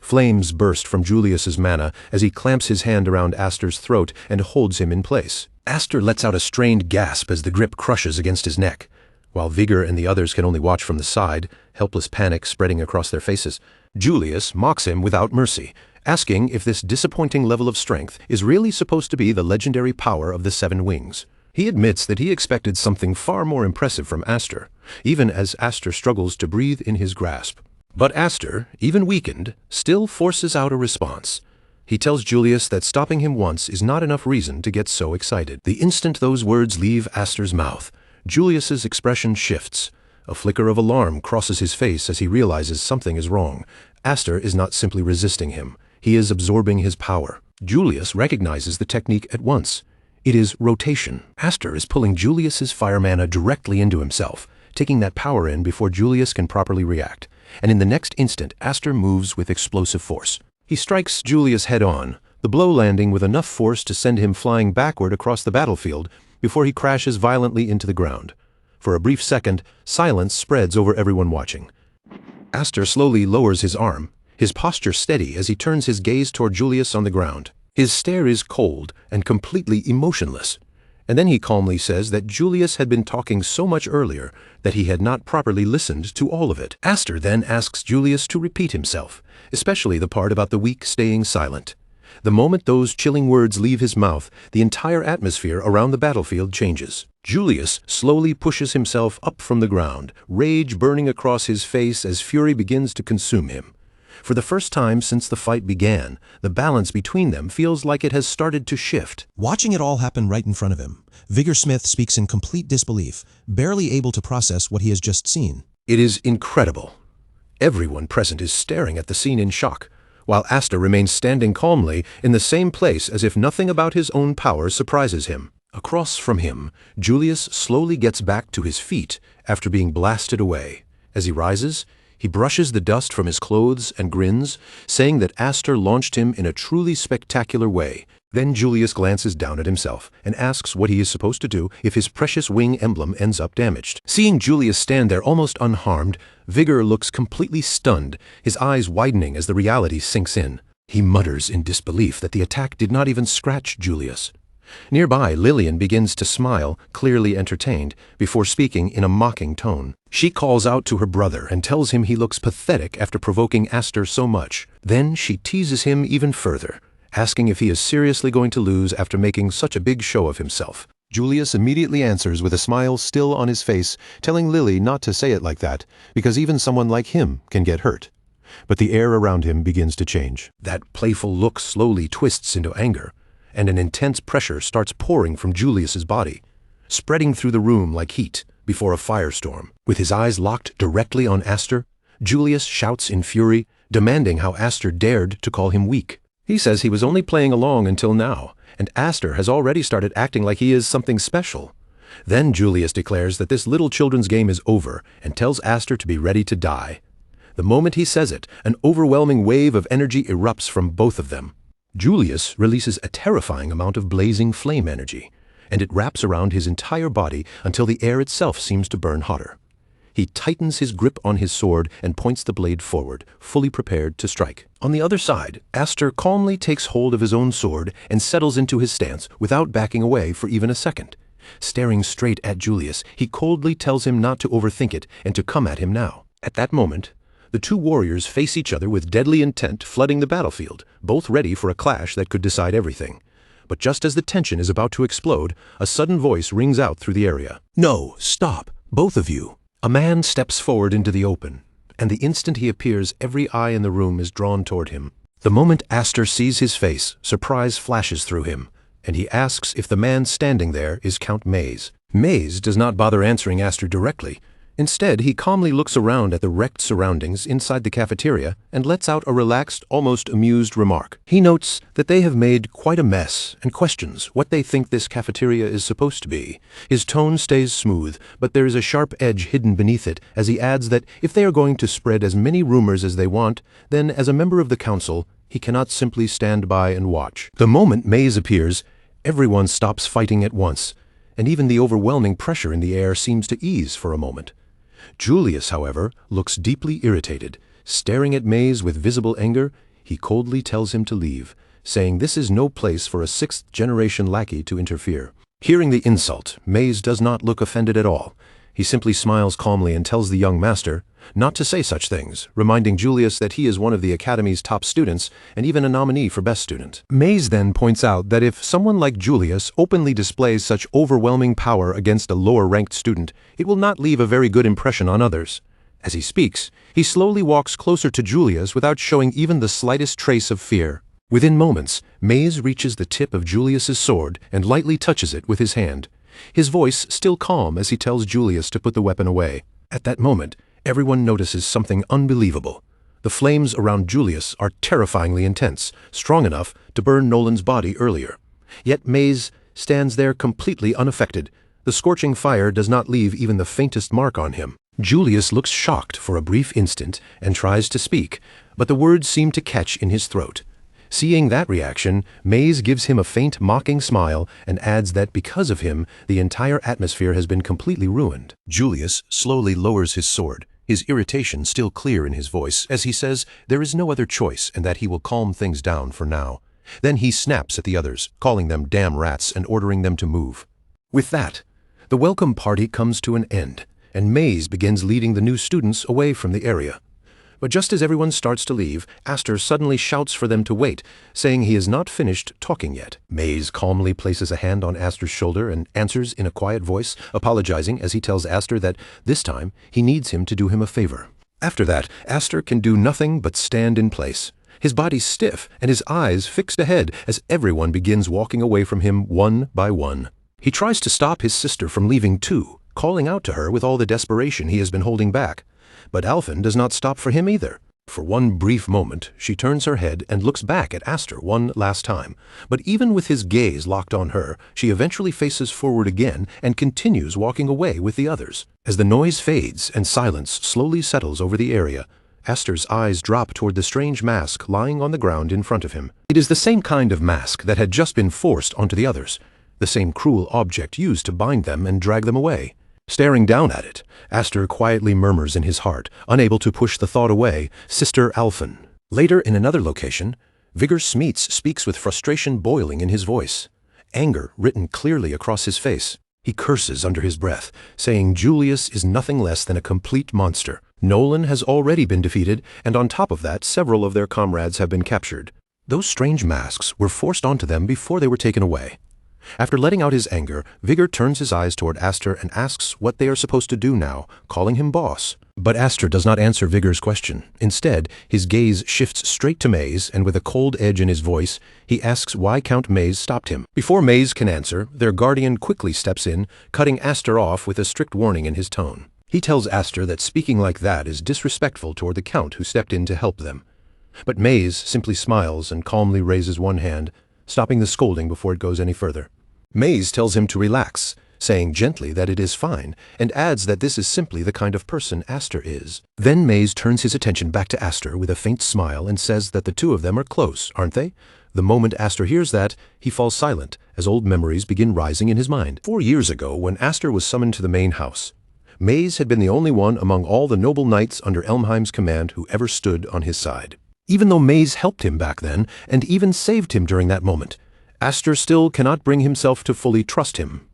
Flames burst from Julius's mana as he clamps his hand around Aster's throat and holds him in place. Aster lets out a strained gasp as the grip crushes against his neck. While Vigor and the others can only watch from the side, helpless panic spreading across their faces, Julius mocks him without mercy, asking if this disappointing level of strength is really supposed to be the legendary power of the Seven Wings. He admits that he expected something far more impressive from Aster, even as Aster struggles to breathe in his grasp. But Aster, even weakened, still forces out a response. He tells Julius that stopping him once is not enough reason to get so excited. The instant those words leave Aster's mouth, Julius's expression shifts. A flicker of alarm crosses his face as he realizes something is wrong. Aster is not simply resisting him. He is absorbing his power. Julius recognizes the technique at once. It is rotation. Aster is pulling Julius's fire mana directly into himself, taking that power in before Julius can properly react. And in the next instant, Aster moves with explosive force. He strikes Julius head-on, the blow landing with enough force to send him flying backward across the battlefield before he crashes violently into the ground. For a brief second, silence spreads over everyone watching. Aster slowly lowers his arm, his posture steady as he turns his gaze toward Julius on the ground. His stare is cold and completely emotionless. And then he calmly says that Julius had been talking so much earlier that he had not properly listened to all of it. Aster then asks Julius to repeat himself, especially the part about the weak staying silent. The moment those chilling words leave his mouth, the entire atmosphere around the battlefield changes. Julius slowly pushes himself up from the ground, rage burning across his face as fury begins to consume him. For the first time since the fight began, the balance between them feels like it has started to shift. Watching it all happen right in front of him, Vigor Smith speaks in complete disbelief, barely able to process what he has just seen. It is incredible. Everyone present is staring at the scene in shock, while Aster remains standing calmly in the same place as if nothing about his own power surprises him. Across from him, Julius slowly gets back to his feet after being blasted away. As he rises, he brushes the dust from his clothes and grins, saying that Aster launched him in a truly spectacular way. Then Julius glances down at himself and asks what he is supposed to do if his precious wing emblem ends up damaged. Seeing Julius stand there almost unharmed, Vigor looks completely stunned, his eyes widening as the reality sinks in. He mutters in disbelief that the attack did not even scratch Julius. Nearby, Lillian begins to smile, clearly entertained, before speaking in a mocking tone. She calls out to her brother and tells him he looks pathetic after provoking Aster so much. Then she teases him even further, asking if he is seriously going to lose after making such a big show of himself. Julius immediately answers with a smile still on his face, telling Lily not to say it like that, because even someone like him can get hurt. But the air around him begins to change. That playful look slowly twists into anger, and an intense pressure starts pouring from Julius's body, spreading through the room like heat before a firestorm. With his eyes locked directly on Aster, Julius shouts in fury, demanding how Aster dared to call him weak. He says he was only playing along until now, and Aster has already started acting like he is something special. Then Julius declares that this little children's game is over and tells Aster to be ready to die. The moment he says it, an overwhelming wave of energy erupts from both of them. Julius releases a terrifying amount of blazing flame energy, and it wraps around his entire body until the air itself seems to burn hotter. He tightens his grip on his sword and points the blade forward, fully prepared to strike. On the other side, Aster calmly takes hold of his own sword and settles into his stance without backing away for even a second. Staring straight at Julius, he coldly tells him not to overthink it and to come at him now. At that moment, the two warriors face each other with deadly intent flooding the battlefield, both ready for a clash that could decide everything. But just as the tension is about to explode, a sudden voice rings out through the area. "No, stop, both of you." A man steps forward into the open, and the instant he appears, every eye in the room is drawn toward him. The moment Aster sees his face, surprise flashes through him, and he asks if the man standing there is Count Maze. Maze does not bother answering Aster directly. Instead, he calmly looks around at the wrecked surroundings inside the cafeteria and lets out a relaxed, almost amused remark. He notes that they have made quite a mess and questions what they think this cafeteria is supposed to be. His tone stays smooth, but there is a sharp edge hidden beneath it as he adds that if they are going to spread as many rumors as they want, then as a member of the council, he cannot simply stand by and watch. The moment Maze appears, everyone stops fighting at once, and even the overwhelming pressure in the air seems to ease for a moment. Julius, however, looks deeply irritated. Staring at Maze with visible anger, he coldly tells him to leave, saying this is no place for a sixth-generation lackey to interfere. Hearing the insult, Maze does not look offended at all. He simply smiles calmly and tells the young master not to say such things, reminding Julius that he is one of the Academy's top students and even a nominee for best student. Maze then points out that if someone like Julius openly displays such overwhelming power against a lower-ranked student, it will not leave a very good impression on others. As he speaks, he slowly walks closer to Julius without showing even the slightest trace of fear. Within moments, Maze reaches the tip of Julius's sword and lightly touches it with his hand, his voice still calm as he tells Julius to put the weapon away. At that moment, everyone notices something unbelievable. The flames around Julius are terrifyingly intense, strong enough to burn Nolan's body earlier. Yet Maze stands there completely unaffected. The scorching fire does not leave even the faintest mark on him. Julius looks shocked for a brief instant and tries to speak, but the words seem to catch in his throat. Seeing that reaction, Maze gives him a faint mocking smile and adds that because of him, the entire atmosphere has been completely ruined. Julius slowly lowers his sword, his irritation still clear in his voice, as he says there is no other choice and that he will calm things down for now. Then he snaps at the others, calling them damn rats and ordering them to move. With that, the welcome party comes to an end, and Maze begins leading the new students away from the area. But just as everyone starts to leave, Aster suddenly shouts for them to wait, saying he is not finished talking yet. Maze calmly places a hand on Aster's shoulder and answers in a quiet voice, apologizing as he tells Aster that this time he needs him to do him a favor. After that, Aster can do nothing but stand in place, his body stiff and his eyes fixed ahead as everyone begins walking away from him one by one. He tries to stop his sister from leaving too, calling out to her with all the desperation he has been holding back. But Alphen does not stop for him either. For one brief moment, she turns her head and looks back at Aster one last time. But even with his gaze locked on her, she eventually faces forward again and continues walking away with the others. As the noise fades and silence slowly settles over the area, Aster's eyes drop toward the strange mask lying on the ground in front of him. It is the same kind of mask that had just been forced onto the others, the same cruel object used to bind them and drag them away. Staring down at it, Aster quietly murmurs in his heart, unable to push the thought away, Sister Alphen. Later, in another location, Vigor Smeets speaks with frustration boiling in his voice, anger written clearly across his face. He curses under his breath, saying Julius is nothing less than a complete monster. Nolan has already been defeated, and on top of that, several of their comrades have been captured. Those strange masks were forced onto them before they were taken away. After letting out his anger, Vigor turns his eyes toward Aster and asks what they are supposed to do now, calling him boss. But Aster does not answer Vigor's question. Instead, his gaze shifts straight to Maze, and with a cold edge in his voice, he asks why Count Maze stopped him. Before Maze can answer, their guardian quickly steps in, cutting Aster off with a strict warning in his tone. He tells Aster that speaking like that is disrespectful toward the Count who stepped in to help them. But Maze simply smiles and calmly raises one hand, stopping the scolding before it goes any further. Maze tells him to relax, saying gently that it is fine, and adds that this is simply the kind of person Aster is. Then Maze turns his attention back to Aster with a faint smile and says that the two of them are close, aren't they? The moment Aster hears that, he falls silent, as old memories begin rising in his mind. 4 years ago, when Aster was summoned to the main house, Maze had been the only one among all the noble knights under Elmheim's command who ever stood on his side. Even though Maze helped him back then, and even saved him during that moment, Aster still cannot bring himself to fully trust him.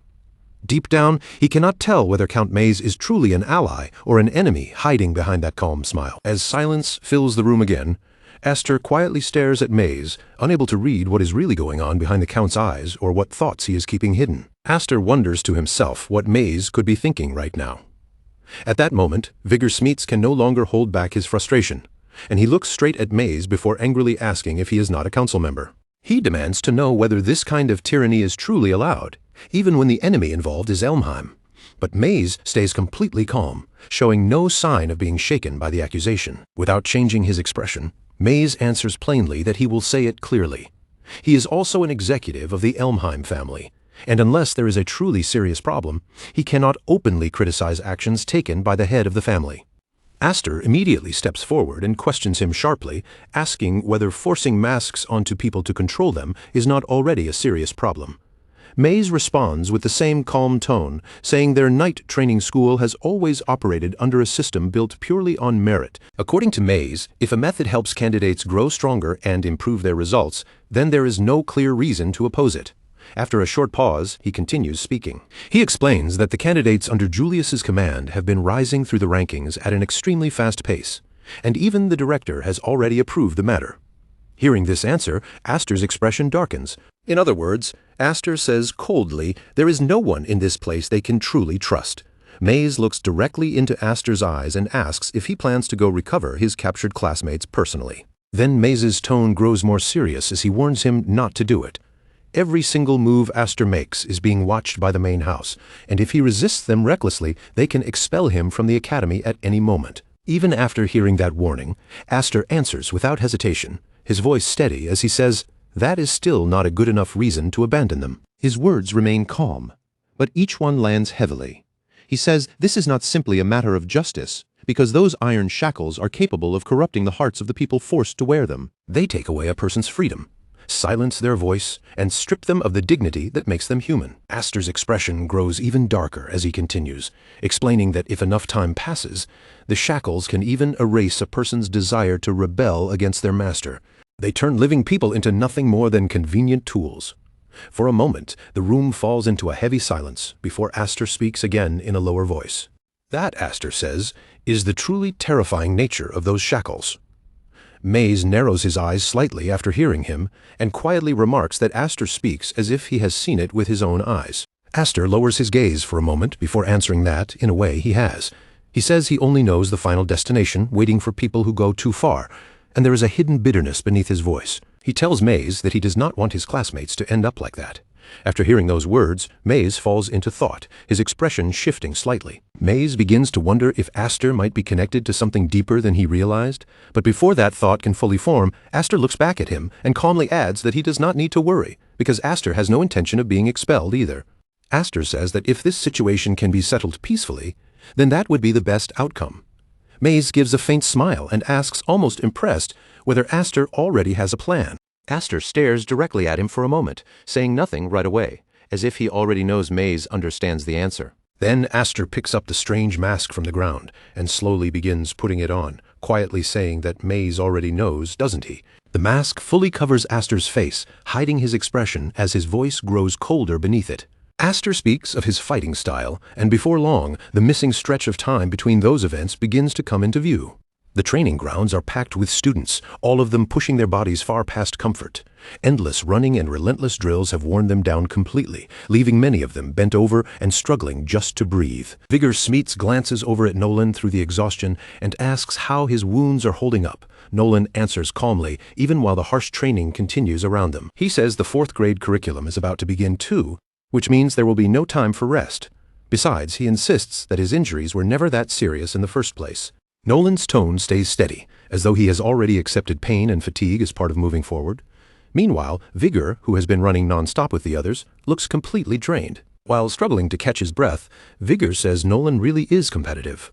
Deep down, he cannot tell whether Count Maze is truly an ally or an enemy hiding behind that calm smile. As silence fills the room again, Aster quietly stares at Maze, unable to read what is really going on behind the Count's eyes or what thoughts he is keeping hidden. Aster wonders to himself what Maze could be thinking right now. At that moment, Vigor Smeets can no longer hold back his frustration. and he looks straight at Maze before angrily asking if he is not a council member. He demands to know whether this kind of tyranny is truly allowed, even when the enemy involved is Elmheim. But Maze stays completely calm, showing no sign of being shaken by the accusation. Without changing his expression, Maze answers plainly that he will say it clearly. He is also an executive of the Elmheim family, and unless there is a truly serious problem, he cannot openly criticize actions taken by the head of the family. Aster immediately steps forward and questions him sharply, asking whether forcing masks onto people to control them is not already a serious problem. Maze responds with the same calm tone, saying their night training school has always operated under a system built purely on merit. According to Maze, if a method helps candidates grow stronger and improve their results, then there is no clear reason to oppose it. After a short pause, he continues speaking. He explains that the candidates under Julius's command have been rising through the rankings at an extremely fast pace, and even the director has already approved the matter. Hearing this answer, Aster's expression darkens. In other words, Aster says coldly there is no one in this place they can truly trust. Maze looks directly into Aster's eyes and asks if he plans to go recover his captured classmates personally. Then Maze's tone grows more serious as he warns him not to do it. Every single move Aster makes is being watched by the main house, and if he resists them recklessly, they can expel him from the academy at any moment. Even after hearing that warning, Aster answers without hesitation, his voice steady as he says, that is still not a good enough reason to abandon them. His words remain calm, but each one lands heavily. He says this is not simply a matter of justice, because those iron shackles are capable of corrupting the hearts of the people forced to wear them. They take away a person's freedom, silence their voice, and strip them of the dignity that makes them human. Aster's expression grows even darker as he continues, explaining that if enough time passes, the shackles can even erase a person's desire to rebel against their master. They turn living people into nothing more than convenient tools. For a moment, the room falls into a heavy silence before Aster speaks again in a lower voice. That, Aster says, is the truly terrifying nature of those shackles. Maze narrows his eyes slightly after hearing him and quietly remarks that Aster speaks as if he has seen it with his own eyes. Aster lowers his gaze for a moment before answering that, in a way, he has. He says he only knows the final destination, waiting for people who go too far, and there is a hidden bitterness beneath his voice. He tells Maze that he does not want his classmates to end up like that. After hearing those words, Maze falls into thought, his expression shifting slightly. Maze begins to wonder if Aster might be connected to something deeper than he realized, but before that thought can fully form, Aster looks back at him and calmly adds that he does not need to worry, because Aster has no intention of being expelled either. Aster says that if this situation can be settled peacefully, then that would be the best outcome. Maze gives a faint smile and asks, almost impressed, whether Aster already has a plan. Aster stares directly at him for a moment, saying nothing right away, as if he already knows Maze understands the answer. Then Aster picks up the strange mask from the ground and slowly begins putting it on, quietly saying that Maze already knows, doesn't he? The mask fully covers Aster's face, hiding his expression as his voice grows colder beneath it. Aster speaks of his fighting style, and before long, the missing stretch of time between those events begins to come into view. The training grounds are packed with students, all of them pushing their bodies far past comfort. Endless running and relentless drills have worn them down completely, leaving many of them bent over and struggling just to breathe. Vigor Smeets glances over at Nolan through the exhaustion and asks how his wounds are holding up. Nolan answers calmly, even while the harsh training continues around them. He says the 4th grade curriculum is about to begin too, which means there will be no time for rest. Besides, he insists that his injuries were never that serious in the first place. Nolan's tone stays steady, as though he has already accepted pain and fatigue as part of moving forward. Meanwhile, Vigor, who has been running non-stop with the others, looks completely drained. While struggling to catch his breath, Vigor says Nolan really is competitive.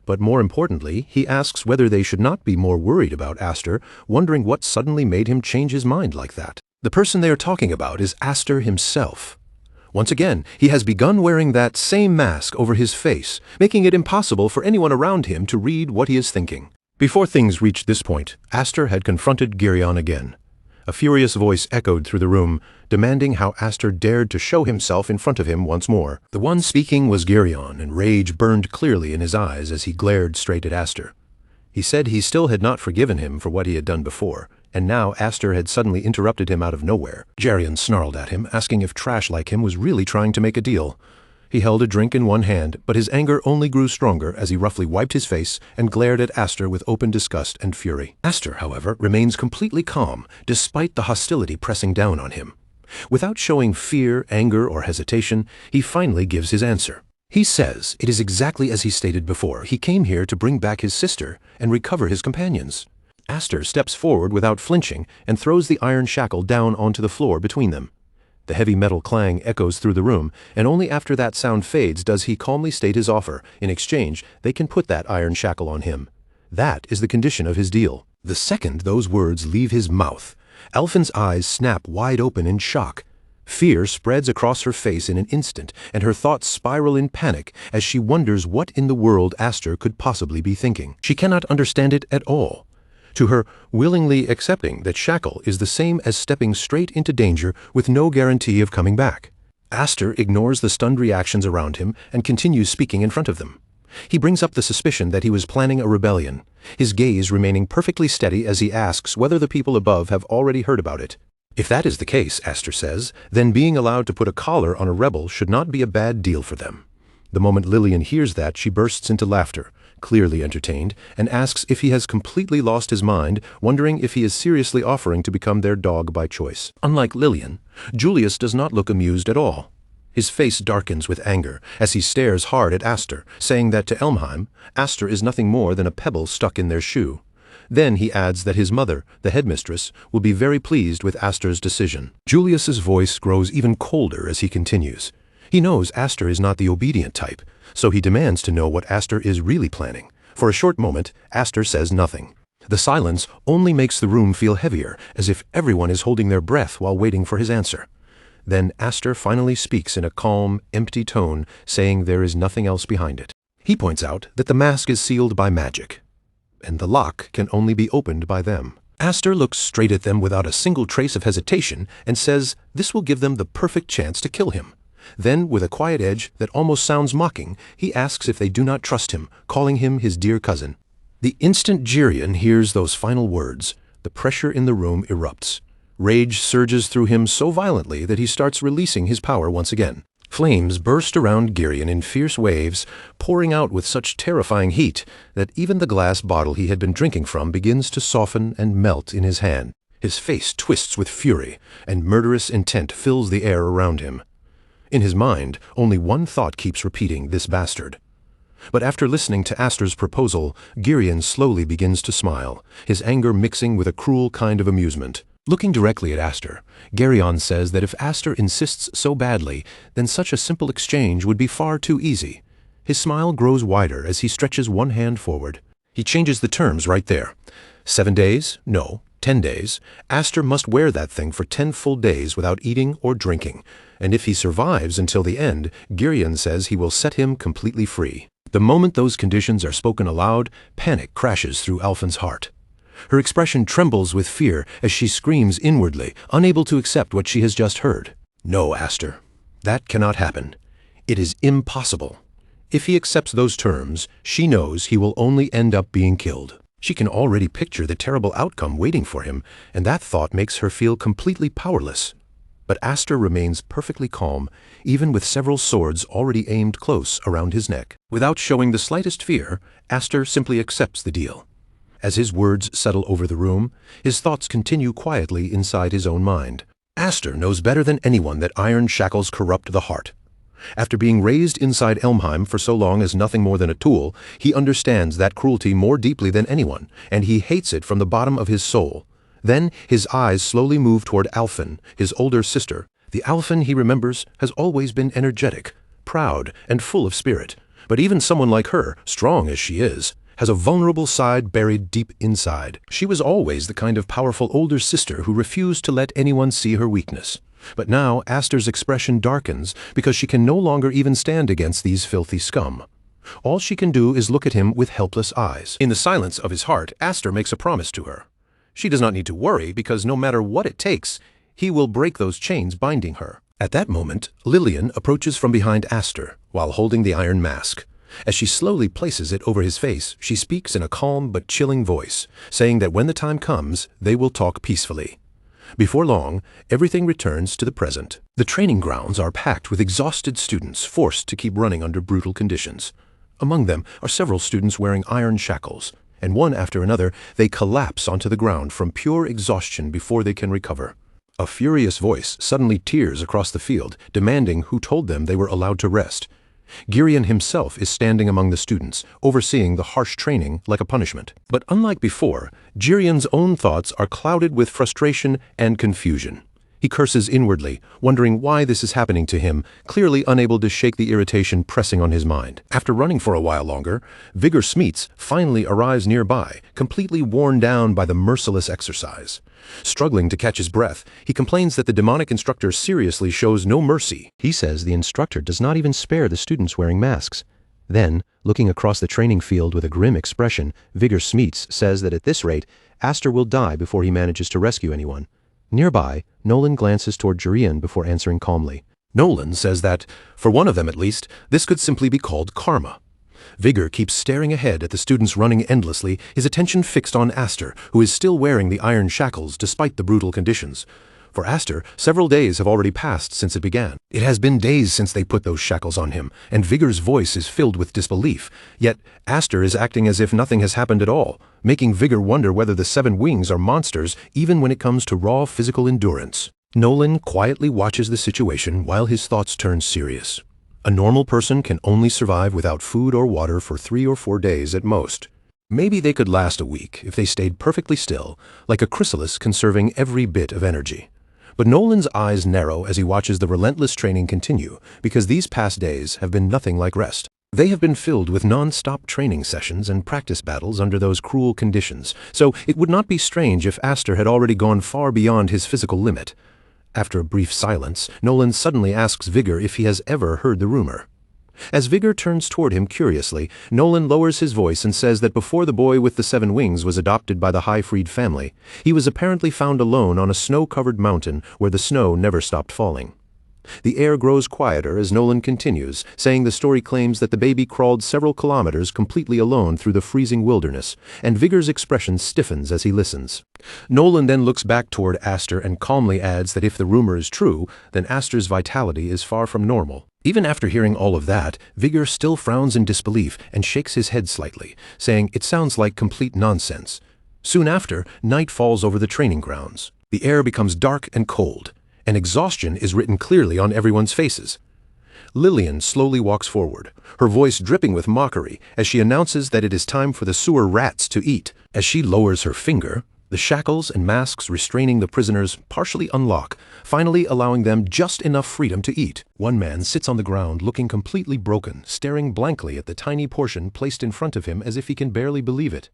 But more importantly, he asks whether they should not be more worried about Aster, wondering what suddenly made him change his mind like that. The person they are talking about is Aster himself. Once again, he has begun wearing that same mask over his face, making it impossible for anyone around him to read what he is thinking. Before things reached this point, Aster had confronted Girion again. A furious voice echoed through the room, demanding how Aster dared to show himself in front of him once more. The one speaking was Girion, and rage burned clearly in his eyes as he glared straight at Aster. He said he still had not forgiven him for what he had done before, and now Aster had suddenly interrupted him out of nowhere. Girion snarled at him, asking if trash like him was really trying to make a deal. He held a drink in one hand, but his anger only grew stronger as he roughly wiped his face and glared at Aster with open disgust and fury. Aster, however, remains completely calm, despite the hostility pressing down on him. Without showing fear, anger, or hesitation, he finally gives his answer. He says it is exactly as he stated before. He came here to bring back his sister and recover his companions. Aster steps forward without flinching and throws the iron shackle down onto the floor between them. The heavy metal clang echoes through the room, and only after that sound fades does he calmly state his offer. In exchange, they can put that iron shackle on him. That is the condition of his deal. The second those words leave his mouth, Alphen's eyes snap wide open in shock. Fear spreads across her face in an instant, and her thoughts spiral in panic as she wonders what in the world Aster could possibly be thinking. She cannot understand it at all. To her, willingly accepting that shackle is the same as stepping straight into danger with no guarantee of coming back. Aster ignores the stunned reactions around him and continues speaking in front of them. He brings up the suspicion that he was planning a rebellion, his gaze remaining perfectly steady as he asks whether the people above have already heard about it. If that is the case, Aster says, then being allowed to put a collar on a rebel should not be a bad deal for them. The moment Lillian hears that, she bursts into laughter, clearly entertained, and asks if he has completely lost his mind, wondering if he is seriously offering to become their dog by choice. Unlike Lillian, Julius does not look amused at all. His face darkens with anger as he stares hard at Aster, saying that to Elmheim, Aster is nothing more than a pebble stuck in their shoe. Then he adds that his mother, the headmistress, will be very pleased with Aster's decision. Julius's voice grows even colder as he continues. He knows Aster is not the obedient type, so he demands to know what Aster is really planning. For a short moment, Aster says nothing. The silence only makes the room feel heavier, as if everyone is holding their breath while waiting for his answer. Then Aster finally speaks in a calm, empty tone, saying there is nothing else behind it. He points out that the mask is sealed by magic, and the lock can only be opened by them. Aster looks straight at them without a single trace of hesitation and says this will give them the perfect chance to kill him. Then, with a quiet edge that almost sounds mocking, he asks if they do not trust him, calling him his dear cousin. The instant Girion hears those final words, the pressure in the room erupts. Rage surges through him so violently that he starts releasing his power once again. Flames burst around Girion in fierce waves, pouring out with such terrifying heat that even the glass bottle he had been drinking from begins to soften and melt in his hand. His face twists with fury, and murderous intent fills the air around him. In his mind, only one thought keeps repeating, this bastard. But after listening to Aster's proposal, Girion slowly begins to smile, his anger mixing with a cruel kind of amusement. Looking directly at Aster, Girion says that if Aster insists so badly, then such a simple exchange would be far too easy. His smile grows wider as he stretches one hand forward. He changes the terms right there. 7 days? No. 10 days. Aster must wear that thing for 10 full days without eating or drinking, and if he survives until the end, Girion says he will set him completely free. The moment those conditions are spoken aloud, panic crashes through Alphen's heart. Her expression trembles with fear as she screams inwardly, unable to accept what she has just heard. No, Aster. That cannot happen. It is impossible. If he accepts those terms, she knows he will only end up being killed. She can already picture the terrible outcome waiting for him, and that thought makes her feel completely powerless. But Aster remains perfectly calm, even with several swords already aimed close around his neck. Without showing the slightest fear, Aster simply accepts the deal. As his words settle over the room, his thoughts continue quietly inside his own mind. Aster knows better than anyone that iron shackles corrupt the heart. After being raised inside Elmheim for so long as nothing more than a tool, he understands that cruelty more deeply than anyone, and he hates it from the bottom of his soul. Then his eyes slowly move toward Alphen, his older sister. The Alphen he remembers has always been energetic, proud, and full of spirit. But even someone like her, strong as she is, has a vulnerable side buried deep inside. She was always the kind of powerful older sister who refused to let anyone see her weakness. But now Aster's expression darkens because she can no longer even stand against these filthy scum. All she can do is look at him with helpless eyes. In the silence of his heart, Aster makes a promise to her. She does not need to worry because no matter what it takes, he will break those chains binding her. At that moment, Lillian approaches from behind Aster while holding the iron mask. As she slowly places it over his face, she speaks in a calm but chilling voice, saying that when the time comes, they will talk peacefully. Before long, everything returns to the present. The training grounds are packed with exhausted students forced to keep running under brutal conditions. Among them are several students wearing iron shackles, and one after another they collapse onto the ground from pure exhaustion before they can recover. A furious voice suddenly tears across the field, demanding who told them they were allowed to rest. Girion himself is standing among the students, overseeing the harsh training like a punishment. But unlike before, Girion's own thoughts are clouded with frustration and confusion. He curses inwardly, wondering why this is happening to him, clearly unable to shake the irritation pressing on his mind. After running for a while longer, Vigor Smeets finally arrives nearby, completely worn down by the merciless exercise. Struggling to catch his breath, he complains that the demonic instructor seriously shows no mercy. He says the instructor does not even spare the students wearing masks. Then, looking across the training field with a grim expression, Vigor Smeets says that at this rate, Aster will die before he manages to rescue anyone. Nearby, Nolan glances toward Girion before answering calmly. Nolan says that, for one of them at least, this could simply be called karma. Vigor keeps staring ahead at the students running endlessly, his attention fixed on Aster, who is still wearing the iron shackles despite the brutal conditions. For Aster, several days have already passed since it began. It has been days since they put those shackles on him, and Vigor's voice is filled with disbelief. Yet, Aster is acting as if nothing has happened at all, making Vigor wonder whether the 7 wings are monsters even when it comes to raw physical endurance. Nolan quietly watches the situation while his thoughts turn serious. A normal person can only survive without food or water for 3 or 4 days at most. Maybe they could last a week if they stayed perfectly still, like a chrysalis conserving every bit of energy. But Nolan's eyes narrow as he watches the relentless training continue, because these past days have been nothing like rest. They have been filled with non-stop training sessions and practice battles under those cruel conditions, so it would not be strange if Aster had already gone far beyond his physical limit. After a brief silence, Nolan suddenly asks Vigor if he has ever heard the rumor. As Vigor turns toward him curiously, Nolan lowers his voice and says that before the boy with the 7 wings was adopted by the Highfried family, he was apparently found alone on a snow-covered mountain where the snow never stopped falling. The air grows quieter as Nolan continues, saying the story claims that the baby crawled several kilometers completely alone through the freezing wilderness, and Vigor's expression stiffens as he listens. Nolan then looks back toward Aster and calmly adds that if the rumor is true, then Aster's vitality is far from normal. Even after hearing all of that, Vigor still frowns in disbelief and shakes his head slightly, saying it sounds like complete nonsense. Soon after, night falls over the training grounds. The air becomes dark and cold, and exhaustion is written clearly on everyone's faces. Lillian slowly walks forward, her voice dripping with mockery as she announces that it is time for the sewer rats to eat. As she lowers her finger, the shackles and masks restraining the prisoners partially unlock, finally allowing them just enough freedom to eat. One man sits on the ground looking completely broken, staring blankly at the tiny portion placed in front of him as if he can barely believe it.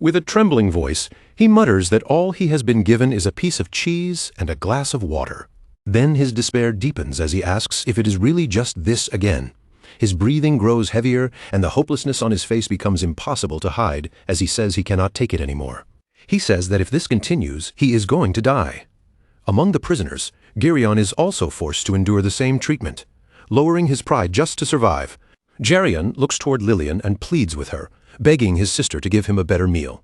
With a trembling voice, he mutters that all he has been given is a piece of cheese and a glass of water. Then his despair deepens as he asks if it is really just this again. His breathing grows heavier, and the hopelessness on his face becomes impossible to hide as he says he cannot take it anymore. He says that if this continues, he is going to die. Among the prisoners, Girion is also forced to endure the same treatment, lowering his pride just to survive. Girion looks toward Lillian and pleads with her, begging his sister to give him a better meal.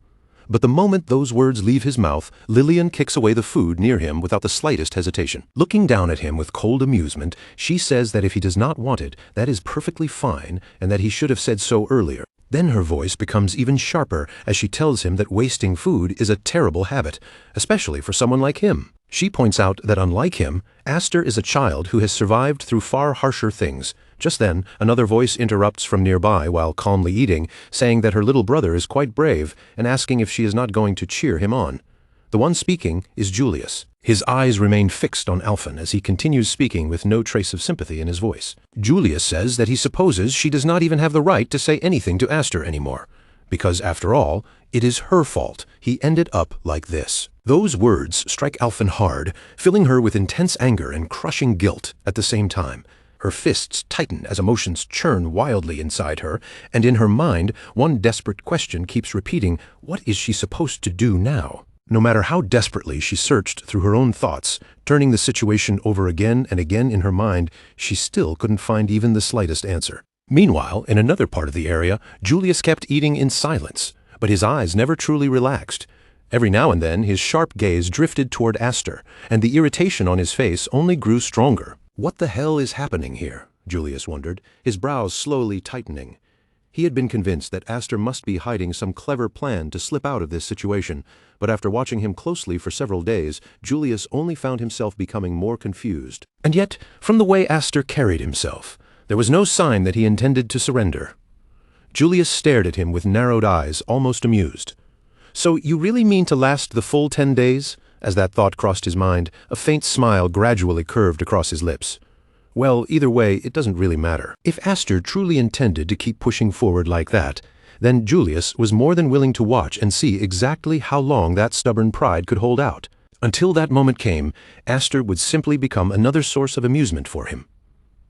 But the moment those words leave his mouth, Lillian kicks away the food near him without the slightest hesitation. Looking down at him with cold amusement, she says that if he does not want it, that is perfectly fine, and that he should have said so earlier. Then her voice becomes even sharper as she tells him that wasting food is a terrible habit, especially for someone like him. She points out that unlike him, Aster is a child who has survived through far harsher things. Just then, another voice interrupts from nearby while calmly eating, saying that her little brother is quite brave and asking if she is not going to cheer him on. The one speaking is Julius. His eyes remain fixed on Alphen as he continues speaking with no trace of sympathy in his voice. Julius says that he supposes she does not even have the right to say anything to Aster anymore, because after all, it is her fault he ended up like this. Those words strike Alphen hard, filling her with intense anger and crushing guilt at the same time. Her fists tighten as emotions churn wildly inside her, and in her mind, one desperate question keeps repeating, what is she supposed to do now? No matter how desperately she searched through her own thoughts, turning the situation over again and again in her mind, she still couldn't find even the slightest answer. Meanwhile, in another part of the area, Julius kept eating in silence, but his eyes never truly relaxed. Every now and then his sharp gaze drifted toward Aster, and the irritation on his face only grew stronger. What the hell is happening here? Julius wondered, his brows slowly tightening. He had been convinced that Aster must be hiding some clever plan to slip out of this situation, but after watching him closely for several days, Julius only found himself becoming more confused. And yet, from the way Aster carried himself, there was no sign that he intended to surrender. Julius stared at him with narrowed eyes, almost amused. "So you really mean to last the full 10 days?" As that thought crossed his mind, a faint smile gradually curved across his lips. Well, either way, it doesn't really matter. If Aster truly intended to keep pushing forward like that, then Julius was more than willing to watch and see exactly how long that stubborn pride could hold out. Until that moment came, Aster would simply become another source of amusement for him.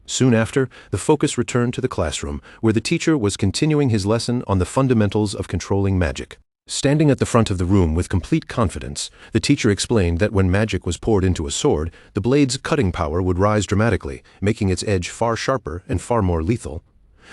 Soon after, the focus returned to the classroom, where the teacher was continuing his lesson on the fundamentals of controlling magic. Standing at the front of the room with complete confidence, the teacher explained that when magic was poured into a sword, the blade's cutting power would rise dramatically, making its edge far sharper and far more lethal.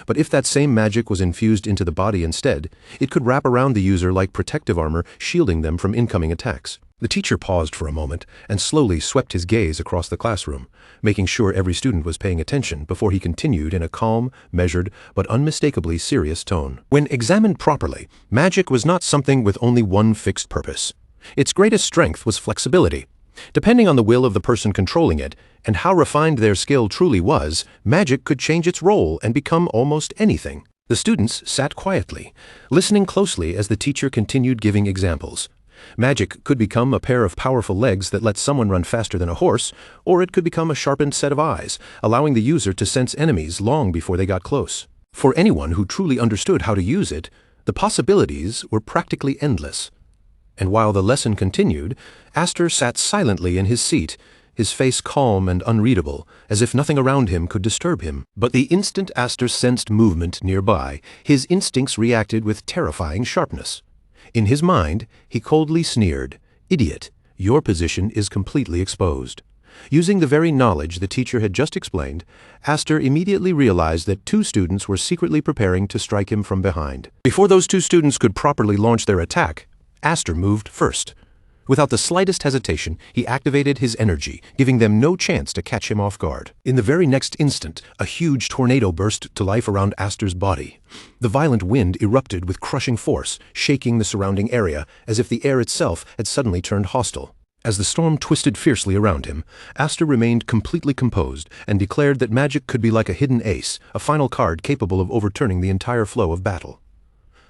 But if that same magic was infused into the body instead, it could wrap around the user like protective armor, shielding them from incoming attacks. The teacher paused for a moment and slowly swept his gaze across the classroom, making sure every student was paying attention before he continued in a calm, measured, but unmistakably serious tone. When examined properly, magic was not something with only one fixed purpose. Its greatest strength was flexibility. Depending on the will of the person controlling it, and how refined their skill truly was, magic could change its role and become almost anything. The students sat quietly, listening closely as the teacher continued giving examples. Magic could become a pair of powerful legs that let someone run faster than a horse, or it could become a sharpened set of eyes, allowing the user to sense enemies long before they got close. For anyone who truly understood how to use it, the possibilities were practically endless. And while the lesson continued, Aster sat silently in his seat, his face calm and unreadable, as if nothing around him could disturb him. But the instant Aster sensed movement nearby, his instincts reacted with terrifying sharpness. In his mind, he coldly sneered, "Idiot, your position is completely exposed." Using the very knowledge the teacher had just explained, Aster immediately realized that 2 students were secretly preparing to strike him from behind. Before those 2 students could properly launch their attack, Aster moved first. Without the slightest hesitation, he activated his energy, giving them no chance to catch him off guard. In the very next instant, a huge tornado burst to life around Aster's body. The violent wind erupted with crushing force, shaking the surrounding area as if the air itself had suddenly turned hostile. As the storm twisted fiercely around him, Aster remained completely composed and declared that magic could be like a hidden ace, a final card capable of overturning the entire flow of battle.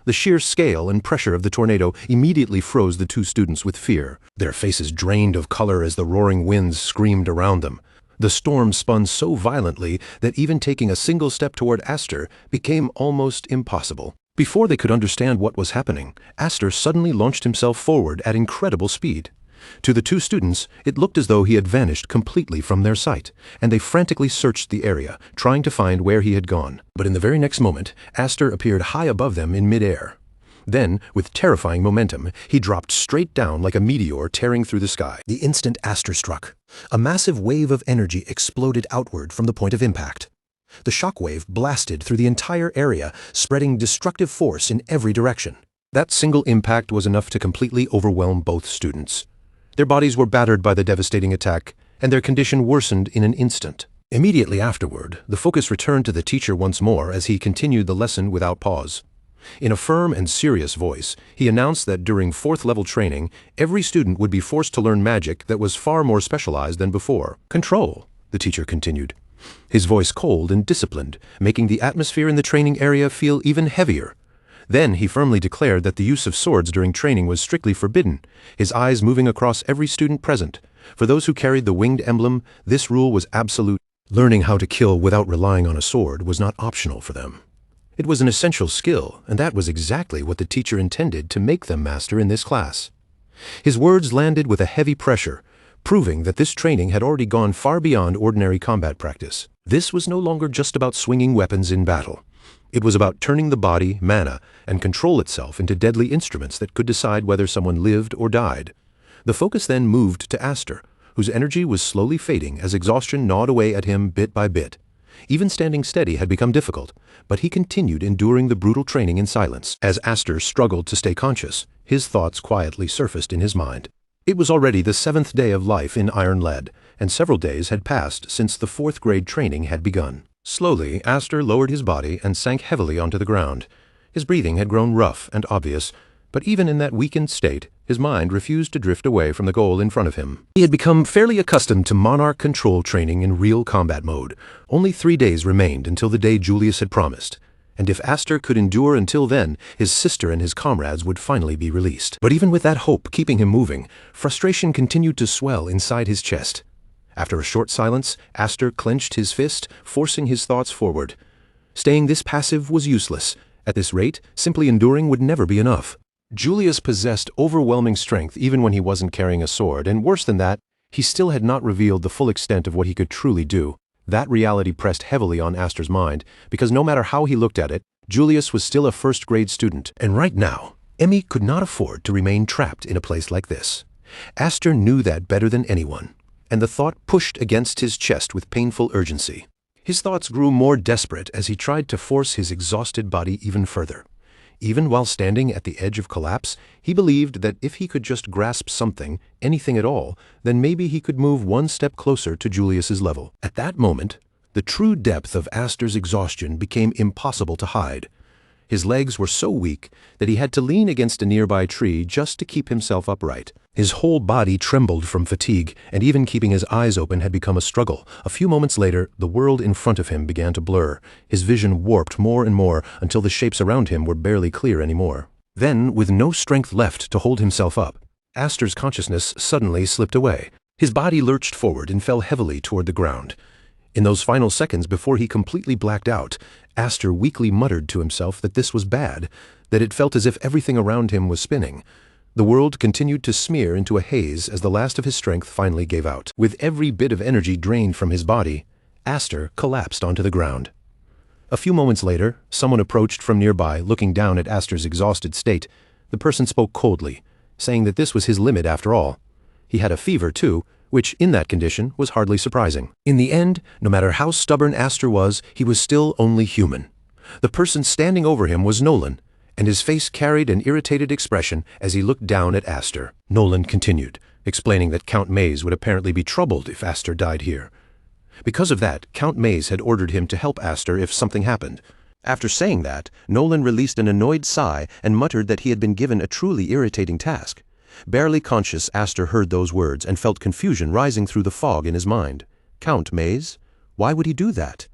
The sheer scale and pressure of the tornado immediately froze the 2 students with fear. Their faces drained of color as the roaring winds screamed around them. The storm spun so violently that even taking a single step toward Aster became almost impossible. Before they could understand what was happening, Aster suddenly launched himself forward at incredible speed. To the 2 students, it looked as though he had vanished completely from their sight, and they frantically searched the area, trying to find where he had gone. But in the very next moment, Aster appeared high above them in midair. Then, with terrifying momentum, he dropped straight down like a meteor tearing through the sky. The instant Aster struck, a massive wave of energy exploded outward from the point of impact. The shockwave blasted through the entire area, spreading destructive force in every direction. That single impact was enough to completely overwhelm both students. Their bodies were battered by the devastating attack, and their condition worsened in an instant. Immediately afterward, the focus returned to the teacher once more as he continued the lesson without pause. In a firm and serious voice, he announced that during 4th-level training, every student would be forced to learn magic that was far more specialized than before. "Control," the teacher continued, his voice cold and disciplined, making the atmosphere in the training area feel even heavier. Then he firmly declared that the use of swords during training was strictly forbidden, his eyes moving across every student present. For those who carried the winged emblem, this rule was absolute. Learning how to kill without relying on a sword was not optional for them. It was an essential skill, and that was exactly what the teacher intended to make them master in this class. His words landed with a heavy pressure, proving that this training had already gone far beyond ordinary combat practice. This was no longer just about swinging weapons in battle. It was about turning the body, mana, and control itself into deadly instruments that could decide whether someone lived or died. The focus then moved to Aster, whose energy was slowly fading as exhaustion gnawed away at him bit by bit. Even standing steady had become difficult, but he continued enduring the brutal training in silence. As Aster struggled to stay conscious, his thoughts quietly surfaced in his mind. It was already the 7th day of life in Iron Lead, and several days had passed since the 4th grade training had begun. Slowly, Aster lowered his body and sank heavily onto the ground. His breathing had grown rough and obvious, but even in that weakened state, his mind refused to drift away from the goal in front of him. He had become fairly accustomed to Monarch control training in real combat mode. Only 3 days remained until the day Julius had promised, and if Aster could endure until then, his sister and his comrades would finally be released. But even with that hope keeping him moving, frustration continued to swell inside his chest. After a short silence, Aster clenched his fist, forcing his thoughts forward. Staying this passive was useless. At this rate, simply enduring would never be enough. Julius possessed overwhelming strength even when he wasn't carrying a sword, and worse than that, he still had not revealed the full extent of what he could truly do. That reality pressed heavily on Aster's mind, because no matter how he looked at it, Julius was still a first-grade student, and right now, Emmy could not afford to remain trapped in a place like this. Aster knew that better than anyone, and the thought pushed against his chest with painful urgency. His thoughts grew more desperate as he tried to force his exhausted body even further. Even while standing at the edge of collapse, he believed that if he could just grasp something, anything at all, then maybe he could move one step closer to Julius's level. At that moment, the true depth of Aster's exhaustion became impossible to hide. His legs were so weak that he had to lean against a nearby tree just to keep himself upright. His whole body trembled from fatigue, and even keeping his eyes open had become a struggle. A few moments later, the world in front of him began to blur. His vision warped more and more until the shapes around him were barely clear anymore. Then, with no strength left to hold himself up, Aster's consciousness suddenly slipped away. His body lurched forward and fell heavily toward the ground. In those final seconds before he completely blacked out, Aster weakly muttered to himself that this was bad, that it felt as if everything around him was spinning. The world continued to smear into a haze as the last of his strength finally gave out. With every bit of energy drained from his body, Aster collapsed onto the ground. A few moments later, someone approached from nearby, looking down at Aster's exhausted state. The person spoke coldly, saying that this was his limit after all. He had a fever, too, which, in that condition, was hardly surprising. In the end, no matter how stubborn Aster was, he was still only human. The person standing over him was Nolan, and his face carried an irritated expression as he looked down at Aster. Nolan continued, explaining that Count Maze would apparently be troubled if Aster died here. Because of that, Count Maze had ordered him to help Aster if something happened. After saying that, Nolan released an annoyed sigh and muttered that he had been given a truly irritating task. Barely conscious, Aster heard those words and felt confusion rising through the fog in his mind. Count Maze? Why would he do that?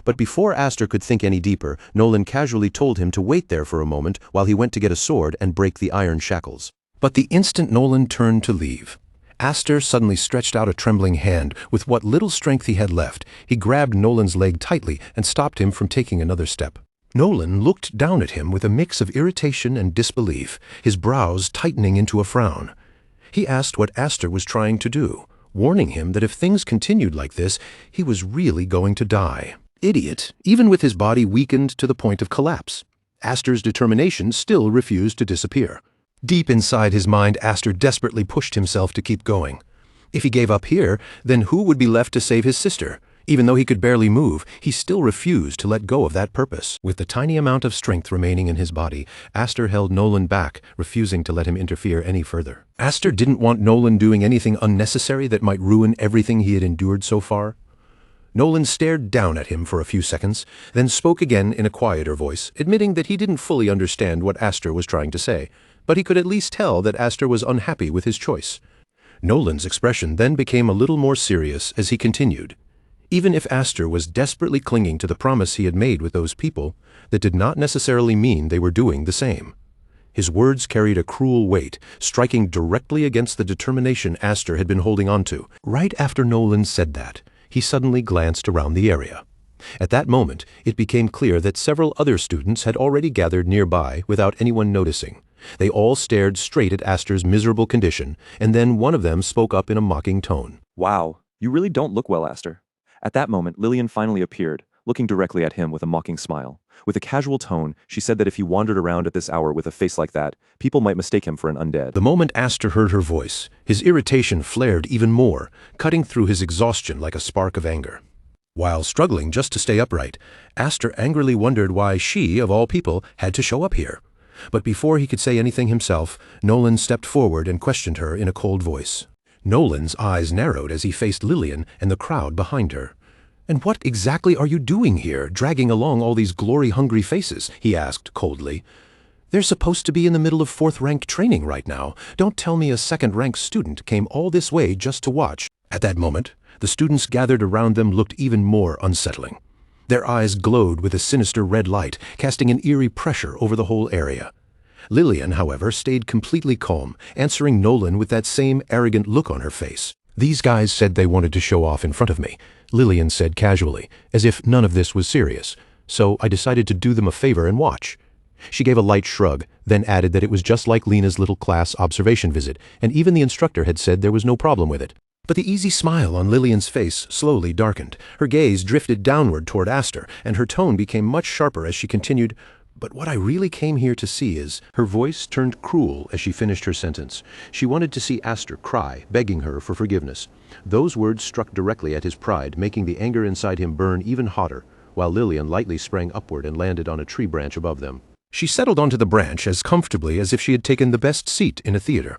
But before Aster could think any deeper, Nolan casually told him to wait there for a moment while he went to get a sword and break the iron shackles. But the instant Nolan turned to leave, Aster suddenly stretched out a trembling hand. With what little strength he had left, he grabbed Nolan's leg tightly and stopped him from taking another step. Nolan looked down at him with a mix of irritation and disbelief, his brows tightening into a frown. He asked what Aster was trying to do, warning him that if things continued like this, he was really going to die. Idiot, even with his body weakened to the point of collapse. Aster's determination still refused to disappear. Deep inside his mind, Aster desperately pushed himself to keep going. If he gave up here, then who would be left to save his sister? Even though he could barely move, he still refused to let go of that purpose. With the tiny amount of strength remaining in his body, Aster held Nolan back, refusing to let him interfere any further. Aster didn't want Nolan doing anything unnecessary that might ruin everything he had endured so far. Nolan stared down at him for a few seconds, then spoke again in a quieter voice, admitting that he didn't fully understand what Aster was trying to say, but he could at least tell that Aster was unhappy with his choice. Nolan's expression then became a little more serious as he continued. Even if Aster was desperately clinging to the promise he had made with those people, that did not necessarily mean they were doing the same. His words carried a cruel weight, striking directly against the determination Aster had been holding on to. Right after Nolan said that, he suddenly glanced around the area. At that moment, it became clear that several other students had already gathered nearby without anyone noticing. They all stared straight at Aster's miserable condition, and then one of them spoke up in a mocking tone. "Wow, you really don't look well, Aster." At that moment, Lillian finally appeared, looking directly at him with a mocking smile. With a casual tone, she said that if he wandered around at this hour with a face like that, people might mistake him for an undead. The moment Aster heard her voice, his irritation flared even more, cutting through his exhaustion like a spark of anger. While struggling just to stay upright, Aster angrily wondered why she, of all people, had to show up here. But before he could say anything himself, Nolan stepped forward and questioned her in a cold voice. Nolan's eyes narrowed as he faced Lillian and the crowd behind her. "And what exactly are you doing here, dragging along all these glory-hungry faces?" he asked coldly. "They're supposed to be in the middle of fourth-rank training right now. Don't tell me a second-rank student came all this way just to watch." At that moment, the students gathered around them looked even more unsettling. Their eyes glowed with a sinister red light, casting an eerie pressure over the whole area. Lillian, however, stayed completely calm, answering Nolan with that same arrogant look on her face. "These guys said they wanted to show off in front of me," Lillian said casually, as if none of this was serious. "So I decided to do them a favor and watch." She gave a light shrug, then added that it was just like Lena's little class observation visit, and even the instructor had said there was no problem with it. But the easy smile on Lillian's face slowly darkened. Her gaze drifted downward toward Aster, and her tone became much sharper as she continued, "But what I really came here to see is—" Her voice turned cruel as she finished her sentence. She wanted to see Aster cry, begging her for forgiveness. Those words struck directly at his pride, making the anger inside him burn even hotter, while Lillian lightly sprang upward and landed on a tree branch above them. She settled onto the branch as comfortably as if she had taken the best seat in a theater.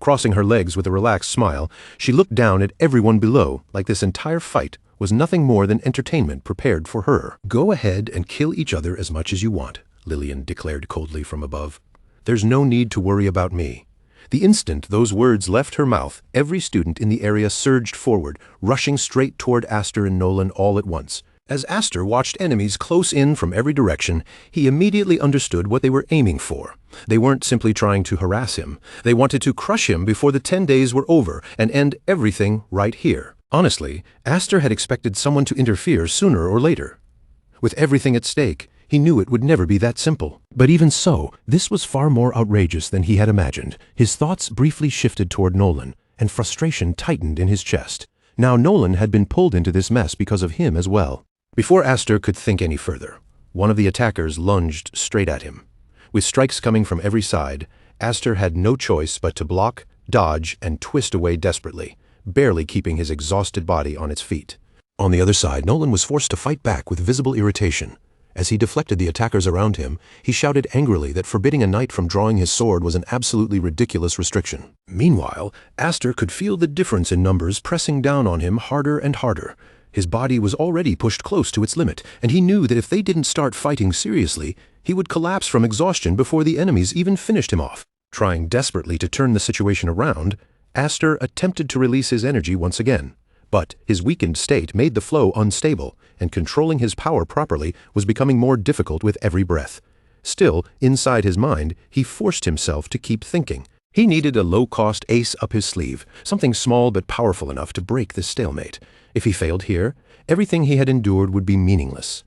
Crossing her legs with a relaxed smile, she looked down at everyone below, like this entire fight was nothing more than entertainment prepared for her. "Go ahead and kill each other as much as you want," Lillian declared coldly from above. "There's no need to worry about me." The instant those words left her mouth, every student in the area surged forward, rushing straight toward Aster and Nolan all at once. As Aster watched enemies close in from every direction, he immediately understood what they were aiming for. They weren't simply trying to harass him. They wanted to crush him before the 10 days were over and end everything right here. Honestly, Aster had expected someone to interfere sooner or later. With everything at stake, he knew it would never be that simple. But even so, this was far more outrageous than he had imagined. His thoughts briefly shifted toward Nolan, and frustration tightened in his chest. Now Nolan had been pulled into this mess because of him as well. Before Aster could think any further, one of the attackers lunged straight at him. With strikes coming from every side, Aster had no choice but to block, dodge, and twist away desperately, barely keeping his exhausted body on its feet. On the other side, Nolan was forced to fight back with visible irritation. As he deflected the attackers around him, he shouted angrily that forbidding a knight from drawing his sword was an absolutely ridiculous restriction. Meanwhile, Aster could feel the difference in numbers pressing down on him harder and harder. His body was already pushed close to its limit, and he knew that if they didn't start fighting seriously, he would collapse from exhaustion before the enemies even finished him off. Trying desperately to turn the situation around, Aster attempted to release his energy once again. But his weakened state made the flow unstable, and controlling his power properly was becoming more difficult with every breath. Still, inside his mind, he forced himself to keep thinking. He needed a low-cost ace up his sleeve, something small but powerful enough to break this stalemate. If he failed here, everything he had endured would be meaningless.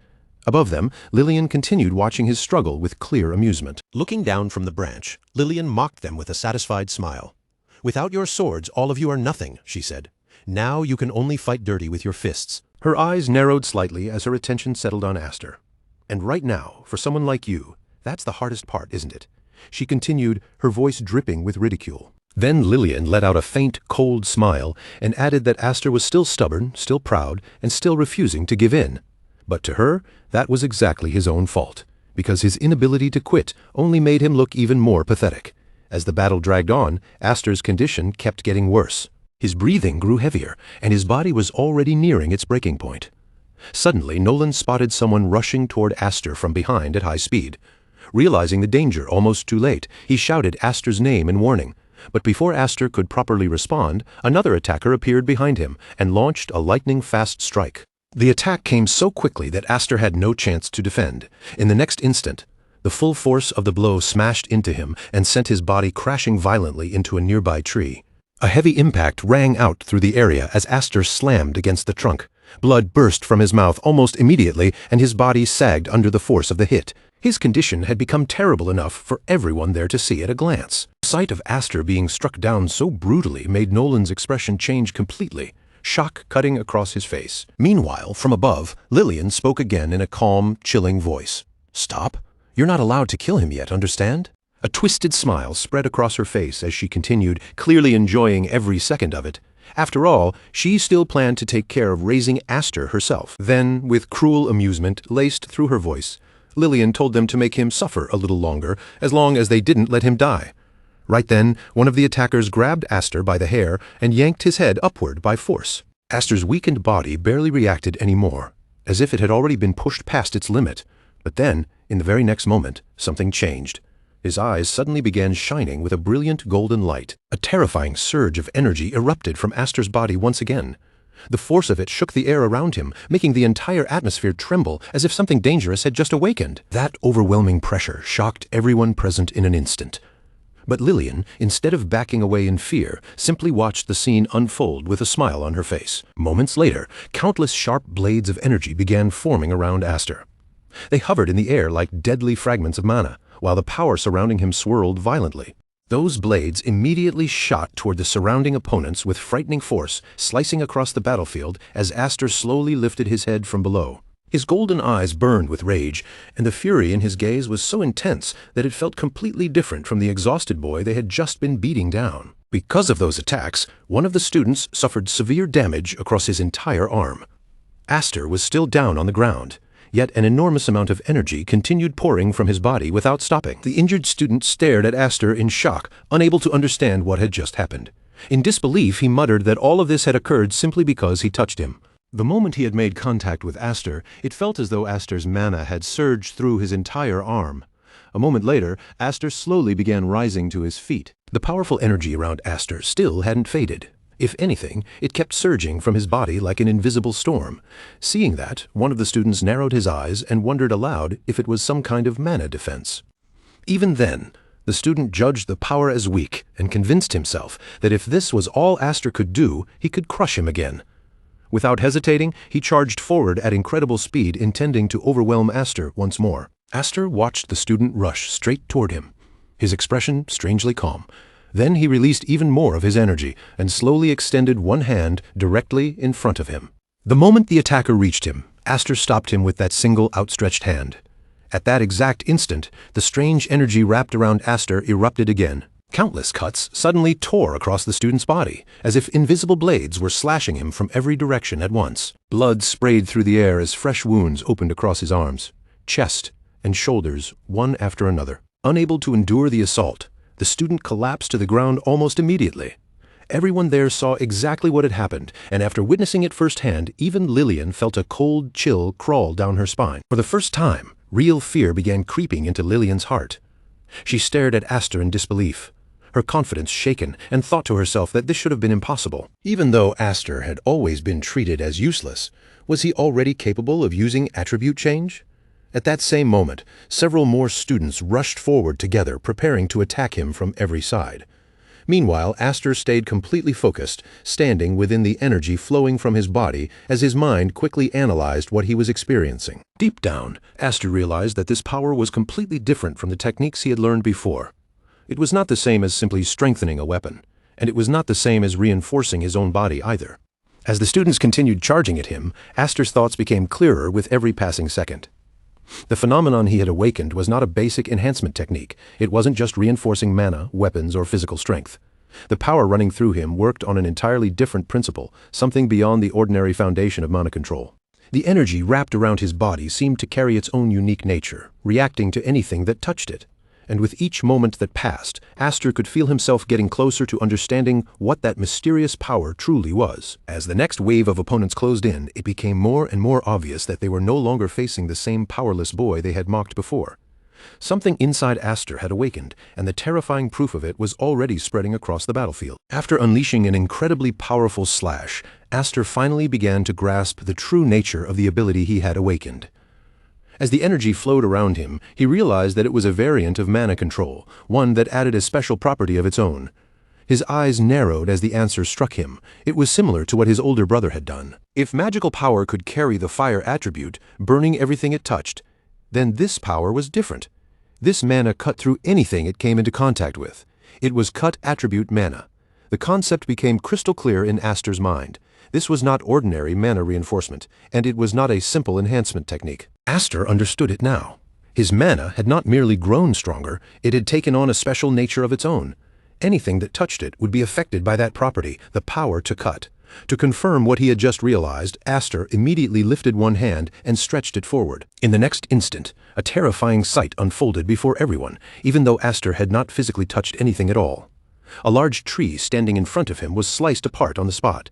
Above them, Lillian continued watching his struggle with clear amusement. Looking down from the branch, Lillian mocked them with a satisfied smile. "Without your swords, all of you are nothing," she said. "Now you can only fight dirty with your fists." Her eyes narrowed slightly as her attention settled on Aster. "And right now, for someone like you, that's the hardest part, isn't it?" She continued, her voice dripping with ridicule. Then Lillian let out a faint, cold smile and added that Aster was still stubborn, still proud, and still refusing to give in. But to her, that was exactly his own fault, because his inability to quit only made him look even more pathetic. As the battle dragged on, Aster's condition kept getting worse. His breathing grew heavier, and his body was already nearing its breaking point. Suddenly, Nolan spotted someone rushing toward Aster from behind at high speed. Realizing the danger almost too late, he shouted Aster's name in warning. But before Aster could properly respond, another attacker appeared behind him and launched a lightning-fast strike. The attack came so quickly that Aster had no chance to defend. In the next instant, the full force of the blow smashed into him and sent his body crashing violently into a nearby tree. A heavy impact rang out through the area as Aster slammed against the trunk. Blood burst from his mouth almost immediately, and his body sagged under the force of the hit. His condition had become terrible enough for everyone there to see at a glance. The sight of Aster being struck down so brutally made Nolan's expression change completely, shock cutting across his face. Meanwhile, from above, Lillian spoke again in a calm, chilling voice. "Stop. You're not allowed to kill him yet, understand?" A twisted smile spread across her face as she continued, clearly enjoying every second of it. After all, she still planned to take care of raising Aster herself. Then, with cruel amusement laced through her voice, Lillian told them to make him suffer a little longer, as long as they didn't let him die. Right then, one of the attackers grabbed Aster by the hair and yanked his head upward by force. Aster's weakened body barely reacted anymore, as if it had already been pushed past its limit. But then, in the very next moment, something changed. His eyes suddenly began shining with a brilliant golden light. A terrifying surge of energy erupted from Aster's body once again. The force of it shook the air around him, making the entire atmosphere tremble as if something dangerous had just awakened. That overwhelming pressure shocked everyone present in an instant. But Lillian, instead of backing away in fear, simply watched the scene unfold with a smile on her face. Moments later, countless sharp blades of energy began forming around Aster. They hovered in the air like deadly fragments of mana, while the power surrounding him swirled violently. Those blades immediately shot toward the surrounding opponents with frightening force, slicing across the battlefield as Aster slowly lifted his head from below. His golden eyes burned with rage, and the fury in his gaze was so intense that it felt completely different from the exhausted boy they had just been beating down. Because of those attacks, one of the students suffered severe damage across his entire arm. Aster was still down on the ground, yet an enormous amount of energy continued pouring from his body without stopping. The injured student stared at Aster in shock, unable to understand what had just happened. In disbelief, he muttered that all of this had occurred simply because he touched him. The moment he had made contact with Aster, it felt as though Aster's mana had surged through his entire arm. A moment later, Aster slowly began rising to his feet. The powerful energy around Aster still hadn't faded. If anything, it kept surging from his body like an invisible storm. Seeing that, one of the students narrowed his eyes and wondered aloud if it was some kind of mana defense. Even then, the student judged the power as weak and convinced himself that if this was all Aster could do, he could crush him again. Without hesitating, he charged forward at incredible speed, intending to overwhelm Aster once more. Aster watched the student rush straight toward him, his expression strangely calm. Then he released even more of his energy and slowly extended one hand directly in front of him. The moment the attacker reached him, Aster stopped him with that single outstretched hand. At that exact instant, the strange energy wrapped around Aster erupted again. Countless cuts suddenly tore across the student's body, as if invisible blades were slashing him from every direction at once. Blood sprayed through the air as fresh wounds opened across his arms, chest, and shoulders, one after another. Unable to endure the assault, the student collapsed to the ground almost immediately. Everyone there saw exactly what had happened, and after witnessing it firsthand, even Lillian felt a cold chill crawl down her spine. For the first time, real fear began creeping into Lillian's heart. She stared at Aster in disbelief, her confidence shaken, and thought to herself that this should have been impossible. Even though Aster had always been treated as useless, was he already capable of using attribute change? At that same moment, several more students rushed forward together, preparing to attack him from every side. Meanwhile, Aster stayed completely focused, standing within the energy flowing from his body as his mind quickly analyzed what he was experiencing. Deep down, Aster realized that this power was completely different from the techniques he had learned before. It was not the same as simply strengthening a weapon, and it was not the same as reinforcing his own body either. As the students continued charging at him, Aster's thoughts became clearer with every passing second. The phenomenon he had awakened was not a basic enhancement technique. It wasn't just reinforcing mana, weapons, or physical strength. The power running through him worked on an entirely different principle, something beyond the ordinary foundation of mana control. The energy wrapped around his body seemed to carry its own unique nature, reacting to anything that touched it. And with each moment that passed, Aster could feel himself getting closer to understanding what that mysterious power truly was. As the next wave of opponents closed in, it became more and more obvious that they were no longer facing the same powerless boy they had mocked before. Something inside Aster had awakened, and the terrifying proof of it was already spreading across the battlefield. After unleashing an incredibly powerful slash, Aster finally began to grasp the true nature of the ability he had awakened. As the energy flowed around him, he realized that it was a variant of mana control, one that added a special property of its own. His eyes narrowed as the answer struck him. It was similar to what his older brother had done. If magical power could carry the fire attribute, burning everything it touched, then this power was different. This mana cut through anything it came into contact with. It was cut attribute mana. The concept became crystal clear in Aster's mind. This was not ordinary mana reinforcement, and it was not a simple enhancement technique. Aster understood it now. His mana had not merely grown stronger, it had taken on a special nature of its own. anything that touched it would be affected by that property, the power to cut. To confirm what he had just realized, Aster immediately lifted one hand and stretched it forward. In the next instant, a terrifying sight unfolded before everyone, even though Aster had not physically touched anything at all. A large tree standing in front of him was sliced apart on the spot.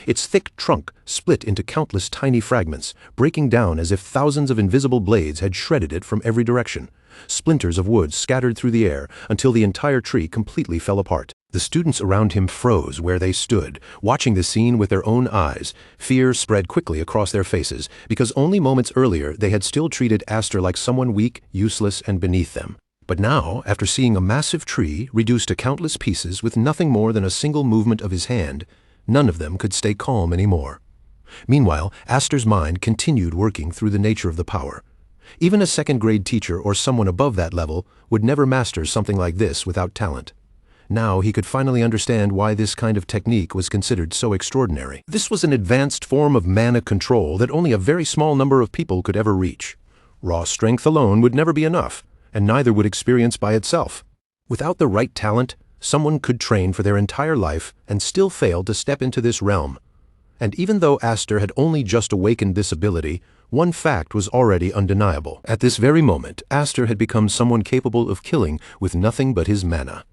Its thick trunk split into countless tiny fragments, breaking down as if thousands of invisible blades had shredded it from every direction. Splinters of wood scattered through the air until the entire tree completely fell apart. The students around him froze where they stood, watching the scene with their own eyes. Fear spread quickly across their faces, because only moments earlier they had still treated Aster like someone weak, useless, and beneath them. But now, after seeing a massive tree reduced to countless pieces with nothing more than a single movement of his hand, none of them could stay calm anymore. Meanwhile, Aster's mind continued working through the nature of the power. Even a second-grade teacher or someone above that level would never master something like this without talent. Now he could finally understand why this kind of technique was considered so extraordinary. This was an advanced form of mana control that only a very small number of people could ever reach. Raw strength alone would never be enough, and neither would experience by itself. Without the right talent, someone could train for their entire life and still fail to step into this realm. And even though Aster had only just awakened this ability, one fact was already undeniable. At this very moment, Aster had become someone capable of killing with nothing but his mana.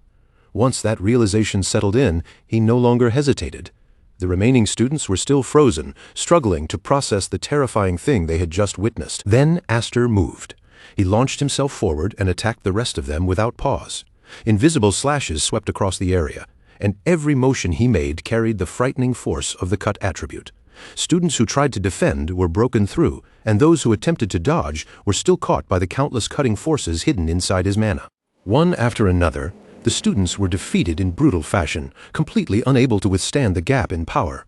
Once that realization settled in, he no longer hesitated. The remaining students were still frozen, struggling to process the terrifying thing they had just witnessed. Then Aster moved. He launched himself forward and attacked the rest of them without pause. Invisible slashes swept across the area, and every motion he made carried the frightening force of the cut attribute. Students who tried to defend were broken through, and those who attempted to dodge were still caught by the countless cutting forces hidden inside his mana. One after another, the students were defeated in brutal fashion, completely unable to withstand the gap in power.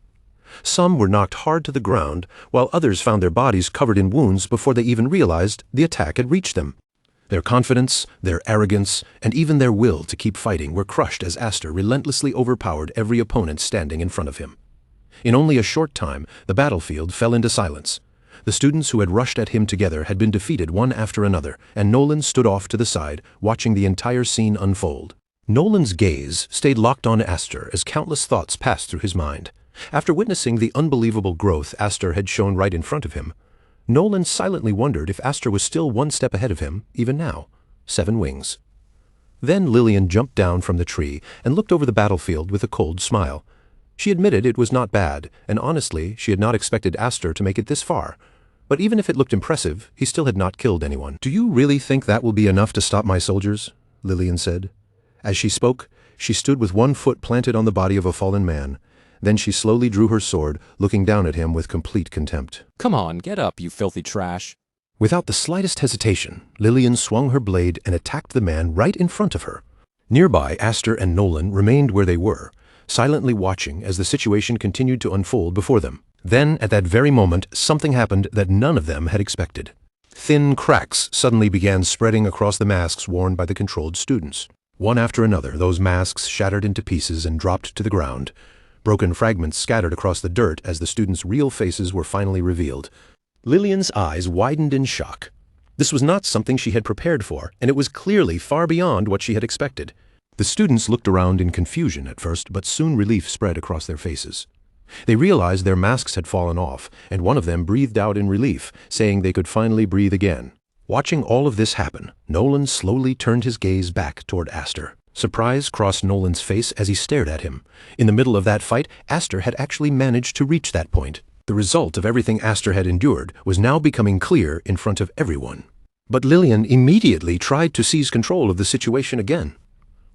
Some were knocked hard to the ground, while others found their bodies covered in wounds before they even realized the attack had reached them. Their confidence, their arrogance, and even their will to keep fighting were crushed as Aster relentlessly overpowered every opponent standing in front of him. In only a short time, the battlefield fell into silence. The students who had rushed at him together had been defeated one after another, and Nolan stood off to the side, watching the entire scene unfold. Nolan's gaze stayed locked on Aster as countless thoughts passed through his mind. After witnessing the unbelievable growth Aster had shown right in front of him, Nolan silently wondered if Aster was still one step ahead of him, even now. 7 wings. Then Lillian jumped down from the tree and looked over the battlefield with a cold smile. She admitted it was not bad, and honestly, she had not expected Aster to make it this far. But even if it looked impressive, he still had not killed anyone. "Do you really think that will be enough to stop my soldiers?" Lillian said. As she spoke, she stood with one foot planted on the body of a fallen man. Then she slowly drew her sword, looking down at him with complete contempt. Come on, get up, you filthy trash. Without the slightest hesitation, Lillian swung her blade and attacked the man right in front of her. Nearby, Aster and Nolan remained where they were, silently watching as the situation continued to unfold before them. Then, at that very moment, something happened that none of them had expected. Thin cracks suddenly began spreading across the masks worn by the controlled students. One after another, those masks shattered into pieces and dropped to the ground. Broken fragments scattered across the dirt as the students' real faces were finally revealed. Lillian's eyes widened in shock. This was not something she had prepared for, and it was clearly far beyond what she had expected. The students looked around in confusion at first, but soon relief spread across their faces. They realized their masks had fallen off, and one of them breathed out in relief, saying they could finally breathe again. Watching all of this happen, Nolan slowly turned his gaze back toward Aster. Surprise crossed Nolan's face as he stared at him. In the middle of that fight, Aster had actually managed to reach that point. The result of everything Aster had endured was now becoming clear in front of everyone. But Lillian immediately tried to seize control of the situation again.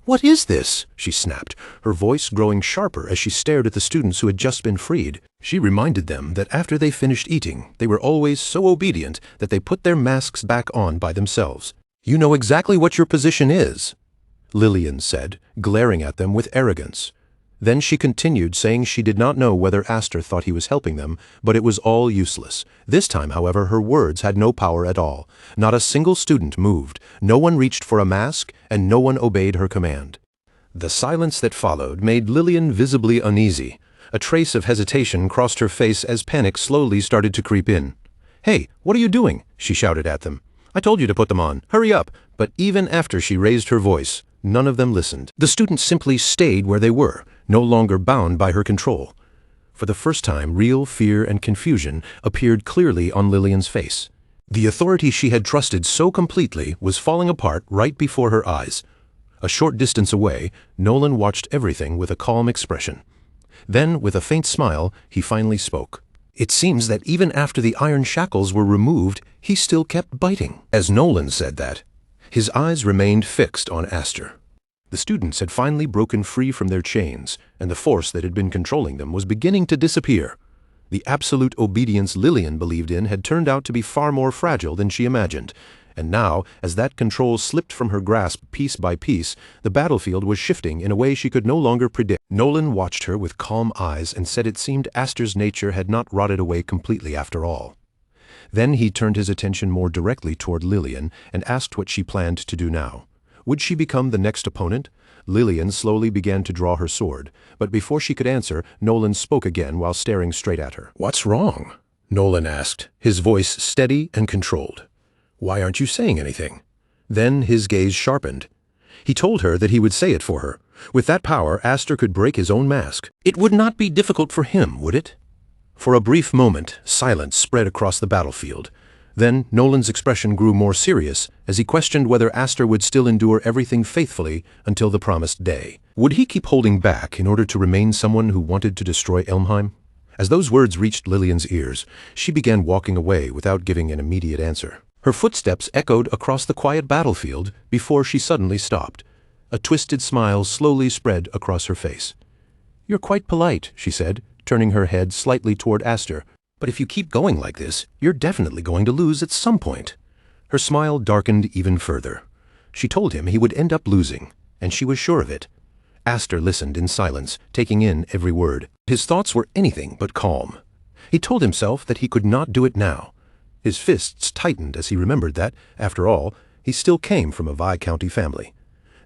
"What is this?" she snapped, her voice growing sharper as she stared at the students who had just been freed. She reminded them that after they finished eating, they were always so obedient that they put their masks back on by themselves. "You know exactly what your position is," Lillian said, glaring at them with arrogance. Then she continued, saying she did not know whether Aster thought he was helping them, but it was all useless. This time, however, her words had no power at all. Not a single student moved, no one reached for a mask, and no one obeyed her command. The silence that followed made Lillian visibly uneasy. A trace of hesitation crossed her face as panic slowly started to creep in. "Hey, what are you doing?" she shouted at them. "I told you to put them on. Hurry up!" But even after she raised her voice, None of them listened. The students simply stayed where they were, no longer bound by her control. For the first time, real fear and confusion appeared clearly on Lillian's face. The authority she had trusted so completely was falling apart right before her eyes. A short distance away, Nolan watched everything with a calm expression. Then, with a faint smile, he finally spoke. It seems that even after the iron shackles were removed, he still kept biting. As Nolan said that, his eyes remained fixed on Aster. The students had finally broken free from their chains, and the force that had been controlling them was beginning to disappear. The absolute obedience Lillian believed in had turned out to be far more fragile than she imagined, and now, as that control slipped from her grasp piece by piece, the battlefield was shifting in a way she could no longer predict. Nolan watched her with calm eyes and said it seemed Aster's nature had not rotted away completely after all. Then he turned his attention more directly toward Lillian and asked what she planned to do now. Would she become the next opponent? Lillian slowly began to draw her sword, but before she could answer, Nolan spoke again while staring straight at her. "What's wrong?" Nolan asked, his voice steady and controlled. "Why aren't you saying anything?" Then his gaze sharpened. He told her that he would say it for her. With that power, Aster could break his own mask. It would not be difficult for him, would it? For a brief moment, silence spread across the battlefield. Then Nolan's expression grew more serious as he questioned whether Aster would still endure everything faithfully until the promised day. Would he keep holding back in order to remain someone who wanted to destroy Elmheim? As those words reached Lillian's ears, she began walking away without giving an immediate answer. Her footsteps echoed across the quiet battlefield before she suddenly stopped. A twisted smile slowly spread across her face. "You're quite polite," she said, turning her head slightly toward Aster. "But if you keep going like this, you're definitely going to lose at some point." Her smile darkened even further. She told him he would end up losing, and she was sure of it. Aster listened in silence, taking in every word. His thoughts were anything but calm. He told himself that he could not do it now. His fists tightened as he remembered that, after all, he still came from a Viscounty family.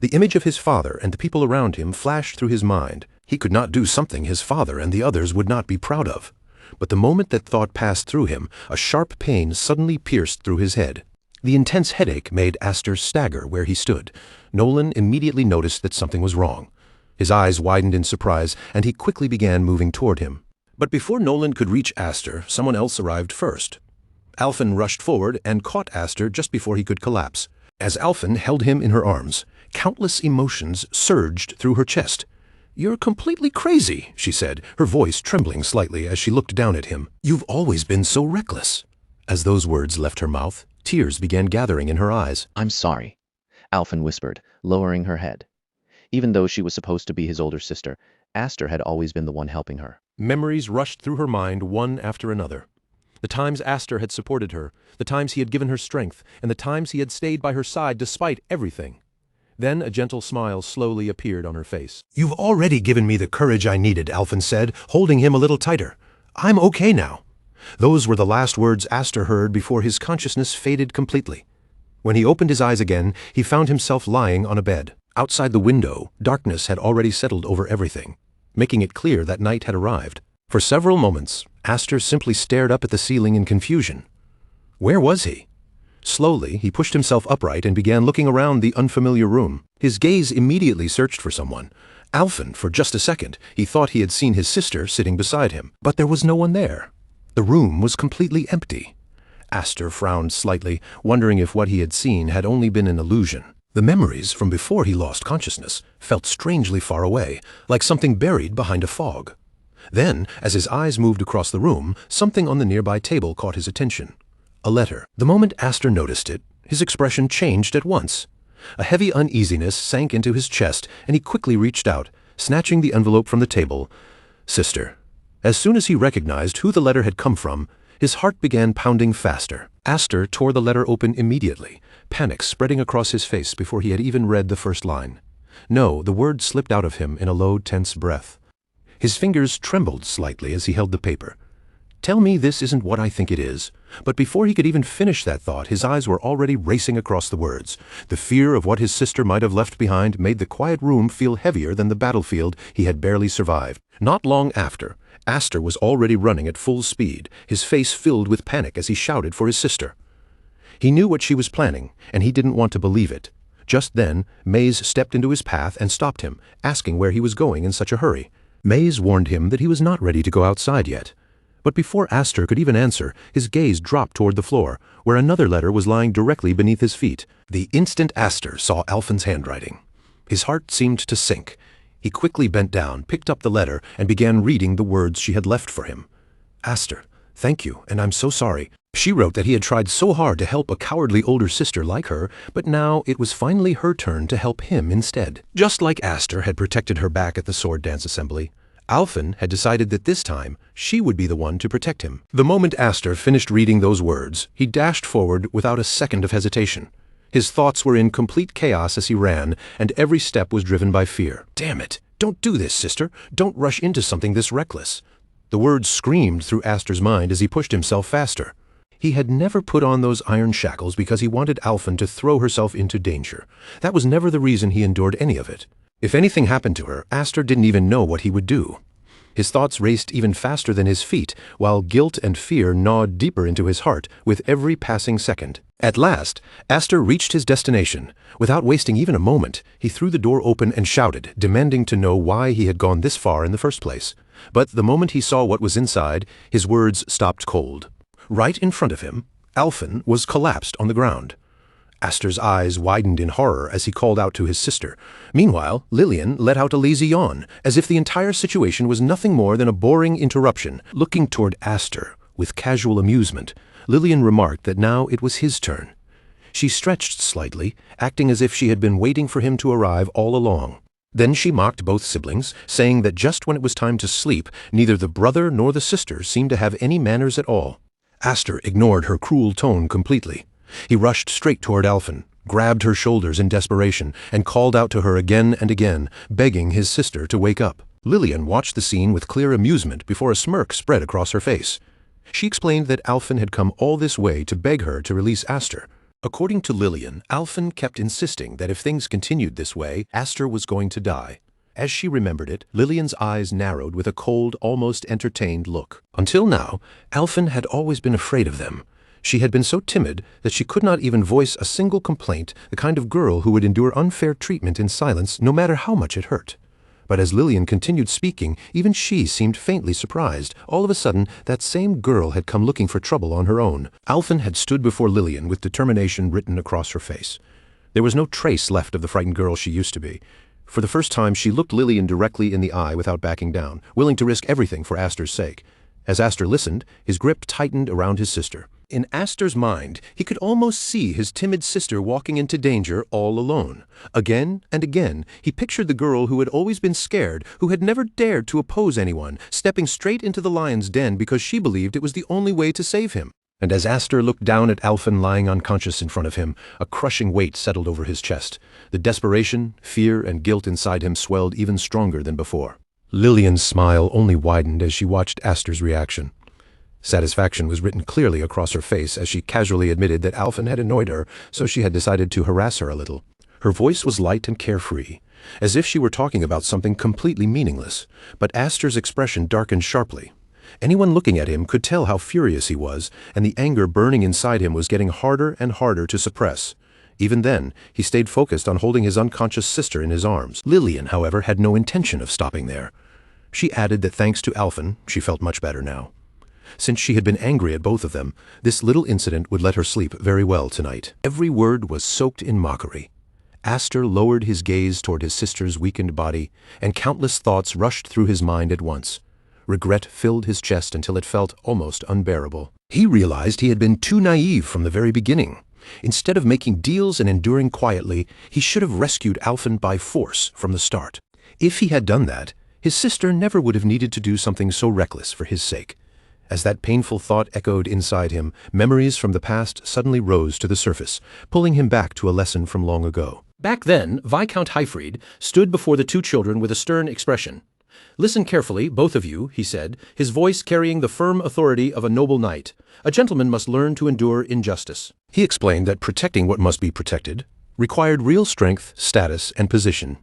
The image of his father and the people around him flashed through his mind. He could not do something his father and the others would not be proud of. But the moment that thought passed through him, a sharp pain suddenly pierced through his head. The intense headache made Aster stagger where he stood. Nolan immediately noticed that something was wrong. His eyes widened in surprise, and he quickly began moving toward him. But before Nolan could reach Aster, someone else arrived first. Alphen rushed forward and caught Aster just before he could collapse. As Alphen held him in her arms, countless emotions surged through her chest. "You're completely crazy," she said, her voice trembling slightly as she looked down at him. "You've always been so reckless." As those words left her mouth, tears began gathering in her eyes. "I'm sorry," Alphen whispered, lowering her head. Even though she was supposed to be his older sister, Aster had always been the one helping her. Memories rushed through her mind one after another. The times Aster had supported her, the times he had given her strength, and the times he had stayed by her side despite everything. Then a gentle smile slowly appeared on her face. "You've already given me the courage I needed," Alphen said, holding him a little tighter. "I'm okay now." Those were the last words Aster heard before his consciousness faded completely. When he opened his eyes again, he found himself lying on a bed. Outside the window, darkness had already settled over everything, making it clear that night had arrived. For several moments, Aster simply stared up at the ceiling in confusion. Where was he? Slowly, he pushed himself upright and began looking around the unfamiliar room. His gaze immediately searched for someone. Alphen, for just a second, he thought he had seen his sister sitting beside him, but there was no one there. The room was completely empty. Aster frowned slightly, wondering if what he had seen had only been an illusion. The memories from before he lost consciousness felt strangely far away, like something buried behind a fog. Then, as his eyes moved across the room, something on the nearby table caught his attention. A letter. The moment Aster noticed it, his expression changed at once. A heavy uneasiness sank into his chest, and he quickly reached out, snatching the envelope from the table. Sister. As soon as he recognized who the letter had come from, his heart began pounding faster. Aster tore the letter open immediately, panic spreading across his face before he had even read the first line. No, the word slipped out of him in a low, tense breath. His fingers trembled slightly as he held the paper. "Tell me this isn't what I think it is." But before he could even finish that thought, his eyes were already racing across the words. The fear of what his sister might have left behind made the quiet room feel heavier than the battlefield he had barely survived. Not long after, Aster was already running at full speed, his face filled with panic as he shouted for his sister. He knew what she was planning, and he didn't want to believe it. Just then, Maze stepped into his path and stopped him, asking where he was going in such a hurry. Maze warned him that he was not ready to go outside yet. But before Aster could even answer, his gaze dropped toward the floor, where another letter was lying directly beneath his feet. The instant Aster saw Alphen's handwriting, his heart seemed to sink. He quickly bent down, picked up the letter, and began reading the words she had left for him. "Aster, thank you, and I'm so sorry." She wrote that he had tried so hard to help a cowardly older sister like her, but now it was finally her turn to help him instead. Just like Aster had protected her back at the sword dance assembly, Alphen had decided that this time she would be the one to protect him. The moment Aster finished reading those words, he dashed forward without a second of hesitation. His thoughts were in complete chaos as he ran, and every step was driven by fear. "Damn it! Don't do this, sister! Don't rush into something this reckless!" The words screamed through Aster's mind as he pushed himself faster. He had never put on those iron shackles because he wanted Alphen to throw herself into danger. That was never the reason he endured any of it. If anything happened to her, Aster didn't even know what he would do. His thoughts raced even faster than his feet, while guilt and fear gnawed deeper into his heart with every passing second. At last, Aster reached his destination. Without wasting even a moment, he threw the door open and shouted, demanding to know why he had gone this far in the first place. But the moment he saw what was inside, his words stopped cold. Right in front of him, Alphen was collapsed on the ground. Aster's eyes widened in horror as he called out to his sister. Meanwhile, Lillian let out a lazy yawn, as if the entire situation was nothing more than a boring interruption. Looking toward Aster with casual amusement, Lillian remarked that now it was his turn. She stretched slightly, acting as if she had been waiting for him to arrive all along. Then she mocked both siblings, saying that just when it was time to sleep, neither the brother nor the sister seemed to have any manners at all. Aster ignored her cruel tone completely. He rushed straight toward Alphen, grabbed her shoulders in desperation, and called out to her again and again, begging his sister to wake up. Lillian watched the scene with clear amusement before a smirk spread across her face. She explained that Alphen had come all this way to beg her to release Aster. According to Lillian, Alphen kept insisting that if things continued this way, Aster was going to die. As she remembered it, Lillian's eyes narrowed with a cold, almost entertained look. Until now, Alphen had always been afraid of them. She had been so timid that she could not even voice a single complaint, the kind of girl who would endure unfair treatment in silence no matter how much it hurt. But as Lillian continued speaking, even she seemed faintly surprised. All of a sudden, that same girl had come looking for trouble on her own. Alphen had stood before Lillian with determination written across her face. There was no trace left of the frightened girl she used to be. For the first time, she looked Lillian directly in the eye without backing down, willing to risk everything for Aster's sake. As Aster listened, his grip tightened around his sister. In Aster's mind, he could almost see his timid sister walking into danger all alone. Again and again, he pictured the girl who had always been scared, who had never dared to oppose anyone, stepping straight into the lion's den because she believed it was the only way to save him. And as Aster looked down at Alphen lying unconscious in front of him, a crushing weight settled over his chest. The desperation, fear, and guilt inside him swelled even stronger than before. Lillian's smile only widened as she watched Aster's reaction. Satisfaction was written clearly across her face as she casually admitted that Alphen had annoyed her, so she had decided to harass her a little. Her voice was light and carefree, as if she were talking about something completely meaningless, but Aster's expression darkened sharply. Anyone looking at him could tell how furious he was, and the anger burning inside him was getting harder and harder to suppress. Even then, he stayed focused on holding his unconscious sister in his arms. Lillian, however, had no intention of stopping there. She added that thanks to Alphen, she felt much better now. Since she had been angry at both of them, this little incident would let her sleep very well tonight. Every word was soaked in mockery. Aster lowered his gaze toward his sister's weakened body, and countless thoughts rushed through his mind at once. Regret filled his chest until it felt almost unbearable. He realized he had been too naive from the very beginning. Instead of making deals and enduring quietly, he should have rescued Alphen by force from the start. If he had done that, his sister never would have needed to do something so reckless for his sake. As that painful thought echoed inside him, memories from the past suddenly rose to the surface, pulling him back to a lesson from long ago. Back then, Viscount Highfried stood before the two children with a stern expression. "Listen carefully, both of you," he said, his voice carrying the firm authority of a noble knight. "A gentleman must learn to endure injustice." He explained that protecting what must be protected required real strength, status, and position.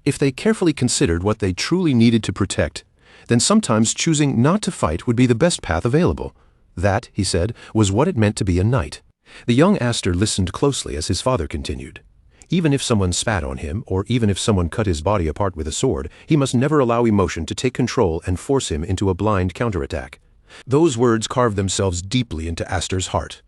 If they carefully considered what they truly needed to protect, then sometimes choosing not to fight would be the best path available. That, he said, was what it meant to be a knight. The young Aster listened closely as his father continued. Even if someone spat on him, or even if someone cut his body apart with a sword, he must never allow emotion to take control and force him into a blind counterattack. Those words carved themselves deeply into Aster's heart.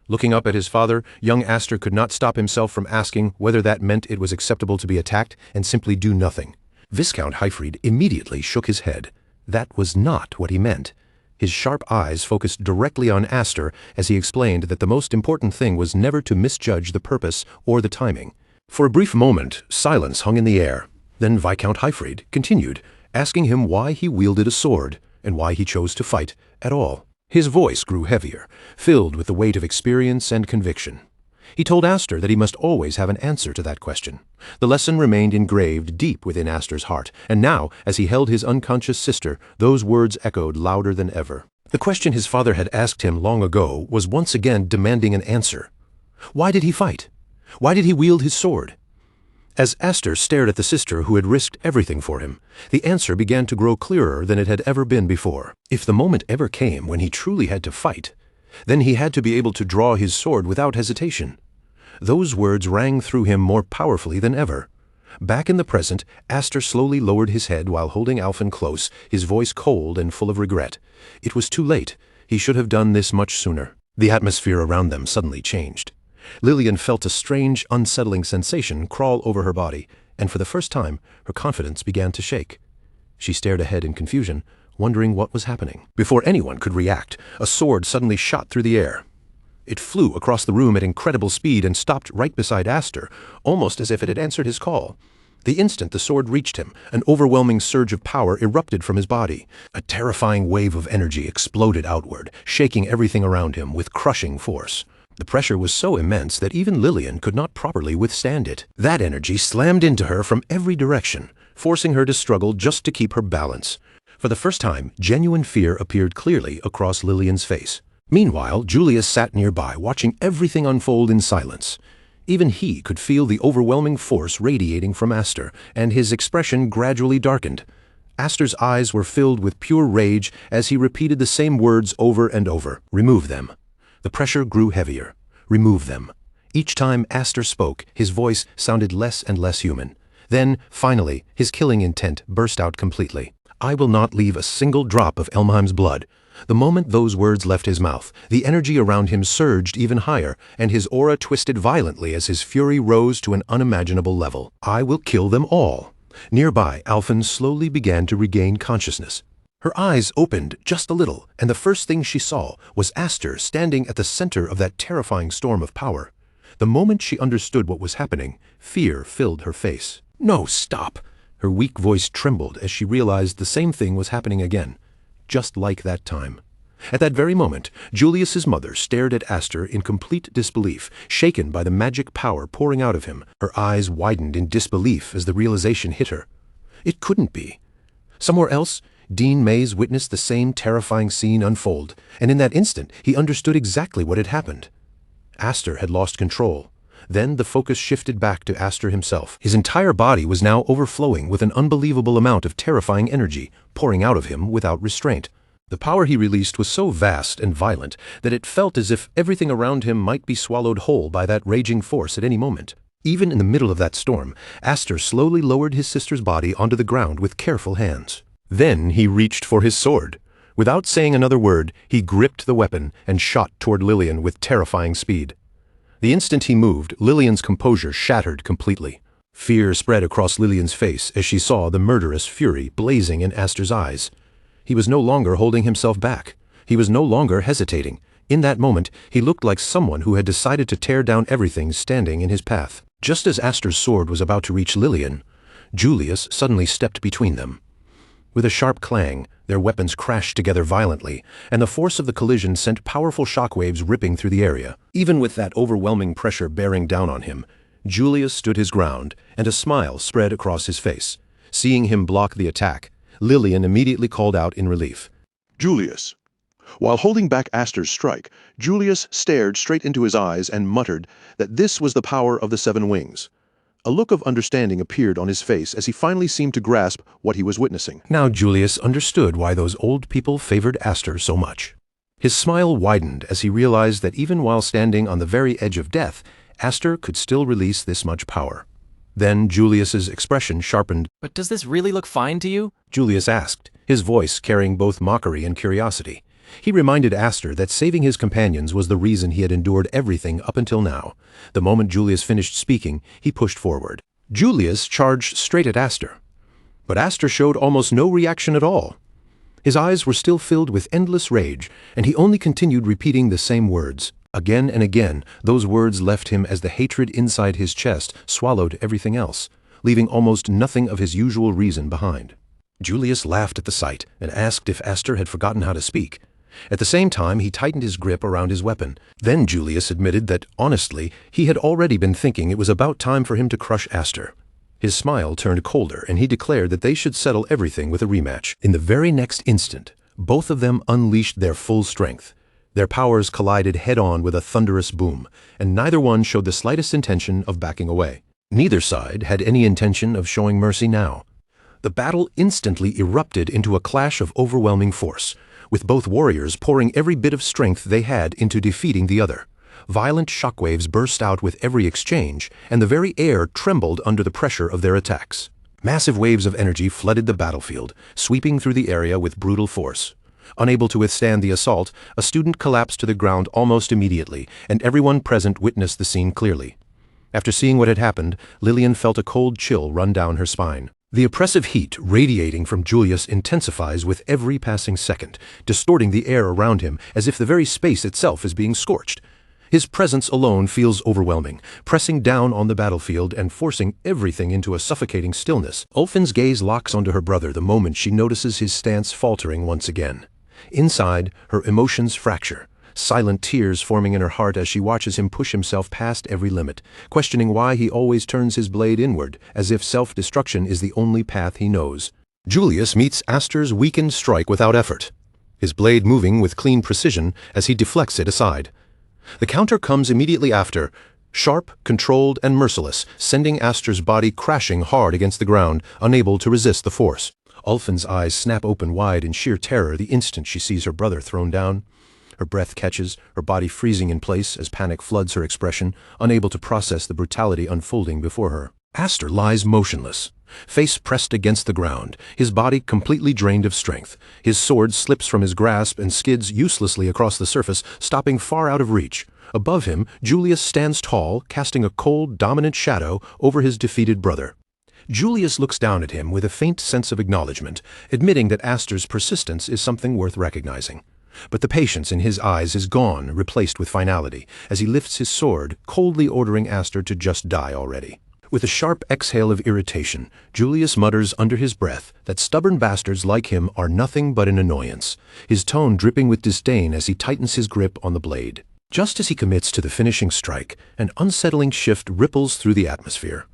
Looking up at his father, young Aster could not stop himself from asking whether that meant it was acceptable to be attacked and simply do nothing. Viscount Hyfried immediately shook his head. That was not what he meant. His sharp eyes focused directly on Aster as he explained that the most important thing was never to misjudge the purpose or the timing. For a brief moment, silence hung in the air. Then Viscount Hyfried continued, asking him why he wielded a sword and why he chose to fight at all. His voice grew heavier, filled with the weight of experience and conviction. He told Aster that he must always have an answer to that question. The lesson remained engraved deep within Aster's heart, and now, as he held his unconscious sister, those words echoed louder than ever. The question his father had asked him long ago was once again demanding an answer. Why did he fight? Why did he wield his sword? As Aster stared at the sister who had risked everything for him, the answer began to grow clearer than it had ever been before. If the moment ever came when he truly had to fight, then he had to be able to draw his sword without hesitation. Those words rang through him more powerfully than ever. Back in the present, Aster slowly lowered his head while holding Alfin close, his voice cold and full of regret. It was too late. He should have done this much sooner. The atmosphere around them suddenly changed. Lillian felt a strange, unsettling sensation crawl over her body, and for the first time, her confidence began to shake. She stared ahead in confusion, wondering what was happening. Before anyone could react, a sword suddenly shot through the air. It flew across the room at incredible speed and stopped right beside Aster, almost as if it had answered his call. The instant the sword reached him, an overwhelming surge of power erupted from his body. A terrifying wave of energy exploded outward, shaking everything around him with crushing force. The pressure was so immense that even Lillian could not properly withstand it. That energy slammed into her from every direction, forcing her to struggle just to keep her balance. For the first time, genuine fear appeared clearly across Lillian's face. Meanwhile, Julius sat nearby, watching everything unfold in silence. Even he could feel the overwhelming force radiating from Aster, and his expression gradually darkened. Aster's eyes were filled with pure rage as he repeated the same words over and over. Remove them. The pressure grew heavier. Remove them. Each time Aster spoke, his voice sounded less and less human. Then, finally, his killing intent burst out completely. I will not leave a single drop of Elmheim's blood. The moment those words left his mouth, the energy around him surged even higher, and his aura twisted violently as his fury rose to an unimaginable level. I will kill them all. Nearby, Alfin slowly began to regain consciousness. Her eyes opened just a little, and the first thing she saw was Aster standing at the center of that terrifying storm of power. The moment she understood what was happening, fear filled her face. No, stop! Her weak voice trembled as she realized the same thing was happening again, just like that time. At that very moment, Julius's mother stared at Aster in complete disbelief, shaken by the magic power pouring out of him. Her eyes widened in disbelief as the realization hit her. It couldn't be. Somewhere else, Dean Mays witnessed the same terrifying scene unfold, and in that instant he understood exactly what had happened. Aster had lost control. Then the focus shifted back to Aster himself. His entire body was now overflowing with an unbelievable amount of terrifying energy, pouring out of him without restraint. The power he released was so vast and violent that it felt as if everything around him might be swallowed whole by that raging force at any moment. Even in the middle of that storm, Aster slowly lowered his sister's body onto the ground with careful hands. Then he reached for his sword. Without saying another word, he gripped the weapon and shot toward Lillian with terrifying speed. The instant he moved, Lillian's composure shattered completely. Fear spread across Lillian's face as she saw the murderous fury blazing in Aster's eyes. He was no longer holding himself back. He was no longer hesitating. In that moment, he looked like someone who had decided to tear down everything standing in his path. Just as Aster's sword was about to reach Lillian, Julius suddenly stepped between them. With a sharp clang, their weapons crashed together violently, and the force of the collision sent powerful shockwaves ripping through the area. Even with that overwhelming pressure bearing down on him, Julius stood his ground, and a smile spread across his face. Seeing him block the attack, Lillian immediately called out in relief. Julius. While holding back Aster's strike, Julius stared straight into his eyes and muttered that this was the power of the Seven Wings. A look of understanding appeared on his face as he finally seemed to grasp what he was witnessing. Now Julius understood why those old people favored Aster so much. His smile widened as he realized that even while standing on the very edge of death, Aster could still release this much power. Then Julius's expression sharpened. But does this really look fine to you? Julius asked, his voice carrying both mockery and curiosity. He reminded Aster that saving his companions was the reason he had endured everything up until now. The moment Julius finished speaking, he pushed forward. Julius charged straight at Aster. But Aster showed almost no reaction at all. His eyes were still filled with endless rage, and he only continued repeating the same words. Again and again, those words left him as the hatred inside his chest swallowed everything else, leaving almost nothing of his usual reason behind. Julius laughed at the sight and asked if Aster had forgotten how to speak. At the same time, he tightened his grip around his weapon. Then Julius admitted that, honestly, he had already been thinking it was about time for him to crush Aster. His smile turned colder, and he declared that they should settle everything with a rematch. In the very next instant, both of them unleashed their full strength. Their powers collided head-on with a thunderous boom, and neither one showed the slightest intention of backing away. Neither side had any intention of showing mercy now. The battle instantly erupted into a clash of overwhelming force, with both warriors pouring every bit of strength they had into defeating the other. Violent shockwaves burst out with every exchange, and the very air trembled under the pressure of their attacks. Massive waves of energy flooded the battlefield, sweeping through the area with brutal force. Unable to withstand the assault, a student collapsed to the ground almost immediately, and everyone present witnessed the scene clearly. After seeing what had happened, Lillian felt a cold chill run down her spine. The oppressive heat radiating from Julius intensifies with every passing second, distorting the air around him as if the very space itself is being scorched. His presence alone feels overwhelming, pressing down on the battlefield and forcing everything into a suffocating stillness. Ulfin's gaze locks onto her brother the moment she notices his stance faltering once again. Inside, her emotions fracture, silent tears forming in her heart as she watches him push himself past every limit, questioning why he always turns his blade inward, as if self-destruction is the only path he knows. Julius meets Aster's weakened strike without effort, his blade moving with clean precision as he deflects it aside. The counter comes immediately after, sharp, controlled, and merciless, sending Aster's body crashing hard against the ground, unable to resist the force. Ulfin's eyes snap open wide in sheer terror the instant she sees her brother thrown down. Her breath catches, her body freezing in place as panic floods her expression, unable to process the brutality unfolding before her. Aster lies motionless, face pressed against the ground, his body completely drained of strength. His sword slips from his grasp and skids uselessly across the surface, stopping far out of reach. Above him, Julius stands tall, casting a cold, dominant shadow over his defeated brother. Julius looks down at him with a faint sense of acknowledgement, admitting that Aster's persistence is something worth recognizing. But the patience in his eyes is gone, replaced with finality, as he lifts his sword, coldly ordering Aster to just die already. With a sharp exhale of irritation, Julius mutters under his breath that stubborn bastards like him are nothing but an annoyance, his tone dripping with disdain as he tightens his grip on the blade. Just as he commits to the finishing strike, an unsettling shift ripples through the atmosphere.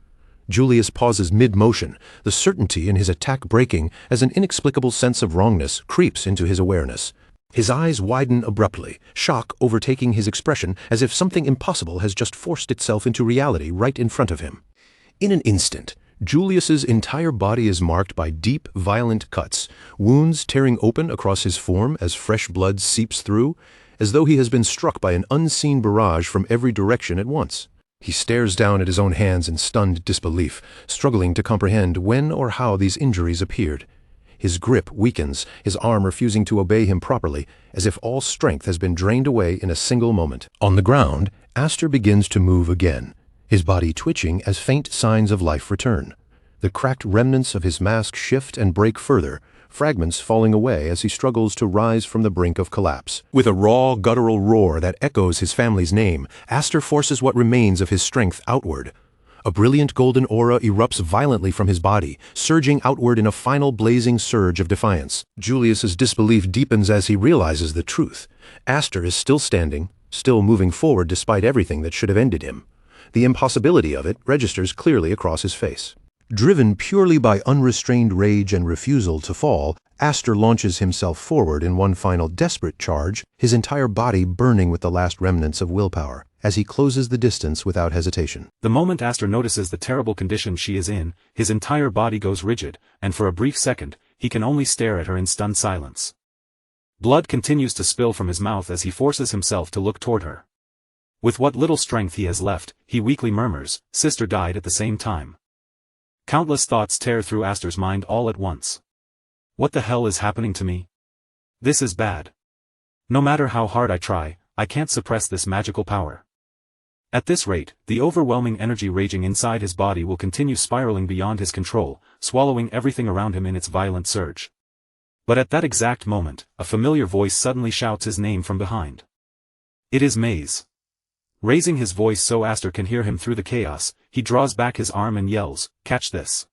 Julius pauses mid-motion, the certainty in his attack breaking as an inexplicable sense of wrongness creeps into his awareness. His eyes widen abruptly, shock overtaking his expression as if something impossible has just forced itself into reality right in front of him. In an instant, Julius's entire body is marked by deep, violent cuts, wounds tearing open across his form as fresh blood seeps through, as though he has been struck by an unseen barrage from every direction at once. He stares down at his own hands in stunned disbelief, struggling to comprehend when or how these injuries appeared. His grip weakens, his arm refusing to obey him properly, as if all strength has been drained away in a single moment. On the ground, Aster begins to move again, his body twitching as faint signs of life return. The cracked remnants of his mask shift and break further, fragments falling away as he struggles to rise from the brink of collapse. With a raw, guttural roar that echoes his family's name, Aster forces what remains of his strength outward. A brilliant golden aura erupts violently from his body, surging outward in a final blazing surge of defiance. Julius's disbelief deepens as he realizes the truth. Aster is still standing, still moving forward despite everything that should have ended him. The impossibility of it registers clearly across his face. Driven purely by unrestrained rage and refusal to fall, Aster launches himself forward in one final desperate charge, his entire body burning with the last remnants of willpower, as he closes the distance without hesitation. The moment Aster notices the terrible condition she is in, his entire body goes rigid, and for a brief second, he can only stare at her in stunned silence. Blood continues to spill from his mouth as he forces himself to look toward her. With what little strength he has left, he weakly murmurs, "Sister died at the same time." Countless thoughts tear through Aster's mind all at once. What the hell is happening to me? This is bad. No matter how hard I try, I can't suppress this magical power. At this rate, the overwhelming energy raging inside his body will continue spiraling beyond his control, swallowing everything around him in its violent surge. But at that exact moment, a familiar voice suddenly shouts his name from behind. It is Maze. Raising his voice so Aster can hear him through the chaos, he draws back his arm and yells, "Catch this."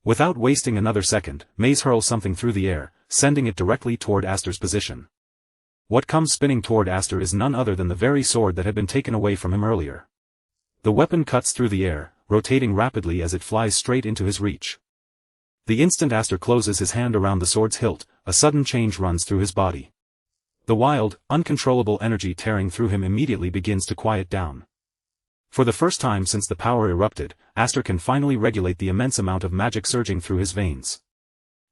Without wasting another second, Maze hurls something through the air, sending it directly toward Aster's position. What comes spinning toward Aster is none other than the very sword that had been taken away from him earlier. The weapon cuts through the air, rotating rapidly as it flies straight into his reach. The instant Aster closes his hand around the sword's hilt, a sudden change runs through his body. The wild, uncontrollable energy tearing through him immediately begins to quiet down. For the first time since the power erupted, Aster can finally regulate the immense amount of magic surging through his veins.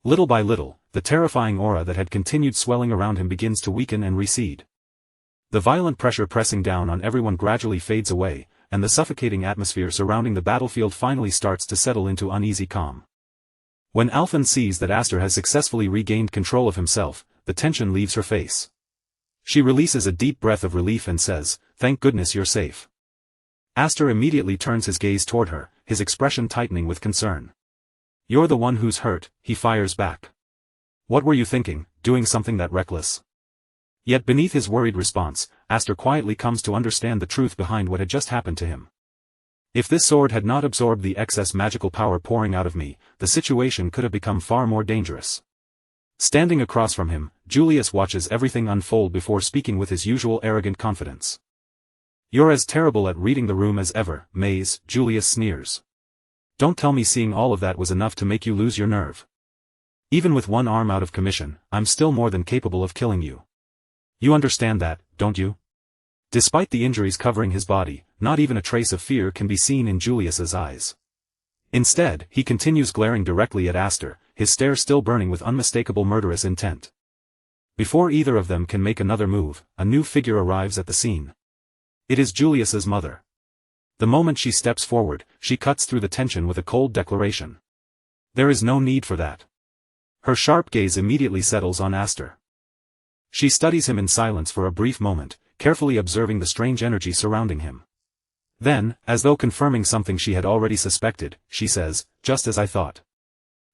Little by little, the terrifying aura that had continued swelling around him begins to weaken and recede. The violent pressure pressing down on everyone gradually fades away, and the suffocating atmosphere surrounding the battlefield finally starts to settle into uneasy calm. When Alphen sees that Aster has successfully regained control of himself, the tension leaves her face. She releases a deep breath of relief and says, "Thank goodness you're safe." Aster immediately turns his gaze toward her, his expression tightening with concern. "You're the one who's hurt," he fires back. "What were you thinking, doing something that reckless?" Yet beneath his worried response, Aster quietly comes to understand the truth behind what had just happened to him. If this sword had not absorbed the excess magical power pouring out of me, the situation could have become far more dangerous. Standing across from him, Julius watches everything unfold before speaking with his usual arrogant confidence. "You're as terrible at reading the room as ever, Maze," Julius sneers. "Don't tell me seeing all of that was enough to make you lose your nerve. Even with one arm out of commission, I'm still more than capable of killing you. You understand that, don't you?" Despite the injuries covering his body, not even a trace of fear can be seen in Julius's eyes. Instead, he continues glaring directly at Aster, his stare still burning with unmistakable murderous intent. Before either of them can make another move, a new figure arrives at the scene. It is Julius's mother. The moment she steps forward, she cuts through the tension with a cold declaration. "There is no need for that." Her sharp gaze immediately settles on Aster. She studies him in silence for a brief moment, carefully observing the strange energy surrounding him. Then, as though confirming something she had already suspected, she says, "Just as I thought.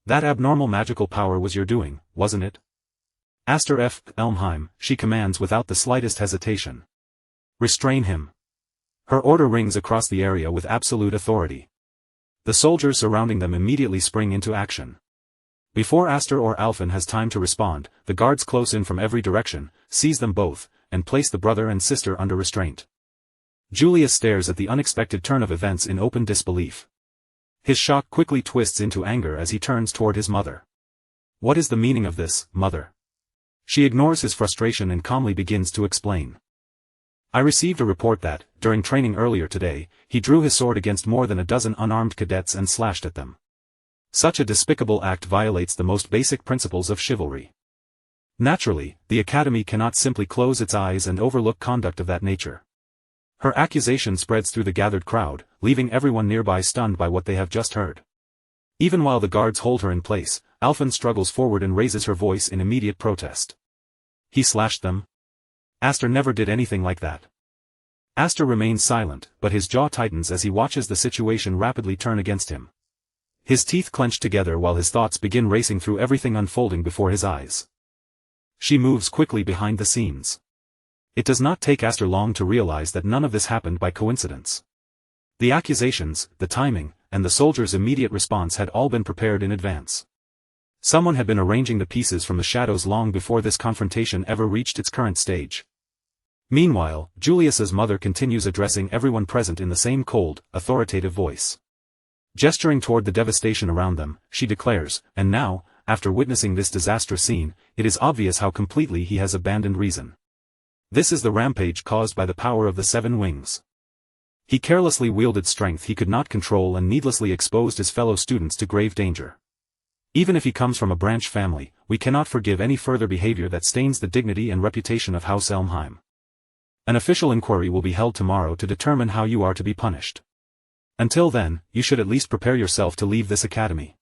That abnormal magical power was your doing, wasn't it?" "Aster F. Elmheim," she commands without the slightest hesitation. "Restrain him." Her order rings across the area with absolute authority. The soldiers surrounding them immediately spring into action. Before Aster or Alphen has time to respond, the guards close in from every direction, seize them both, and place the brother and sister under restraint. Julius stares at the unexpected turn of events in open disbelief. His shock quickly twists into anger as he turns toward his mother. "What is the meaning of this, mother?" She ignores his frustration and calmly begins to explain. "I received a report that, during training earlier today, he drew his sword against more than a dozen unarmed cadets and slashed at them. Such a despicable act violates the most basic principles of chivalry. Naturally, the Academy cannot simply close its eyes and overlook conduct of that nature." Her accusation spreads through the gathered crowd, leaving everyone nearby stunned by what they have just heard. Even while the guards hold her in place, Alphen struggles forward and raises her voice in immediate protest. "He slashed them? Aster never did anything like that." Aster remains silent, but his jaw tightens as he watches the situation rapidly turn against him. His teeth clench together while his thoughts begin racing through everything unfolding before his eyes. She moves quickly behind the scenes. It does not take Aster long to realize that none of this happened by coincidence. The accusations, the timing, and the soldiers' immediate response had all been prepared in advance. Someone had been arranging the pieces from the shadows long before this confrontation ever reached its current stage. Meanwhile, Julius's mother continues addressing everyone present in the same cold, authoritative voice. Gesturing toward the devastation around them, she declares, "And now, after witnessing this disastrous scene, it is obvious how completely he has abandoned reason. This is the rampage caused by the power of the Seven Wings. He carelessly wielded strength he could not control and needlessly exposed his fellow students to grave danger. Even if he comes from a branch family, we cannot forgive any further behavior that stains the dignity and reputation of House Elmheim. An official inquiry will be held tomorrow to determine how you are to be punished. Until then, you should at least prepare yourself to leave this academy.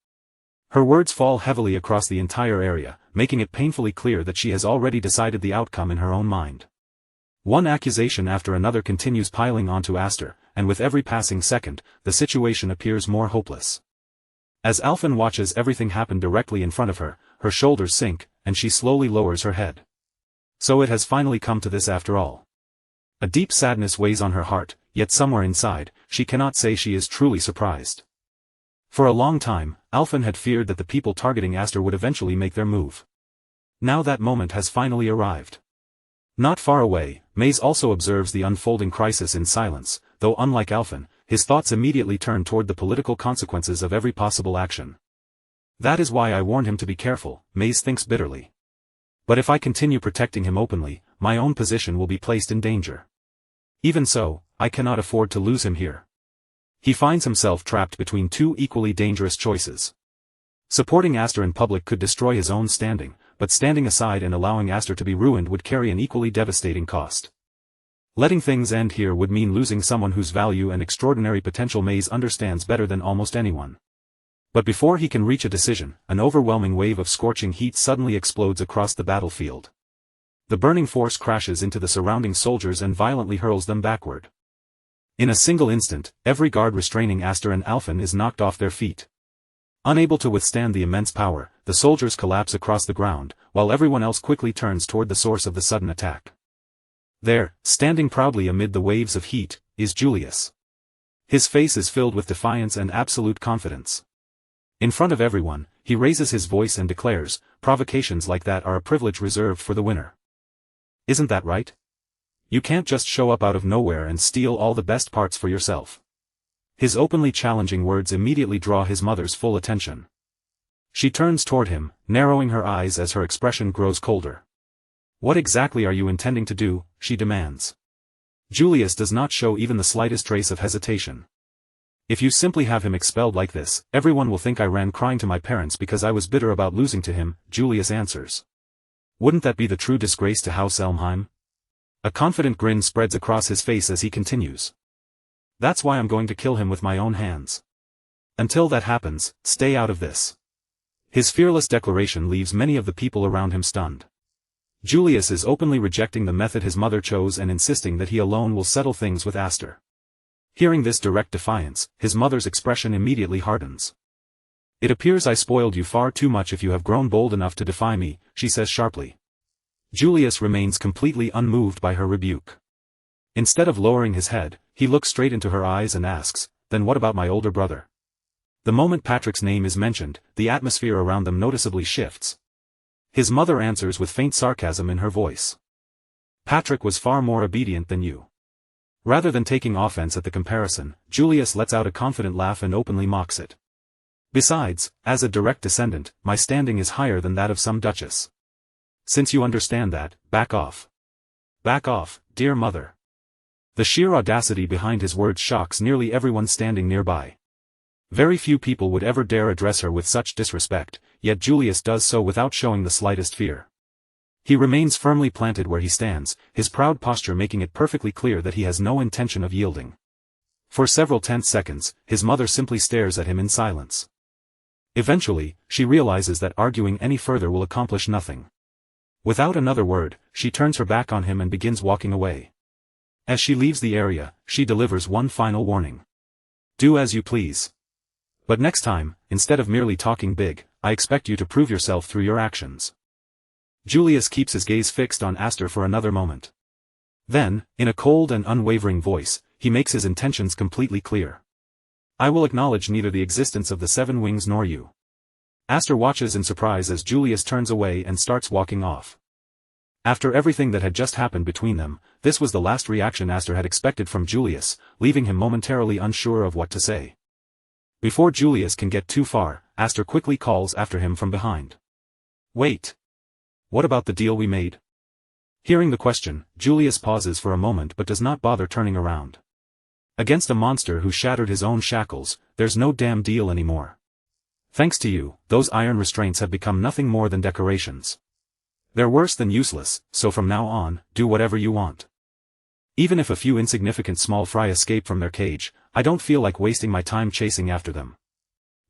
Her words fall heavily across the entire area, making it painfully clear that she has already decided the outcome in her own mind. One accusation after another continues piling onto Aster, and with every passing second, the situation appears more hopeless. As Alphen watches everything happen directly in front of her, her shoulders sink, and she slowly lowers her head. So it has finally come to this after all. A deep sadness weighs on her heart, yet somewhere inside, she cannot say she is truly surprised. For a long time, Alphen had feared that the people targeting Aster would eventually make their move. Now that moment has finally arrived. Not far away, Maze also observes the unfolding crisis in silence, though unlike Alphen, his thoughts immediately turn toward the political consequences of every possible action. That is why I warned him to be careful, Maze thinks bitterly. But if I continue protecting him openly, my own position will be placed in danger. Even so, I cannot afford to lose him here. He finds himself trapped between two equally dangerous choices. Supporting Aster in public could destroy his own standing, but standing aside and allowing Aster to be ruined would carry an equally devastating cost. Letting things end here would mean losing someone whose value and extraordinary potential Maze understands better than almost anyone. But before he can reach a decision, an overwhelming wave of scorching heat suddenly explodes across the battlefield. The burning force crashes into the surrounding soldiers and violently hurls them backward. In a single instant, every guard restraining Aster and Alphen is knocked off their feet. Unable to withstand the immense power, the soldiers collapse across the ground, while everyone else quickly turns toward the source of the sudden attack. There, standing proudly amid the waves of heat, is Julius. His face is filled with defiance and absolute confidence. In front of everyone, he raises his voice and declares, provocations like that are a privilege reserved for the winner. Isn't that right? You can't just show up out of nowhere and steal all the best parts for yourself. His openly challenging words immediately draw his mother's full attention. She turns toward him, narrowing her eyes as her expression grows colder. What exactly are you intending to do? She demands. Julius does not show even the slightest trace of hesitation. If you simply have him expelled like this, everyone will think I ran crying to my parents because I was bitter about losing to him, Julius answers. Wouldn't that be the true disgrace to House Elmheim? A confident grin spreads across his face as he continues. That's why I'm going to kill him with my own hands. Until that happens, stay out of this. His fearless declaration leaves many of the people around him stunned. Julius is openly rejecting the method his mother chose and insisting that he alone will settle things with Aster. Hearing this direct defiance, his mother's expression immediately hardens. It appears I spoiled you far too much if you have grown bold enough to defy me, she says sharply. Julius remains completely unmoved by her rebuke. Instead of lowering his head, he looks straight into her eyes and asks, then what about my older brother? The moment Patrick's name is mentioned, the atmosphere around them noticeably shifts. His mother answers with faint sarcasm in her voice. Patrick was far more obedient than you. Rather than taking offense at the comparison, Julius lets out a confident laugh and openly mocks it. Besides, as a direct descendant, my standing is higher than that of some duchess. Since you understand that, back off. Back off, dear mother. The sheer audacity behind his words shocks nearly everyone standing nearby. Very few people would ever dare address her with such disrespect, yet Julius does so without showing the slightest fear. He remains firmly planted where he stands, his proud posture making it perfectly clear that he has no intention of yielding. For several tense seconds, his mother simply stares at him in silence. Eventually, she realizes that arguing any further will accomplish nothing. Without another word, she turns her back on him and begins walking away. As she leaves the area, she delivers one final warning. Do as you please. But next time, instead of merely talking big, I expect you to prove yourself through your actions. Julius keeps his gaze fixed on Aster for another moment. Then, in a cold and unwavering voice, he makes his intentions completely clear. I will acknowledge neither the existence of the Seven Wings nor you. Aster watches in surprise as Julius turns away and starts walking off. After everything that had just happened between them, this was the last reaction Aster had expected from Julius, leaving him momentarily unsure of what to say. Before Julius can get too far, Aster quickly calls after him from behind. Wait. What about the deal we made? Hearing the question, Julius pauses for a moment but does not bother turning around. Against a monster who shattered his own shackles, there's no damn deal anymore. Thanks to you, those iron restraints have become nothing more than decorations. They're worse than useless, so from now on, do whatever you want. Even if a few insignificant small fry escape from their cage, I don't feel like wasting my time chasing after them.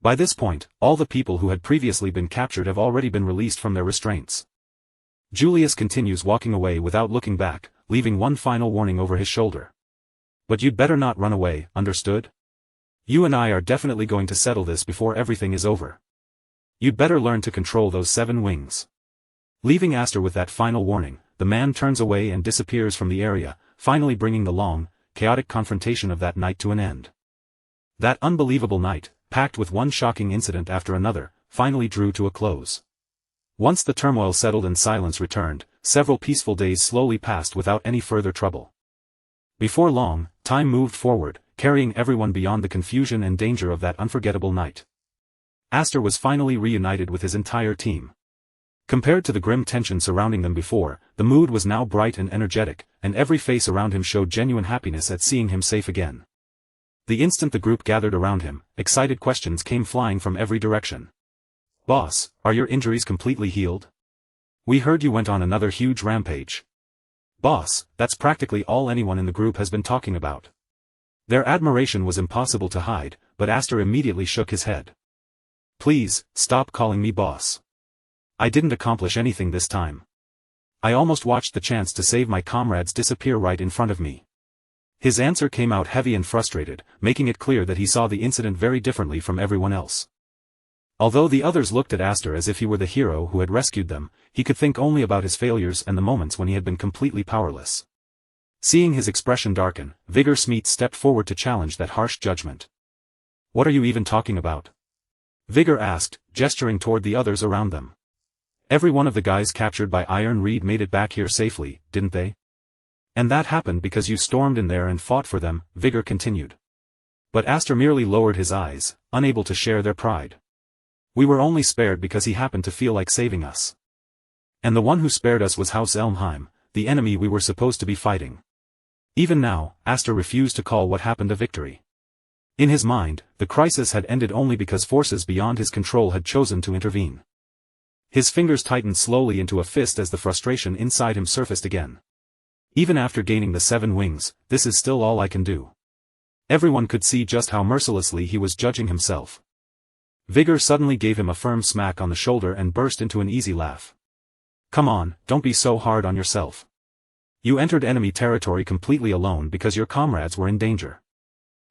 By this point, all the people who had previously been captured have already been released from their restraints. Julius continues walking away without looking back, leaving one final warning over his shoulder. But you'd better not run away, understood? You and I are definitely going to settle this before everything is over. You'd better learn to control those 7 wings. Leaving Aster with that final warning, the man turns away and disappears from the area, finally bringing the long, chaotic confrontation of that night to an end. That unbelievable night, packed with one shocking incident after another, finally drew to a close. Once the turmoil settled and silence returned, several peaceful days slowly passed without any further trouble. Before long, time moved forward, carrying everyone beyond the confusion and danger of that unforgettable night. Aster was finally reunited with his entire team. Compared to the grim tension surrounding them before, the mood was now bright and energetic, and every face around him showed genuine happiness at seeing him safe again. The instant the group gathered around him, excited questions came flying from every direction. "Boss, are your injuries completely healed? We heard you went on another huge rampage." "Boss, that's practically all anyone in the group has been talking about." Their admiration was impossible to hide, but Aster immediately shook his head. "Please, stop calling me boss. I didn't accomplish anything this time. I almost watched the chance to save my comrades disappear right in front of me." His answer came out heavy and frustrated, making it clear that he saw the incident very differently from everyone else. Although the others looked at Aster as if he were the hero who had rescued them, he could think only about his failures and the moments when he had been completely powerless. Seeing his expression darken, Vigor Smeet stepped forward to challenge that harsh judgment. "What are you even talking about?" Vigor asked, gesturing toward the others around them. "Every one of the guys captured by Iron Reed made it back here safely, didn't they? And that happened because you stormed in there and fought for them," Vigor continued. But Aster merely lowered his eyes, unable to share their pride. "We were only spared because he happened to feel like saving us. And the one who spared us was House Elmheim, the enemy we were supposed to be fighting." Even now, Aster refused to call what happened a victory. In his mind, the crisis had ended only because forces beyond his control had chosen to intervene. His fingers tightened slowly into a fist as the frustration inside him surfaced again. "Even after gaining the 7 wings, this is still all I can do." Everyone could see just how mercilessly he was judging himself. Vigor suddenly gave him a firm smack on the shoulder and burst into an easy laugh. "Come on, don't be so hard on yourself. You entered enemy territory completely alone because your comrades were in danger.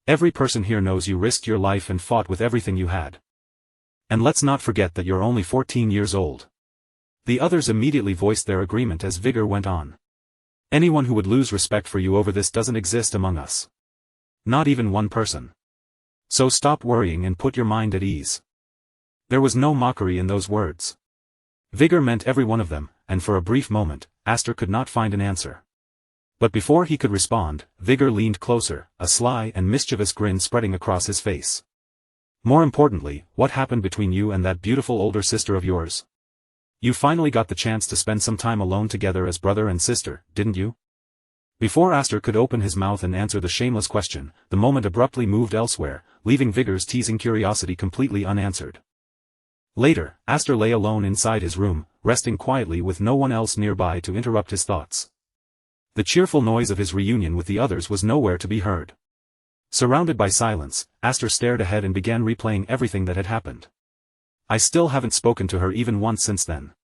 Every person here knows you risked your life and fought with everything you had. And let's not forget that you're only 14 years old." The others immediately voiced their agreement as Vigor went on. "Anyone who would lose respect for you over this doesn't exist among us. Not even one person. So stop worrying and put your mind at ease." There was no mockery in those words. Vigor meant every one of them, and for a brief moment, Aster could not find an answer. But before he could respond, Vigor leaned closer, a sly and mischievous grin spreading across his face. "More importantly, what happened between you and that beautiful older sister of yours? You finally got the chance to spend some time alone together as brother and sister, didn't you?" Before Aster could open his mouth and answer the shameless question, the moment abruptly moved elsewhere, leaving Vigor's teasing curiosity completely unanswered. Later, Aster lay alone inside his room, resting quietly with no one else nearby to interrupt his thoughts. The cheerful noise of his reunion with the others was nowhere to be heard. Surrounded by silence, Aster stared ahead and began replaying everything that had happened. "I still haven't spoken to her even once since then.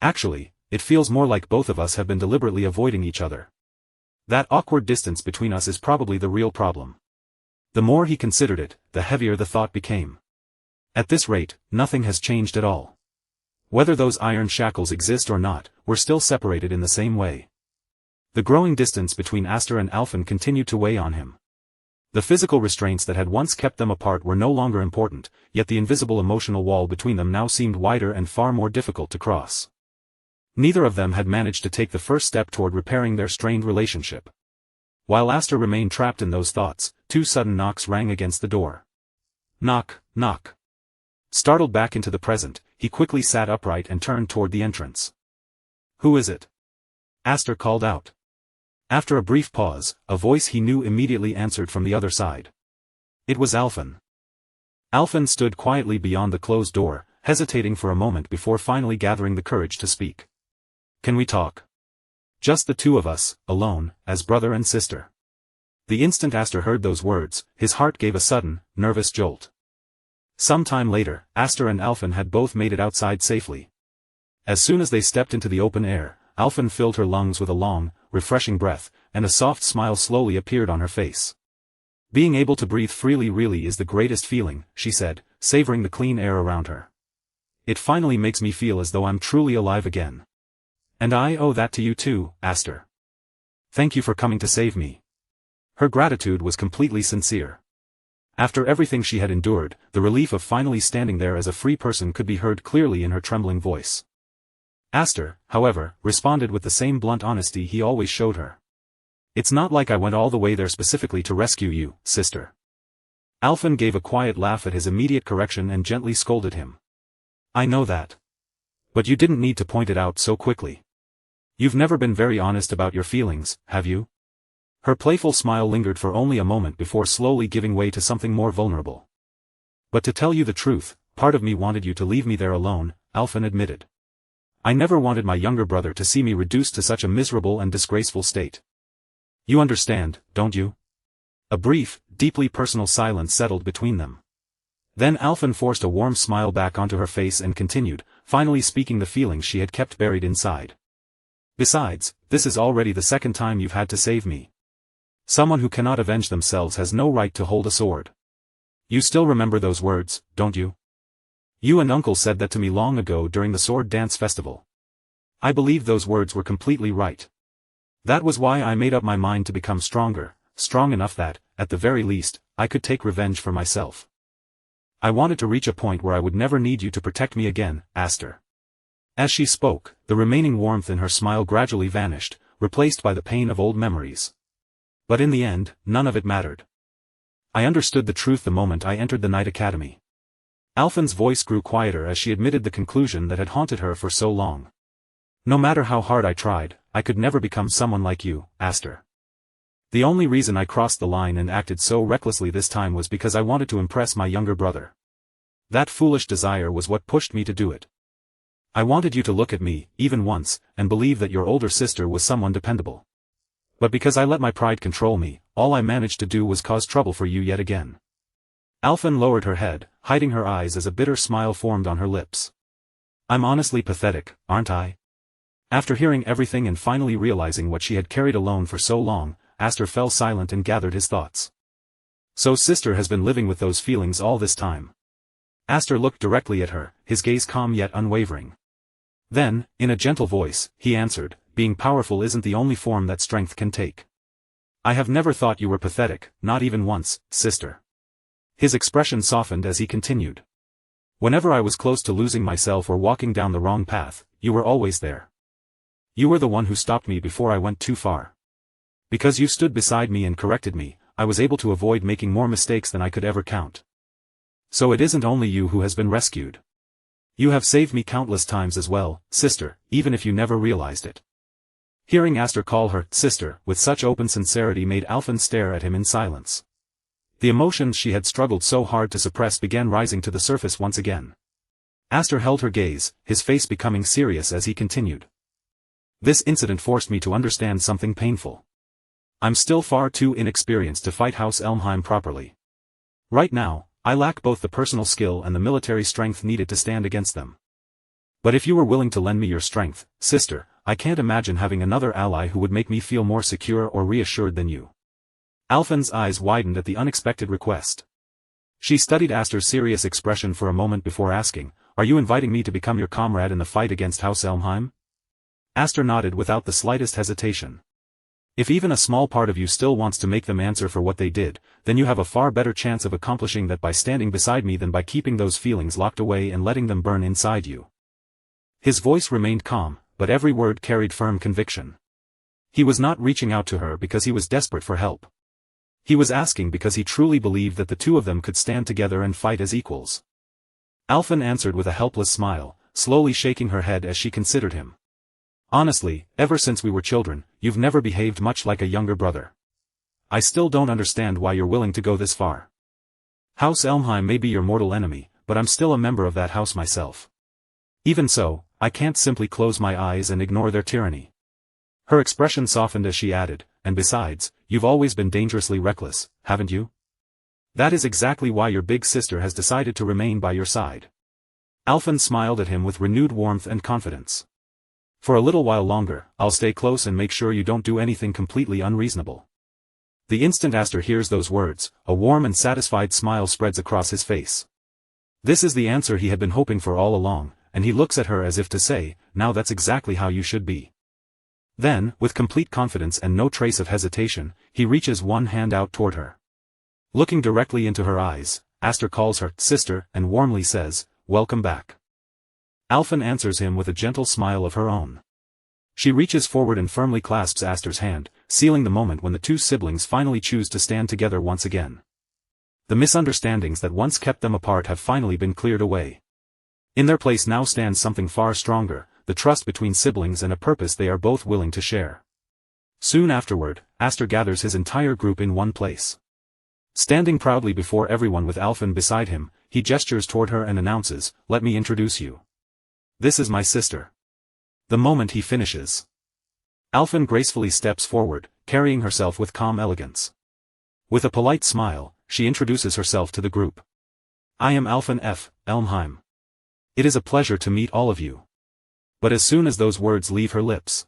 Actually, it feels more like both of us have been deliberately avoiding each other. That awkward distance between us is probably the real problem." The more he considered it, the heavier the thought became. At this rate, nothing has changed at all. Whether those iron shackles exist or not, we're still separated in the same way. The growing distance between Aster and Alphen continued to weigh on him. The physical restraints that had once kept them apart were no longer important, yet the invisible emotional wall between them now seemed wider and far more difficult to cross. Neither of them had managed to take the first step toward repairing their strained relationship. While Aster remained trapped in those thoughts, 2 sudden knocks rang against the door. Knock, knock. Startled back into the present, he quickly sat upright and turned toward the entrance. "Who is it?" Aster called out. After a brief pause, a voice he knew immediately answered from the other side. It was Alphen. Alphen stood quietly beyond the closed door, hesitating for a moment before finally gathering the courage to speak. "Can we talk?" Just the two of us, alone, as brother and sister. The instant Aster heard those words, his heart gave a sudden, nervous jolt. Some time later, Aster and Alphen had both made it outside safely. As soon as they stepped into the open air, Alphen filled her lungs with a long, refreshing breath, and a soft smile slowly appeared on her face. Being able to breathe freely really is the greatest feeling, she said, savoring the clean air around her. It finally makes me feel as though I'm truly alive again. And I owe that to you too, Aster. Thank you for coming to save me. Her gratitude was completely sincere. After everything she had endured, the relief of finally standing there as a free person could be heard clearly in her trembling voice. Aster, however, responded with the same blunt honesty he always showed her. It's not like I went all the way there specifically to rescue you, sister. Alphen gave a quiet laugh at his immediate correction and gently scolded him. I know that. But you didn't need to point it out so quickly. You've never been very honest about your feelings, have you? Her playful smile lingered for only a moment before slowly giving way to something more vulnerable. But to tell you the truth, part of me wanted you to leave me there alone, Alphen admitted. I never wanted my younger brother to see me reduced to such a miserable and disgraceful state. You understand, don't you? A brief, deeply personal silence settled between them. Then Alphen forced a warm smile back onto her face and continued, finally speaking the feelings she had kept buried inside. Besides, this is already the second time you've had to save me. Someone who cannot avenge themselves has no right to hold a sword. You still remember those words, don't you? You and Uncle said that to me long ago during the Sword Dance Festival. I believe those words were completely right. That was why I made up my mind to become stronger, strong enough that, at the very least, I could take revenge for myself. I wanted to reach a point where I would never need you to protect me again, Aster. As she spoke, the remaining warmth in her smile gradually vanished, replaced by the pain of old memories. But in the end, none of it mattered. I understood the truth the moment I entered the Night Academy. Alphen's voice grew quieter as she admitted the conclusion that had haunted her for so long. No matter how hard I tried, I could never become someone like you, Aster. The only reason I crossed the line and acted so recklessly this time was because I wanted to impress my younger brother. That foolish desire was what pushed me to do it. I wanted you to look at me, even once, and believe that your older sister was someone dependable. But because I let my pride control me, all I managed to do was cause trouble for you yet again. Alphen lowered her head, hiding her eyes as a bitter smile formed on her lips. I'm honestly pathetic, aren't I? After hearing everything and finally realizing what she had carried alone for so long, Aster fell silent and gathered his thoughts. So sister has been living with those feelings all this time. Aster looked directly at her, his gaze calm yet unwavering. Then, in a gentle voice, he answered, being powerful isn't the only form that strength can take. I have never thought you were pathetic, not even once, sister. His expression softened as he continued. Whenever I was close to losing myself or walking down the wrong path, you were always there. You were the one who stopped me before I went too far. Because you stood beside me and corrected me, I was able to avoid making more mistakes than I could ever count. So it isn't only you who has been rescued. You have saved me countless times as well, sister, even if you never realized it. Hearing Aster call her sister with such open sincerity made Alphen stare at him in silence. The emotions she had struggled so hard to suppress began rising to the surface once again. Aster held her gaze, his face becoming serious as he continued. This incident forced me to understand something painful. I'm still far too inexperienced to fight House Elmheim properly. Right now, I lack both the personal skill and the military strength needed to stand against them. But if you were willing to lend me your strength, sister, I can't imagine having another ally who would make me feel more secure or reassured than you. Alphen's eyes widened at the unexpected request. She studied Aster's serious expression for a moment before asking, Are you inviting me to become your comrade in the fight against House Elmheim? Aster nodded without the slightest hesitation. If even a small part of you still wants to make them answer for what they did, then you have a far better chance of accomplishing that by standing beside me than by keeping those feelings locked away and letting them burn inside you. His voice remained calm, but every word carried firm conviction. He was not reaching out to her because he was desperate for help. He was asking because he truly believed that the two of them could stand together and fight as equals. Alphen answered with a helpless smile, slowly shaking her head as she considered him. Honestly, ever since we were children, you've never behaved much like a younger brother. I still don't understand why you're willing to go this far. House Elmheim may be your mortal enemy, but I'm still a member of that house myself. Even so, I can't simply close my eyes and ignore their tyranny. Her expression softened as she added, and besides, you've always been dangerously reckless, haven't you? That is exactly why your big sister has decided to remain by your side. Alphen smiled at him with renewed warmth and confidence. For a little while longer, I'll stay close and make sure you don't do anything completely unreasonable. The instant Aster hears those words, a warm and satisfied smile spreads across his face. This is the answer he had been hoping for all along, and he looks at her as if to say, now that's exactly how you should be. Then, with complete confidence and no trace of hesitation, he reaches one hand out toward her. Looking directly into her eyes, Aster calls her sister and warmly says, welcome back. Alphen answers him with a gentle smile of her own. She reaches forward and firmly clasps Aster's hand, sealing the moment when the two siblings finally choose to stand together once again. The misunderstandings that once kept them apart have finally been cleared away. In their place now stands something far stronger, the trust between siblings and a purpose they are both willing to share. Soon afterward, Aster gathers his entire group in one place. Standing proudly before everyone with Alphen beside him, he gestures toward her and announces, let me introduce you. This is my sister. The moment he finishes, Alphen gracefully steps forward, carrying herself with calm elegance. With a polite smile, she introduces herself to the group. I am Alphen F. Elmheim. It is a pleasure to meet all of you. But as soon as those words leave her lips,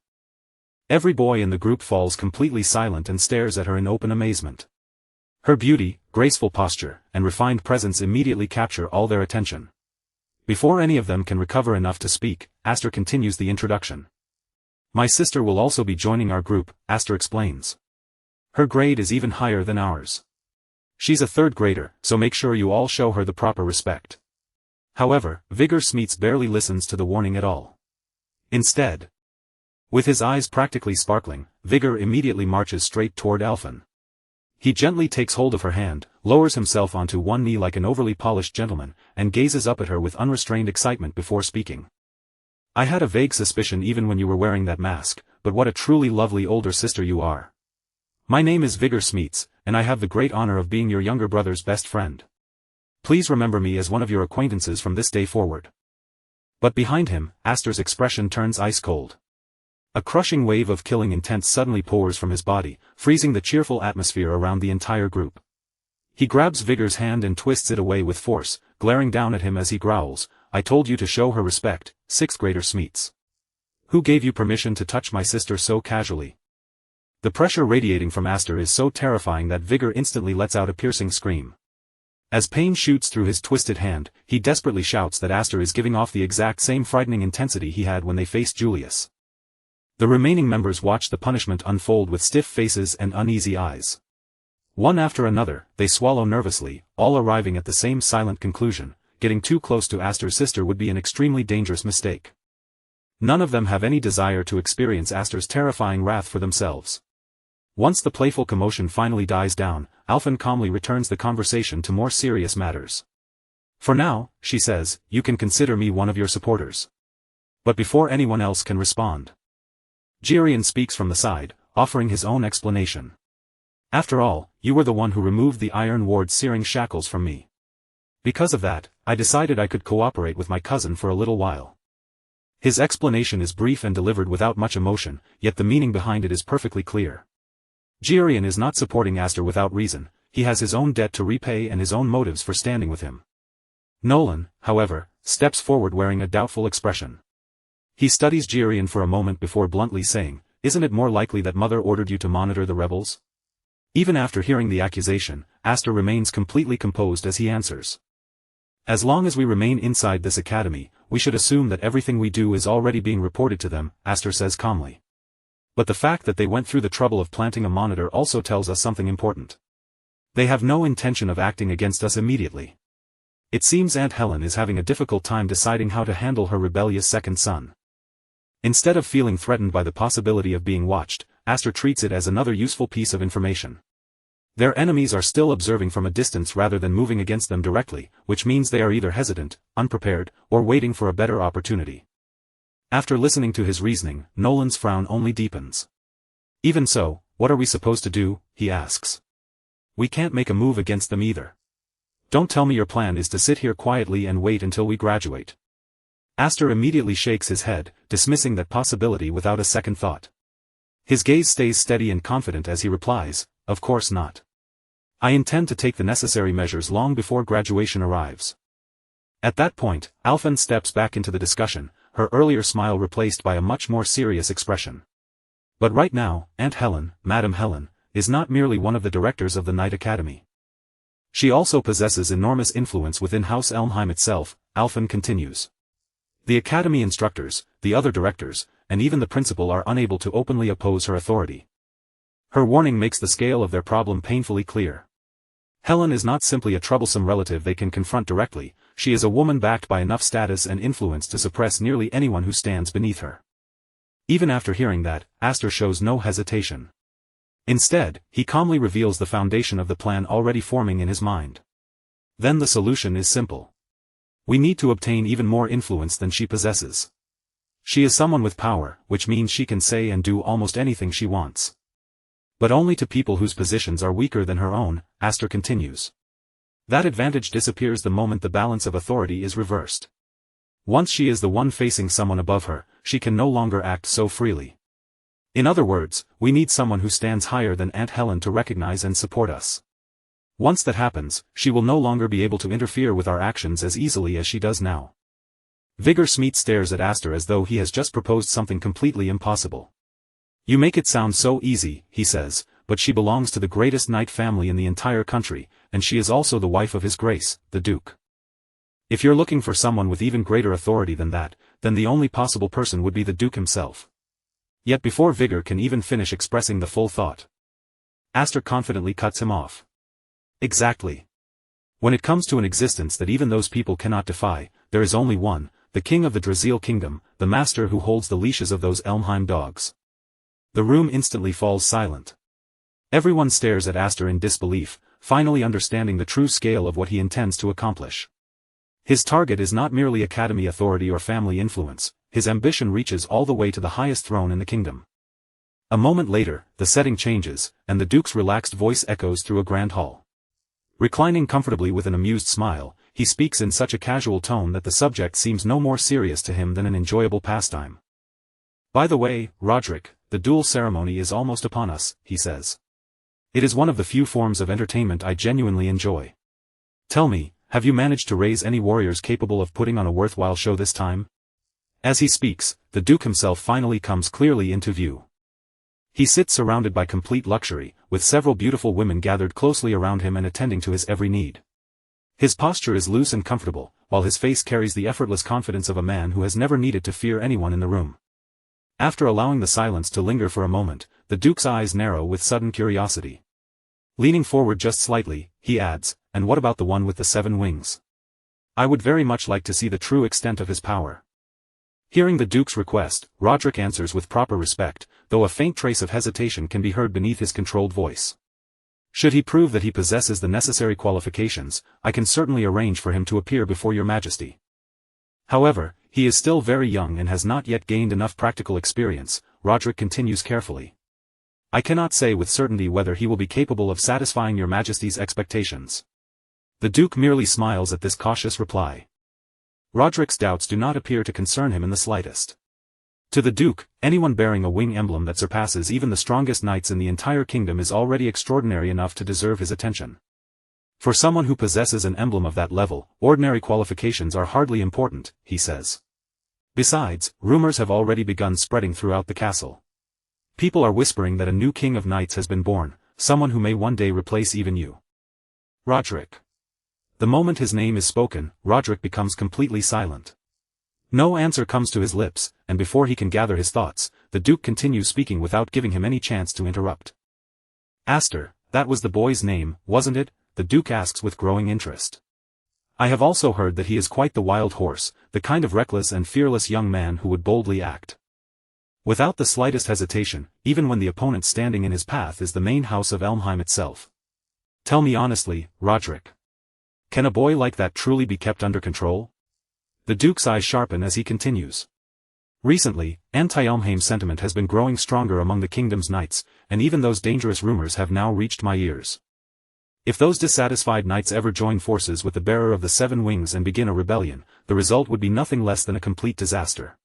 every boy in the group falls completely silent and stares at her in open amazement. Her beauty, graceful posture, and refined presence immediately capture all their attention. Before any of them can recover enough to speak, Aster continues the introduction. My sister will also be joining our group, Aster explains. Her grade is even higher than ours. She's a third grader, so make sure you all show her the proper respect. However, Vigor Smeets barely listens to the warning at all. Instead, with his eyes practically sparkling, Vigor immediately marches straight toward Alphen. He gently takes hold of her hand, lowers himself onto one knee like an overly polished gentleman, and gazes up at her with unrestrained excitement before speaking. I had a vague suspicion even when you were wearing that mask, but what a truly lovely older sister you are. My name is Vigor Smeets, and I have the great honor of being your younger brother's best friend. Please remember me as one of your acquaintances from this day forward. But behind him, Aster's expression turns ice cold. A crushing wave of killing intent suddenly pours from his body, freezing the cheerful atmosphere around the entire group. He grabs Vigor's hand and twists it away with force, glaring down at him as he growls, I told you to show her respect, sixth grader Smeets. Who gave you permission to touch my sister so casually? The pressure radiating from Aster is so terrifying that Vigor instantly lets out a piercing scream. As pain shoots through his twisted hand, he desperately shouts that Aster is giving off the exact same frightening intensity he had when they faced Julius. The remaining members watch the punishment unfold with stiff faces and uneasy eyes. One after another, they swallow nervously, all arriving at the same silent conclusion, getting too close to Aster's sister would be an extremely dangerous mistake. None of them have any desire to experience Aster's terrifying wrath for themselves. Once the playful commotion finally dies down, Alphen calmly returns the conversation to more serious matters. For now, she says, you can consider me one of your supporters. But before anyone else can respond, Jirian speaks from the side, offering his own explanation. After all, you were the one who removed the Iron Ward's searing shackles from me. Because of that, I decided I could cooperate with my cousin for a little while. His explanation is brief and delivered without much emotion, yet the meaning behind it is perfectly clear. Jirian is not supporting Aster without reason, he has his own debt to repay and his own motives for standing with him. Nolan, however, steps forward wearing a doubtful expression. He studies Jirian for a moment before bluntly saying, isn't it more likely that Mother ordered you to monitor the rebels? Even after hearing the accusation, Aster remains completely composed as he answers. As long as we remain inside this academy, we should assume that everything we do is already being reported to them, Aster says calmly. But the fact that they went through the trouble of planting a monitor also tells us something important. They have no intention of acting against us immediately. It seems Aunt Helen is having a difficult time deciding how to handle her rebellious second son. Instead of feeling threatened by the possibility of being watched, Aster treats it as another useful piece of information. Their enemies are still observing from a distance rather than moving against them directly, which means they are either hesitant, unprepared, or waiting for a better opportunity. After listening to his reasoning, Nolan's frown only deepens. Even so, what are we supposed to do, he asks. We can't make a move against them either. Don't tell me your plan is to sit here quietly and wait until we graduate. Aster immediately shakes his head, dismissing that possibility without a second thought. His gaze stays steady and confident as he replies, "Of course not. I intend to take the necessary measures long before graduation arrives." At that point, Alphen steps back into the discussion, her earlier smile replaced by a much more serious expression. But right now, Aunt Helen, Madame Helen, is not merely one of the directors of the Knight Academy. She also possesses enormous influence within House Elmheim itself, Alphen continues. The Academy instructors, the other directors, and even the principal are unable to openly oppose her authority. Her warning makes the scale of their problem painfully clear. Helen is not simply a troublesome relative they can confront directly, she is a woman backed by enough status and influence to suppress nearly anyone who stands beneath her. Even after hearing that, Aster shows no hesitation. Instead, he calmly reveals the foundation of the plan already forming in his mind. Then the solution is simple. We need to obtain even more influence than she possesses. She is someone with power, which means she can say and do almost anything she wants. But only to people whose positions are weaker than her own, Aster continues. That advantage disappears the moment the balance of authority is reversed. Once she is the one facing someone above her, she can no longer act so freely. In other words, we need someone who stands higher than Aunt Helen to recognize and support us. Once that happens, she will no longer be able to interfere with our actions as easily as she does now. Vigor Smeet stares at Aster as though he has just proposed something completely impossible. "You make it sound so easy," he says, "but she belongs to the greatest knight family in the entire country, and she is also the wife of His Grace, the Duke. If you're looking for someone with even greater authority than that, then the only possible person would be the Duke himself." Yet before Vigor can even finish expressing the full thought, Aster confidently cuts him off. Exactly. When it comes to an existence that even those people cannot defy, there is only one, the king of the Draziel kingdom, the master who holds the leashes of those Elmheim dogs. The room instantly falls silent. Everyone stares at Aster in disbelief, finally understanding the true scale of what he intends to accomplish. His target is not merely academy authority or family influence, his ambition reaches all the way to the highest throne in the kingdom. A moment later, the setting changes, and the Duke's relaxed voice echoes through a grand hall. Reclining comfortably with an amused smile, he speaks in such a casual tone that the subject seems no more serious to him than an enjoyable pastime. "By the way, Roderick, the duel ceremony is almost upon us," he says. "It is one of the few forms of entertainment I genuinely enjoy. Tell me, have you managed to raise any warriors capable of putting on a worthwhile show this time?" As he speaks, the Duke himself finally comes clearly into view. He sits surrounded by complete luxury, with several beautiful women gathered closely around him and attending to his every need. His posture is loose and comfortable, while his face carries the effortless confidence of a man who has never needed to fear anyone in the room. After allowing the silence to linger for a moment, the Duke's eyes narrow with sudden curiosity. Leaning forward just slightly, he adds, "And what about the one with the 7 wings? I would very much like to see the true extent of his power." Hearing the Duke's request, Roderick answers with proper respect, though a faint trace of hesitation can be heard beneath his controlled voice. "Should he prove that he possesses the necessary qualifications, I can certainly arrange for him to appear before your Majesty. However, he is still very young and has not yet gained enough practical experience," Roderick continues carefully. "I cannot say with certainty whether he will be capable of satisfying your Majesty's expectations." The Duke merely smiles at this cautious reply. Roderick's doubts do not appear to concern him in the slightest. To the Duke, anyone bearing a wing emblem that surpasses even the strongest knights in the entire kingdom is already extraordinary enough to deserve his attention. For someone who possesses an emblem of that level, ordinary qualifications are hardly important, he says. Besides, rumors have already begun spreading throughout the castle. People are whispering that a new king of knights has been born, someone who may one day replace even you. Roderick. The moment his name is spoken, Roderick becomes completely silent. No answer comes to his lips, and before he can gather his thoughts, the Duke continues speaking without giving him any chance to interrupt. "Aster, that was the boy's name, wasn't it?" the Duke asks with growing interest. "I have also heard that he is quite the wild horse, the kind of reckless and fearless young man who would boldly act without the slightest hesitation, even when the opponent standing in his path is the main house of Elmheim itself. Tell me honestly, Roderick. Can a boy like that truly be kept under control?" The Duke's eyes sharpen as he continues. "Recently, anti-Elmheim sentiment has been growing stronger among the kingdom's knights, and even those dangerous rumors have now reached my ears. If those dissatisfied knights ever join forces with the bearer of the 7 wings and begin a rebellion, the result would be nothing less than a complete disaster.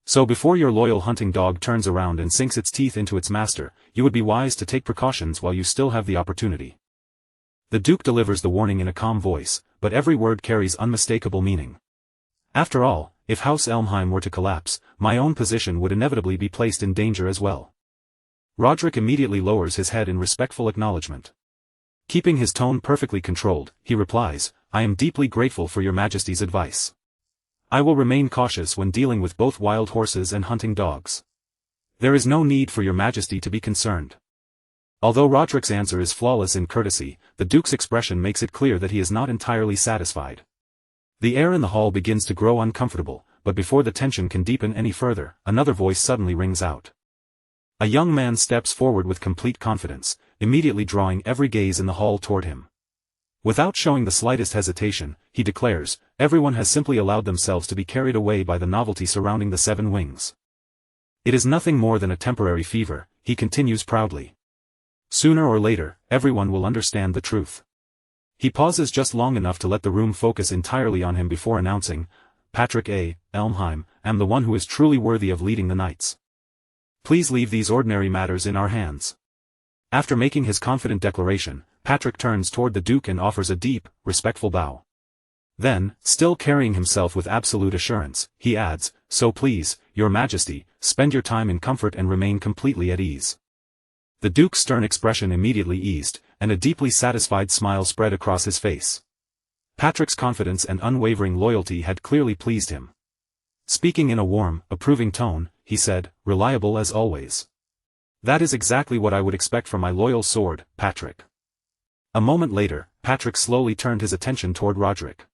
So before your loyal hunting dog turns around and sinks its teeth into its master, you would be wise to take precautions while you still have the opportunity. The Duke delivers the warning in a calm voice, but every word carries unmistakable meaning. After all, if House Elmheim were to collapse, my own position would inevitably be placed in danger as well. Roderick immediately lowers his head in respectful acknowledgement. Keeping his tone perfectly controlled, he replies, "I am deeply grateful for your Majesty's advice. I will remain cautious when dealing with both wild horses and hunting dogs. There is no need for your Majesty to be concerned." Although Roderick's answer is flawless in courtesy, the Duke's expression makes it clear that he is not entirely satisfied. The air in the hall begins to grow uncomfortable, but before the tension can deepen any further, another voice suddenly rings out. A young man steps forward with complete confidence, immediately drawing every gaze in the hall toward him. Without showing the slightest hesitation, he declares, "Everyone has simply allowed themselves to be carried away by the novelty surrounding the Seven Wings. It is nothing more than a temporary fever," he continues proudly. "Sooner or later, everyone will understand the truth." He pauses just long enough to let the room focus entirely on him before announcing, "Patrick A. Elmheim, am the one who is truly worthy of leading the knights. Please leave these ordinary matters in our hands." After making his confident declaration, Patrick turns toward the Duke and offers a deep, respectful bow. Then, still carrying himself with absolute assurance, he adds, "So please, your Majesty, spend your time in comfort and remain completely at ease." The Duke's stern expression immediately eased, and a deeply satisfied smile spread across his face. Patrick's confidence and unwavering loyalty had clearly pleased him. Speaking in a warm, approving tone, he said, "Reliable as always. That is exactly what I would expect from my loyal sword, Patrick." A moment later, Patrick slowly turned his attention toward Roderick.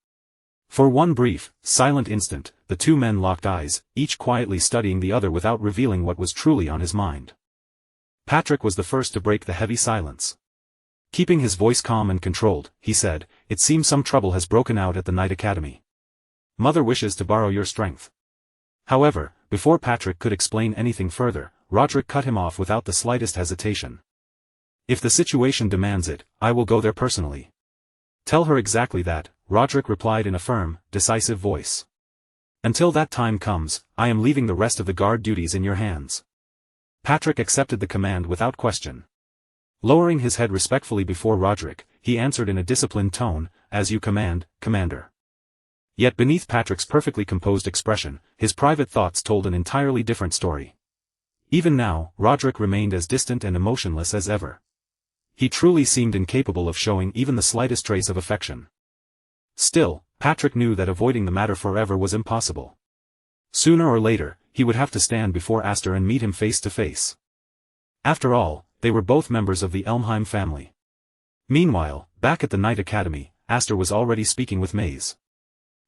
For one brief, silent instant, the two men locked eyes, each quietly studying the other without revealing what was truly on his mind. Patrick was the first to break the heavy silence. Keeping his voice calm and controlled, he said, "It seems some trouble has broken out at the Knight Academy. Mother wishes to borrow your strength." However, before Patrick could explain anything further, Roderick cut him off without the slightest hesitation. "If the situation demands it, I will go there personally." "Tell her exactly that," Roderick replied in a firm, decisive voice. "Until that time comes, I am leaving the rest of the guard duties in your hands." Patrick accepted the command without question. Lowering his head respectfully before Roderick, he answered in a disciplined tone, "As you command, Commander." Yet beneath Patrick's perfectly composed expression, his private thoughts told an entirely different story. Even now, Roderick remained as distant and emotionless as ever. He truly seemed incapable of showing even the slightest trace of affection. Still, Patrick knew that avoiding the matter forever was impossible. Sooner or later, he would have to stand before Aster and meet him face to face. After all, they were both members of the Elmheim family. Meanwhile, back at the Knight Academy, Aster was already speaking with Maze.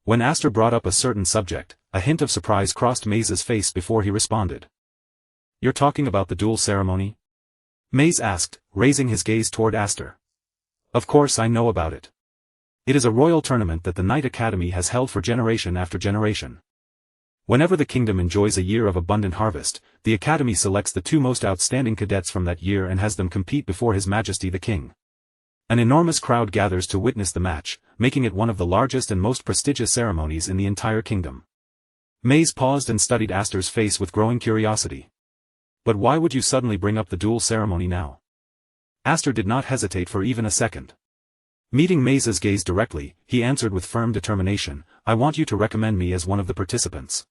When Aster brought up a certain subject, a hint of surprise crossed Maze's face before he responded. "You're talking about the duel ceremony?" Maze asked, raising his gaze toward Aster. "Of course I know about it. It is a royal tournament that the Knight Academy has held for generation after generation. Whenever the kingdom enjoys a year of abundant harvest, the Academy selects the two most outstanding cadets from that year and has them compete before His Majesty the King. An enormous crowd gathers to witness the match, making it one of the largest and most prestigious ceremonies in the entire kingdom." Maze paused and studied Aster's face with growing curiosity. "But why would you suddenly bring up the duel ceremony now?" Aster did not hesitate for even a second. Meeting Maze's gaze directly, he answered with firm determination, "I want you to recommend me as one of the participants."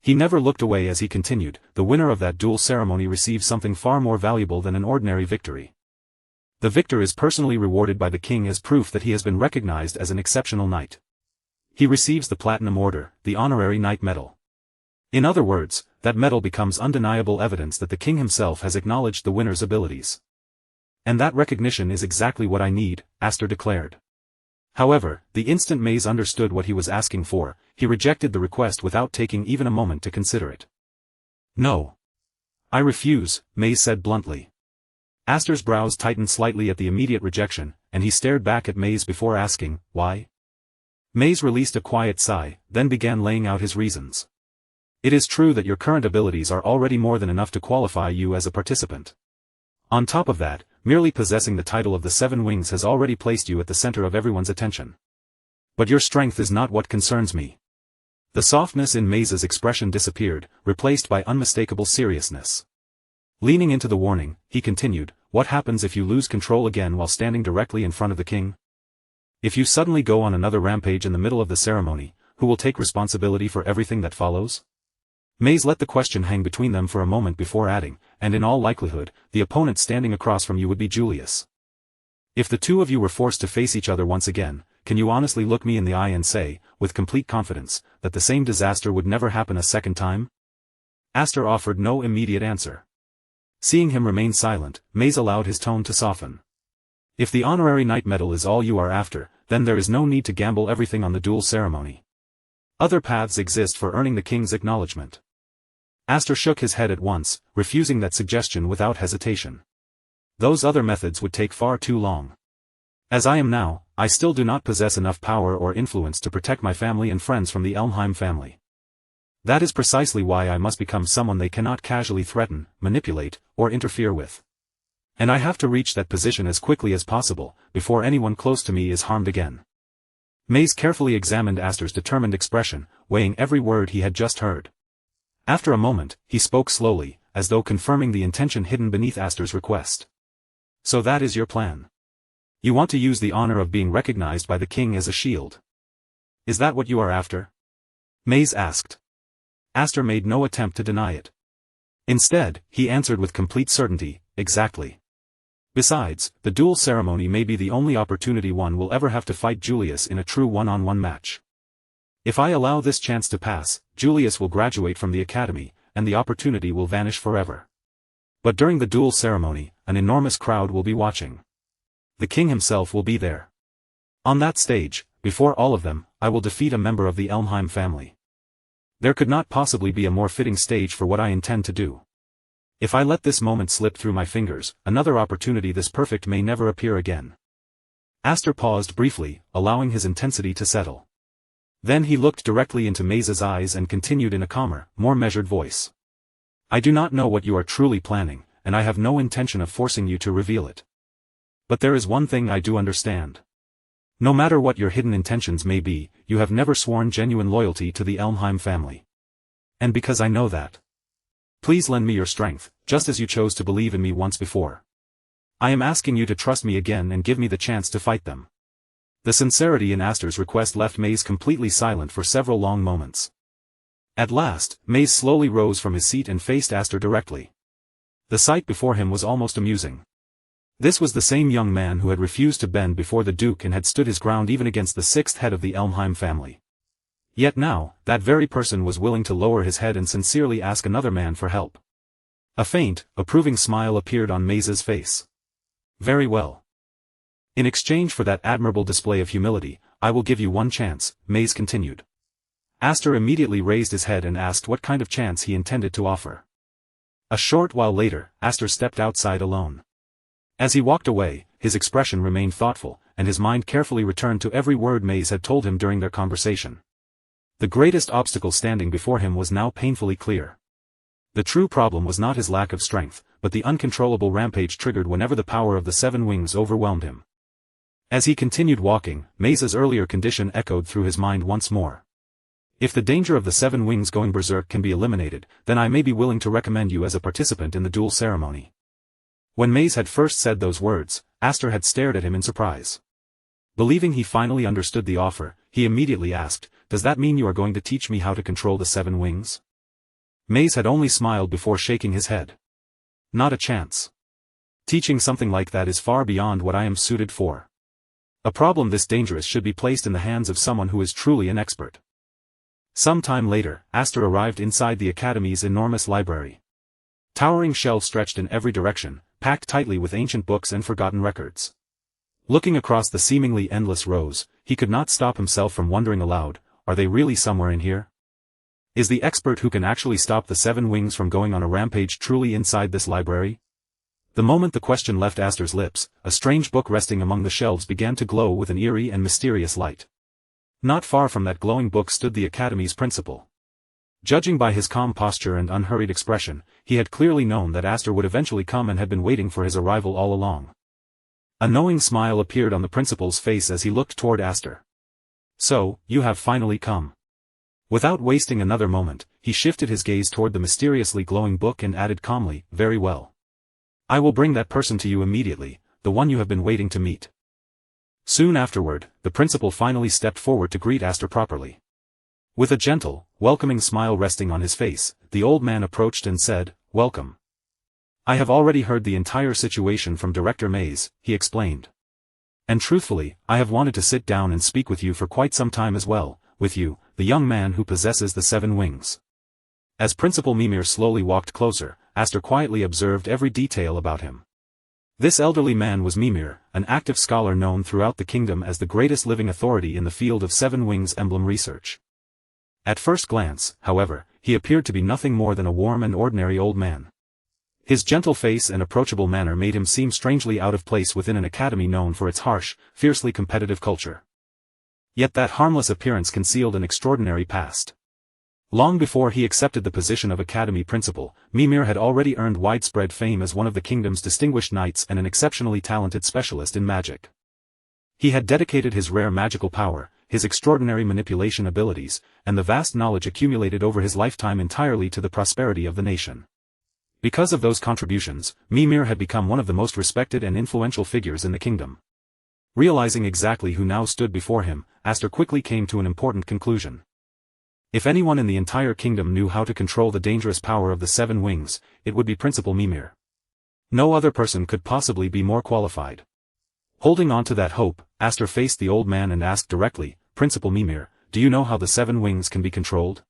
He never looked away as he continued, "The winner of that duel ceremony receives something far more valuable than an ordinary victory. The victor is personally rewarded by the king as proof that he has been recognized as an exceptional knight. He receives the Platinum Order, the honorary knight medal. In other words, that medal becomes undeniable evidence that the king himself has acknowledged the winner's abilities. And that recognition is exactly what I need," Aster declared. However, the instant Maze understood what he was asking for, he rejected the request without taking even a moment to consider it. "No. I refuse," Maze said bluntly. Aster's brows tightened slightly at the immediate rejection, and he stared back at Maze before asking, "Why?" Maze released a quiet sigh, then began laying out his reasons. "It is true that your current abilities are already more than enough to qualify you as a participant. On top of that, merely possessing the title of the Seven Wings has already placed you at the center of everyone's attention. But your strength is not what concerns me. The softness in Maze's expression disappeared, replaced by unmistakable seriousness. Leaning into the warning, he continued, "What happens if you lose control again while standing directly in front of the king? If you suddenly go on another rampage in the middle of the ceremony, who will take responsibility for everything that follows?" Maze let the question hang between them for a moment before adding, "And in all likelihood, the opponent standing across from you would be Julius. If the two of you were forced to face each other once again, can you honestly look me in the eye and say, with complete confidence, that the same disaster would never happen a second time?" Aster offered no immediate answer. Seeing him remain silent, Maze allowed his tone to soften. "If the honorary knight medal is all you are after, then there is no need to gamble everything on the duel ceremony. Other paths exist for earning the king's acknowledgement." Aster shook his head at once, refusing that suggestion without hesitation. "Those other methods would take far too long. As I am now, I still do not possess enough power or influence to protect my family and friends from the Elmheim family. That is precisely why I must become someone they cannot casually threaten, manipulate, or interfere with. And I have to reach that position as quickly as possible, before anyone close to me is harmed again." Maze carefully examined Aster's determined expression, weighing every word he had just heard. After a moment, he spoke slowly, as though confirming the intention hidden beneath Aster's request. "So that is your plan. You want to use the honor of being recognized by the king as a shield. Is that what you are after?" Maze asked. Aster made no attempt to deny it. Instead, he answered with complete certainty, "Exactly. Besides, the duel ceremony may be the only opportunity one will ever have to fight Julius in a true one-on-one match. If I allow this chance to pass, Julius will graduate from the academy, and the opportunity will vanish forever. But during the duel ceremony, an enormous crowd will be watching. The king himself will be there. On that stage, before all of them, I will defeat a member of the Elmheim family. There could not possibly be a more fitting stage for what I intend to do. If I let this moment slip through my fingers, another opportunity this perfect may never appear again." Aster paused briefly, allowing his intensity to settle. Then he looked directly into Maze's eyes and continued in a calmer, more measured voice. "I do not know what you are truly planning, and I have no intention of forcing you to reveal it. But there is one thing I do understand. No matter what your hidden intentions may be, you have never sworn genuine loyalty to the Elmheim family. And because I know that, please lend me your strength, just as you chose to believe in me once before. I am asking you to trust me again and give me the chance to fight them." The sincerity in Aster's request left Maze completely silent for several long moments. At last, Maze slowly rose from his seat and faced Aster directly. The sight before him was almost amusing. This was the same young man who had refused to bend before the Duke and had stood his ground even against the sixth head of the Elmheim family. Yet now, that very person was willing to lower his head and sincerely ask another man for help. A faint, approving smile appeared on Maze's face. "Very well. In exchange for that admirable display of humility, I will give you one chance," Maze continued. Aster immediately raised his head and asked what kind of chance he intended to offer. A short while later, Aster stepped outside alone. As he walked away, his expression remained thoughtful, and his mind carefully returned to every word Maze had told him during their conversation. The greatest obstacle standing before him was now painfully clear. The true problem was not his lack of strength, but the uncontrollable rampage triggered whenever the power of the seven wings overwhelmed him. As he continued walking, Maze's earlier condition echoed through his mind once more. "If the danger of the seven wings going berserk can be eliminated, then I may be willing to recommend you as a participant in the duel ceremony." When Maze had first said those words, Aster had stared at him in surprise. Believing he finally understood the offer, he immediately asked, "Does that mean you are going to teach me how to control the seven wings?" Maze had only smiled before shaking his head. "Not a chance. Teaching something like that is far beyond what I am suited for. A problem this dangerous should be placed in the hands of someone who is truly an expert." Some time later, Aster arrived inside the Academy's enormous library. Towering shelves stretched in every direction, packed tightly with ancient books and forgotten records. Looking across the seemingly endless rows, he could not stop himself from wondering aloud, are they really somewhere in here? Is the expert who can actually stop the seven wings from going on a rampage truly inside this library? The moment the question left Aster's lips, a strange book resting among the shelves began to glow with an eerie and mysterious light. Not far from that glowing book stood the Academy's principal. Judging by his calm posture and unhurried expression, he had clearly known that Aster would eventually come and had been waiting for his arrival all along. A knowing smile appeared on the principal's face as he looked toward Aster. "So, you have finally come. Without wasting another moment, he shifted his gaze toward the mysteriously glowing book and added calmly, "Very well. I will bring that person to you immediately, the one you have been waiting to meet." Soon afterward, the principal finally stepped forward to greet Aster properly. With a gentle, welcoming smile resting on his face, the old man approached and said, "Welcome. I have already heard the entire situation from Director Mays," he explained. "And truthfully, I have wanted to sit down and speak with you for quite some time as well, with you, the young man who possesses the 7 wings." As Principal Mimir slowly walked closer, Aster quietly observed every detail about him. This elderly man was Mimir, an active scholar known throughout the kingdom as the greatest living authority in the field of 7 wings emblem research. At first glance, however, he appeared to be nothing more than a warm and ordinary old man. His gentle face and approachable manner made him seem strangely out of place within an academy known for its harsh, fiercely competitive culture. Yet that harmless appearance concealed an extraordinary past. Long before he accepted the position of academy principal, Mimir had already earned widespread fame as one of the kingdom's distinguished knights and an exceptionally talented specialist in magic. He had dedicated his rare magical power, his extraordinary manipulation abilities, and the vast knowledge accumulated over his lifetime entirely to the prosperity of the nation. Because of those contributions, Mimir had become one of the most respected and influential figures in the kingdom. Realizing exactly who now stood before him, Aster quickly came to an important conclusion. If anyone in the entire kingdom knew how to control the dangerous power of the 7 wings, it would be Principal Mimir. No other person could possibly be more qualified. Holding on to that hope, Aster faced the old man and asked directly, "Principal Mimir, do you know how the 7 wings can be controlled?"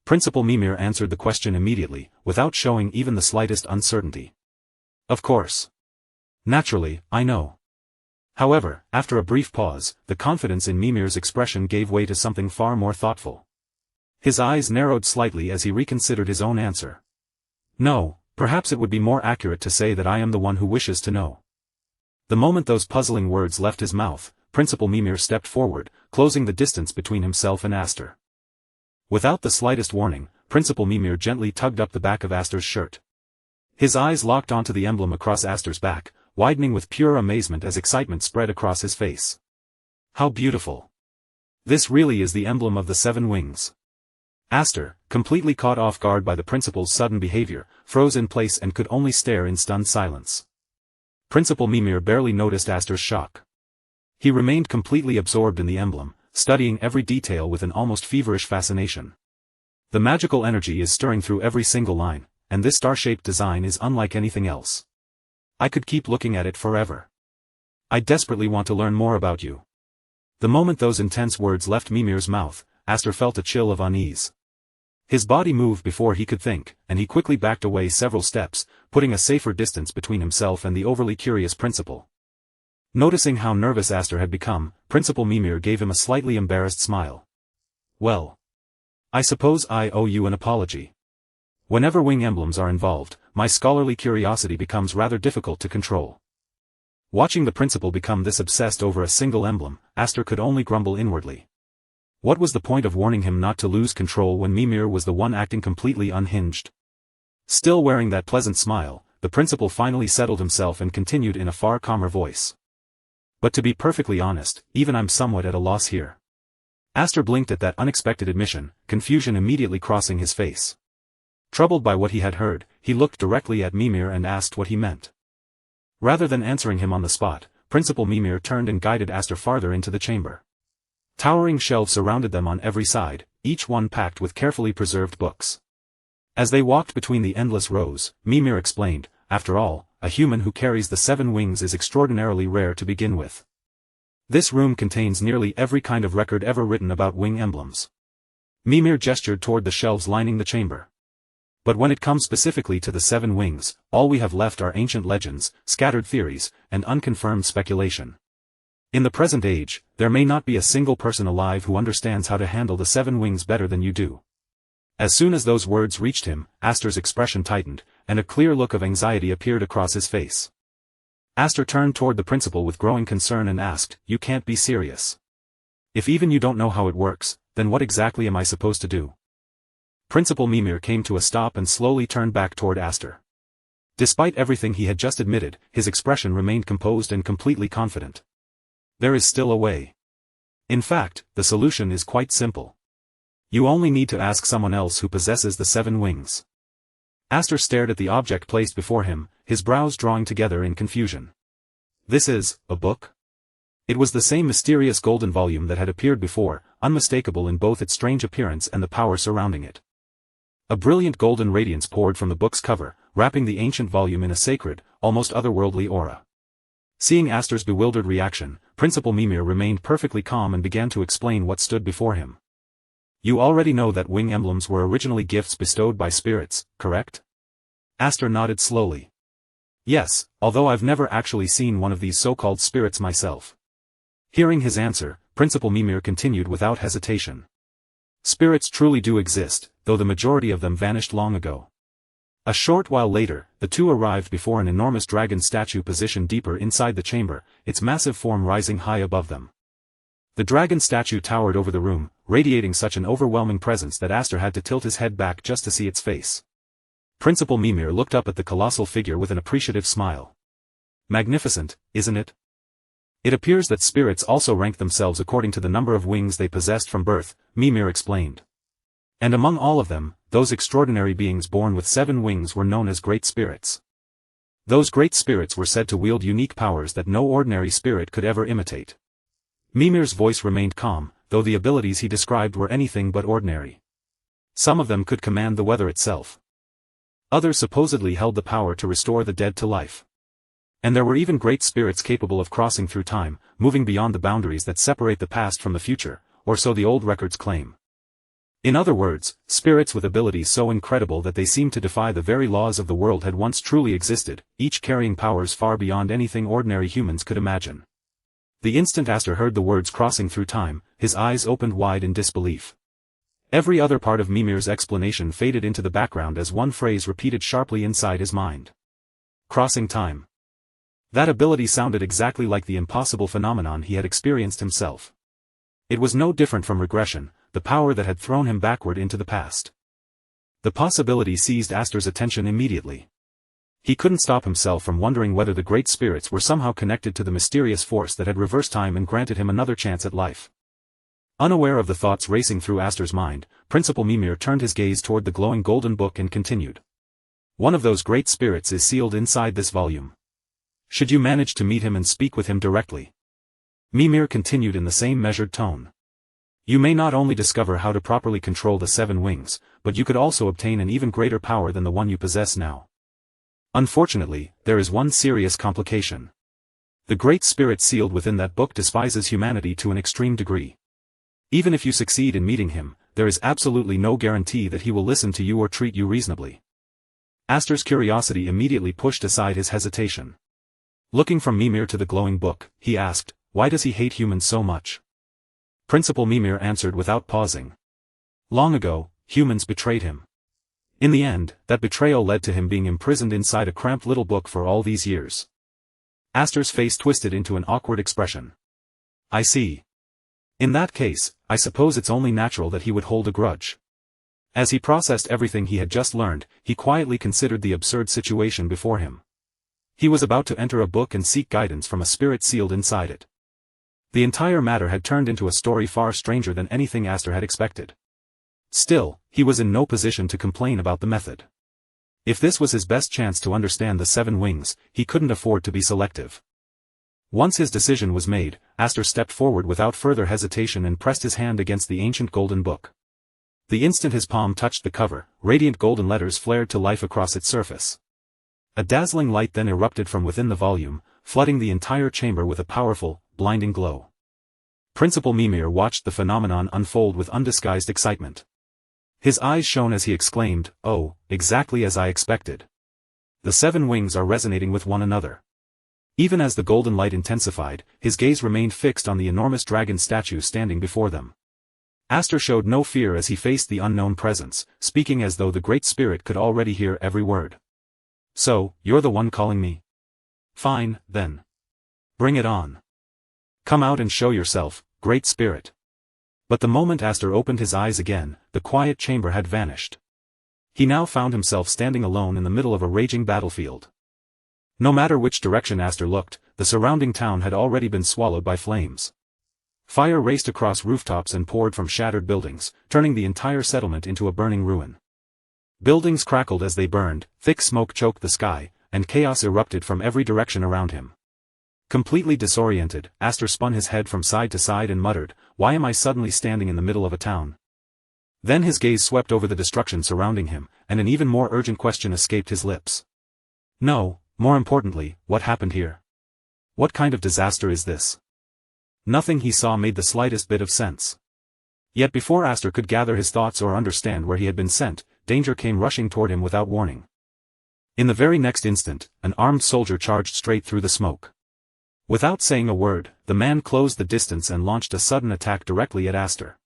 Principal Mimir answered the question immediately, without showing even the slightest uncertainty. "Of course. Naturally, I know." However, after a brief pause, the confidence in Mimir's expression gave way to something far more thoughtful. His eyes narrowed slightly as he reconsidered his own answer. "No, perhaps it would be more accurate to say that I am the one who wishes to know." The moment those puzzling words left his mouth, Principal Mimir stepped forward, closing the distance between himself and Aster. Without the slightest warning, Principal Mimir gently tugged up the back of Aster's shirt. His eyes locked onto the emblem across Aster's back, widening with pure amazement as excitement spread across his face. "How beautiful! This really is the emblem of the 7 wings." Aster, completely caught off guard by the principal's sudden behavior, froze in place and could only stare in stunned silence. Principal Mimir barely noticed Aster's shock. He remained completely absorbed in the emblem, studying every detail with an almost feverish fascination. The magical energy is stirring through every single line, and this star-shaped design is unlike anything else. I could keep looking at it forever. I desperately want to learn more about you. The moment those intense words left Mimir's mouth, Aster felt a chill of unease. His body moved before he could think, and he quickly backed away several steps, putting a safer distance between himself and the overly curious principal. Noticing how nervous Aster had become, Principal Mimir gave him a slightly embarrassed smile. "Well, I suppose I owe you an apology. Whenever wing emblems are involved, my scholarly curiosity becomes rather difficult to control." Watching the principal become this obsessed over a single emblem, Aster could only grumble inwardly. What was the point of warning him not to lose control when Mimir was the one acting completely unhinged? Still wearing that pleasant smile, the principal finally settled himself and continued in a far calmer voice. "But to be perfectly honest, even I'm somewhat at a loss here." Aster blinked at that unexpected admission, confusion immediately crossing his face. Troubled by what he had heard, he looked directly at Mimir and asked what he meant. Rather than answering him on the spot, Principal Mimir turned and guided Aster farther into the chamber. Towering shelves surrounded them on every side, each one packed with carefully preserved books. As they walked between the endless rows, Mimir explained, "After all, a human who carries the 7 wings is extraordinarily rare to begin with. This room contains nearly every kind of record ever written about wing emblems." Mimir gestured toward the shelves lining the chamber. "But when it comes specifically to the 7 wings, all we have left are ancient legends, scattered theories, and unconfirmed speculation. In the present age, there may not be a single person alive who understands how to handle the 7 wings better than you do." As soon as those words reached him, Aster's expression tightened, and a clear look of anxiety appeared across his face. Aster turned toward the principal with growing concern and asked, "You can't be serious. If even you don't know how it works, then what exactly am I supposed to do?" Principal Mimir came to a stop and slowly turned back toward Aster. Despite everything he had just admitted, his expression remained composed and completely confident. "There is still a way. In fact, the solution is quite simple. You only need to ask someone else who possesses the 7 wings. Aster stared at the object placed before him, his brows drawing together in confusion. This is a book? It was the same mysterious golden volume that had appeared before, unmistakable in both its strange appearance and the power surrounding it. A brilliant golden radiance poured from the book's cover, wrapping the ancient volume in a sacred, almost otherworldly aura. Seeing Aster's bewildered reaction, Principal Mimir remained perfectly calm and began to explain what stood before him. You already know that wing emblems were originally gifts bestowed by spirits, correct? Aster nodded slowly. Yes, although I've never actually seen one of these so-called spirits myself. Hearing his answer, Principal Mimir continued without hesitation. Spirits truly do exist, though the majority of them vanished long ago. A short while later, the two arrived before an enormous dragon statue positioned deeper inside the chamber, its massive form rising high above them. The dragon statue towered over the room, radiating such an overwhelming presence that Aster had to tilt his head back just to see its face. Principal Mimir looked up at the colossal figure with an appreciative smile. Magnificent, isn't it? It appears that spirits also rank themselves according to the number of wings they possessed from birth, Mimir explained. And among all of them, those extraordinary beings born with 7 wings were known as great spirits. Those great spirits were said to wield unique powers that no ordinary spirit could ever imitate. Mimir's voice remained calm, though the abilities he described were anything but ordinary. Some of them could command the weather itself. Others supposedly held the power to restore the dead to life. And there were even great spirits capable of crossing through time, moving beyond the boundaries that separate the past from the future, or so the old records claim. In other words, spirits with abilities so incredible that they seemed to defy the very laws of the world had once truly existed, each carrying powers far beyond anything ordinary humans could imagine. The instant Aster heard the words crossing through time, his eyes opened wide in disbelief. Every other part of Mimir's explanation faded into the background as one phrase repeated sharply inside his mind. Crossing time. That ability sounded exactly like the impossible phenomenon he had experienced himself. It was no different from regression, the power that had thrown him backward into the past. The possibility seized Aster's attention immediately. He couldn't stop himself from wondering whether the great spirits were somehow connected to the mysterious force that had reversed time and granted him another chance at life. Unaware of the thoughts racing through Aster's mind, Principal Mimir turned his gaze toward the glowing golden book and continued. One of those great spirits is sealed inside this volume. Should you manage to meet him and speak with him directly? Mimir continued in the same measured tone. You may not only discover how to properly control the 7 wings, but you could also obtain an even greater power than the one you possess now. Unfortunately, there is one serious complication. The great spirit sealed within that book despises humanity to an extreme degree. Even if you succeed in meeting him, there is absolutely no guarantee that he will listen to you or treat you reasonably. Aster's curiosity immediately pushed aside his hesitation. Looking from Mimir to the glowing book, he asked, why does he hate humans so much? Principal Mimir answered without pausing. Long ago, humans betrayed him. In the end, that betrayal led to him being imprisoned inside a cramped little book for all these years. Aster's face twisted into an awkward expression. I see. In that case, I suppose it's only natural that he would hold a grudge. As he processed everything he had just learned, he quietly considered the absurd situation before him. He was about to enter a book and seek guidance from a spirit sealed inside it. The entire matter had turned into a story far stranger than anything Aster had expected. Still, he was in no position to complain about the method. If this was his best chance to understand the 7 wings, he couldn't afford to be selective. Once his decision was made, Aster stepped forward without further hesitation and pressed his hand against the ancient golden book. The instant his palm touched the cover, radiant golden letters flared to life across its surface. A dazzling light then erupted from within the volume, flooding the entire chamber with a powerful, blinding glow. Principal Mimir watched the phenomenon unfold with undisguised excitement. His eyes shone as he exclaimed, oh, exactly as I expected. The 7 wings are resonating with one another. Even as the golden light intensified, his gaze remained fixed on the enormous dragon statue standing before them. Aster showed no fear as he faced the unknown presence, speaking as though the great spirit could already hear every word. So, you're the one calling me? Fine, then. Bring it on. Come out and show yourself, great spirit. But the moment Aster opened his eyes again, the quiet chamber had vanished. He now found himself standing alone in the middle of a raging battlefield. No matter which direction Aster looked, the surrounding town had already been swallowed by flames. Fire raced across rooftops and poured from shattered buildings, turning the entire settlement into a burning ruin. Buildings crackled as they burned, thick smoke choked the sky, and chaos erupted from every direction around him. Completely disoriented, Aster spun his head from side to side and muttered, "Why am I suddenly standing in the middle of a town?" Then his gaze swept over the destruction surrounding him, and an even more urgent question escaped his lips. No, more importantly, what happened here? What kind of disaster is this? Nothing he saw made the slightest bit of sense. Yet before Aster could gather his thoughts or understand where he had been sent, danger came rushing toward him without warning. In the very next instant, an armed soldier charged straight through the smoke. Without saying a word, the man closed the distance and launched a sudden attack directly at Aster.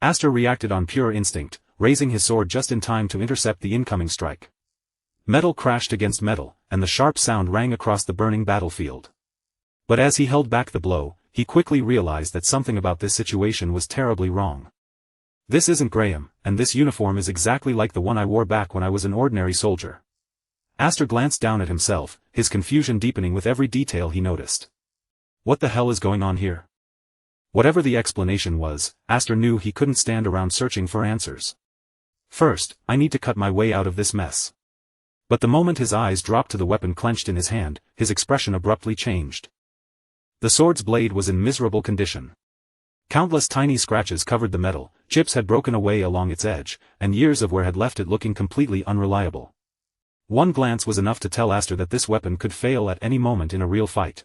Aster reacted on pure instinct, raising his sword just in time to intercept the incoming strike. Metal crashed against metal, and the sharp sound rang across the burning battlefield. But as he held back the blow, he quickly realized that something about this situation was terribly wrong. "This isn't Graham, and this uniform is exactly like the one I wore back when I was an ordinary soldier." Aster glanced down at himself, his confusion deepening with every detail he noticed. What the hell is going on here? Whatever the explanation was, Aster knew he couldn't stand around searching for answers. First, I need to cut my way out of this mess. But the moment his eyes dropped to the weapon clenched in his hand, his expression abruptly changed. The sword's blade was in miserable condition. Countless tiny scratches covered the metal, chips had broken away along its edge, and years of wear had left it looking completely unreliable. One glance was enough to tell Aster that this weapon could fail at any moment in a real fight.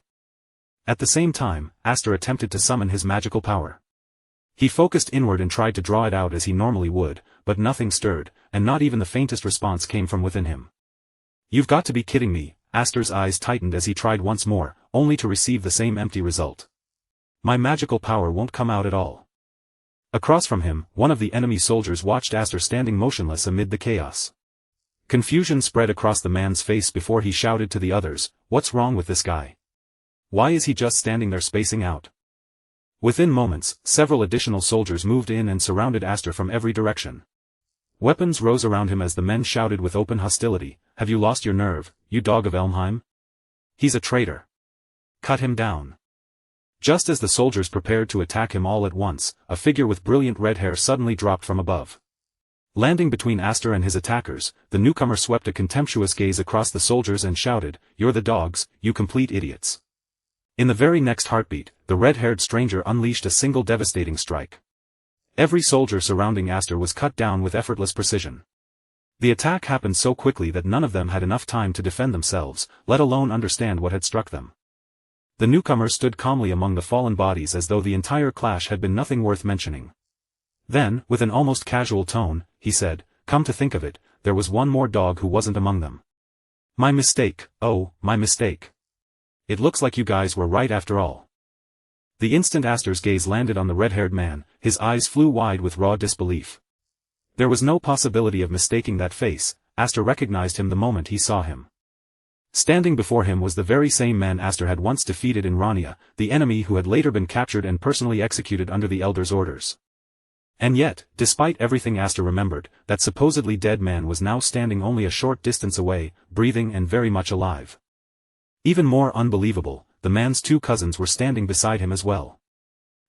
At the same time, Aster attempted to summon his magical power. He focused inward and tried to draw it out as he normally would, but nothing stirred, and not even the faintest response came from within him. "You've got to be kidding me," Aster's eyes tightened as he tried once more, only to receive the same empty result. "My magical power won't come out at all." Across from him, one of the enemy soldiers watched Aster standing motionless amid the chaos. Confusion spread across the man's face before he shouted to the others, "What's wrong with this guy? Why is he just standing there spacing out?" Within moments, several additional soldiers moved in and surrounded Aster from every direction. Weapons rose around him as the men shouted with open hostility, "Have you lost your nerve, you dog of Elmheim? He's a traitor. Cut him down." Just as the soldiers prepared to attack him all at once, a figure with brilliant red hair suddenly dropped from above. Landing between Aster and his attackers, the newcomer swept a contemptuous gaze across the soldiers and shouted, "You're the dogs, you complete idiots." In the very next heartbeat, the red-haired stranger unleashed a single devastating strike. Every soldier surrounding Aster was cut down with effortless precision. The attack happened so quickly that none of them had enough time to defend themselves, let alone understand what had struck them. The newcomer stood calmly among the fallen bodies as though the entire clash had been nothing worth mentioning. Then, with an almost casual tone, he said, "Come to think of it, there was one more dog who wasn't among them. My mistake, oh, my mistake. It looks like you guys were right after all." The instant Aster's gaze landed on the red-haired man, his eyes flew wide with raw disbelief. There was no possibility of mistaking that face. Aster recognized him the moment he saw him. Standing before him was the very same man Aster had once defeated in Rania, the enemy who had later been captured and personally executed under the Elder's orders. And yet, despite everything Aster remembered, that supposedly dead man was now standing only a short distance away, breathing and very much alive. Even more unbelievable, the man's two cousins were standing beside him as well.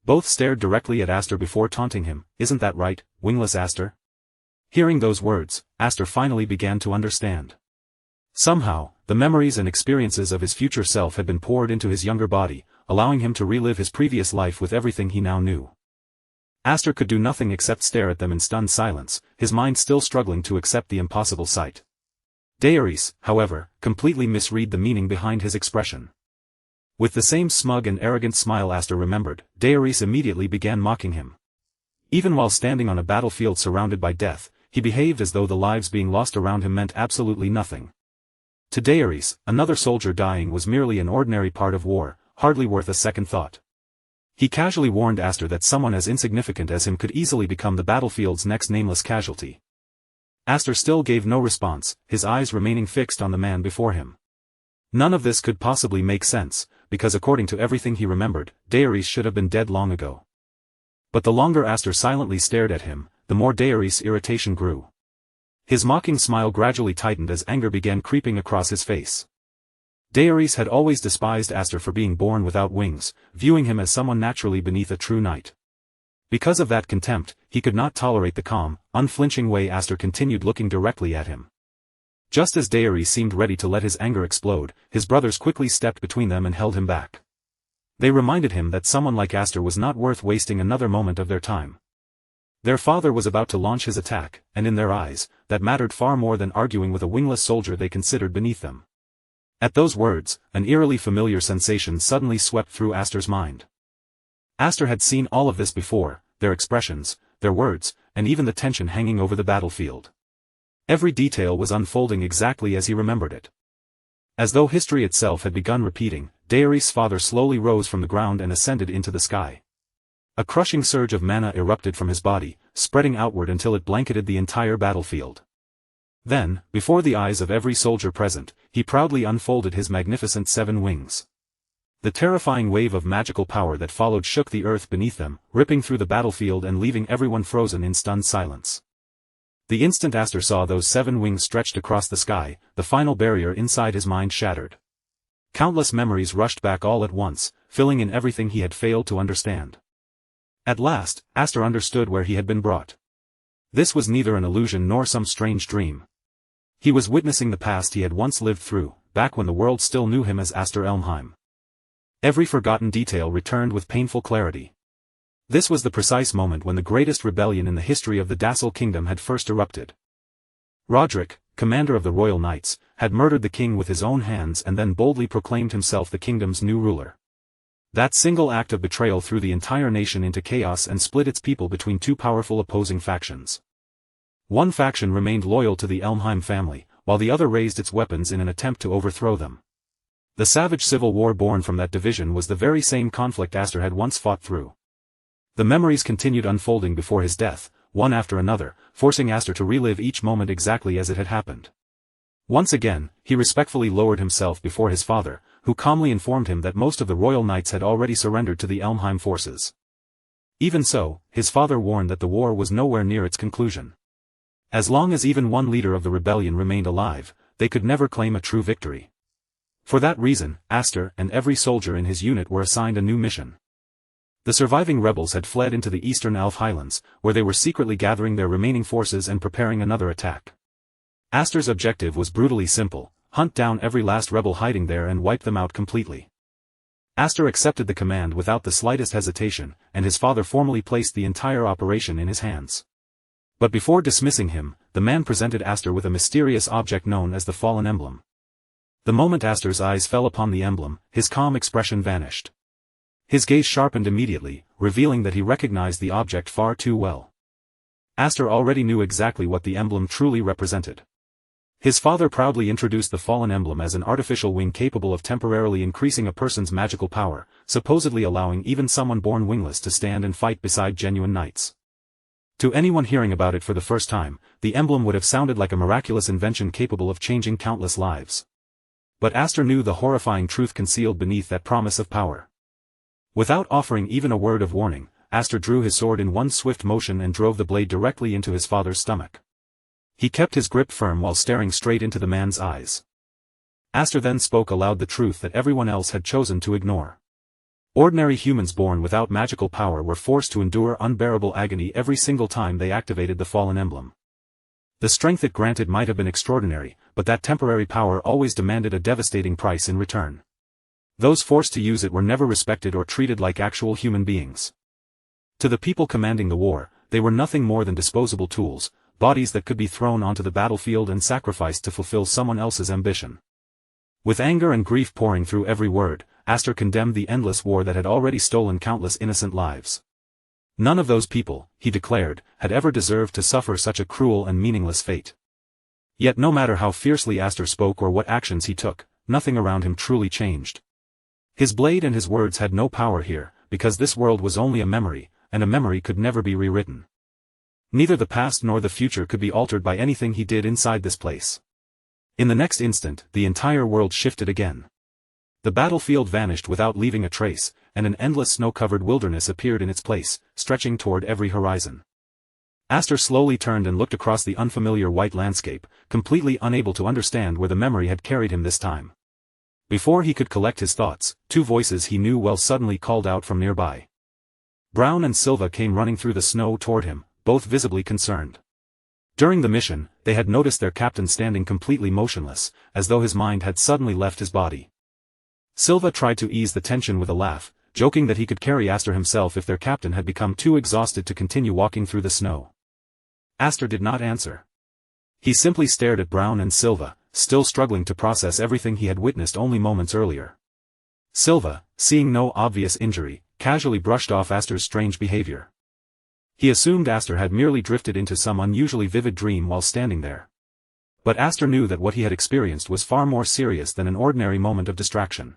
Both stared directly at Aster before taunting him, "Isn't that right, wingless Aster?" Hearing those words, Aster finally began to understand. Somehow, the memories and experiences of his future self had been poured into his younger body, allowing him to relive his previous life with everything he now knew. Aster could do nothing except stare at them in stunned silence, his mind still struggling to accept the impossible sight. Daenerys, however, completely misread the meaning behind his expression. With the same smug and arrogant smile Aster remembered, Daenerys immediately began mocking him. Even while standing on a battlefield surrounded by death, he behaved as though the lives being lost around him meant absolutely nothing. To Daenerys, another soldier dying was merely an ordinary part of war, hardly worth a second thought. He casually warned Aster that someone as insignificant as him could easily become the battlefield's next nameless casualty. Aster still gave no response, his eyes remaining fixed on the man before him. None of this could possibly make sense, because according to everything he remembered, Daenerys should have been dead long ago. But the longer Aster silently stared at him, the more Daenerys' irritation grew. His mocking smile gradually tightened as anger began creeping across his face. Daenerys had always despised Aster for being born without wings, viewing him as someone naturally beneath a true knight. Because of that contempt, he could not tolerate the calm, unflinching way Aster continued looking directly at him. Just as Daenerys seemed ready to let his anger explode, his brothers quickly stepped between them and held him back. They reminded him that someone like Aster was not worth wasting another moment of their time. Their father was about to launch his attack, and in their eyes, that mattered far more than arguing with a wingless soldier they considered beneath them. At those words, an eerily familiar sensation suddenly swept through Aster's mind. Aster had seen all of this before, their expressions, their words, and even the tension hanging over the battlefield. Every detail was unfolding exactly as he remembered it. As though history itself had begun repeating, Daenerys' father slowly rose from the ground and ascended into the sky. A crushing surge of mana erupted from his body, spreading outward until it blanketed the entire battlefield. Then, before the eyes of every soldier present, he proudly unfolded his magnificent 7 wings. The terrifying wave of magical power that followed shook the earth beneath them, ripping through the battlefield and leaving everyone frozen in stunned silence. The instant Aster saw those 7 wings stretched across the sky, the final barrier inside his mind shattered. Countless memories rushed back all at once, filling in everything he had failed to understand. At last, Aster understood where he had been brought. This was neither an illusion nor some strange dream. He was witnessing the past he had once lived through, back when the world still knew him as Aster Elmheim. Every forgotten detail returned with painful clarity. This was the precise moment when the greatest rebellion in the history of the Dassel Kingdom had first erupted. Roderick, commander of the Royal Knights, had murdered the king with his own hands and then boldly proclaimed himself the kingdom's new ruler. That single act of betrayal threw the entire nation into chaos and split its people between 2 powerful opposing factions. One faction remained loyal to the Elmheim family, while the other raised its weapons in an attempt to overthrow them. The savage civil war born from that division was the very same conflict Aster had once fought through. The memories continued unfolding before his death, one after another, forcing Aster to relive each moment exactly as it had happened. Once again, he respectfully lowered himself before his father, who calmly informed him that most of the royal knights had already surrendered to the Elmheim forces. Even so, his father warned that the war was nowhere near its conclusion. As long as even one leader of the rebellion remained alive, they could never claim a true victory. For that reason, Aster and every soldier in his unit were assigned a new mission. The surviving rebels had fled into the eastern Elf Highlands, where they were secretly gathering their remaining forces and preparing another attack. Aster's objective was brutally simple: hunt down every last rebel hiding there and wipe them out completely. Aster accepted the command without the slightest hesitation, and his father formally placed the entire operation in his hands. But before dismissing him, the man presented Aster with a mysterious object known as the Fallen Emblem. The moment Aster's eyes fell upon the emblem, his calm expression vanished. His gaze sharpened immediately, revealing that he recognized the object far too well. Aster already knew exactly what the emblem truly represented. His father proudly introduced the Fallen Emblem as an artificial wing capable of temporarily increasing a person's magical power, supposedly allowing even someone born wingless to stand and fight beside genuine knights. To anyone hearing about it for the first time, the emblem would have sounded like a miraculous invention capable of changing countless lives. But Aster knew the horrifying truth concealed beneath that promise of power. Without offering even a word of warning, Aster drew his sword in one swift motion and drove the blade directly into his father's stomach. He kept his grip firm while staring straight into the man's eyes. Aster then spoke aloud the truth that everyone else had chosen to ignore. Ordinary humans born without magical power were forced to endure unbearable agony every single time they activated the Fallen Emblem. The strength it granted might have been extraordinary, but that temporary power always demanded a devastating price in return. Those forced to use it were never respected or treated like actual human beings. To the people commanding the war, they were nothing more than disposable tools, bodies that could be thrown onto the battlefield and sacrificed to fulfill someone else's ambition. With anger and grief pouring through every word, Aster condemned the endless war that had already stolen countless innocent lives. None of those people, he declared, had ever deserved to suffer such a cruel and meaningless fate. Yet no matter how fiercely Aster spoke or what actions he took, nothing around him truly changed. His blade and his words had no power here, because this world was only a memory, and a memory could never be rewritten. Neither the past nor the future could be altered by anything he did inside this place. In the next instant, the entire world shifted again. The battlefield vanished without leaving a trace, and an endless snow-covered wilderness appeared in its place, stretching toward every horizon. Aster slowly turned and looked across the unfamiliar white landscape, completely unable to understand where the memory had carried him this time. Before he could collect his thoughts, two voices he knew well suddenly called out from nearby. Brown and Silva came running through the snow toward him, both visibly concerned. During the mission, they had noticed their captain standing completely motionless, as though his mind had suddenly left his body. Silva tried to ease the tension with a laugh, joking that he could carry Aster himself if their captain had become too exhausted to continue walking through the snow. Aster did not answer. He simply stared at Brown and Silva, still struggling to process everything he had witnessed only moments earlier. Silva, seeing no obvious injury, casually brushed off Aster's strange behavior. He assumed Aster had merely drifted into some unusually vivid dream while standing there. But Aster knew that what he had experienced was far more serious than an ordinary moment of distraction.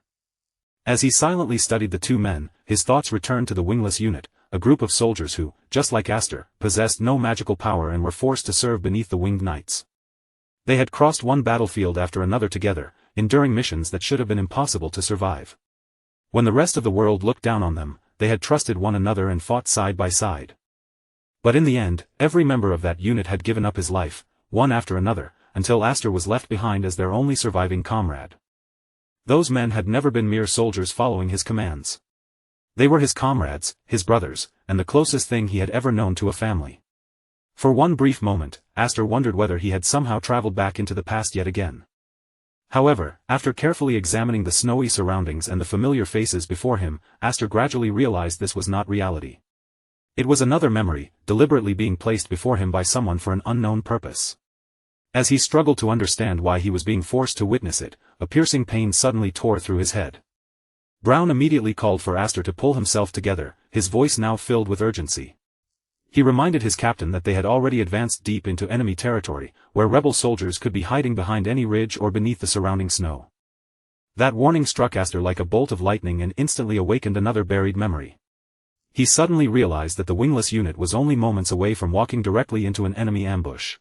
As he silently studied the two men, his thoughts returned to the wingless unit, a group of soldiers who, just like Aster, possessed no magical power and were forced to serve beneath the winged knights. They had crossed one battlefield after another together, enduring missions that should have been impossible to survive. When the rest of the world looked down on them, they had trusted one another and fought side by side. But in the end, every member of that unit had given up his life, one after another, until Aster was left behind as their only surviving comrade. Those men had never been mere soldiers following his commands. They were his comrades, his brothers, and the closest thing he had ever known to a family. For one brief moment, Aster wondered whether he had somehow traveled back into the past yet again. However, after carefully examining the snowy surroundings and the familiar faces before him, Aster gradually realized this was not reality. It was another memory, deliberately being placed before him by someone for an unknown purpose. As he struggled to understand why he was being forced to witness it, a piercing pain suddenly tore through his head. Brown immediately called for Aster to pull himself together, his voice now filled with urgency. He reminded his captain that they had already advanced deep into enemy territory, where rebel soldiers could be hiding behind any ridge or beneath the surrounding snow. That warning struck Aster like a bolt of lightning and instantly awakened another buried memory. He suddenly realized that the wingless unit was only moments away from walking directly into an enemy ambush.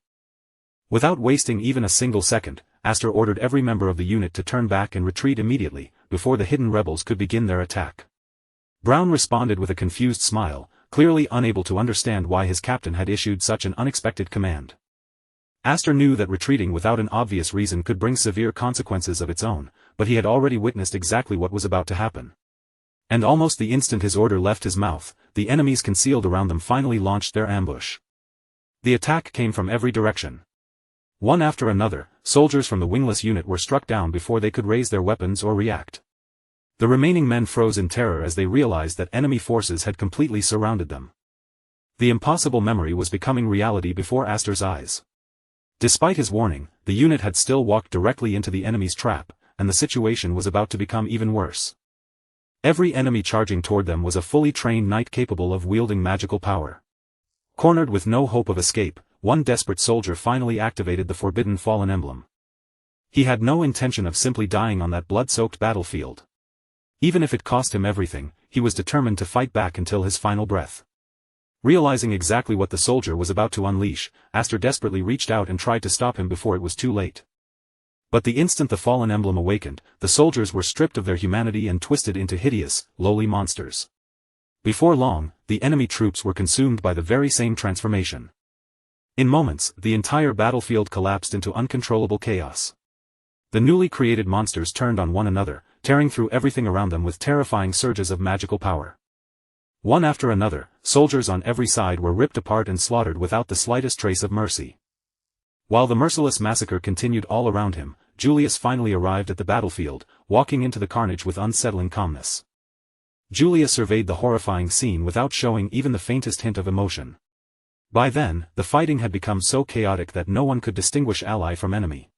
Without wasting even a single second, Aster ordered every member of the unit to turn back and retreat immediately, before the hidden rebels could begin their attack. Brown responded with a confused smile, clearly unable to understand why his captain had issued such an unexpected command. Aster knew that retreating without an obvious reason could bring severe consequences of its own, but he had already witnessed exactly what was about to happen. And almost the instant his order left his mouth, the enemies concealed around them finally launched their ambush. The attack came from every direction. One after another, soldiers from the wingless unit were struck down before they could raise their weapons or react. The remaining men froze in terror as they realized that enemy forces had completely surrounded them. The impossible memory was becoming reality before Aster's eyes. Despite his warning, the unit had still walked directly into the enemy's trap, and the situation was about to become even worse. Every enemy charging toward them was a fully trained knight capable of wielding magical power. Cornered with no hope of escape, one desperate soldier finally activated the forbidden fallen emblem. He had no intention of simply dying on that blood-soaked battlefield. Even if it cost him everything, he was determined to fight back until his final breath. Realizing exactly what the soldier was about to unleash, Aster desperately reached out and tried to stop him before it was too late. But the instant the fallen emblem awakened, the soldiers were stripped of their humanity and twisted into hideous, lowly monsters. Before long, the enemy troops were consumed by the very same transformation. In moments, the entire battlefield collapsed into uncontrollable chaos. The newly created monsters turned on one another, tearing through everything around them with terrifying surges of magical power. One after another, soldiers on every side were ripped apart and slaughtered without the slightest trace of mercy. While the merciless massacre continued all around him, Julius finally arrived at the battlefield, walking into the carnage with unsettling calmness. Julius surveyed the horrifying scene without showing even the faintest hint of emotion. By then, the fighting had become so chaotic that no one could distinguish ally from enemy.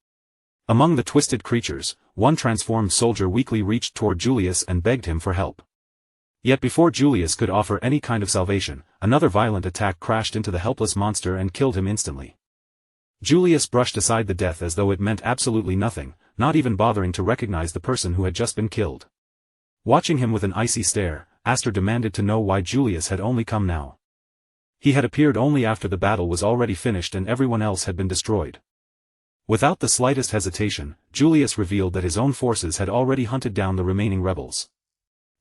Among the twisted creatures, one transformed soldier weakly reached toward Julius and begged him for help. Yet before Julius could offer any kind of salvation, another violent attack crashed into the helpless monster and killed him instantly. Julius brushed aside the death as though it meant absolutely nothing, not even bothering to recognize the person who had just been killed. Watching him with an icy stare, Aster demanded to know why Julius had only come now. He had appeared only after the battle was already finished and everyone else had been destroyed. Without the slightest hesitation, Julius revealed that his own forces had already hunted down the remaining rebels.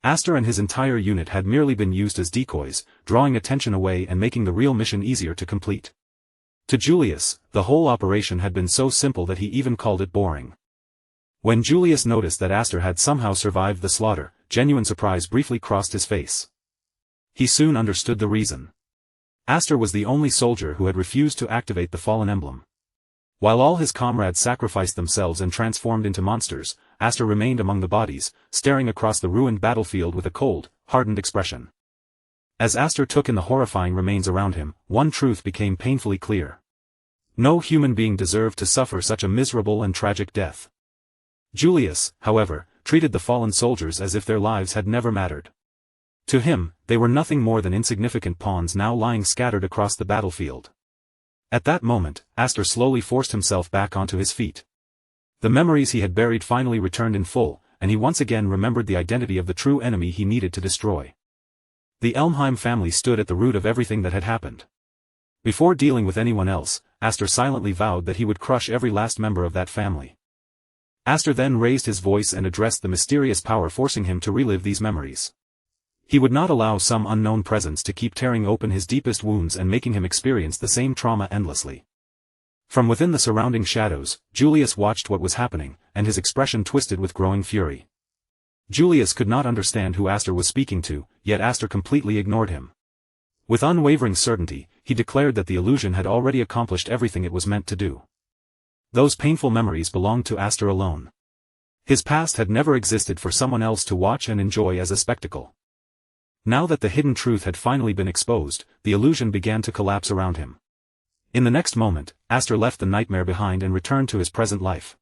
Aster and his entire unit had merely been used as decoys, drawing attention away and making the real mission easier to complete. To Julius, the whole operation had been so simple that he even called it boring. When Julius noticed that Aster had somehow survived the slaughter, genuine surprise briefly crossed his face. He soon understood the reason. Aster was the only soldier who had refused to activate the fallen emblem. While all his comrades sacrificed themselves and transformed into monsters, Aster remained among the bodies, staring across the ruined battlefield with a cold, hardened expression. As Aster took in the horrifying remains around him, one truth became painfully clear. No human being deserved to suffer such a miserable and tragic death. Julius, however, treated the fallen soldiers as if their lives had never mattered. To him, they were nothing more than insignificant pawns now lying scattered across the battlefield. At that moment, Aster slowly forced himself back onto his feet. The memories he had buried finally returned in full, and he once again remembered the identity of the true enemy he needed to destroy. The Elmheim family stood at the root of everything that had happened. Before dealing with anyone else, Aster silently vowed that he would crush every last member of that family. Aster then raised his voice and addressed the mysterious power forcing him to relive these memories. He would not allow some unknown presence to keep tearing open his deepest wounds and making him experience the same trauma endlessly. From within the surrounding shadows, Julius watched what was happening, and his expression twisted with growing fury. Julius could not understand who Aster was speaking to, yet Aster completely ignored him. With unwavering certainty, he declared that the illusion had already accomplished everything it was meant to do. Those painful memories belonged to Aster alone. His past had never existed for someone else to watch and enjoy as a spectacle. Now that the hidden truth had finally been exposed, the illusion began to collapse around him. In the next moment, Aster left the nightmare behind and returned to his present life.